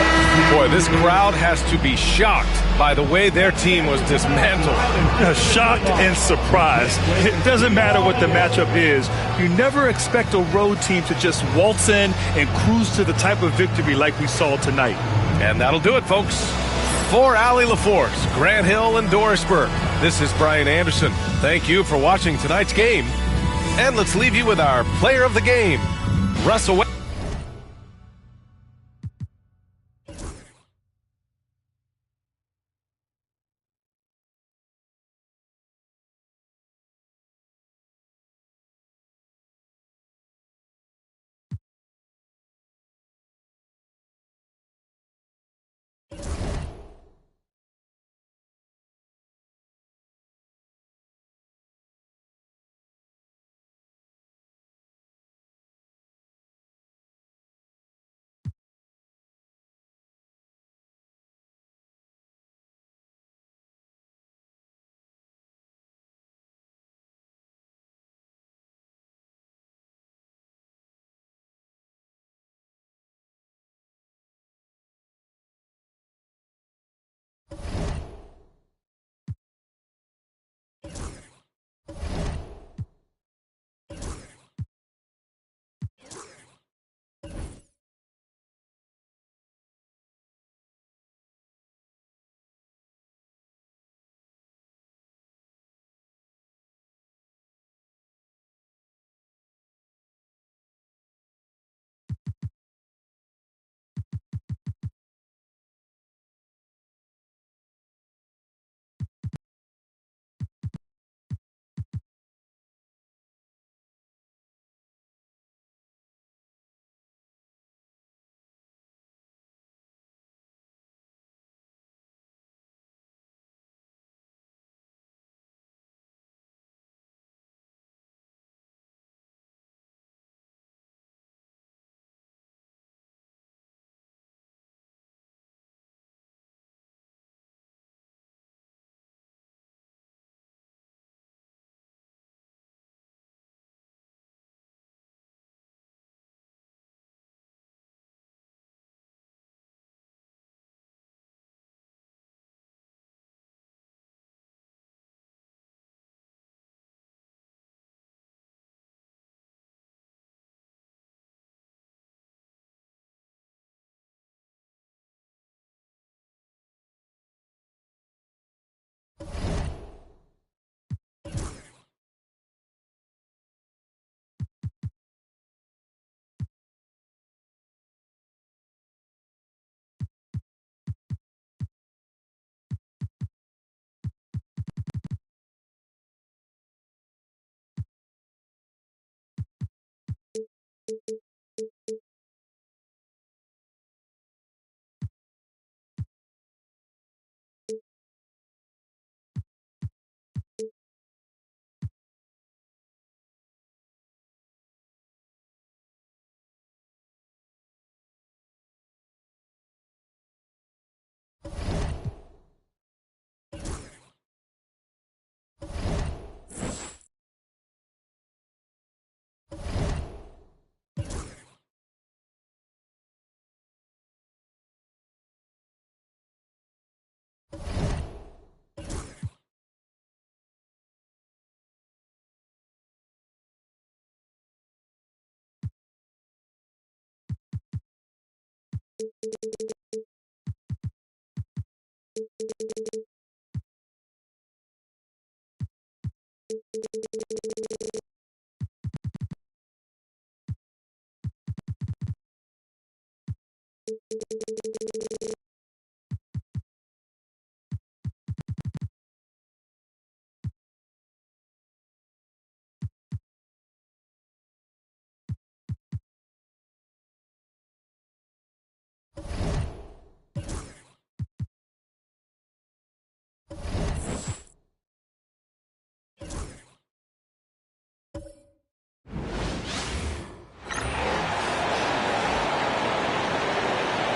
Boy, this crowd has to be shocked by the way their team was dismantled. Shocked and surprised. It doesn't matter what the matchup is. You never expect a road team to just waltz in and cruise to the type of victory like we saw tonight. And that'll do it, folks. For Allie LaForce, Grant Hill, and Dorisburg, this is Brian Anderson. Thank you for watching tonight's game. And let's leave you with our player of the game, Russell Westbrook.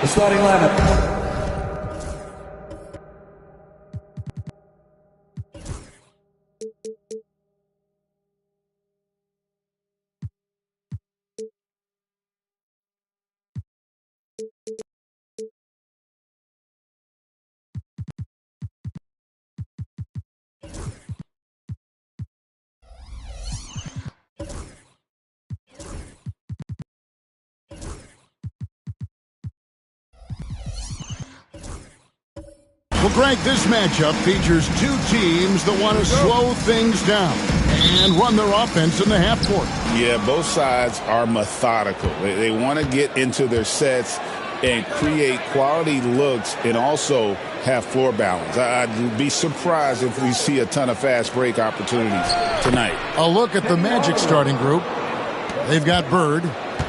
The starting lineup. Well, Greg, this matchup features two teams that want to slow things down and run their offense in the half court. Yeah, both sides are methodical. They want to get into their sets and create quality looks and also have floor balance. I'd be surprised if we see a ton of fast break opportunities tonight. A look at the Magic starting group. They've got Bird.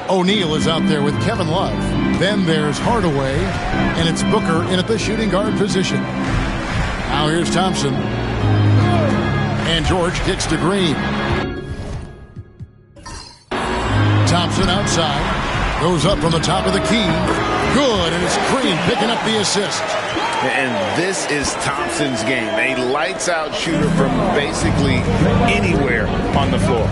O'Neal is out there with Kevin Love. Then there's Hardaway, and it's Booker in at the shooting guard position. Now here's Thompson. And George kicks to Green. Thompson outside. Goes up from the top of the key. Good, and it's Green picking up the assist. And this is Thompson's game. A lights-out shooter from basically anywhere on the floor.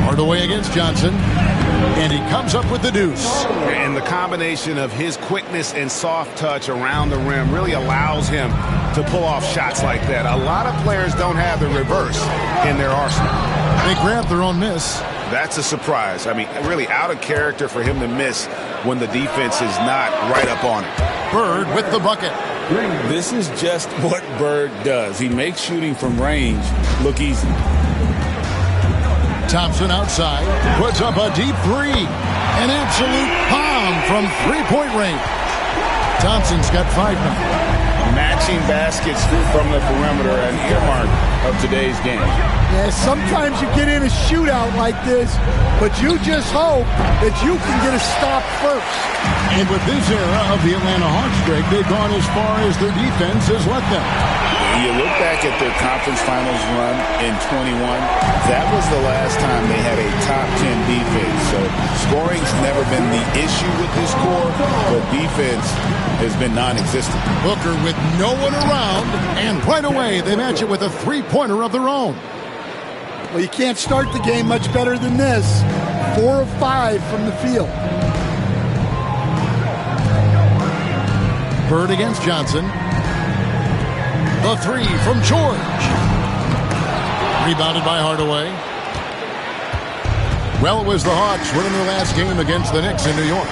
Hardaway against Johnson. And he comes up with the deuce. And the combination of his quickness and soft touch around the rim really allows him to pull off shots like that. A lot of players don't have the reverse in their arsenal. They grab their own miss. That's a surprise. I mean, really out of character for him to miss when the defense is not right up on it. Bird with the bucket. This is just what Bird does. He makes shooting from range look easy. Thompson outside, puts up a deep three. An absolute bomb from three-point range. Thompson's got 5 now. Matching baskets from the perimeter, an earmark of today's game. Yeah, sometimes you get in a shootout like this, but you just hope that you can get a stop first. And with this era of the Atlanta Hawks, Greg, they've gone as far as their defense has let them. You look back at their conference finals run in 21, that was the last time they had a top 10 defense. So scoring's never been the issue with this core, but defense has been non-existent. Booker with no one around, and right away they match it with a three-pointer of their own. Well, you can't start the game much better than this. 4 of 5 from the field. Bird against Johnson. The three from George. Rebounded by Hardaway. Well, it was the Hawks winning their last game against the Knicks in New York.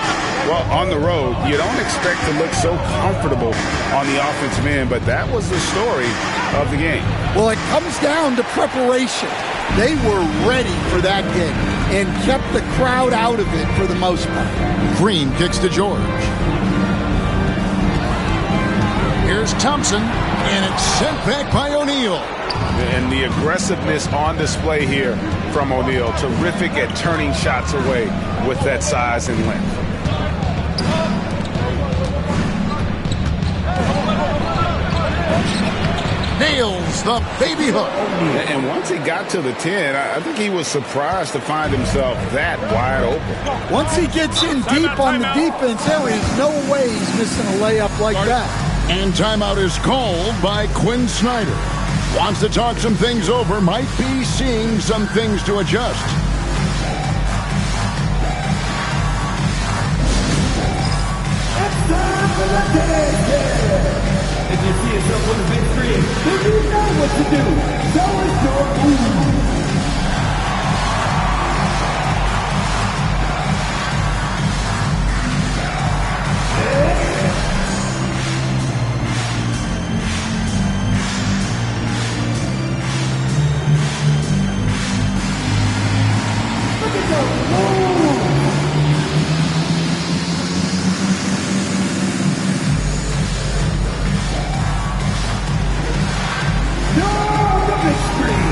Well, on the road, you don't expect to look so comfortable on the offensive end, but that was the story of the game. Well, it comes down to preparation. They were ready for that game and kept the crowd out of it for the most part. Green kicks to George. Here's Thompson, and it's sent back by O'Neal. And the aggressiveness on display here from O'Neal. Terrific at turning shots away with that size and length. Nails the baby hook. And once he got to the 10, I think he was surprised to find himself that wide open. Once he gets in deep on the defense, there is no way he's missing a layup like that. And timeout is called by Quinn Snyder. Wants to talk some things over, might be seeing some things to adjust. It's time for the dance. If you see yourself on the big screen, then you know what to do. So is your move. Look at those moves. No, the big screen.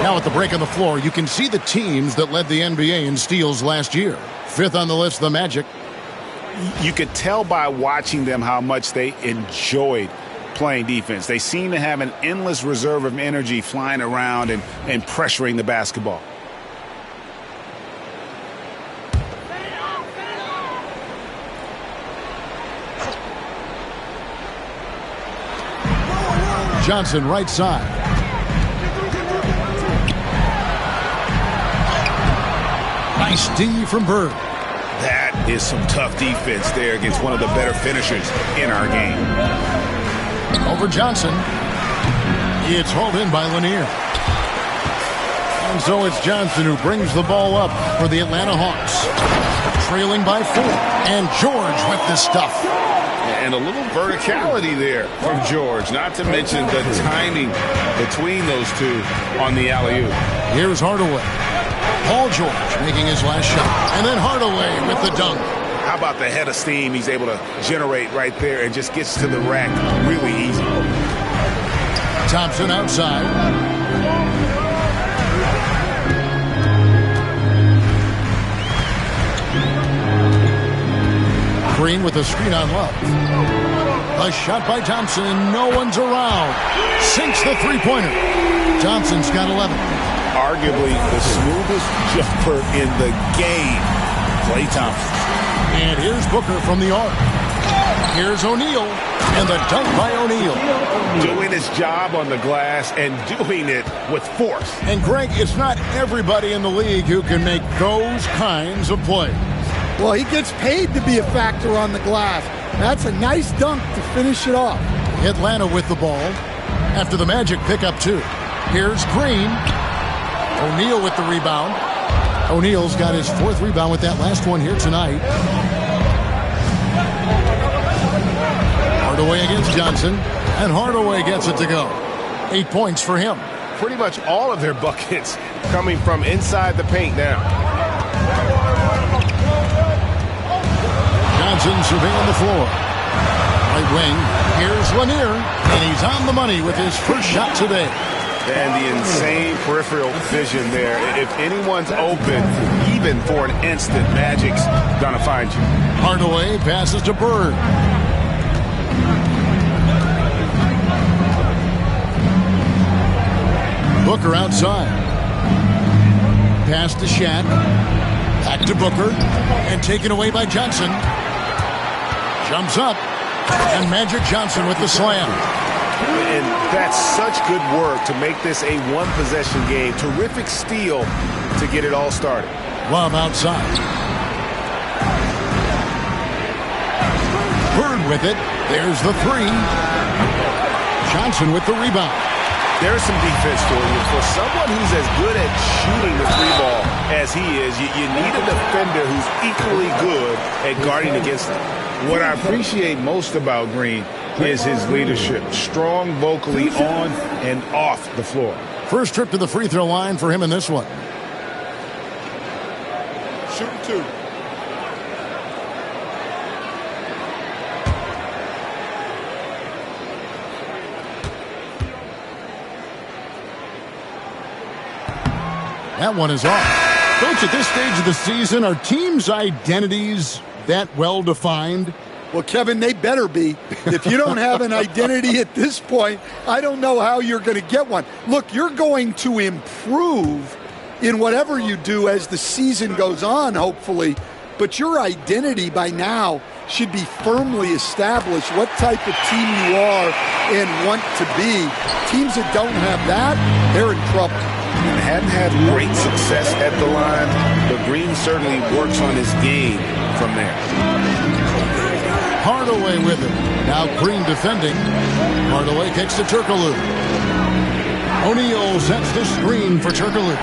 Now at the break on the floor, you can see the teams that led the NBA in steals last year. 5th on the list, the Magic. You could tell by watching them how much they enjoyed playing defense. They seem to have an endless reserve of energy flying around and pressuring the basketball. Johnson right side. Nice D from Bird. That is some tough defense there against one of the better finishers in our game. Over Johnson. It's hauled in by Lanier. And so it's Johnson who brings the ball up for the Atlanta Hawks. Trailing by 4. And George with this stuff. And a little verticality there from George, not to mention the timing between those two on the alley-oop. Here's Hardaway. Paul George making his last shot. And then Hardaway with the dunk. How about the head of steam he's able to generate right there and just gets to the rack really easy. Thompson outside. Green with a screen on Love. A shot by Thompson, and no one's around. Sinks the three-pointer. Thompson's got 11. Arguably the smoothest jumper in the game. Klay Thompson. And here's Booker from the arc. Here's O'Neal, and the dunk by O'Neal. Doing his job on the glass and doing it with force. And Greg, it's not everybody in the league who can make those kinds of plays. Well, he gets paid to be a factor on the glass. That's a nice dunk to finish it off. Atlanta with the ball after the Magic pick up 2. Here's Green. O'Neal with the rebound. O'Neal's got his 4th rebound with that last one here tonight. Hardaway against Johnson, and Hardaway gets it to go. 8 points for him. Pretty much all of their buckets coming from inside the paint now. Johnson surveying the floor. Right wing, here's Lanier, and he's on the money with his first shot today. And the insane peripheral vision there. If anyone's open, even for an instant, Magic's gonna find you. Hardaway passes to Bird. Booker outside. Pass to Shaq. Back to Booker. And taken away by Johnson. Jumps up. And Magic Johnson with the slam. And that's such good work to make this a one-possession game. Terrific steal to get it all started. Love outside. Bird with it. There's the 3. Johnson with the rebound. There's some defense for you. For someone who's as good at shooting the 3-ball as he is, you need a defender who's equally good at guarding against him. What I appreciate most about Green is his leadership. Strong vocally on and off the floor. First trip to the free throw line for him in this one. Shooting 2. That one is off. Coach, at this stage of the season, are teams' identities that well defined? Well, Kevin, they better be. If you don't have an identity at this point, I don't know how you're going to get one. Look, you're going to improve in whatever you do as the season goes on, hopefully. But your identity by now should be firmly established, what type of team you are and want to be. Teams that don't have that, they're in trouble. Hadn't had great success at the line, but Green certainly works on his game from there. Hardaway with it. Now Green defending. Hardaway kicks to Turkoglu. O'Neal sets the screen for Turkoglu.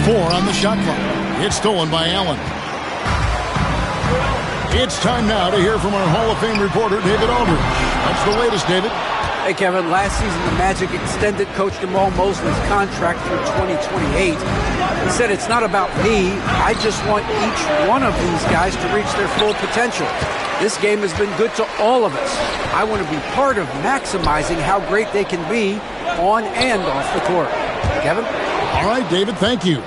4 on the shot clock. It's stolen by Allen. It's time now to hear from our Hall of Fame reporter, David Aldridge. What's the latest, David? Hey, Kevin, last season the Magic extended Coach Jamal Mosley's contract through 2028. He said, it's not about me. I just want each one of these guys to reach their full potential. This game has been good to all of us. I want to be part of maximizing how great they can be on and off the court. Kevin? All right, David, thank you.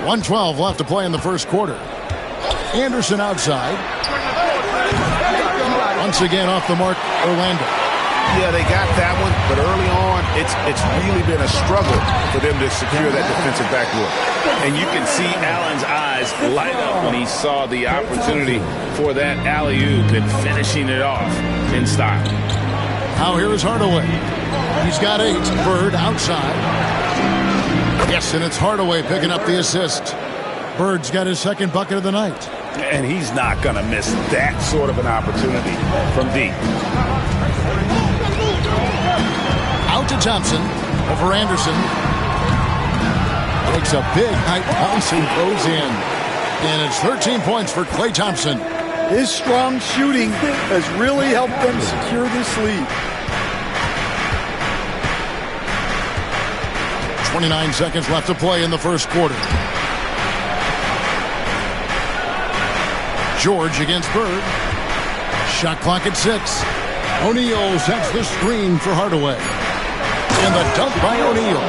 1:12 left to play in the first quarter. Anderson outside. once again off the mark, Orlando. Yeah, they got that one, but early on, it's really been a struggle for them to secure that defensive backboard. And you can see Allen's eyes light up when he saw the opportunity for that alley-oop and finishing it off in style. Now here is Hardaway. He's got 8. Bird outside. Yes, and it's Hardaway picking up the assist. Bird's got his second bucket of the night. And he's not going to miss that sort of an opportunity from deep. Out to Thompson. Over Anderson. Takes a big height bounce and goes in. And it's 13 points for Klay Thompson. His strong shooting has really helped them secure this lead. 29 seconds left to play in the first quarter. George against Bird. Shot clock at 6. O'Neal sets the screen for Hardaway. And the dunk by O'Neal.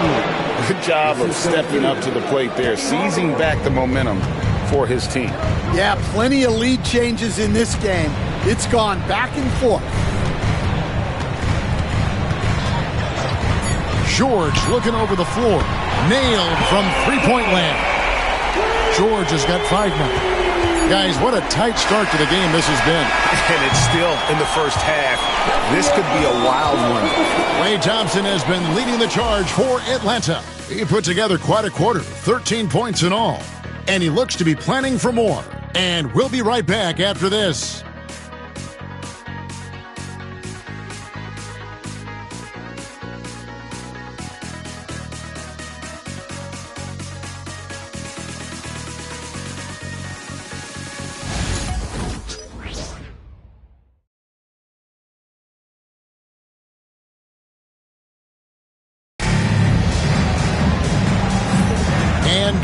Good job of stepping up to the plate there, seizing back the momentum for his team. Yeah, plenty of lead changes in this game. It's gone back and forth. George looking over the floor. Nailed from three-point land. George has got 5 now. Guys, what a tight start to the game this has been. And it's still in the first half. This could be a wild one. Klay Thompson has been leading the charge for Atlanta. He put together quite a quarter, 13 points in all. And he looks to be planning for more. And we'll be right back after this.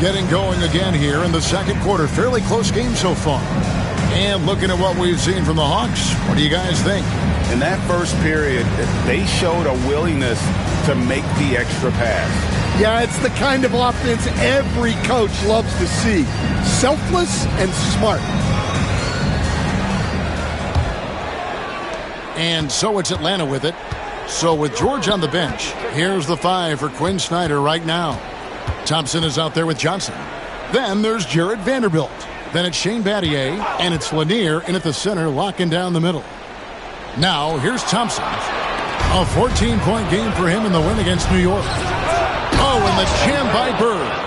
Getting going again here in the second quarter. Fairly close game so far. And looking at what we've seen from the Hawks, what do you guys think? In that first period, they showed a willingness to make the extra pass. Yeah, it's the kind of offense every coach loves to see. Selfless and smart. And so it's Atlanta with it. So with George on the bench, here's the 5 for Quinn Snyder right now. Thompson is out there with Johnson. Then there's Jared Vanderbilt. Then it's Shane Battier, and it's Lanier in at the center, locking down the middle. Now, here's Thompson. A 14-point game for him in the win against New York. Oh, and the jam by Bird.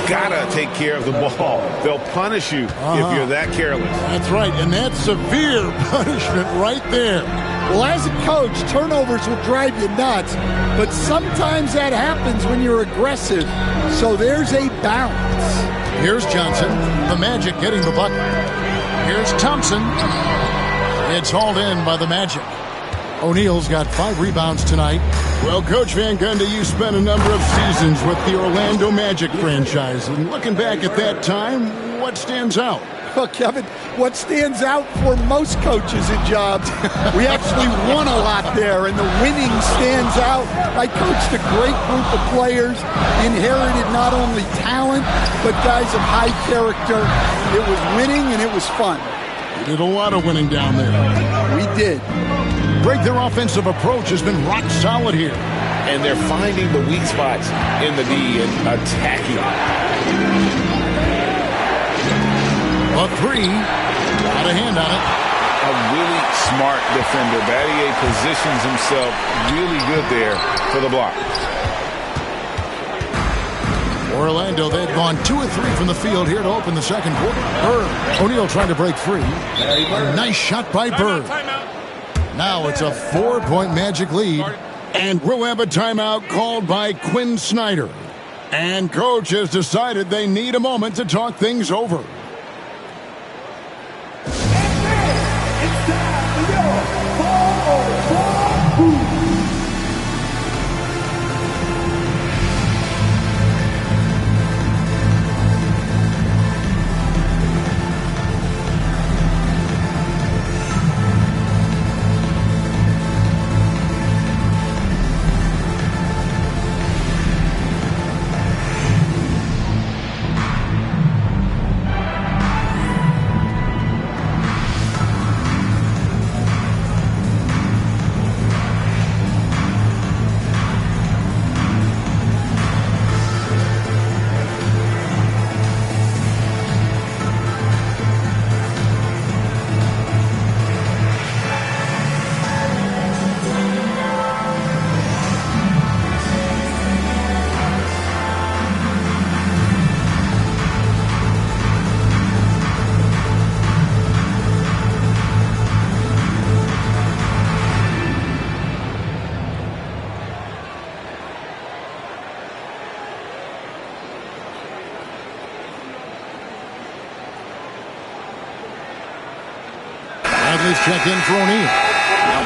Gotta take care of the ball. They'll punish you if you're that careless. That's right, and that's severe punishment right there. Well, as a coach, turnovers will drive you nuts, but sometimes that happens when you're aggressive. So there's a balance. Here's Johnson, the Magic getting the bucket. Here's Thompson. It's hauled in by the Magic. O'Neal's got 5 rebounds tonight. Well, Coach Van Gundy, you spent a number of seasons with the Orlando Magic franchise. And looking back at that time, what stands out? Well, Kevin, what stands out for most coaches in jobs, we actually won a lot there, and the winning stands out. I coached a great group of players, inherited not only talent, but guys of high character. It was winning, and it was fun. You did a lot of winning down there. We did. Greg, their offensive approach has been rock solid here. And they're finding the weak spots in the D and attacking. A 3. Got a hand on it. A really smart defender. Battier positions himself really good there for the block. Orlando, they've gone 2 of 3 from the field here to open the second quarter. Bird. O'Neal trying to break free. A nice shot by Bird. Now it's a 4-point Magic lead. And we'll have a timeout called by Quinn Snyder. And coach has decided they need a moment to talk things over. Bradley's checked in for O'Neal.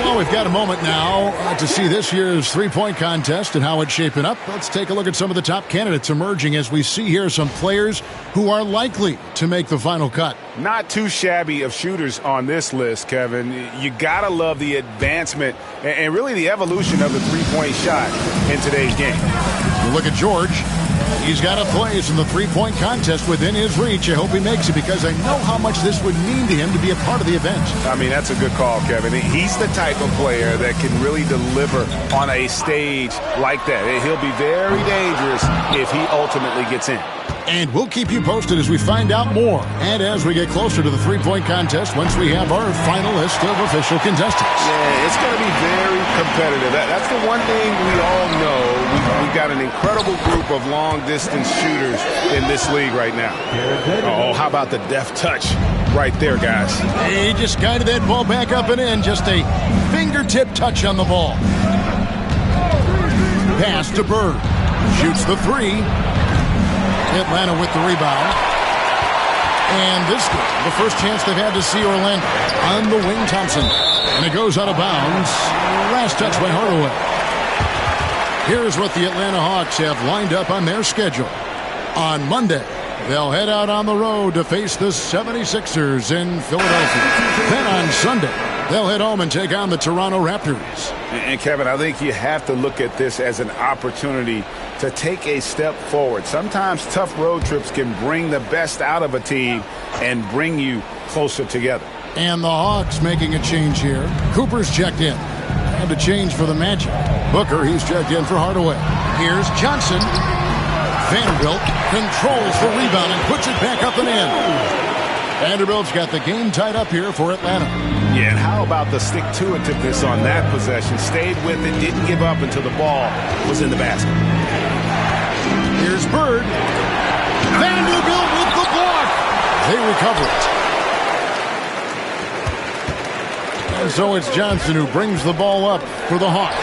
Well, we've got a moment now to see this year's three-point contest and how it's shaping up. Let's take a look at some of the top candidates emerging as we see here some players who are likely to make the final cut. Not too shabby of shooters on this list, Kevin. You got to love the advancement and really the evolution of the three-point shot in today's game. We'll look at George. He's got a place in the three-point contest within his reach. I hope he makes it because I know how much this would mean to him to be a part of the event. I mean, that's a good call, Kevin. He's the type of player that can really deliver on a stage like that. He'll be very dangerous if he ultimately gets in. And we'll keep you posted as we find out more and as we get closer to the three-point contest once we have our final list of official contestants. Yeah, it's going to be very competitive. That's the one thing we all know. We've got an incredible group of long-distance shooters in this league right now. Oh, how about the deft touch right there, guys? He just guided that ball back up and in. Just a fingertip touch on the ball. Pass to Bird. Shoots the three. Atlanta with the rebound. And this game, the first chance they've had to see Orlando on the wing. Thompson. And it goes out of bounds. Last touch by Hardaway. Here's what the Atlanta Hawks have lined up on their schedule. On Monday, they'll head out on the road to face the 76ers in Philadelphia. Then on Sunday, they'll head home and take on the Toronto Raptors. And Kevin, I think you have to look at this as an opportunity to take a step forward. Sometimes tough road trips can bring the best out of a team and bring you closer together. And the Hawks making a change here. Cooper's checked in. And a change for the Magic. Booker, he's checked in for Hardaway. Here's Johnson. Vanderbilt controls the rebound and puts it back up and in. Vanderbilt's got the game tied up here for Atlanta. Yeah, and how about the stick-to-itiveness on that possession? Stayed with it, didn't give up until the ball was in the basket. Here's Bird. Vanderbilt with the block. They recover it. And so it's Johnson who brings the ball up for the Hawks.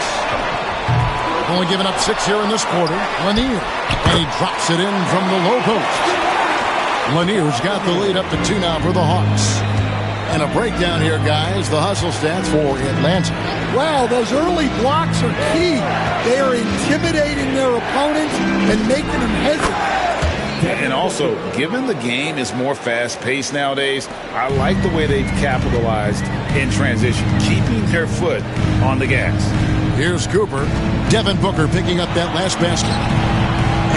Only giving up 6 here in this quarter. Lanier. And he drops it in from the low post. Lanier's got the lead up to 2 now for the Hawks. And a breakdown here, guys. The hustle stats for Atlanta. Wow, those early blocks are key. They are intimidating their opponents and making them hesitate. And also, given the game is more fast-paced nowadays, I like the way they've capitalized in transition, keeping their foot on the gas. Here's Cooper. Devin Booker picking up that last basket.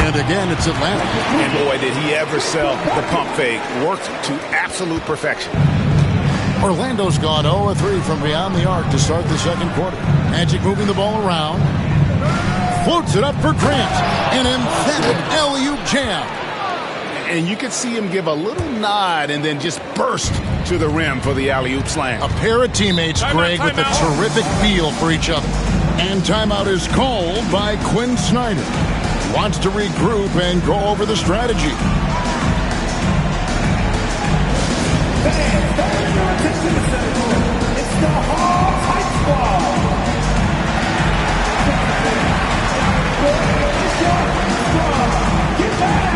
And again, it's Atlanta. And boy, did he ever sell the pump fake. Worked to absolute perfection. Orlando's gone 0-3 from beyond the arc to start the second quarter. Magic moving the ball around. Floats it up for Grant. An emphatic alley-oop jam. And you could see him give a little nod and then just burst to the rim for the alley-oop slam. A pair of teammates, Greg, with a terrific feel for each other. And timeout is called by Quinn Snyder. Wants to regroup and go over the strategy. It's the Hawks High Squad. Get back!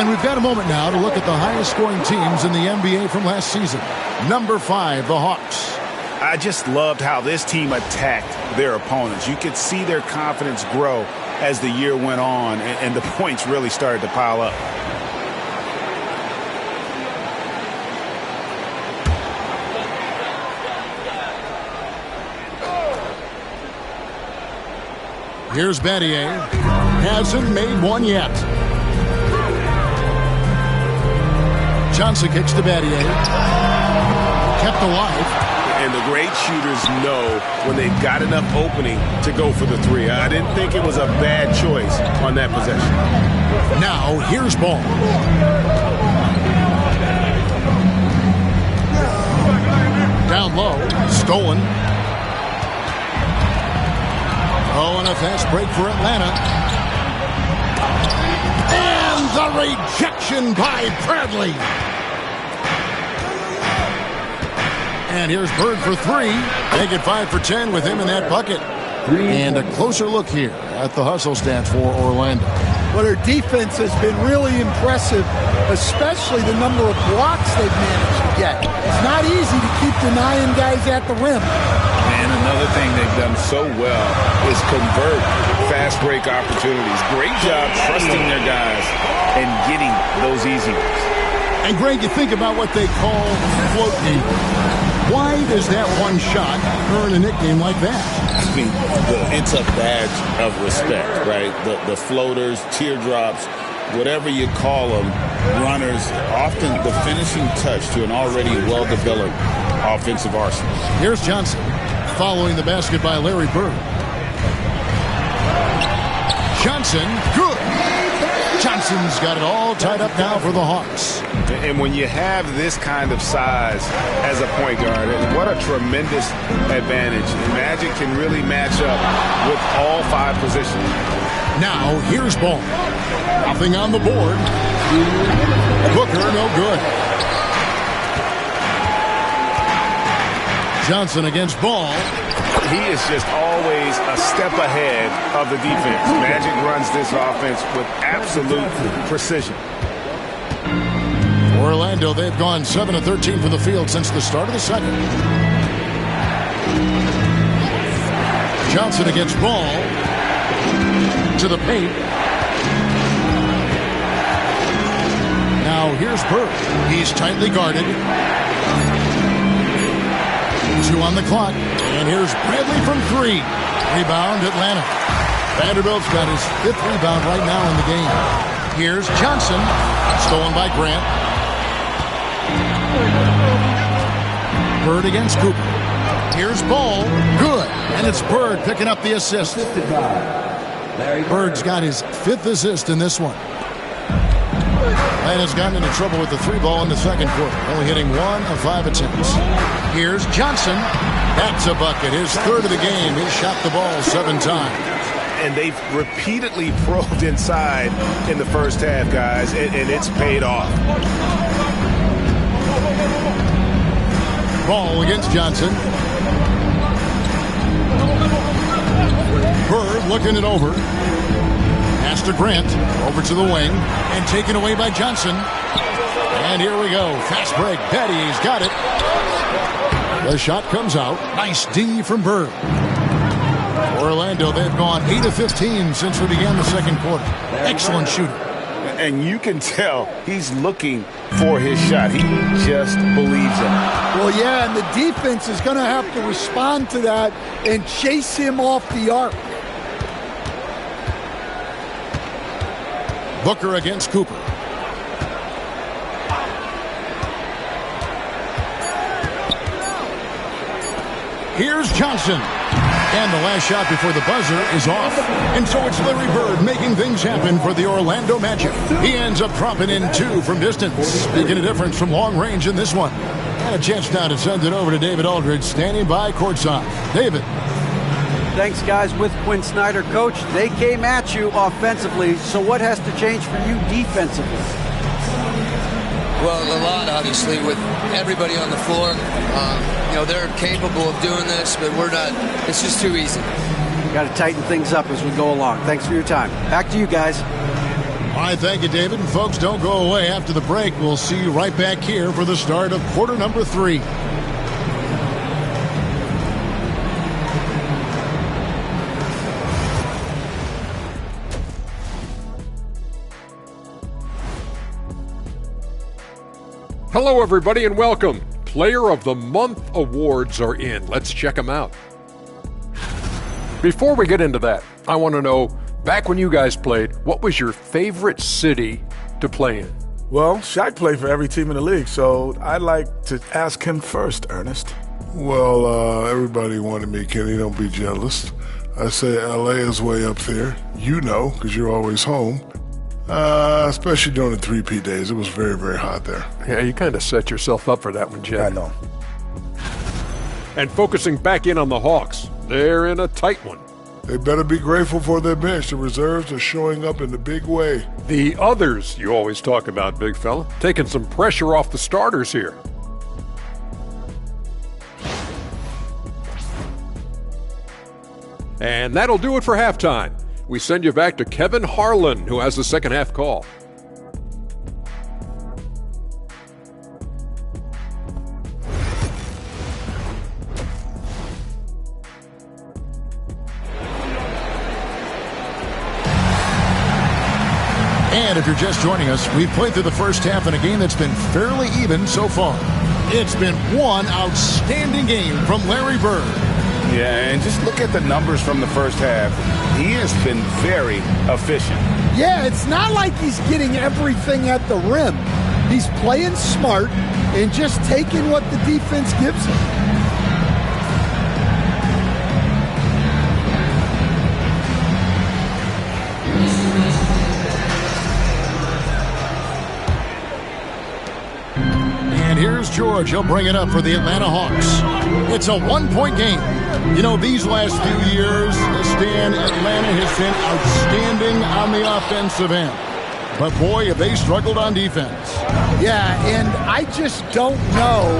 We've got a moment now to look at the highest scoring teams in the NBA from last season. Number 5, the Hawks. I just loved how this team attacked their opponents. You could see their confidence grow as the year went on, and the points really started to pile up. Here's Battier. Hasn't made one yet. Johnson kicks to Battier. Kept alive. And the great shooters know when they've got enough opening to go for the three. I didn't think it was a bad choice on that possession. Now, here's Ball. Down low, stolen. Oh, and a fast break for Atlanta. And the rejection by Bradley. And here's Bird for three. Make it 5 for 10 with him in that bucket. And a closer look here at the hustle stats for Orlando. Well, their defense has been really impressive, especially the number of blocks they've managed to get. It's not easy to keep denying guys at the rim. And another thing they've done so well is convert fast break opportunities. Great job trusting their guys and getting those easy ones. And Greg, you think about what they call float game. Why does that one shot earn a nickname like that? I mean, it's a badge of respect, right? The floaters, teardrops, whatever you call them, runners, often the finishing touch to an already well-developed offensive arsenal. Here's Johnson following the basket by Larry Bird. Johnson, good. Johnson's got it all tied up now for the Hawks. And when you have this kind of size as a point guard, what a tremendous advantage. Magic can really match up with all 5 positions. Now, here's Ball. Nothing on the board. Booker, no good. Johnson against Ball. He is just always a step ahead of the defense. Magic runs this offense with absolute precision. Orlando, they've gone 7 of 13 from the field since the start of the second. Johnson against Ball. To the paint. Now here's Bird. He's tightly guarded. 2 on the clock. And here's Bradley from 3. Rebound, Atlanta. Vanderbilt's got his 5th rebound right now in the game. Here's Johnson. Stolen by Grant. Bird against Cooper. Here's Ball. Good. And it's Bird picking up the assist. Bird's got his 5th assist in this one. Atlanta's gotten into trouble with the 3 ball in the second quarter, only hitting 1 of 5 attempts. Here's Johnson. That's a bucket. His 3rd of the game. He shot the ball 7 times. And they've repeatedly probed inside in the first half, guys, and it's paid off. Ball against Johnson. Bird looking it over. Pass to Grant. Over to the wing. And taken away by Johnson. And here we go. Fast break. Battier's got it. The shot comes out. Nice D from Bird. Orlando, they've gone 8 of 15 since we began the second quarter. Excellent shooting. And you can tell he's looking for his shot. He just believes in it. Well, yeah, and the defense is going to have to respond to that and chase him off the arc. Booker against Cooper. Here's Johnson. And the last shot before the buzzer is off. And so it's Larry Bird making things happen for the Orlando Magic. He ends up dropping in 2 from distance, making a difference from long range in this one. And a chance now to send it over to David Aldridge, standing by courtside. David. Thanks, guys. With Quinn Snyder, Coach, they came at you offensively. So what has to change for you defensively? Well, a lot, obviously, with everybody on the floor. They're capable of doing this, but we're not. It's just too easy. Got to tighten things up as we go along. Thanks for your time. Back to you guys. All right, thank you, David. And folks, don't go away. After the break, we'll see you right back here for the start of quarter number 3. Hello, everybody, and welcome. Player of the Month awards are in. Let's check them out. Before we get into that, I want to know, back when you guys played, what was your favorite city to play in? Well, Shaq played for every team in the league, so I'd like to ask him first, Ernest. Well, everybody wanted me, Kenny. Don't be jealous. I say L.A. is way up there. You know, because you're always home. Especially during the 3P days. It was very, very hot there. Yeah, you kind of set yourself up for that one, Jeff. I know. And focusing back in on the Hawks, they're in a tight one. They better be grateful for their bench. The reserves are showing up in a big way. The others you always talk about, big fella, taking some pressure off the starters here. And that'll do it for halftime. We send you back to Kevin Harlan, who has the second half call. And if you're just joining us, we've played through the first half in a game that's been fairly even so far. It's been one outstanding game from Larry Bird. Yeah, and just look at the numbers from the first half. He has been very efficient. Yeah, it's not like he's getting everything at the rim. He's playing smart and just taking what the defense gives him. And here's George. He'll bring it up for the Atlanta Hawks. It's a one-point game. You know, these last few years, Stan, Atlanta has been outstanding on the offensive end. But boy, have they struggled on defense. Yeah, and I just don't know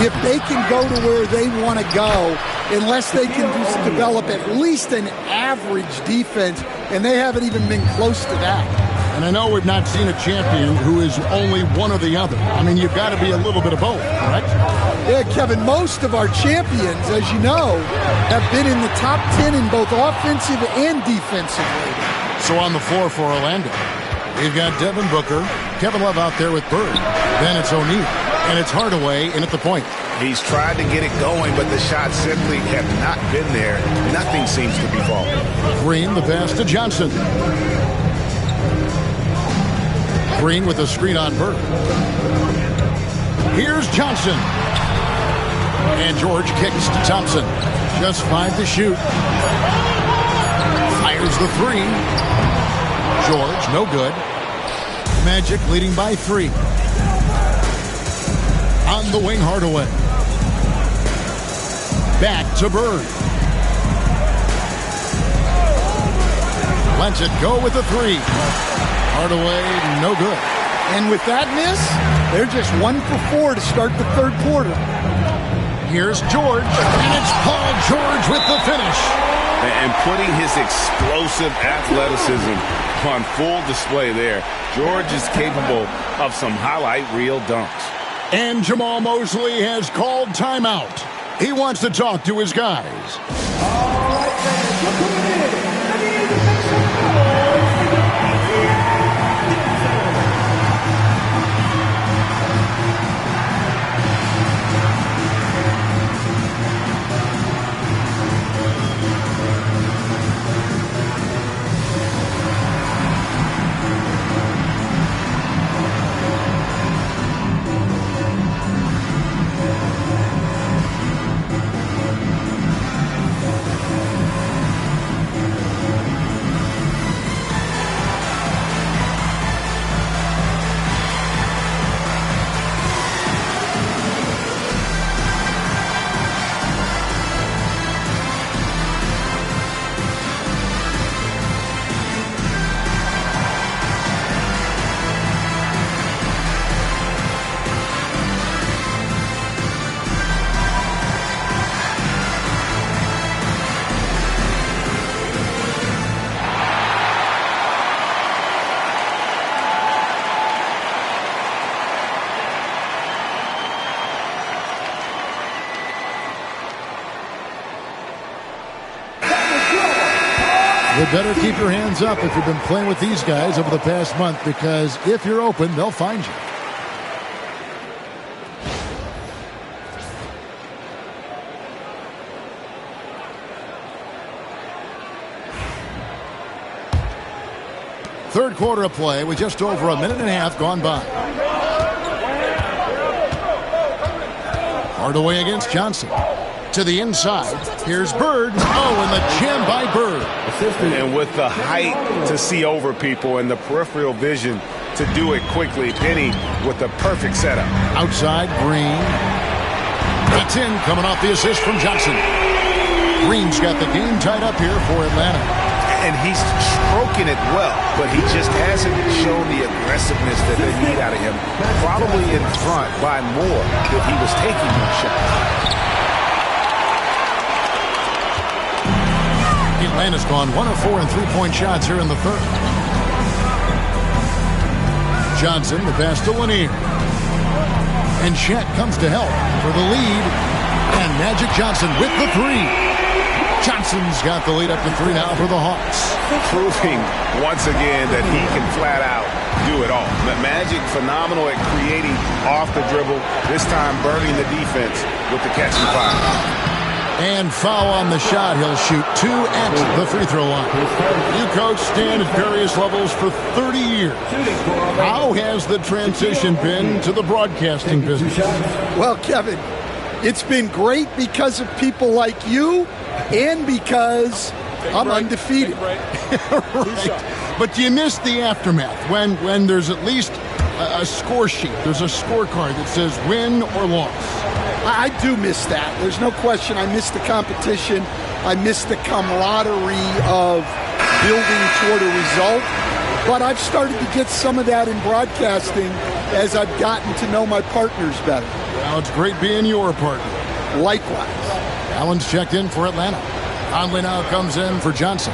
if they can go to where they want to go unless they can develop at least an average defense, and they haven't even been close to that. And I know we've not seen a champion who is only one or the other. I mean, you've got to be a little bit of both, correct? Yeah, Kevin, most of our champions, as you know, have been in the top 10 in both offensive and defensive rating. So on the floor for Orlando, we've got Devin Booker, Kevin Love out there with Bird. Then it's O'Neal, and it's Hardaway in at the point. He's tried to get it going, but the shots simply have not been there. Nothing seems to be falling. Green, the pass to Johnson. Green with a screen on Bird. Here's Johnson. And George kicks to Thompson. Just 5 to shoot. Fires the 3. George, no good. Magic leading by 3. On the wing, Hardaway. Back to Bird. Lets it go with the 3. Hardaway, no good. And with that miss, they're just 1 for 4 to start the third quarter. Here's George, and it's Paul George with the finish. And putting his explosive athleticism on full display there. George is capable of some highlight reel dunks. And Jamal Mosley has called timeout. He wants to talk to his guys. All right, fans, look who it is. And he is the You better keep your hands up if you've been playing with these guys over the past month, because if you're open, they'll find you. Third quarter of play with just over a minute and a half gone by. Hardaway against Johnson. To the inside. Here's Bird. Oh, and the jam by Bird. And with the height to see over people and the peripheral vision to do it quickly, Penny with the perfect setup. Outside, Green. That's in, coming off the assist from Johnson. Green's got the game tied up here for Atlanta. And he's stroking it well, but he just hasn't shown the aggressiveness that they need out of him. Probably in front by more if he was taking more shots. Atlanta's gone 1 of 4 in three-point shots here in the third. Johnson, the pass to Lanier. And Chet comes to help for the lead. And Magic Johnson with the three. Johnson's got the lead up to 3 now for the Hawks. Proving once again that he can flat out do it all. Magic phenomenal at creating off the dribble. This time burning the defense with the catch and fire. And foul on the shot. He'll shoot 2 at the free throw line. You coach Stan at various levels for 30 years. How has the transition been to the broadcasting business? Well, Kevin, it's been great because of people like you and because I'm undefeated. Right. But you miss the aftermath when there's at least a score sheet. There's a scorecard that says win or loss. I do miss that. There's no question. I miss the competition. I miss the camaraderie of building toward a result. But I've started to get some of that in broadcasting as I've gotten to know my partners better. Well, it's great being your partner. Likewise. Allen's checked in for Atlanta. Conley now comes in for Johnson.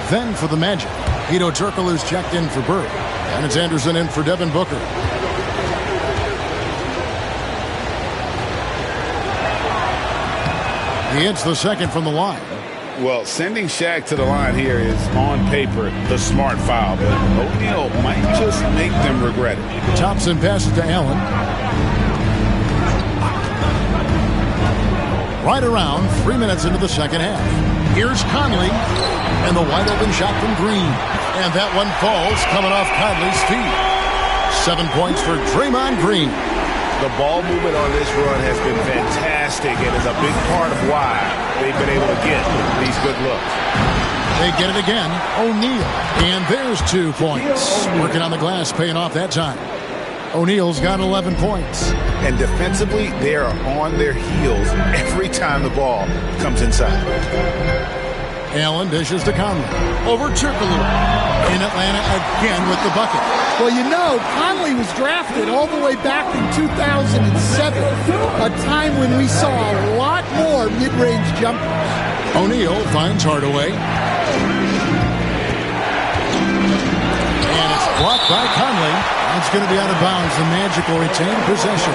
Then for the Magic. Hedo Turkoglu's checked in for Bird. And it's Anderson in for Devin Booker. He hits the second from the line. Well, sending Shaq to the line here is on paper the smart foul, but O'Neal might just make them regret it. Thompson passes to Allen. Right around 3 minutes into the second half. Here's Conley, and the wide open shot from Green. And that one falls coming off Conley's feet. 7 points for Draymond Green. The ball movement on this run has been fantastic and is a big part of why they've been able to get these good looks. They get it again. O'Neal. And there's 2 points. Working on the glass, paying off that time. O'Neal's got 11 points. And defensively, they are on their heels every time the ball comes inside. Allen dishes to Conley. Over Turkoglu. In Atlanta again with the bucket. Well, you know, Conley was drafted all the way back in 2007, a time when we saw a lot more mid-range jumpers. O'Neal finds Hardaway. And it's blocked by Conley. It's going to be out of bounds. The Magic will retain possession.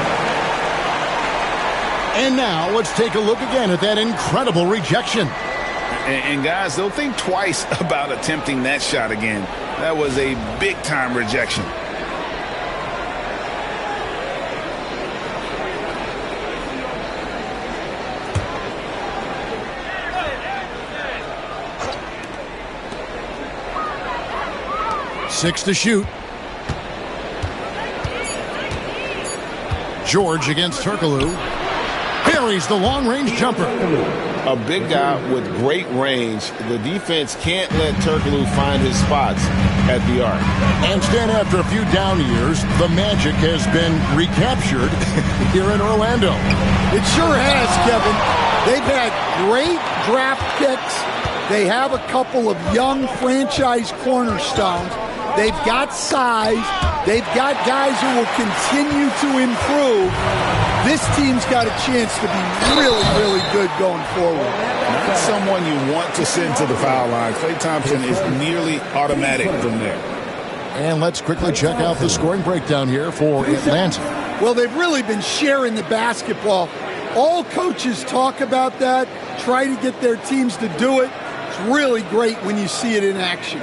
And now let's take a look again at that incredible rejection. And guys, they'll think twice about attempting that shot again. That was a big-time rejection. Six to shoot. George against Turkoglu. Buries the long-range jumper. A big guy with great range. The defense can't let Turkoglu find his spots at the arc. And Stan, after a few down years, the Magic has been recaptured here in Orlando. It sure has, Kevin. They've had great draft picks. They have a couple of young franchise cornerstones. They've got size. They've got guys who will continue to improve. This team's got a chance to be really, really good going forward. Not someone you want to send to the foul line. Klay Thompson is nearly automatic from there. And let's quickly check out the scoring breakdown here for Atlanta. Well, they've really been sharing the basketball. All coaches talk about that, try to get their teams to do it. It's really great when you see it in action.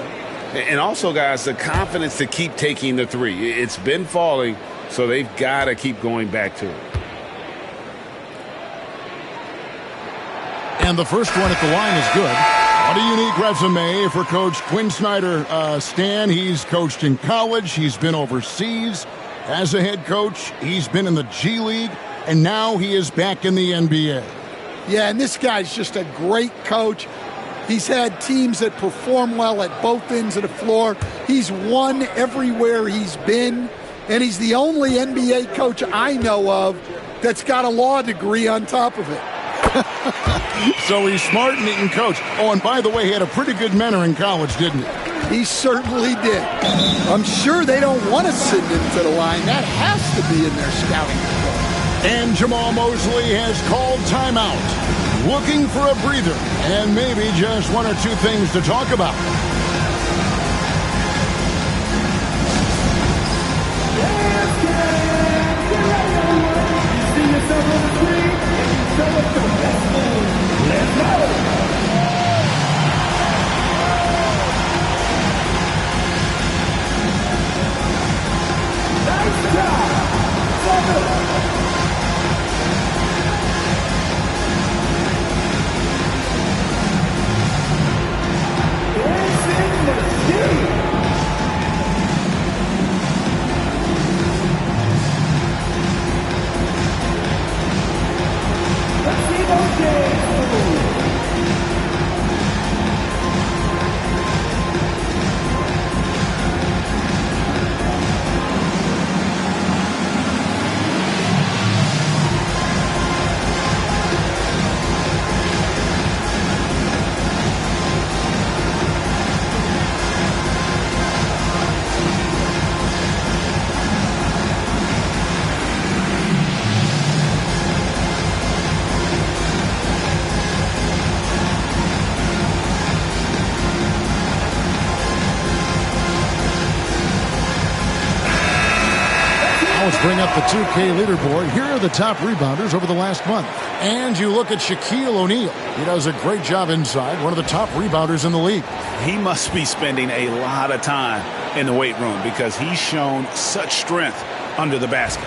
And also, guys, the confidence to keep taking the three. It's been falling, so they've got to keep going back to it. And the first one at the line is good. What a unique resume for Coach Quinn Snyder. Stan, he's coached in college. He's been overseas as a head coach. He's been in the G League, and now he is back in the NBA. Yeah, and this guy's just a great coach. He's had teams that perform well at both ends of the floor. He's won everywhere he's been, and he's the only NBA coach I know of that's got a law degree on top of it. So he's smart and he can coach. Oh, and by the way, he had a pretty good mentor in college, didn't he? He certainly did. I'm sure they don't want to send him to the line. That has to be in their scouting report. And Jamal Mosley has called timeout, looking for a breather and maybe just one or two things to talk about. Let's bring up the 2K leaderboard. Here are the top rebounders over the last month. And you look at Shaquille O'Neal. He does a great job inside, one of the top rebounders in the league. He must be spending a lot of time in the weight room because he's shown such strength under the basket.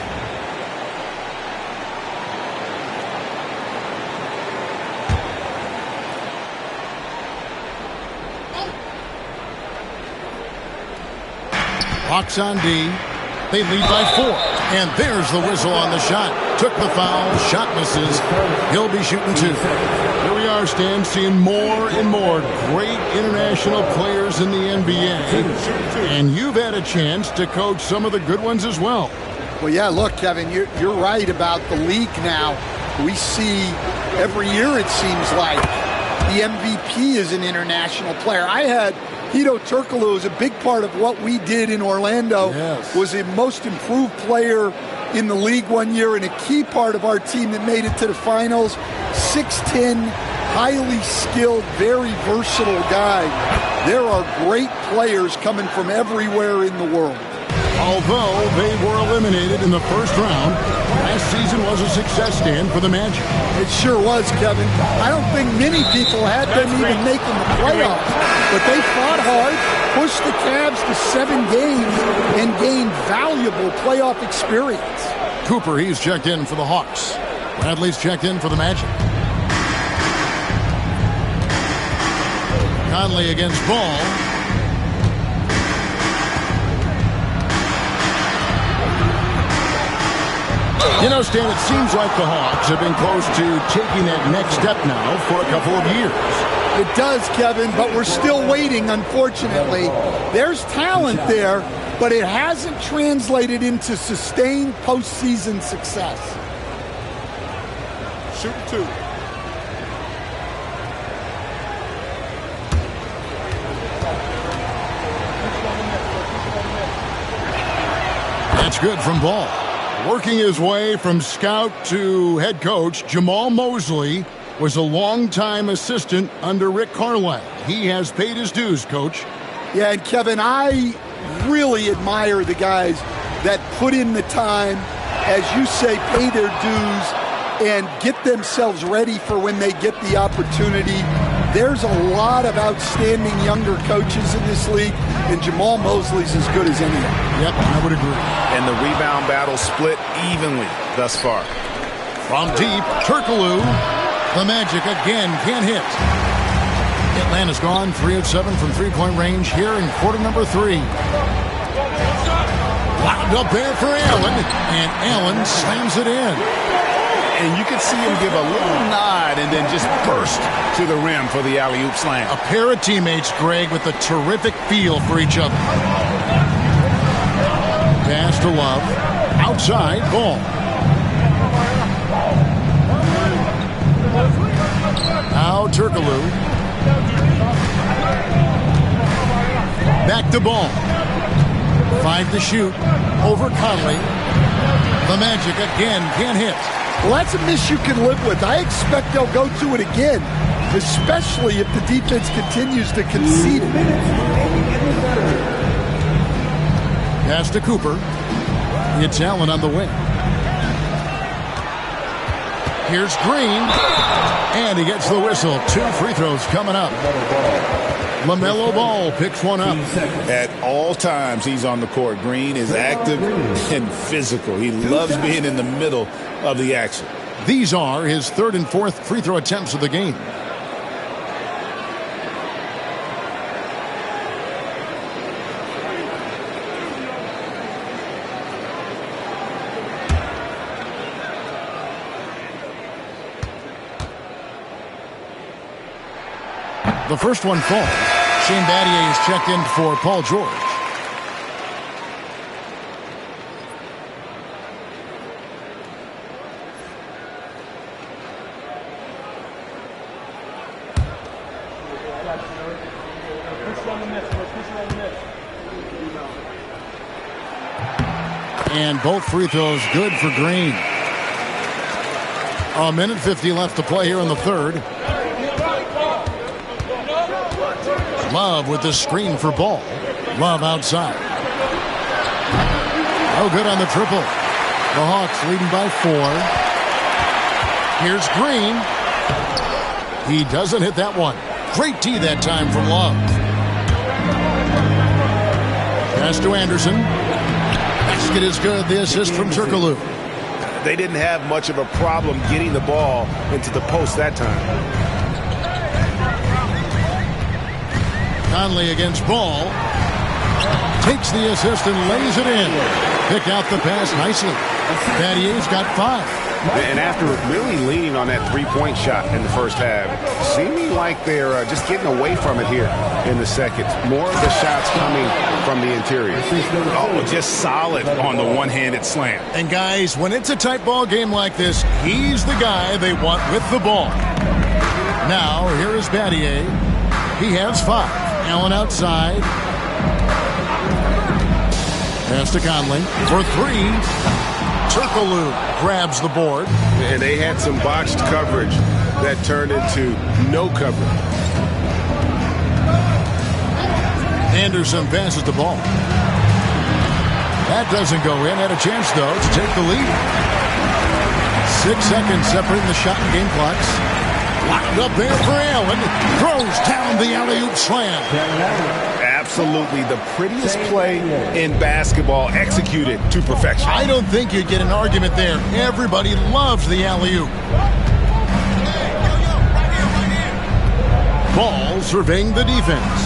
Hawks on D. They lead by 4. And there's the whistle on the shot. Took the foul. Shot misses. He'll be shooting 2. Here we are, Stan, seeing more and more great international players in the NBA. And you've had a chance to coach some of the good ones as well. Well, yeah, look, Kevin, you're right about the league now. We see every year, it seems like, the MVP is an international player. I had Hito Turkoglu is a big part of what we did in Orlando. Yes. Was the most improved player in the league one year and a key part of our team that made it to the finals. 6'10", highly skilled, very versatile guy. There are great players coming from everywhere in the world. Although they were eliminated in the first round, last season was a success, Stan, for the Magic. It sure was, Kevin. I don't think many people had them even making the playoffs, but they fought hard, pushed the Cavs to 7 games, and gained valuable playoff experience. Cooper, he's checked in for the Hawks. Bradley's checked in for the Magic. Conley against Ball. You know, Stan, it seems like the Hawks have been close to taking that next step now for a couple of years. It does, Kevin, but we're still waiting, unfortunately. There's talent there, but it hasn't translated into sustained postseason success. Shoot 2. That's good from Ball. Working his way from scout to head coach, Jamal Mosley was a longtime assistant under Rick Carlisle. He has paid his dues, Coach. Yeah, and Kevin, I really admire the guys that put in the time, as you say, pay their dues, and get themselves ready for when they get the opportunity. There's a lot of outstanding younger coaches in this league, and Jamal Mosley's as good as any. Yep, I would agree. And the rebound battle split evenly thus far. From deep, Turkoglu. The Magic again can't hit. Atlanta's gone 3 of 7 from three-point range here in quarter number 3. Wound up there for Allen, and Allen slams it in. And you can see him give a little nod and then just burst to the rim for the alley-oop slam. A pair of teammates, Greg, with a terrific feel for each other. Pass to Love. Outside, Ball. Now Turkoglu. Back to Ball. 5 to shoot. Over Conley. The Magic again can't hit. Well, that's a miss you can live with. I expect they'll go to it again, especially if the defense continues to concede it. Pass to Cooper. It's Allen on the wing. Here's Green. And he gets the whistle. 2 free throws coming up. LaMelo Ball picks one up. At all times he's on the court. Green is active and physical. He loves being in the middle of the action. These are his 3rd and 4th free throw attempts of the game. The first one falls. Shane Battier is checked in for Paul George. And both free throws good for Green. 1:50 left to play here in the third. Love with the screen for Ball. Love outside. No good on the triple. The Hawks leading by 4. Here's Green. He doesn't hit that one. Great D that time from Love. Pass to Anderson. Basket is good. The assist from Turkoglu. They didn't have much of a problem getting the ball into the post that time. Conley against Ball. Takes the assist and lays it in. Pick out the pass nicely. Battier's got 5. And after really leaning on that three-point shot in the first half, seeming like they're just getting away from it here in the second. More of the shots coming from the interior. Oh, just solid on the one-handed slam. And guys, when it's a tight ball game like this, he's the guy they want with the ball. Now, here is Battier. He has 5. Allen outside. Pass to Conley for 3. Turkoglu grabs the board. And they had some botched coverage that turned into no coverage. Anderson passes the ball. That doesn't go in. Had a chance, though, to take the lead. 6 seconds separating the shot and game clocks. Locked up there for Allen. Throws down the alley-oop slam. Absolutely the prettiest play in basketball, executed to perfection. I don't think you'd get an argument there. Everybody loves the alley-oop. Ball surveying the defense.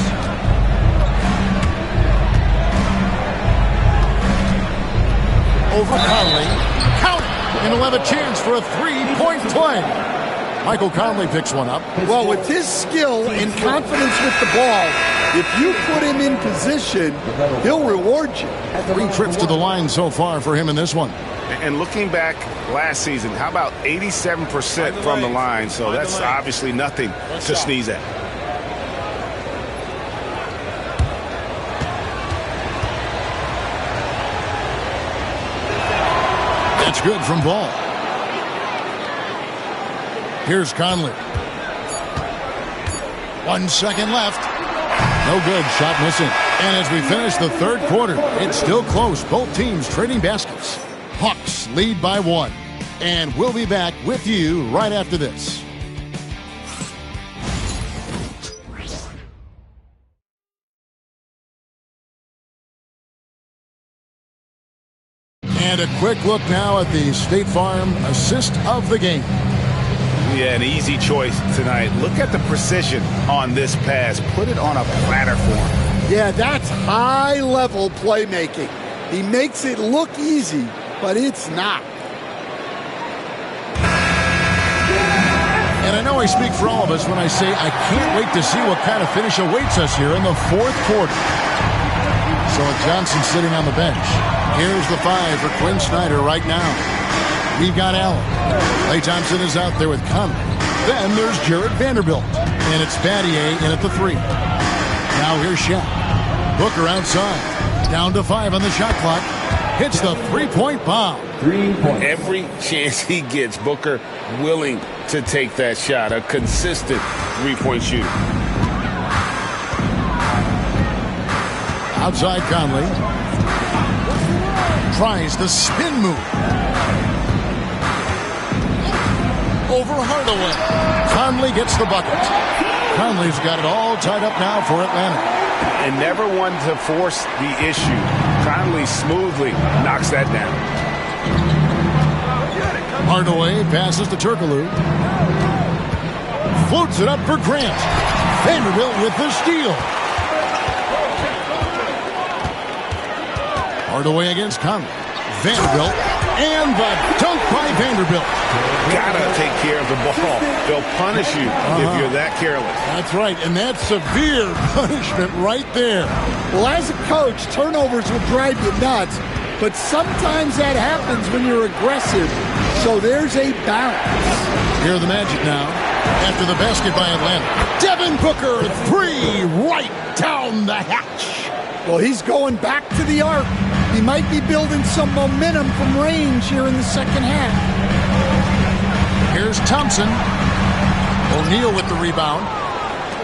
Over Conley. Count it! And he'll have a chance for a 3-point play. Michael Conley picks one up. Well, with his skill and confidence with the ball, if you put him in position, he'll reward you. 3 trips to the line so far for him in this one. And looking back last season, how about 87% from the line? So that's obviously nothing to sneeze at. That's good from Ball. Here's Conley. 1 second left. No good. Shot missing. And as we finish the third quarter, it's still close. Both teams trading baskets. Hawks lead by 1. And we'll be back with you right after this. And a quick look now at the State Farm assist of the game. Yeah, an easy choice tonight. Look at the precision on this pass. Put it on a platter for him. Yeah, that's high-level playmaking. He makes it look easy, but it's not. And I know I speak for all of us when I say I can't wait to see what kind of finish awaits us here in the fourth quarter. So with Johnson sitting on the bench, here's the 5 for Quinn Snyder right now. We've got Allen. Klay Thompson is out there with Conley. Then there's Jared Vanderbilt. And it's Battier in at the 3. Now here's Shaq. Booker outside. Down to 5 on the shot clock. Hits the three-point bomb. 3 points. Every chance he gets, Booker willing to take that shot. A consistent three-point shooter. Outside Conley. Tries the spin move. Over Hardaway. Conley gets the bucket. Conley's got it all tied up now for Atlanta. And never one to force the issue. Conley smoothly knocks that down. Hardaway passes to Turkoglu. Floats it up for Grant. Vanderbilt with the steal. Hardaway against Conley. Vanderbilt. And the dunk by Vanderbilt. Gotta take care of the ball. They'll punish you if you're that careless. That's right, and that's severe punishment right there. Well, as a coach, turnovers will drive you nuts, but sometimes that happens when you're aggressive. So there's a balance. Here are the Magic now. After the basket by Atlanta. Devin Booker, 3 right down the hatch. Well, he's going back to the arc. He might be building some momentum from range here in the second half. Here's Thompson. O'Neal with the rebound.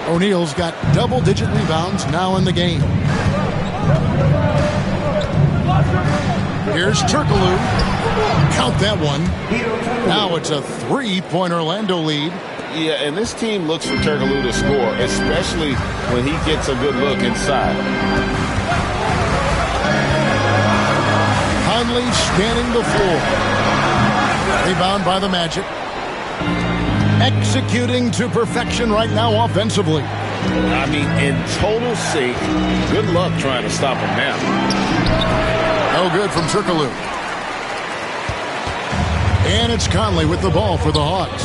O'Neal's got double-digit rebounds now in the game. Here's Turkoglu. Count that one. Now it's a 3-point Orlando lead. Yeah, and this team looks for Turkoglu to score, especially when he gets a good look inside. Conley scanning the floor. Rebound by the Magic. Executing to perfection right now offensively. I mean, in total sync. Good luck trying to stop him now. No good from Turkoglu. And it's Conley with the ball for the Hawks.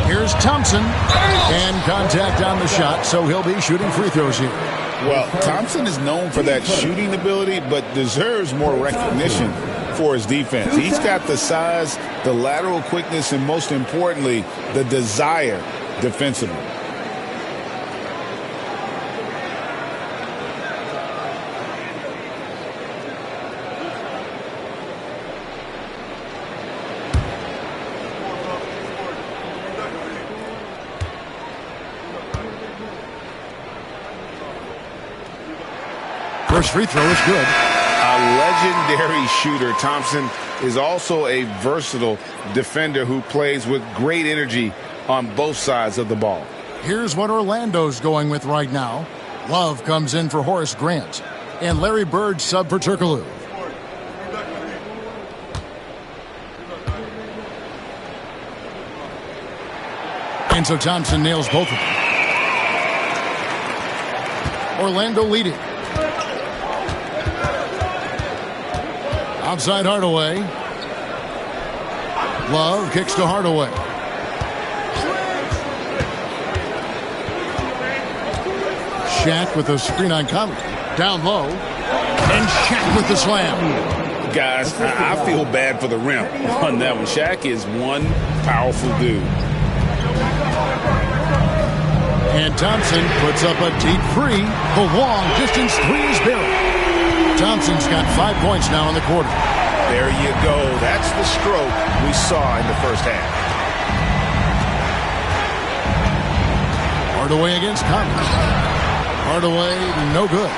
Here's Thompson. And contact on the shot, so he'll be shooting free throws here. Well, Thompson is known for that shooting ability, but deserves more recognition for his defense. He's got the size, the lateral quickness, and most importantly, the desire defensively. First free throw is good. A legendary shooter, Thompson is also a versatile defender who plays with great energy on both sides of the ball. Here's what Orlando's going with right now. Love comes in for Horace Grant. And Larry Bird sub for Turkoglu. And so Thompson nails both of them. Orlando leading. Outside Hardaway. Love kicks to Hardaway. Shaq with a screen on Conley. Down low. And Shaq with the slam. Guys, I feel bad for the rim on that one. Shaq is one powerful dude. And Thompson puts up a deep three. The long distance three is buried. Thompson's got 5 points now in the quarter. There you go. That's the stroke we saw in the first half. Hardaway against Conley. Hardaway, no good.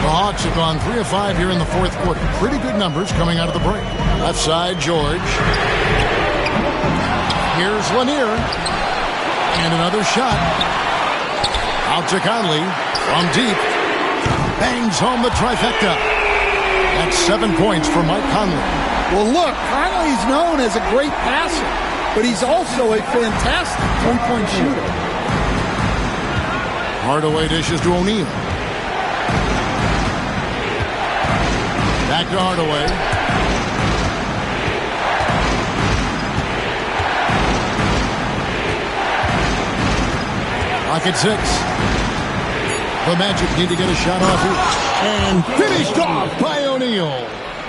The Hawks have gone 3 of 5 here in the fourth quarter. Pretty good numbers coming out of the break. Left side, George. Here's Lanier. And another shot. Out to Conley. From deep. Bangs home the trifecta. That's 7 points for Mike Conley. Well, look, Conley's known as a great passer. but he's also a fantastic three-point shooter. Hardaway dishes to O'Neal. Back to Hardaway. Rocket 6. The Magic need to get a shot off here. And finished off by O'Neal.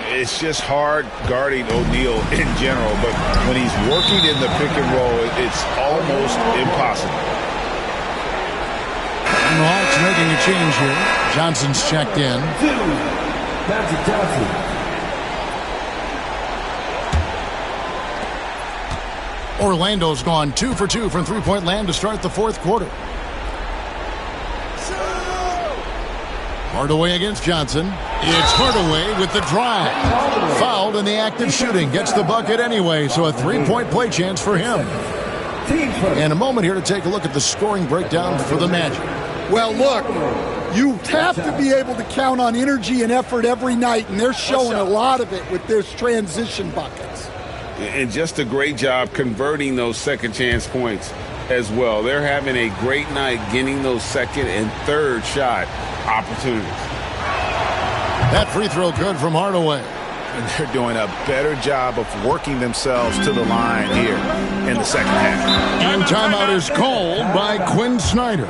It's just hard guarding O'Neal in general, but when he's working in the pick and roll, it's almost impossible. And the Hawks making a change here. Johnson's checked in. Magic Johnson. Orlando's gone 2 for 2 from three-point land to start the fourth quarter. Hardaway against Johnson. It's Hardaway with the drive. Fouled in the act of shooting. Gets the bucket anyway, so a three-point play chance for him. And a moment here to take a look at the scoring breakdown for the Magic. Well, look, you have to be able to count on energy and effort every night, and they're showing a lot of it with their transition buckets. And just a great job converting those second chance points as well. They're having a great night getting those second and third shot opportunities. That free throw good from Hardaway. And they're doing a better job of working themselves to the line here in the second half. And timeout is called by Quinn Snyder.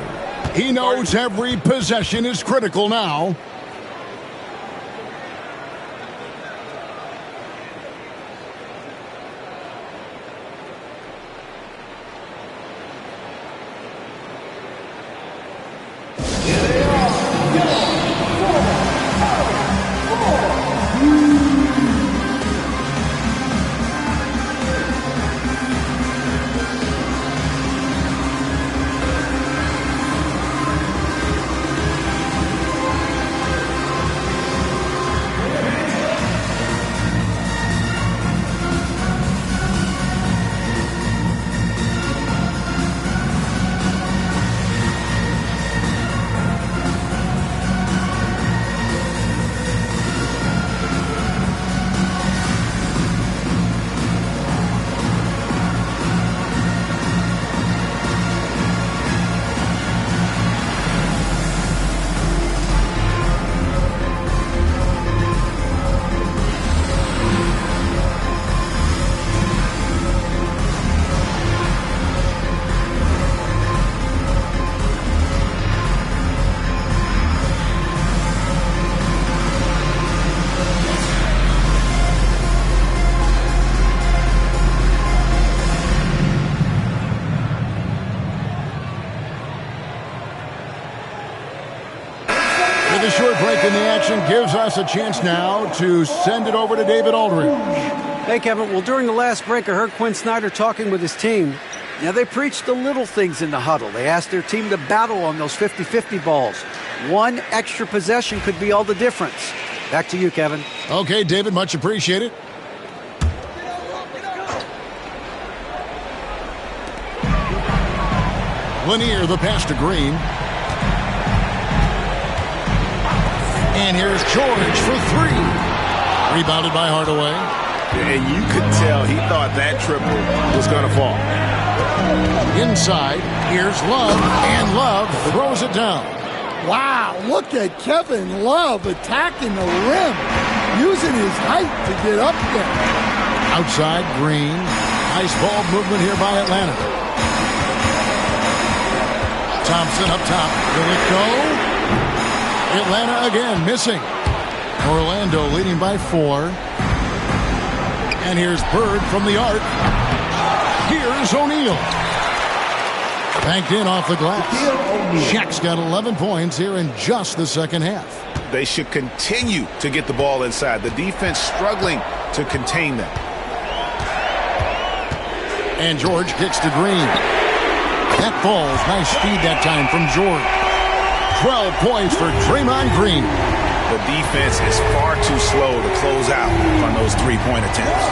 He knows every possession is critical now. The short break in the action gives us a chance now to send it over to David Aldridge. Hey, Kevin. Well, during the last break, I heard Quinn Snyder talking with his team. Now, they preached the little things in the huddle. They asked their team to battle on those 50-50 balls. One extra possession could be all the difference. Back to you, Kevin. Okay, David, much appreciated. Lanier, the pass to Green. And here's George for three. Rebounded by Hardaway. And you could tell he thought that triple was going to fall. Inside, here's Love, and Love throws it down. Wow, look at Kevin Love attacking the rim, using his height to get up there. Outside, Green. Nice ball movement here by Atlanta. Thompson up top. Will it go? Atlanta again missing. Orlando leading by 4. And here's Bird from the arc. Here's O'Neal. Banked in off the glass. Shaq's got 11 points here in just the second half. They should continue to get the ball inside. The defense struggling to contain them. And George kicks to Green. That falls. Nice speed that time from George. 12 points for Draymond Green. The defense is far too slow to close out on those three-point attempts.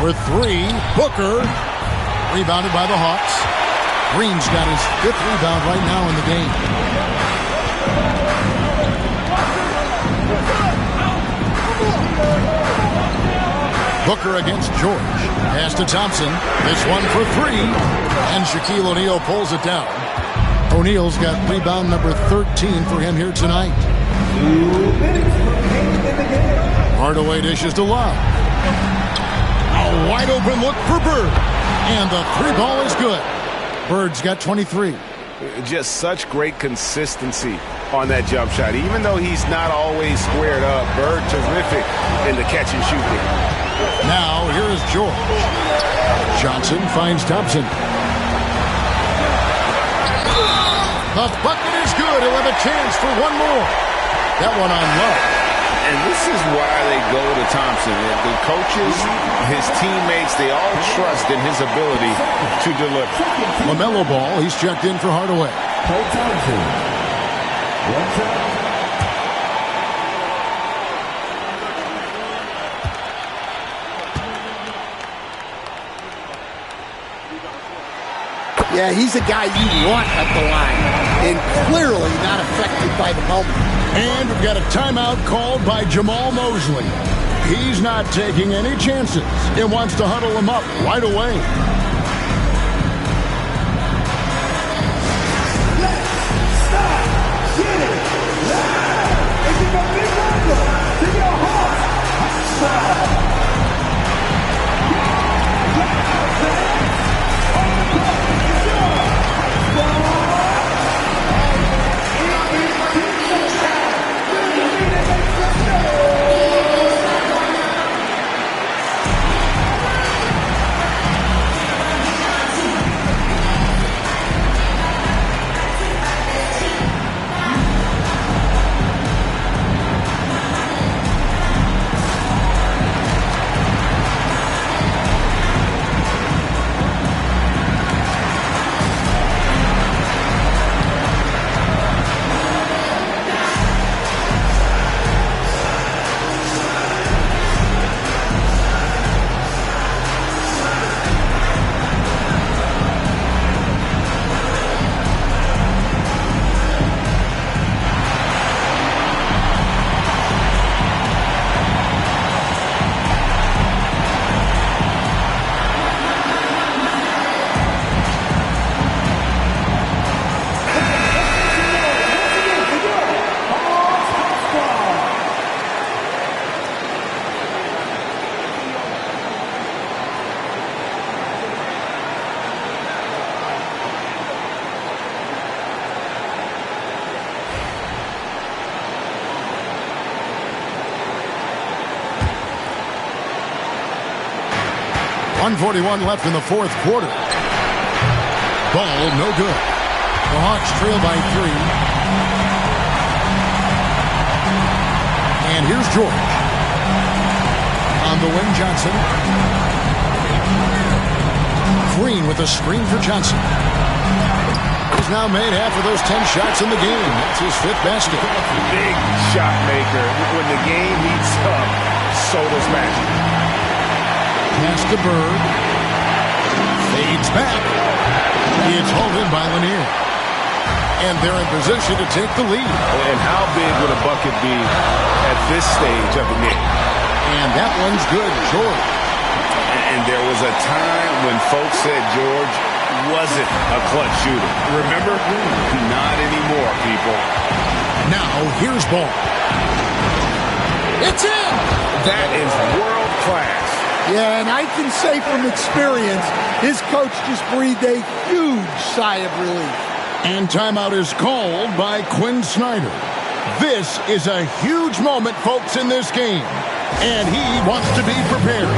For 3, Booker. Rebounded by the Hawks. Green's got his 5th rebound right now in the game. Booker against George. Pass to Thompson. This one for three. And Shaquille O'Neal pulls it down. O'Neal's got rebound number 13 for him here tonight. Hardaway dishes to Love. A wide open look for Bird. And the three ball is good. Bird's got 23. Just such great consistency on that jump shot. Even though he's not always squared up, Bird terrific in the catch and shoot game. Now here is George. Johnson finds Thompson. The bucket is good. He'll have a chance for one more. That one on Love. And this is why they go to Thompson. The coaches, his teammates, they all trust in his ability to deliver. LaMelo Ball, he's checked in for Hardaway. Yeah, he's a guy you want at the line, and clearly not affected by the moment. And we've got a timeout called by Jamal Mosley. He's not taking any chances. He wants to huddle him up right away. Let's start getting live. It's a big welcome to your heart outside. .141 left in the fourth quarter. Ball no good. The Hawks trail by 3. And here's George. On the wing, Johnson. Green with a screen for Johnson. He's now made half of those 10 shots in the game. That's his 5th basket. Big shot maker. When the game heats up, so does Magic. Pass to Bird. Fades back. It's hauled in by Lanier. And they're in position to take the lead. And how big would a bucket be at this stage of the game? And that one's good, George. And there was a time when folks said George wasn't a clutch shooter. Remember? Not anymore, people. Now, here's Ball. It's in! That is world class. Yeah, and I can say from experience, his coach just breathed a huge sigh of relief. And timeout is called by Quinn Snyder. This is a huge moment, folks, in this game. And he wants to be prepared.